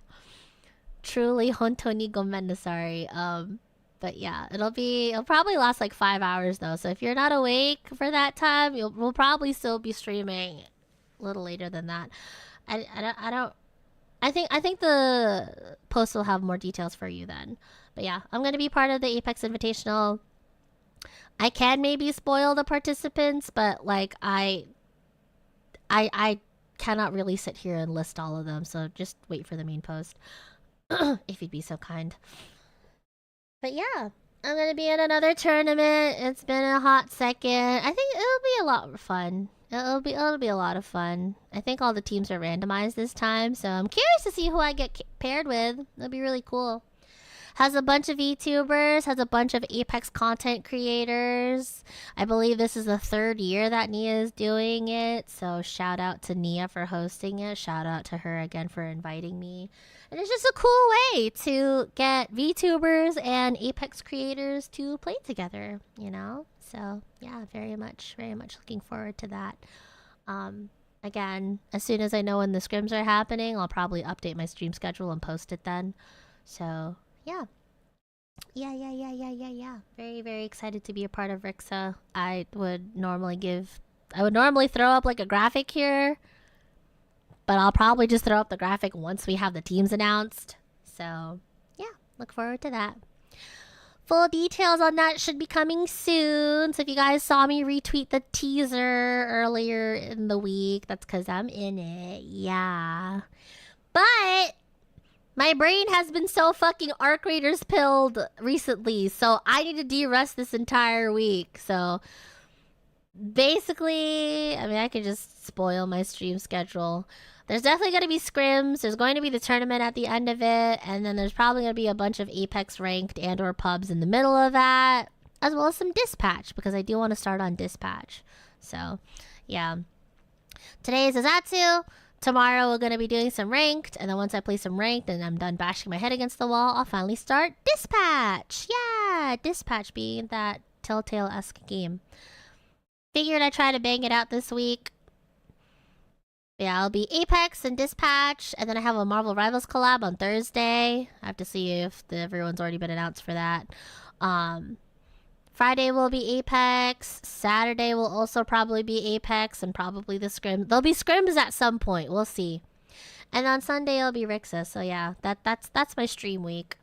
[SPEAKER 1] Truly hontoni gomennasari. But yeah, it'll probably last like 5 hours though. So if you're not awake for that time, we'll probably still be streaming a little later than that. I think the post will have more details for you then. But yeah, I'm gonna be part of the Apex Invitational. I can maybe spoil the participants, but like I cannot really sit here and list all of them, so just wait for the main post. If you'd be so kind. But yeah, I'm gonna be in another tournament. It's been a hot second. I think it'll be a lot of fun. It'll be a lot of fun. I think all the teams are randomized this time, so I'm curious to see who I get paired with. It'll be really cool. Has a bunch of VTubers, has a bunch of Apex content creators. I believe this is the 3rd year that Nia is doing it, so shout out to Nia for hosting it. Shout out to her again for inviting me. And it's just a cool way to get VTubers and Apex creators to play together, you know? So yeah, very much looking forward to that. Again, as soon as I know when the scrims are happening, I'll probably update my stream schedule and post it then. So yeah. Very excited to be a part of EVE.EXE. I would normally throw up like a graphic here, but I'll probably just throw up the graphic once we have the teams announced. So yeah, look forward to that. Full details on that should be coming soon. So if you guys saw me retweet the teaser earlier in the week, that's because I'm in it. Yeah. But my brain has been so fucking Arc Raiders pilled recently, so I need to de-rest this entire week. So basically, I mean, I could just spoil my stream schedule. There's definitely going to be scrims. There's going to be the tournament at the end of it, and then there's probably going to be a bunch of Apex ranked and or pubs in the middle of that, as well as some dispatch, because I do want to start on dispatch. So yeah, today is a Zatsu. Tomorrow we're going to be doing some ranked, and then once I play some ranked and I'm done bashing my head against the wall, I'll finally start dispatch. Yeah, dispatch being that Telltale-esque game. Figured I'd try to bang it out this week. Yeah, I'll be Apex and dispatch, and then I have a Marvel Rivals collab on Thursday. I have to see if everyone's already been announced for that. Friday will be Apex. Saturday will also probably be Apex and probably the scrim. There'll be scrims at some point. We'll see. And on Sunday it'll be EVE.EXE. So yeah, that's my stream week.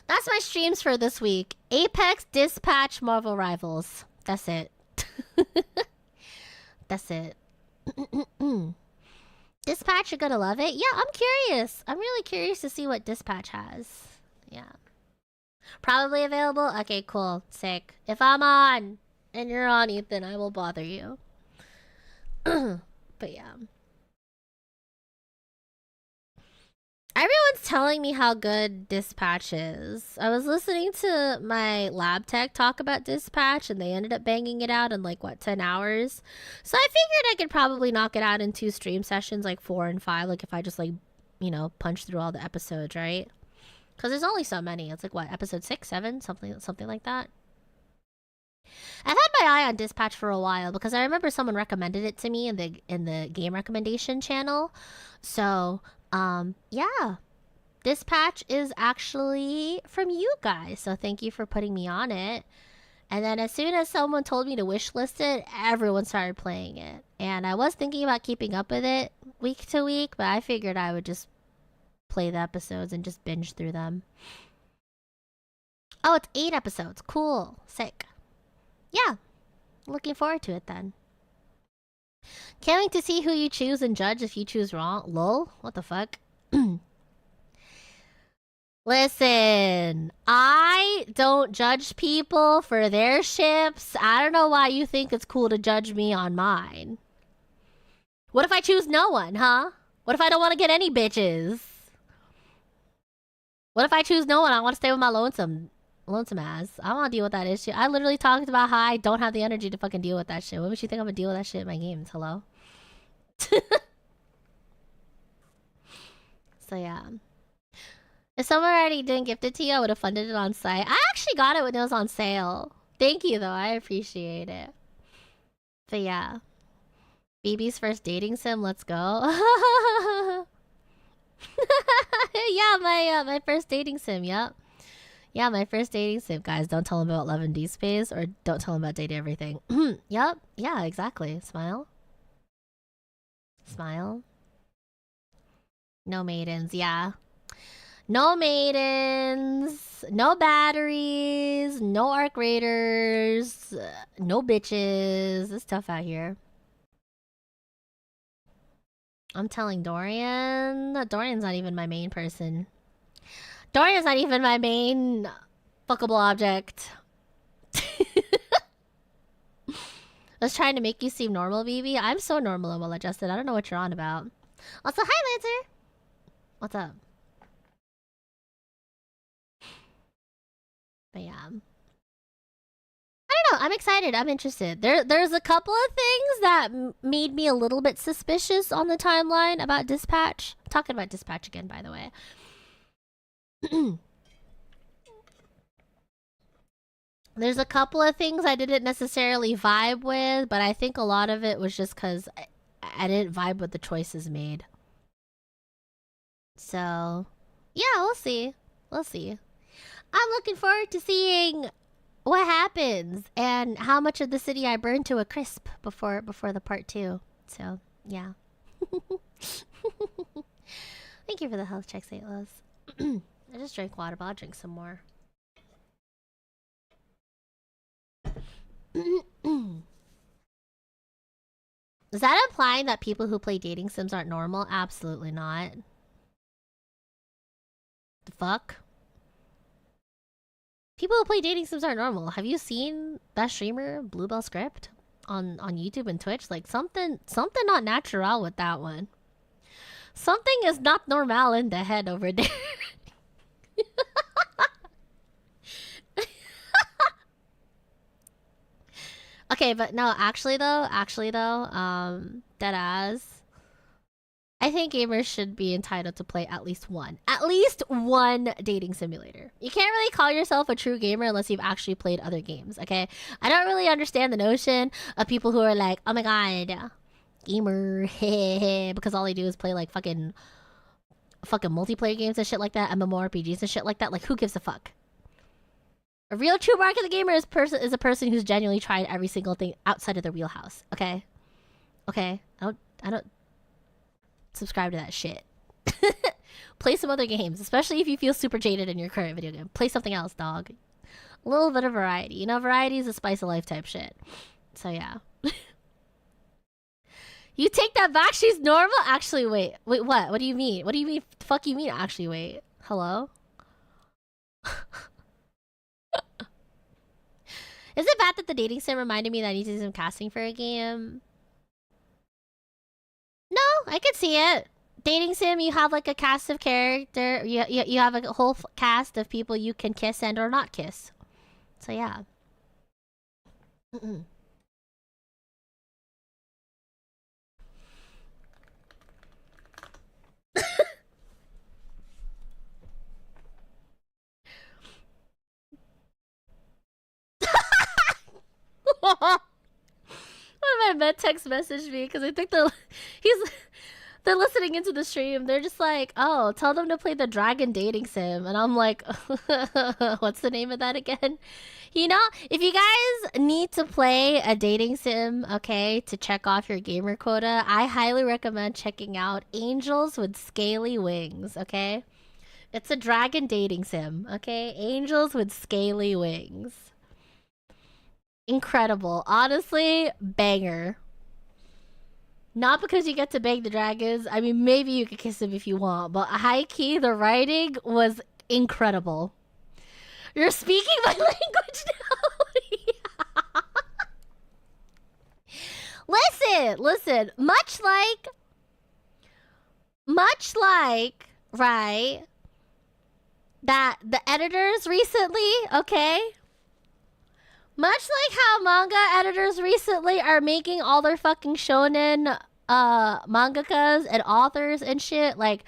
[SPEAKER 1] That's my streams for this week. Apex, Dispatch, Marvel Rivals. That's it. That's it. Dispatch, you're gonna love it. Yeah, I'm curious. I'm really curious to see what Dispatch has. Yeah. Probably available? Okay, cool. Sick. If I'm on and you're on, Ethan, I will bother you. But yeah. Everyone's telling me how good Dispatch is. I was listening to my lab tech talk about Dispatch and they ended up banging it out in like, what, 10 hours? So I figured I could probably knock it out in 2 stream sessions, like 4 and 5, like if I just like, you know, punch through all the episodes, right? Because there's only so many. It's like, what, episode 6, 7? Something like that. I've had my eye on Dispatch for a while because I remember someone recommended it to me in the game recommendation channel. So, yeah. Dispatch is actually from you guys, so thank you for putting me on it. And then as soon as someone told me to wishlist it, everyone started playing it. And I was thinking about keeping up with it week to week, but I figured I would just play the episodes and just binge through them. Oh, it's 8 episodes. Cool. Sick. Yeah. Looking forward to it then. Can't wait to see who you choose and judge if you choose wrong. Lol? What the fuck? Listen, I don't judge people for their ships. I don't know why you think it's cool to judge me on mine. What if I choose no one, huh? What if I don't want to get any bitches? What if I choose no one? I want to stay with my lonesome ass. I don't want to deal with that issue. I literally talked about how I don't have the energy to fucking deal with that shit. What makes you think I'm gonna deal with that shit in my games? Hello? So yeah. If someone already didn't gift it to you, I would have funded it on site. I actually got it when it was on sale. Thank you, though. I appreciate it. But yeah. BB's first dating sim. Let's go. Yeah, my first dating sim. Yep. Yeah, my first dating sim. Guys, don't tell him about Love and D-Space or don't tell him about Date Everything. Yep. Yeah, exactly. Smile. Smile. No maidens. Yeah. No maidens, no batteries, no arc raiders, no bitches. It's tough out here. I'm telling Dorian. Dorian's not even my main person. Dorian's not even my main fuckable object. I was trying to make you seem normal, BB. I'm so normal and well adjusted. I don't know what you're on about. Also, hi, Lancer. What's up? But yeah. I don't know. I'm excited. I'm interested. There's a couple of things that made me a little bit suspicious on the timeline about Dispatch. I'm talking about Dispatch again, by the way. There's a couple of things I didn't necessarily vibe with, but I think a lot of it was just because I didn't vibe with the choices made. So, yeah, we'll see. We'll see. I'm looking forward to seeing what happens and how much of the city I burn to a crisp before the part 2. So, yeah. Thank you for the health check, St. Louis. I just drank water, but I'll drink some more. Is that implying that people who play dating sims aren't normal? Absolutely not. The fuck? People who play dating sims aren't normal. Have you seen that streamer, Bluebell Script, on YouTube and Twitch? Like, something not natural with that one. Something is not normal in the head over there. Okay, but no, actually though, deadass. I think gamers should be entitled to play at least one dating simulator. You can't really call yourself a true gamer unless you've actually played other games, okay? I don't really understand the notion of people who are like, oh my god, gamer, because all they do is play like fucking multiplayer games and shit like that, MMORPGs and shit like that. Like, who gives a fuck? A real true mark of the gamer is a person who's genuinely tried every single thing outside of their wheelhouse. Okay, okay. I don't subscribe to that shit. Play some other games, especially if you feel super jaded in your current video game. Play something else, dog. A little bit of variety. You know, variety is a spice of life type shit. So yeah. You take that back? She's normal? Actually, wait. Wait, what? What do you mean? What do you mean? Fuck you mean? Actually, wait. Hello? Is it bad that the dating sim reminded me that I need to do some casting for a game? No, I can see it. Dating sim, you have like a cast of character. You have a whole cast of people you can kiss and or not kiss. So yeah. One of my med techs messaged me because I think they're listening into the stream. They're just like, oh, tell them to play the dragon dating sim. And I'm like, what's the name of that again? You know, if you guys need to play a dating sim, okay, to check off your gamer quota, I highly recommend checking out Angels with Scaly Wings, okay? It's a dragon dating sim, okay? Angels with Scaly Wings. Incredible. Honestly, banger. Not because you get to bang the dragons. I mean, maybe you could kiss them if you want, but high key, the writing was incredible. You're speaking my language now. Listen. Much like, right? That the editors recently, okay? Much like how manga editors recently are making all their fucking shonen mangakas and authors and shit like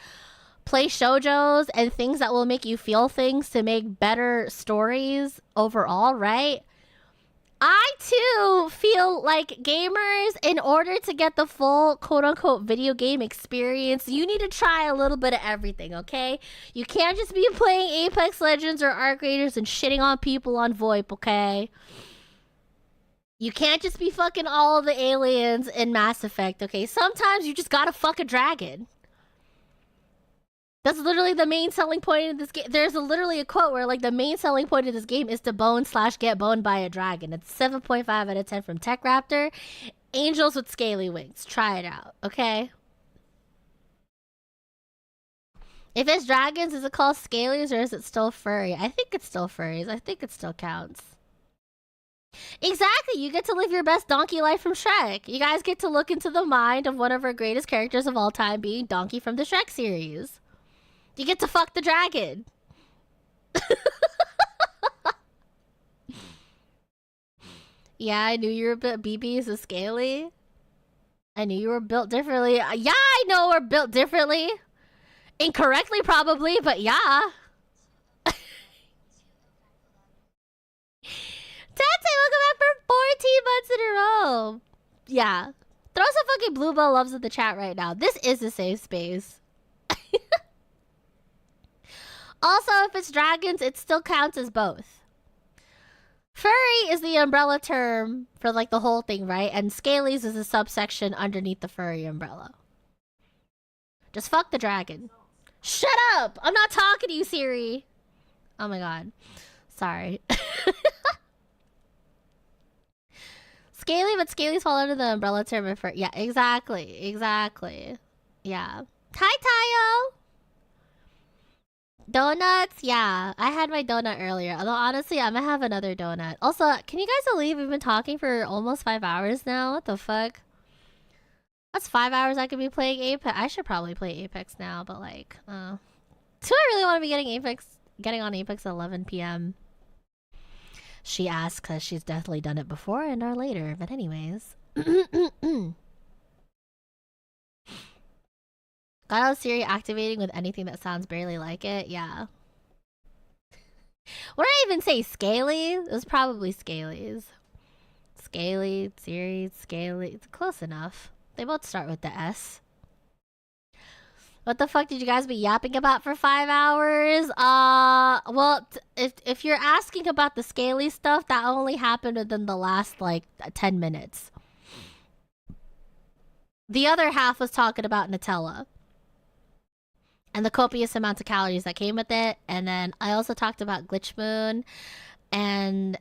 [SPEAKER 1] play shoujos and things that will make you feel things to make better stories overall, right? I too feel like gamers, in order to get the full quote-unquote video game experience, you need to try a little bit of everything, okay? You can't just be playing Apex Legends or Arc Raiders and shitting on people on VoIP, okay? You can't just be fucking all of the aliens in Mass Effect, okay? Sometimes you just gotta fuck a dragon. That's literally the main selling point of this game. There's literally a quote where, like, the main selling point of this game is to bone/get boned by a dragon. It's 7.5 out of 10 from Tech Raptor. Angels with Scaly Wings. Try it out, okay? If it's dragons, is it called scalies or is it still furry? I think it's still furries. I think it still counts. Exactly. You get to live your best donkey life from Shrek. You guys get to look into the mind of one of our greatest characters of all time, being Donkey from the Shrek series. You get to fuck the dragon. Yeah, I knew you were built. BB is a scaly. I knew you were built differently. Yeah, I know we're built differently. Incorrectly, probably, but yeah. Tete, welcome back for 14 months in a row. Yeah. Throw some fucking Bluebell loves in the chat right now. This is a safe space. Also, if it's dragons, it still counts as both. Furry is the umbrella term for, like, the whole thing, right? And scalies is a subsection underneath the furry umbrella. Just fuck the dragon. Shut up! I'm not talking to you, Siri. Oh my god. Sorry. Scaly, but scalies fall under the umbrella term of furry. Yeah, exactly. Yeah. Hi, Tayo! Donuts? Yeah, I had my donut earlier. Although, honestly, I'm gonna have another donut. Also, can you guys believe we've been talking for almost 5 hours now? What the fuck? That's 5 hours I could be playing Apex. I should probably play Apex now, but like, do I really want to be getting on Apex at 11 p.m.? She asks because she's definitely done it before and or later. But anyways. Got out Siri activating with anything that sounds barely like it? Yeah. What did I even say? Scalies? It was probably scalies. Scaly, Siri, scaly. It's close enough. They both start with the S. What the fuck did you guys be yapping about for 5 hours? Well, if you're asking about the scaly stuff, that only happened within the last, like, 10 minutes. The other half was talking about Nutella. And the copious amounts of calories that came with it. And then I also talked about Glitch Moon and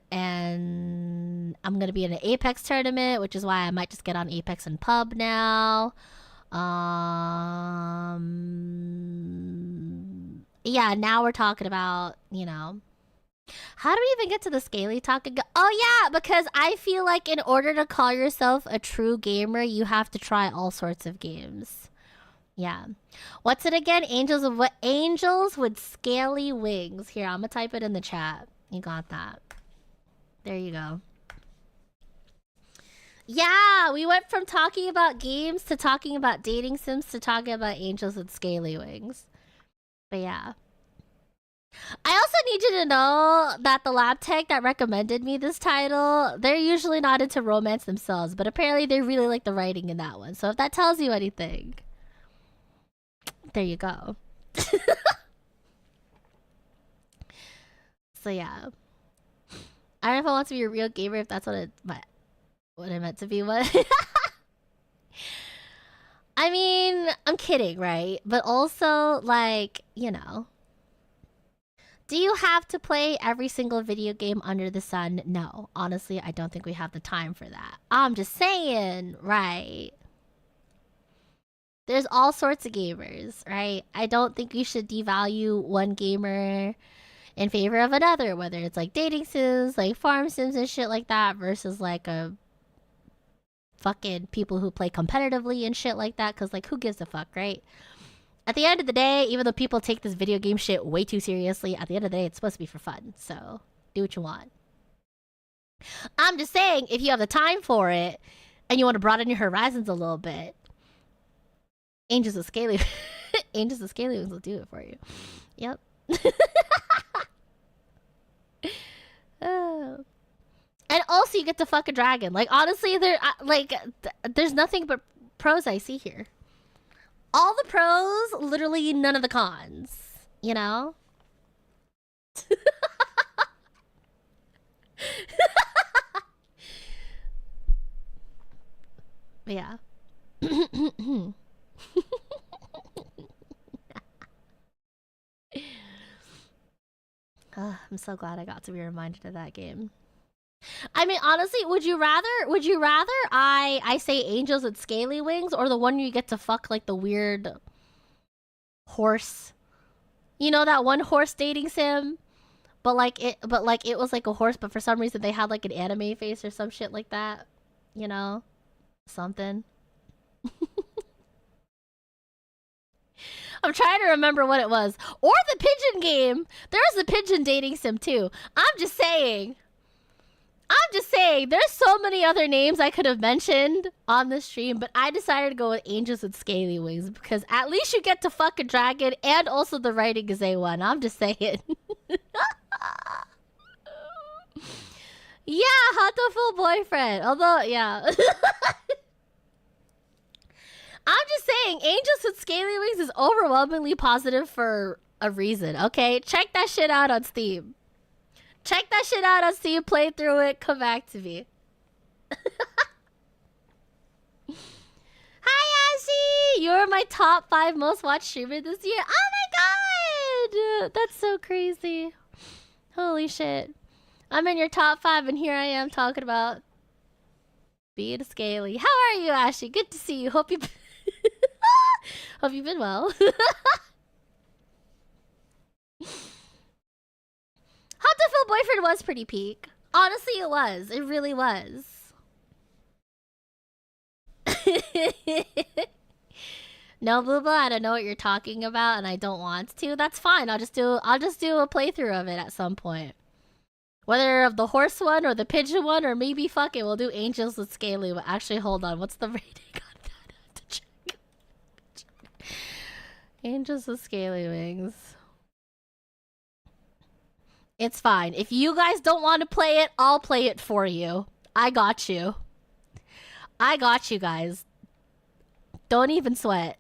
[SPEAKER 1] I'm gonna be in an Apex tournament, which is why I might just get on Apex and Pub now. Yeah, now we're talking about, you know. How do we even get to the scaly talk again? Oh yeah, because I feel like in order to call yourself a true gamer, you have to try all sorts of games. Yeah. What's it again? Angels of what? Angels with scaly wings. Here, I'm gonna type it in the chat. You got that. There you go. Yeah, we went from talking about games to talking about dating sims to talking about angels with scaly wings. But yeah. I also need you to know that the lab tech that recommended me this title, they're usually not into romance themselves, but apparently they really like the writing in that one. So if that tells you anything, there you go. So yeah. I don't know if I want to be a real gamer, if that's what it meant to be. What? I mean, I'm kidding, right? But also, like, you know. Do you have to play every single video game under the sun? No. Honestly, I don't think we have the time for that. I'm just saying, right? There's all sorts of gamers, right? I don't think you should devalue one gamer in favor of another, whether it's like dating sims, like farm sims and shit like that, versus like a fucking people who play competitively and shit like that, because like who gives a fuck, right? At the end of the day, even though people take this video game shit way too seriously, at the end of the day, it's supposed to be for fun. So, do what you want. I'm just saying, if you have the time for it, and you want to broaden your horizons a little bit, Angels of Scaly... Angels of Scaly will do it for you. Yep. Oh. And also, you get to fuck a dragon. Like, honestly, there's nothing but pros I see here. All the pros, literally none of the cons. You know? Yeah. I'm so glad I got to be reminded of that game. I mean, honestly, would you rather I say angels with scaly wings, or the one you get to fuck like the weird horse? You know that one horse dating sim? But it was like a horse, but for some reason they had like an anime face or some shit like that. You know? Something. I'm trying to remember what it was. Or the pigeon game. There was a pigeon dating sim too. I'm just saying, there's so many other names I could have mentioned on the stream, but I decided to go with Angels with Scaly Wings because at least you get to fuck a dragon, and also the writing is A1. I'm just saying. Yeah, Hatoful boyfriend. Although, yeah. I'm just saying, Angels with Scaly Wings is overwhelmingly positive for a reason, okay? Check that shit out on Steam. Check that shit out on Steam, play through it, come back to me. Hi, Ashy! You're my top 5 most watched streamer this year. Oh my god! That's so crazy. Holy shit. I'm in your top 5 and here I am talking about being scaly. How are you, Ashy? Good to see you. Hope you've been well. Hot to Feel Boyfriend was pretty peak. Honestly, it was. It really was. No, Bluebell, I don't know what you're talking about, and I don't want to. That's fine. I'll just do a playthrough of it at some point. Whether of the horse one or the pigeon one, or maybe fuck it, we'll do Angels with Scaly. But actually, hold on. What's the rating on that? I have to check. Angels with Scaly Wings. It's fine. If you guys don't want to play it, I'll play it for you. I got you. I got you guys. Don't even sweat.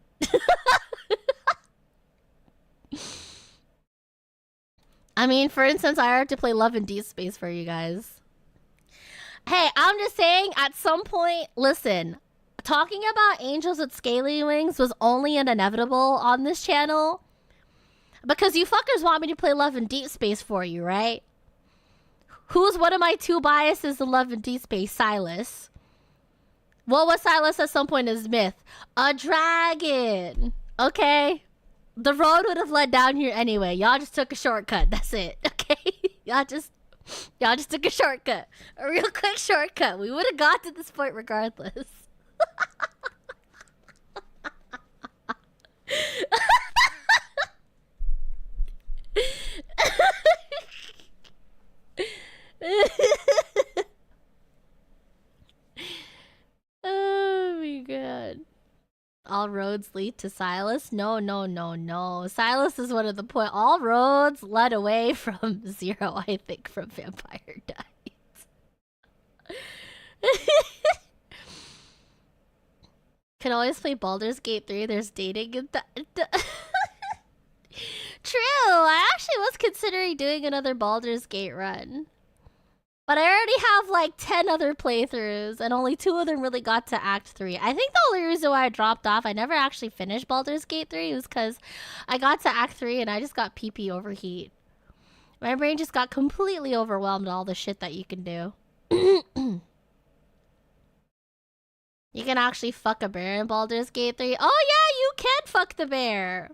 [SPEAKER 1] I mean, for instance, I have to play Love in Deep Space for you guys. Hey, I'm just saying, at some point, listen, talking about Angels with Scaly Wings was only an inevitable on this channel. Because you fuckers want me to play Love in Deep Space for you, right? Who's one of my two biases in Love and Deep Space? Silas. What was Silas at some point in his myth? A dragon. Okay. The road would have led down here anyway. Y'all just took a shortcut. That's it. Okay? Y'all just took a shortcut. A real quick shortcut. We would have got to this point regardless. Oh my god. All roads lead to Silas? No, no, no, no. Silas is one of the point. All roads led away from Zero, I think, from Vampire Diaries. Can always play Baldur's Gate 3. There's dating in the... True! I actually was considering doing another Baldur's Gate run. But I already have like 10 other playthroughs, and only 2 of them really got to Act 3. I think the only reason why I dropped off, I never actually finished Baldur's Gate 3, was because I got to Act 3 and I just got PP overheat. My brain just got completely overwhelmed with all the shit that you can do. You can actually fuck a bear in Baldur's Gate 3. Oh yeah, you can fuck the bear!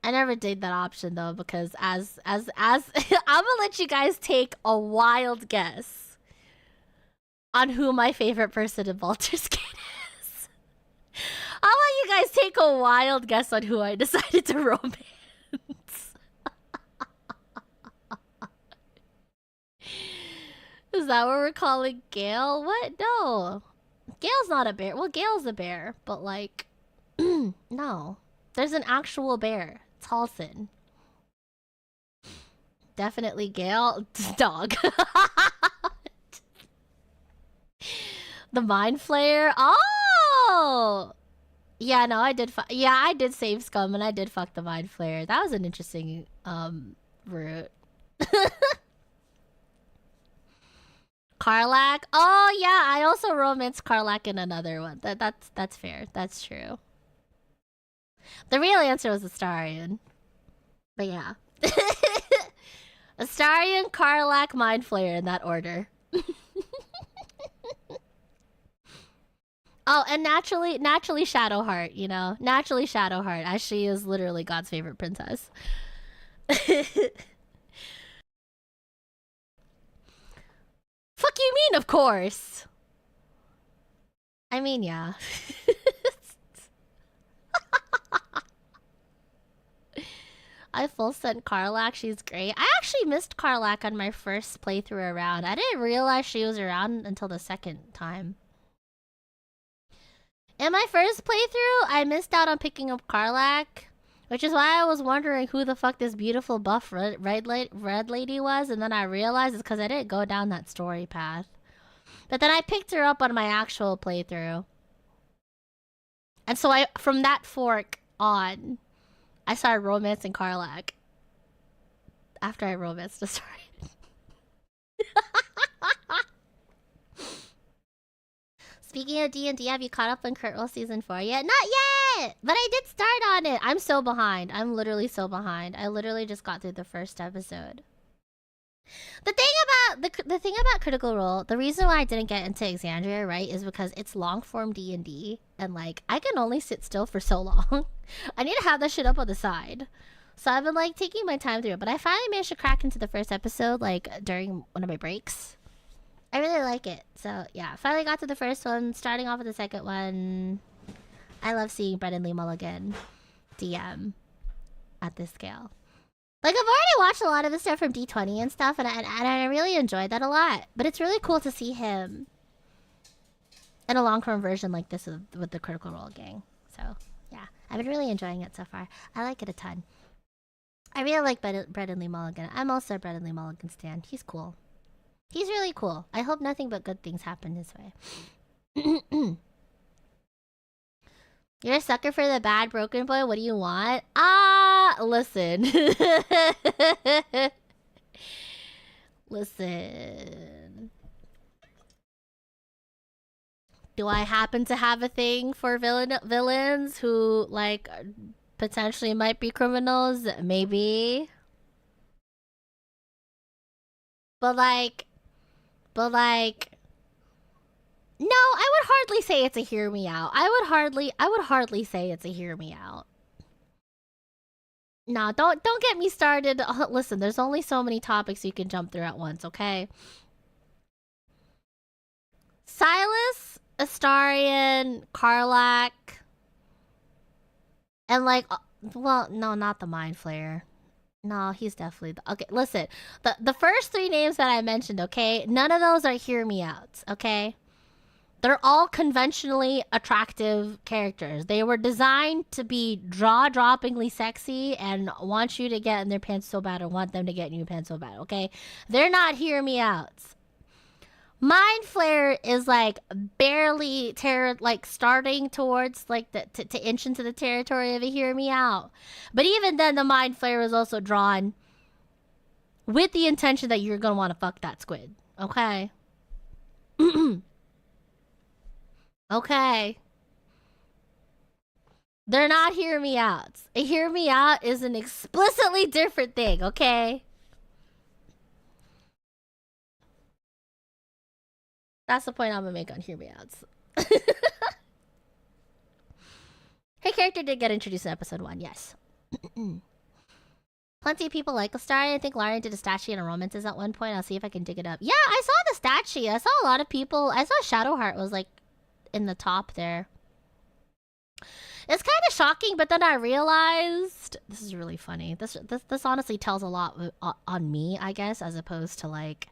[SPEAKER 1] I never did that option though, because as I'm gonna let you guys take a wild guess on who my favorite person in Baldur's Gate is. I'll let you guys take a wild guess on who I decided to romance. Is that what we're calling Gale? What? No. Gale's not a bear. Well, Gale's a bear, but like, no. There's an actual bear. It's Halson. Definitely Gale. Dog. The Mind Flayer. Oh! Yeah, no, I did. Yeah, I did save Scum and I did fuck the Mind Flayer. That was an interesting route. Karlak. Oh yeah, I also romanced Karlak in another one. That's fair. That's true. The real answer was Astarion. But yeah. Astarion, Karlak, Mind Flayer in that order. Oh, and naturally Shadowheart, you know? Naturally Shadowheart, as she is literally God's favorite princess. Fuck you mean, of course! I mean, yeah. I full sent Karlak, she's great. I actually missed Karlak on my first playthrough around. I didn't realize she was around until the second time. In my first playthrough, I missed out on picking up Karlak, which is why I was wondering who the fuck this beautiful buff red lady was, and then I realized it's because I didn't go down that story path. But then I picked her up on my actual playthrough. And so from that fork on, I started romancing Karlak. After I romanced the story. Speaking of D&D, have you caught up on Kurtwell Season 4 yet? Not yet! But I did start on it! I'm so behind. I'm literally so behind. I literally just got through the first episode. The thing about Critical Role, the reason why I didn't get into Exandria, right, is because it's long-form D&D, and like, I can only sit still for so long. I need to have that shit up on the side. So I've been like taking my time through it, but I finally managed to crack into the first episode, like, during one of my breaks. I really like it. So yeah, finally got to the first one, starting off with the second one. I love seeing Brendan Lee Mulligan DM at this scale. Like, I've already watched a lot of the stuff from D20 and stuff, and I really enjoyed that a lot. But it's really cool to see him in a long-form version like this with the Critical Role gang. So yeah, I've been really enjoying it so far. I like it a ton. I really like Brendan Lee Mulligan. I'm also a Brendan Lee Mulligan stan. He's cool. He's really cool. I hope nothing but good things happen his way. You're a sucker for the bad broken boy? What do you want? Listen. Listen. Do I happen to have a thing for villains who, like, potentially might be criminals? Maybe. But like, but like, no, I would hardly say it's a hear me out. I would hardly say it's a hear me out. No, don't get me started. Listen, there's only so many topics you can jump through at once, okay? Silas, Astarion, Karlak, and like, well, no, not the Mind Flayer. No, he's definitely the, okay. Listen, the first three names that I mentioned, okay, none of those are hear me outs, okay? They're all conventionally attractive characters. They were designed to be jaw-droppingly sexy and want you to get in their pants so bad or want them to get in your pants so bad, okay? They're not hear me outs. Mind Flayer is like barely like starting towards like to inch into the territory of a hear me out. But even then, the Mind Flayer is also drawn with the intention that you're gonna want to fuck that squid, okay? Okay. They're not hear me outs. A hear me out is an explicitly different thing, okay? That's the point I'm gonna make on hear me outs. Her character did get introduced in episode 1, yes. Plenty of people like Astarion. I think Larian did a statue and a romances at one point. I'll see if I can dig it up. Yeah, I saw the statue. I saw a lot of people. I saw Shadowheart was like in the top there. It's kind of shocking, but then I realized this is really funny. This honestly tells a lot on me, I guess, as opposed to like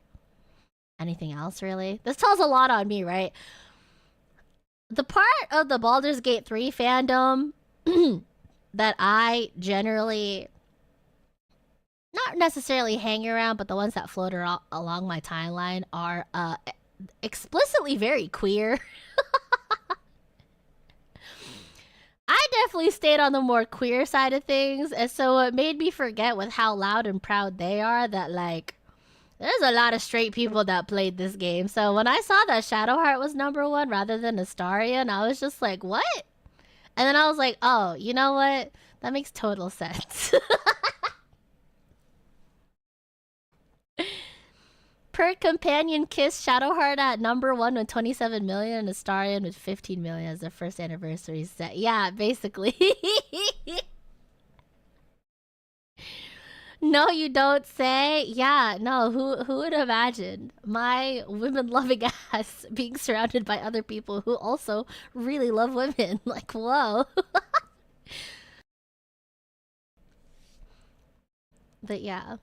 [SPEAKER 1] anything else, really. This tells a lot on me, right? The part of the Baldur's Gate 3 fandom that I generally not necessarily hang around, but the ones that float along my timeline are explicitly very queer. I definitely stayed on the more queer side of things, and so it made me forget with how loud and proud they are that, like, there's a lot of straight people that played this game. So when I saw that Shadowheart was #1 rather than Astarion, I was just like, what? And then I was like, oh, you know what? That makes total sense. Per companion kiss, Shadowheart at #1 with 27 million and Astarion with 15 million as their first anniversary set. Yeah, basically. No, you don't say. Yeah, no, who would imagine my women-loving ass being surrounded by other people who also really love women? Like, whoa. But yeah.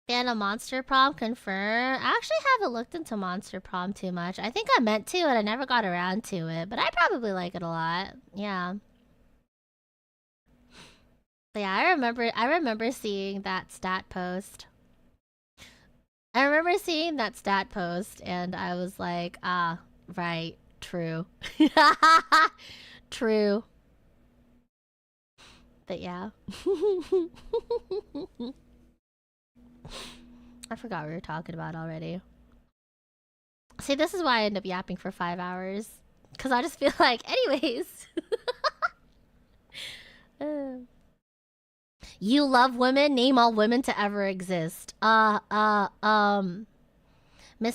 [SPEAKER 1] And a Monster Prom confirm. I actually haven't looked into Monster Prom too much. I think I meant to and I never got around to it, but I probably like it a lot. Yeah. But yeah, I remember seeing that stat post. I remember seeing that stat post and I was like, ah, right, true. True. But yeah. I forgot what we were talking about already. See, this is why I end up yapping for 5 hours. Because I just feel like, anyways. You love women? Name all women to ever exist. Miss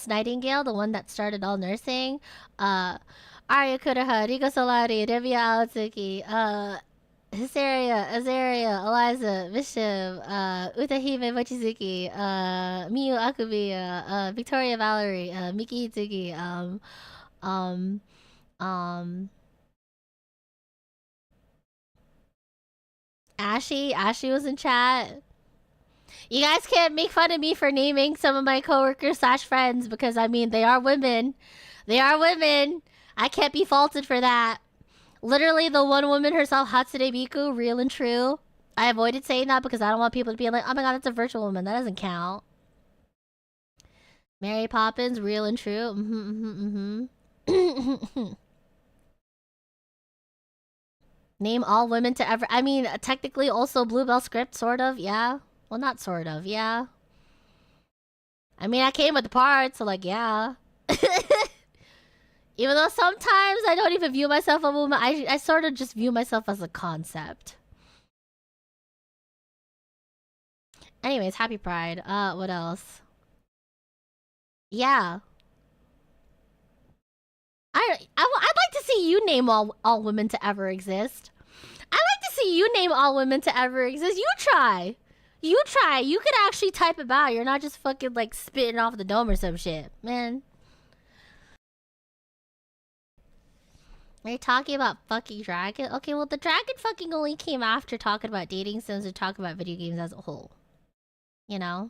[SPEAKER 1] Nightingale, the one that started all nursing. Arya Kudaha, Rika Solari, Revia Aotsuki, Hysteria, Azaria, Eliza, Bishop, Utahime Mochizuki, Miyu Akubi, Victoria Valerie, Miki Hitsuki, Ashy was in chat. You guys can't make fun of me for naming some of my coworkers / friends because, I mean, they are women. They are women. I can't be faulted for that. Literally, the one woman herself, Hatsune Miku, real and true. I avoided saying that because I don't want people to be like, oh my god, that's a virtual woman. That doesn't count. Mary Poppins, real and true. Name all women to ever... I mean, technically also Bluebell script, sort of, yeah. Well, not sort of, yeah. I mean, I came with the parts, so like, yeah. Even though sometimes I don't even view myself as a woman, I sort of just view myself as a concept. Anyways, happy Pride. What else? Yeah. I'd like to see you name all women to ever exist. I'd like to see you name all women to ever exist. You try. You try. You could actually type about. You're not just fucking like spitting off the dome or some shit, man. Are you talking about fucking dragon? Okay, well the dragon fucking only came after talking about dating sims or talking about video games as a whole. You know?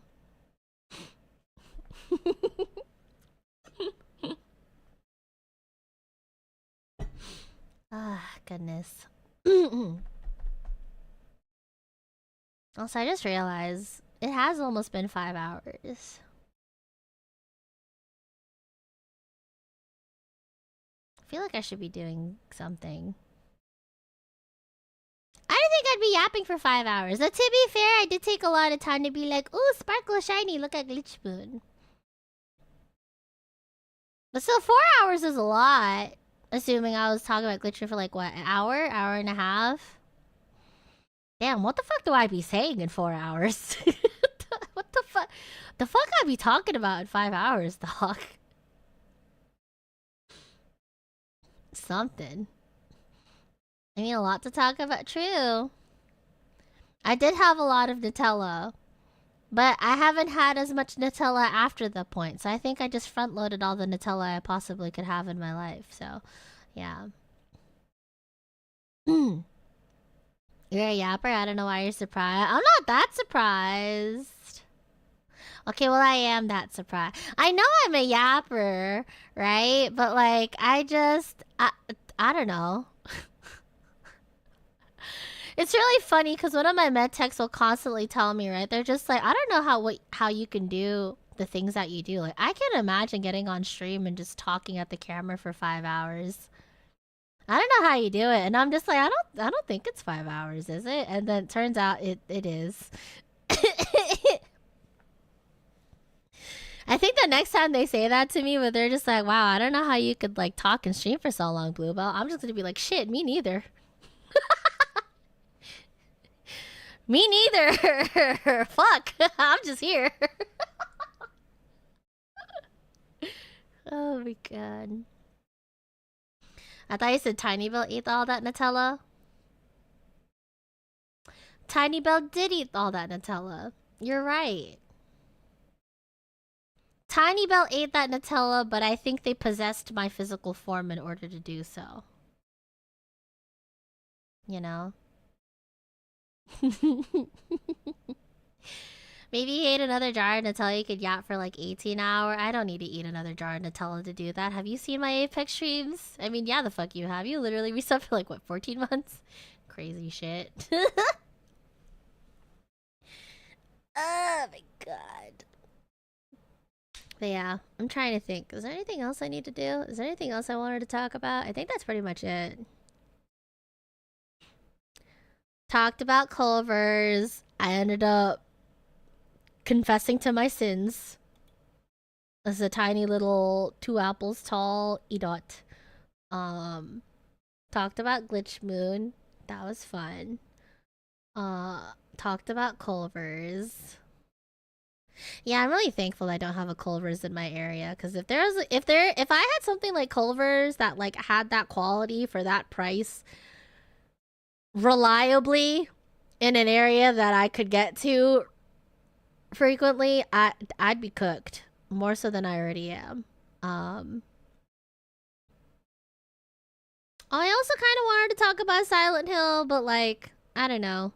[SPEAKER 1] Ah, goodness. Also, I just realized it has almost been 5 hours. I feel like I should be doing something. I didn't think I'd be yapping for 5 hours. But to be fair, I did take a lot of time to be like, ooh, sparkle shiny, look at Glitch Moon. But still, 4 hours is a lot. Assuming I was talking about Glitch Moon for like, what, an hour? Hour and a half? Damn, what the fuck do I be saying in 4 hours? What the fuck? The fuck I be talking about in 5 hours, dog? Something. I mean, a lot to talk about. True. I did have a lot of Nutella. But I haven't had as much Nutella after the point. So I think I just front-loaded all the Nutella I possibly could have in my life. So, yeah. You're a yapper? I don't know why you're surprised. I'm not that surprised. Okay, well, I am that surprised. I know I'm a yapper, right? But, like, I don't know. It's really funny because one of my med techs will constantly tell me, right? They're just like, I don't know how you can do the things that you do. Like, I can imagine getting on stream and just talking at the camera for 5 hours. I don't know how you do it, and I'm just like, I don't think it's 5 hours, is it? And then it turns out it is. I think the next time they say that to me, but they're just like, wow, I don't know how you could like talk and stream for so long, Bluebell. I'm just gonna be like, shit, me neither. Me neither. Fuck. I'm just here. Oh my god. I thought you said Tiny Bell ate all that Nutella. Tiny Bell did eat all that Nutella. You're right. Tiny Bell ate that Nutella, but I think they possessed my physical form in order to do so. You know? Maybe he ate another jar of Nutella you could yap for like 18 hours. I don't need to eat another jar of Nutella to do that. Have you seen my Apex streams? I mean, yeah, the fuck you have. You literally reset for like, what, 14 months? Crazy shit. Oh my god. But yeah, I'm trying to think. Is there anything else I need to do? Is there anything else I wanted to talk about? I think that's pretty much it. Talked about Culver's. I ended up confessing to my sins. As a tiny little 2 apples tall EDOT. Talked about Glitch Moon. That was fun. Talked about Culver's. Yeah, I'm really thankful I don't have a Culver's in my area, because if I had something like Culver's that like had that quality for that price reliably in an area that I could get to frequently, I'd be cooked more so than I already am. I also kind of wanted to talk about Silent Hill, but like, I don't know.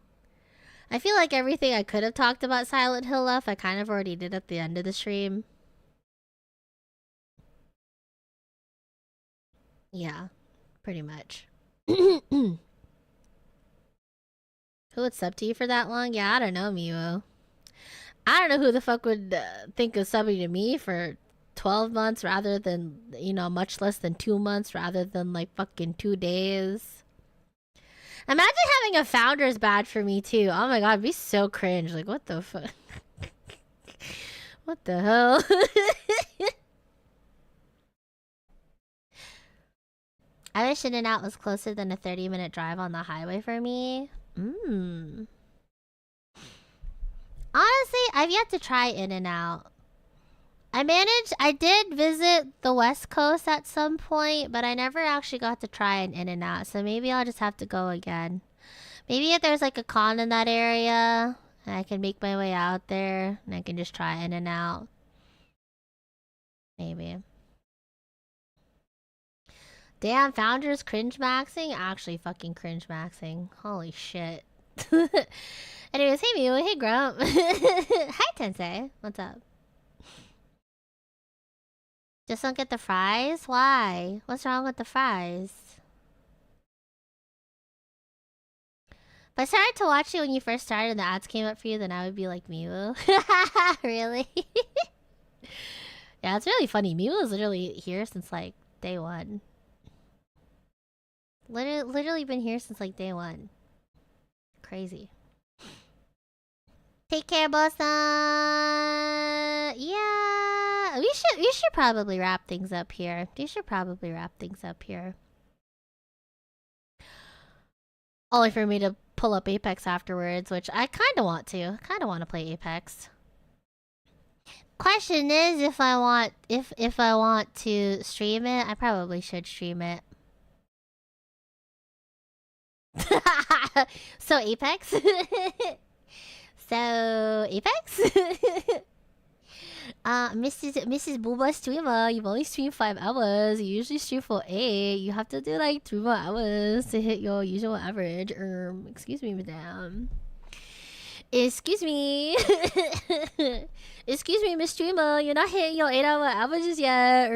[SPEAKER 1] I feel like everything I could have talked about Silent Hill I kind of already did at the end of the stream. Yeah, pretty much. Who would sub to you for that long? Yeah, I don't know, Miwo. I don't know who the fuck would think of subbing to me for 12 months rather than, you know, much less than 2 months rather than like fucking 2 days. Imagine having a founder's badge for me too. Oh my god, it'd be so cringe. Like, what the fuck? What the hell? I wish In-N-Out was closer than a 30-minute drive on the highway for me. Honestly, I've yet to try In-N-Out. I did visit the West Coast at some point, but I never actually got to try an In-N-Out, so maybe I'll just have to go again. Maybe if there's like a con in that area, I can make my way out there, and I can just try In-N-Out. Maybe. Damn, Founders cringe maxing? Actually fucking cringe maxing. Holy shit. Anyways, hey Mew, hey Grump. Hi Tensei, what's up? Just don't get the fries? Why? What's wrong with the fries? If I started to watch you when you first started and the ads came up for you, then I would be like Mew. Really? Yeah, it's really funny. Mew is literally here since like day one. Literally been here since like day one. Crazy. Take care, bossa. Yeah, we should probably wrap things up here. Only for me to pull up Apex afterwards, which I kind of want to. I kind of want to play Apex. Question is, if I want to stream it, I probably should stream it. So Apex. So Apex. Mrs. Booba streamer, you've only streamed 5 hours. You usually stream for 8. You have to do like 3 more hours to hit your usual average. Excuse me, madam. Excuse me. Excuse me, Miss Streamer. You're not hitting your 8-hour averages yet.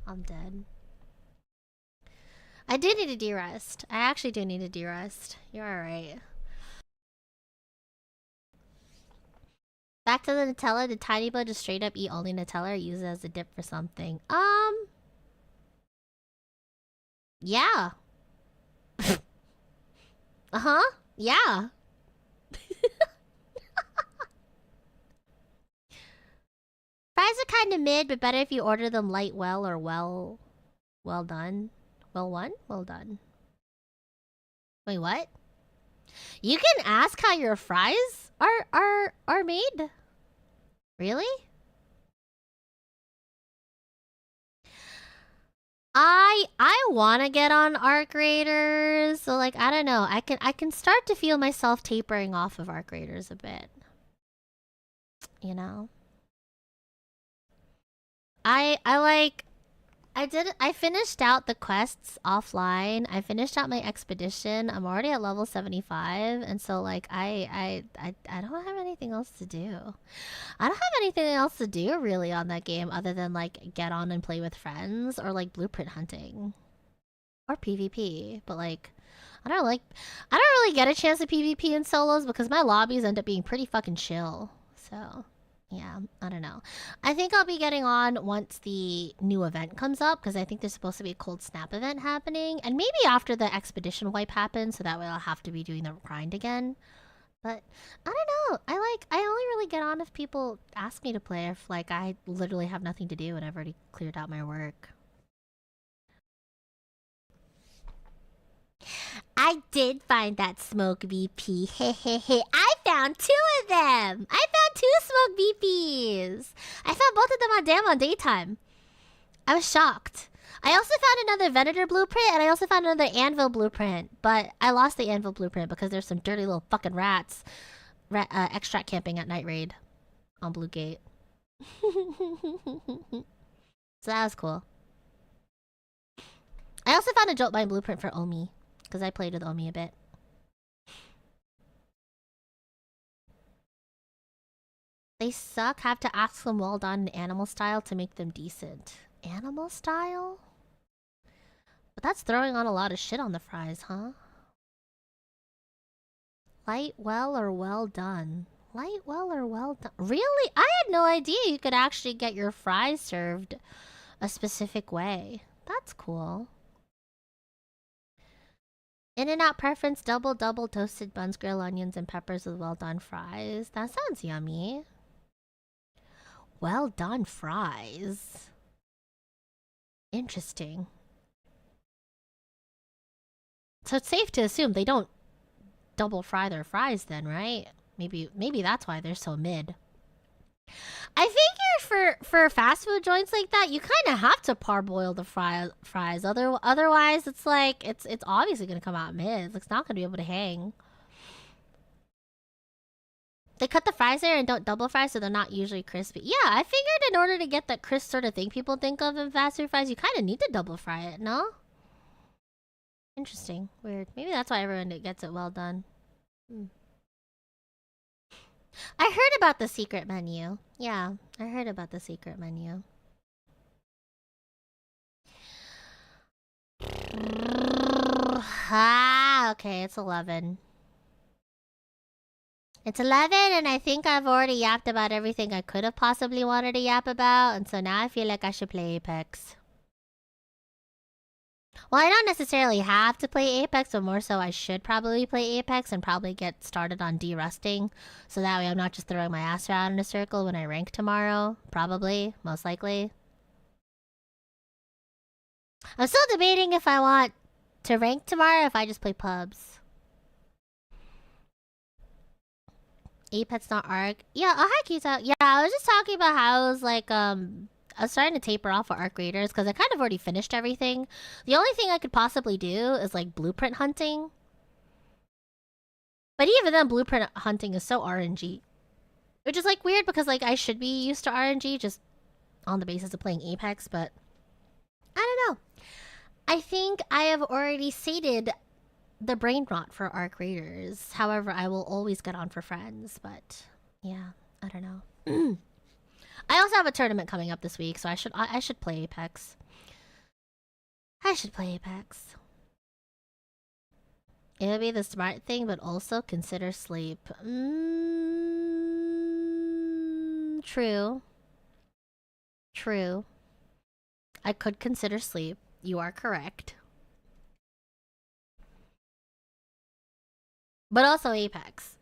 [SPEAKER 1] I'm dead. I do need a de-rest. I actually do need a de-rest. You're alright. Back to the Nutella. Did Tiny Bud just straight up eat only Nutella or use it as a dip for something? Yeah. Uh-huh. Yeah. Fries are kind of mid, but better if you order them light well or well done. Well done. Wait, what? You can ask how your fries are made? Really? I want to get on arc raiders, so like I don't know. I can start to feel myself tapering off of arc raiders a bit. You know? I finished out the quests offline. I finished out my expedition. I'm already at level 75, and so like I don't have anything else to do. I don't have anything else to do really on that game other than like get on and play with friends or like blueprint hunting or PvP. But like I don't really get a chance to PvP in solos because my lobbies end up being pretty fucking chill. So yeah, I don't know. I think I'll be getting on once the new event comes up because I think there's supposed to be a cold snap event happening, and maybe after the expedition wipe happens, so that way I'll have to be doing the grind again. But I don't know. I only really get on if people ask me to play, if like I literally have nothing to do and I've already cleared out my work. I did find that smoke VP. Hehehe. I found 2 of them. I found 2 smoke VPs. I found both of them on daytime. I was shocked. I also found another Venator blueprint, and I also found another Anvil blueprint. But I lost the Anvil blueprint because there's some dirty little fucking rats extract camping at Night Raid on Blue Gate. So that was cool. I also found a Jolt Mine blueprint for Omi, because I played with Omi a bit. They suck. Have to ask them well done in animal style to make them decent. Animal style? But that's throwing on a lot of shit on the fries, huh? Light well or well done? Light well or well done? Really? I had no idea you could actually get your fries served a specific way. That's cool. In-N-Out preference, double toasted buns, grilled onions, and peppers with well done fries. That sounds yummy. Well done fries. Interesting. So it's safe to assume they don't double fry their fries then, right? Maybe that's why they're so mid. I figure for fast food joints like that, you kind of have to parboil the fries. Otherwise, it's like it's obviously gonna come out mid. It's not gonna be able to hang. They cut the fries there and don't double fry, so they're not usually crispy. Yeah, I figured in order to get that crisp sort of thing people think of in fast food fries, you kind of need to double fry it, no? Interesting. Weird. Maybe that's why everyone gets it well done. I heard about the secret menu. Yeah, I heard about the secret menu. Ah, okay, it's 11. It's 11, and I think I've already yapped about everything I could have possibly wanted to yap about, and so now I feel like I should play Apex. Well, I don't necessarily have to play Apex, but more so I should probably play Apex and probably get started on de-rusting, so that way I'm not just throwing my ass around in a circle when I rank tomorrow. Probably, most likely. I'm still debating if I want to rank tomorrow or if I just play pubs. Apex not arc. Yeah, oh hi Kita. Yeah, I was just talking about how I was like I was starting to taper off of arc raiders because I kind of already finished everything. The only thing I could possibly do is like blueprint hunting. But even then, blueprint hunting is so RNG. Which is like weird because like I should be used to RNG just on the basis of playing Apex, but I don't know. I think I have already sated the brain rot for arc raiders. However, I will always get on for friends, but yeah, I don't know. I also have a tournament coming up this week, so I should play Apex. I should play Apex. It would be the smart thing, but also consider sleep. True. True. I could consider sleep. You are correct. But also Apex.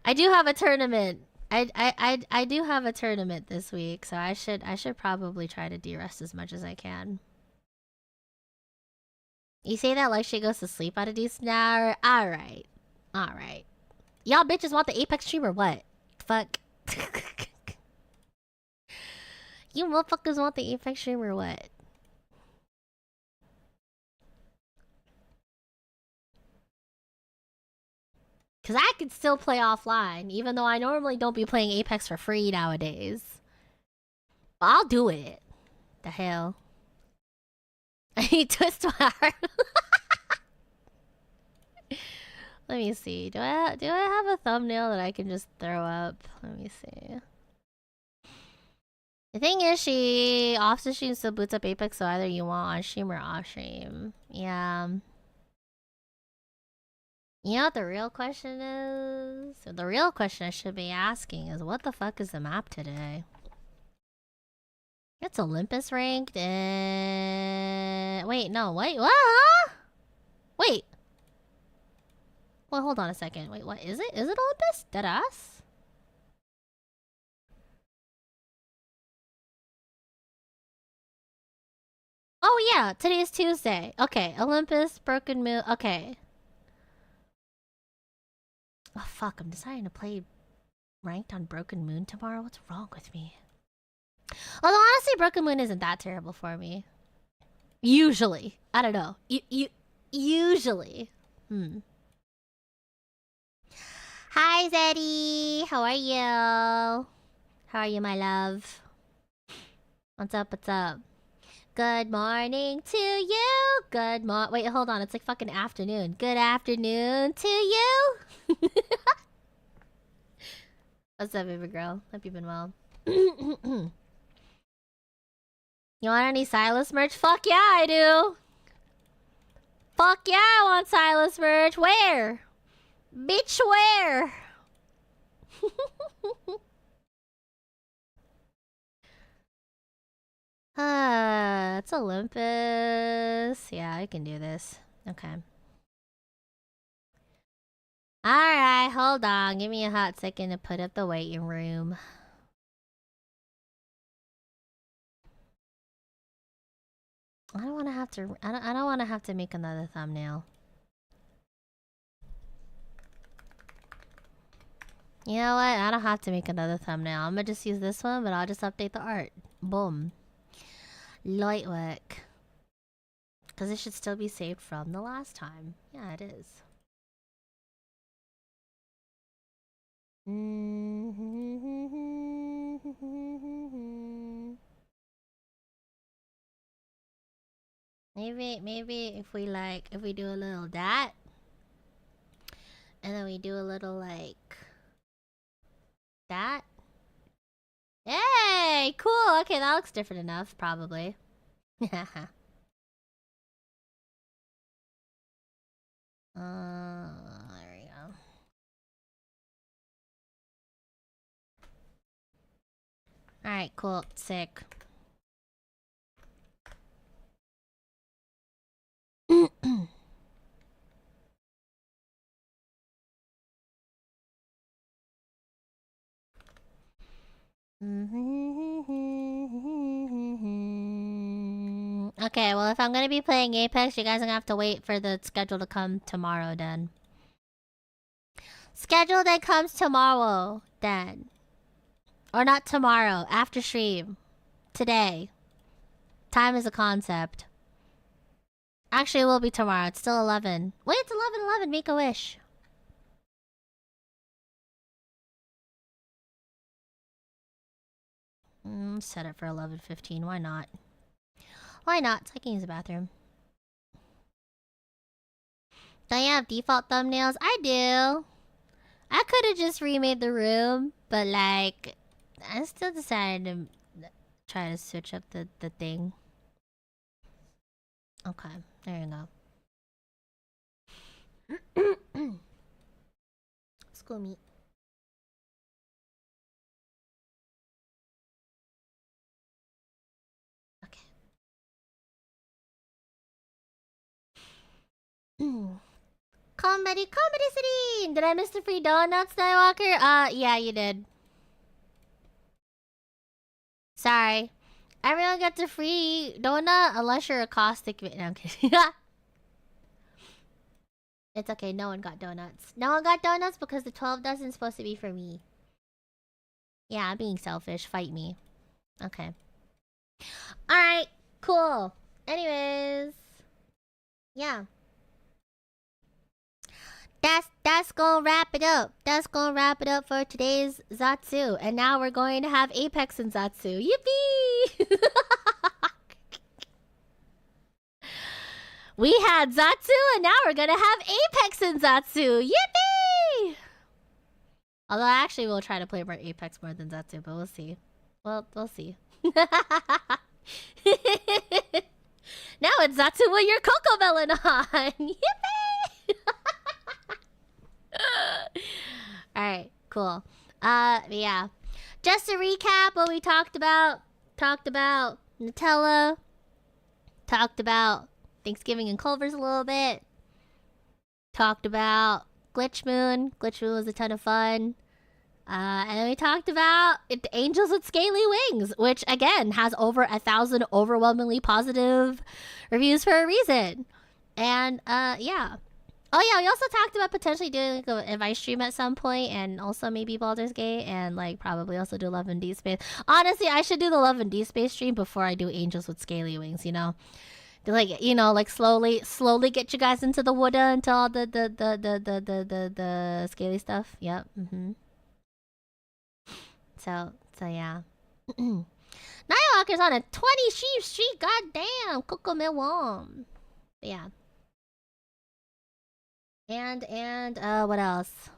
[SPEAKER 1] I do have a tournament. I do have a tournament this week, so I should probably try to de-rest as much as I can. You say that like she goes to sleep at a decent hour? Alright. Alright. Y'all bitches want the Apex stream or what? Fuck. You motherfuckers want the Apex stream or what? Because I could still play offline, even though I normally don't be playing Apex for free nowadays. But I'll do it. The hell? I twist my heart. Let me see. Do I have a thumbnail that I can just throw up? Let me see. The thing is, she off stream still boots up Apex, so either you want on stream or off stream. Yeah. You know what the real question is? The real question I should be asking is, what the fuck is the map today? It's Olympus ranked and... Wait, no, wait, what? Wait. Well, hold on a second. Wait, what is it? Is it Olympus? Deadass? Oh yeah, today is Tuesday. Okay, Olympus, Broken Moon. Okay. Oh fuck, I'm deciding to play ranked on Broken Moon tomorrow. What's wrong with me? Although honestly, Broken Moon isn't that terrible for me. Usually. I don't know. Usually. Hi, Zeddy. How are you? How are you, my love? What's up? What's up? Good morning to you. Wait, hold on. It's like fucking afternoon. Good afternoon to you. What's up, baby girl? Hope you've been well. You want any Silas merch? Fuck yeah, I do. Fuck yeah, I want Silas merch. Where? Bitch, where? It's Olympus. Yeah, I can do this. Okay. Alright, hold on. Give me a hot second to put up the waiting room. I don't want to have to make another thumbnail. You know what? I don't have to make another thumbnail. I'm gonna just use this one, but I'll just update the art. Boom. Light work. Because it should still be saved from the last time. Yeah, it is. Maybe if we do a little that, and then we do a little like that. Hey, cool. Okay, that looks different enough, probably. There we go. Alright, cool. Sick. Okay, well, if I'm gonna be playing Apex, you guys are gonna have to wait for the schedule to come tomorrow, then. Schedule that comes tomorrow, then. Or not tomorrow, after stream. Today. Time is a concept. Actually, it will be tomorrow. It's still 11. Wait, it's 11:11. Make a wish. Set it for 11:15. Why not? Why not? So I can use the bathroom. Don't you have default thumbnails? I do. I could have just remade the room, but like, I still decided to try to switch up the thing. Okay, there you go. School meet. Okay. Comedy City! Did I miss the free donuts, Skywalker? Yeah, you did. Sorry. Everyone gets a free donut unless you're a caustic. No, I'm kidding. It's okay, no one got donuts. No one got donuts because the 12 dozen's supposed to be for me. Yeah, I'm being selfish. Fight me. Okay. Alright, cool. Anyways. Yeah. That's gonna wrap it up. That's gonna wrap it up for today's Zatsu. And now we're going to have Apex and Zatsu. Yippee! We had Zatsu and now we're gonna have Apex and Zatsu. Yippee! Although I actually will try to play more Apex more than Zatsu, but we'll see. Well, we'll see. Now it's Zatsu with your Coco Melon on. Yippee! Alright, cool. Yeah. Just to recap what we talked about. Talked about Nutella. Talked about Thanksgiving and Culver's a little bit. Talked about Glitch Moon. Glitch Moon was a ton of fun. And then we talked about Angels with Scaly Wings, which again has over 1,000 overwhelmingly positive reviews for a reason. And yeah. Oh yeah, we also talked about potentially doing like an advice stream at some point, and also maybe Baldur's Gate, and like probably also do Love and D Space. Honestly, I should do the Love and D Space stream before I do Angels with Scaly Wings. You know, like like slowly get you guys into the wood into all the scaly stuff. Yep. So yeah. Nightwalker's on a 20 sheep streak. Goddamn, Coco Melon. Yeah. And what else?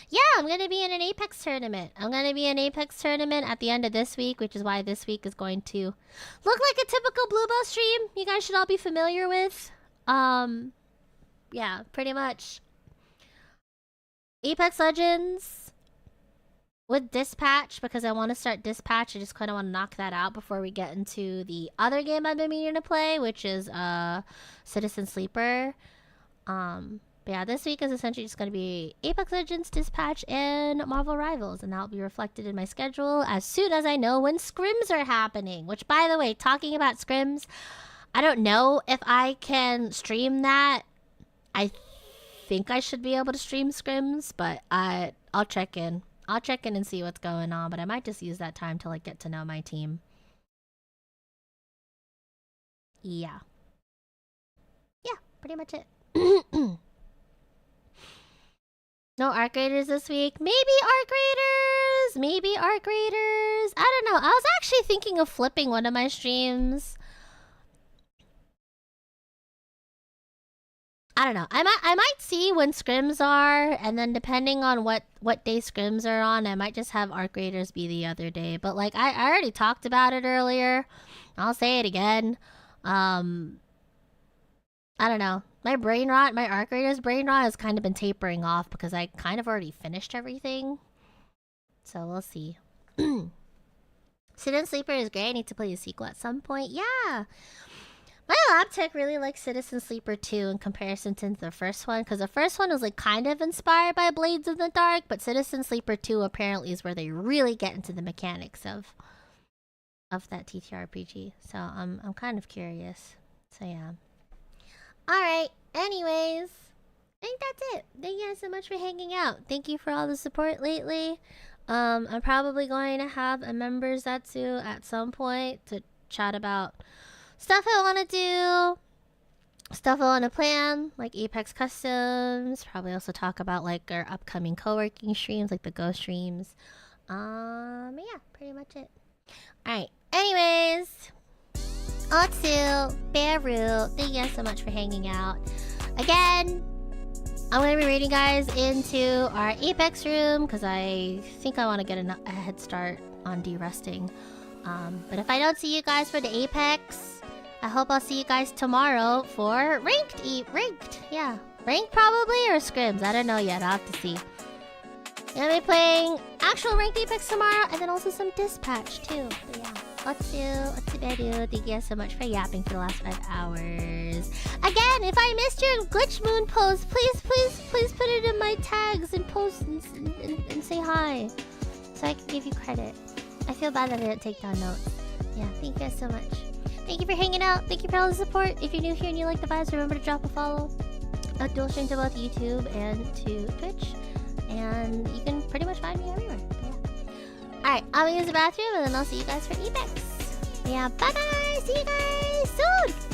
[SPEAKER 1] Yeah, I'm gonna be in an Apex tournament. I'm gonna be in an Apex tournament at the end of this week, which is why this week is going to look like a typical Bluebell stream. You guys should all be familiar with. Yeah, pretty much. Apex Legends with Dispatch, because I want to start Dispatch. I just kind of want to knock that out before we get into the other game I've been meaning to play, which is Citizen Sleeper. But yeah, this week is essentially just going to be Apex Legends, Dispatch, and Marvel Rivals. And that'll be reflected in my schedule as soon as I know when scrims are happening. Which, by the way, talking about scrims, I don't know if I can stream that. I think I should be able to stream scrims, but I'll check in. I'll check in and see what's going on, but I might just use that time to like get to know my team. Yeah. Yeah, pretty much it. No art graders this week. Maybe art graders. Maybe art graders. I don't know. I was actually thinking of flipping one of my streams. I don't know. I might see when scrims are, and then depending on what day scrims are on, I might just have art graders be the other day. But like I already talked about it earlier. I'll say it again. I don't know. My brain rot, my art grader's brain rot has kind of been tapering off because I kind of already finished everything. So we'll see. Citizen Sleeper is great. I need to play the sequel at some point. Yeah. My lab tech really likes Citizen Sleeper 2 in comparison to the first one, because the first one was like kind of inspired by Blades in the Dark, but Citizen Sleeper 2 apparently is where they really get into the mechanics of that TTRPG. So I'm kind of curious. So yeah. Alright, anyways, I think that's it. Thank you guys so much for hanging out. Thank you for all the support lately. I'm probably going to have a member Zatsu at some point to chat about stuff I want to do, stuff I want to plan, like Apex Customs. Probably also talk about like our upcoming co-working streams, like the Ghost streams. Yeah, pretty much it. Alright, anyways, Zatsu, Beru, thank you guys so much for hanging out. Again, I'm going to be raiding guys into our Apex room because I think I want to get a head start on de-rusting. But if I don't see you guys for the Apex, I hope I'll see you guys tomorrow for ranked. Yeah. Ranked probably, or scrims. I don't know yet. I'll have to see. I'm gonna be playing actual ranked Apex tomorrow, and then also some dispatch too. But yeah. Zatsu, thank you guys so much for yapping for the last 5 hours. Again, if I missed your Glitch Moon post, please put it in my tags and post and say hi, so I can give you credit. I feel bad that I didn't take down notes. Yeah, thank you guys so much. Thank you for hanging out. Thank you for all the support. If you're new here and you like the vibes, remember to drop a follow. I dual stream to both YouTube and to Twitch. And you can pretty much find me everywhere. Yeah. Alright, I'm gonna use the bathroom and then I'll see you guys for EVE.EXE. Yeah, bye guys! See you guys soon!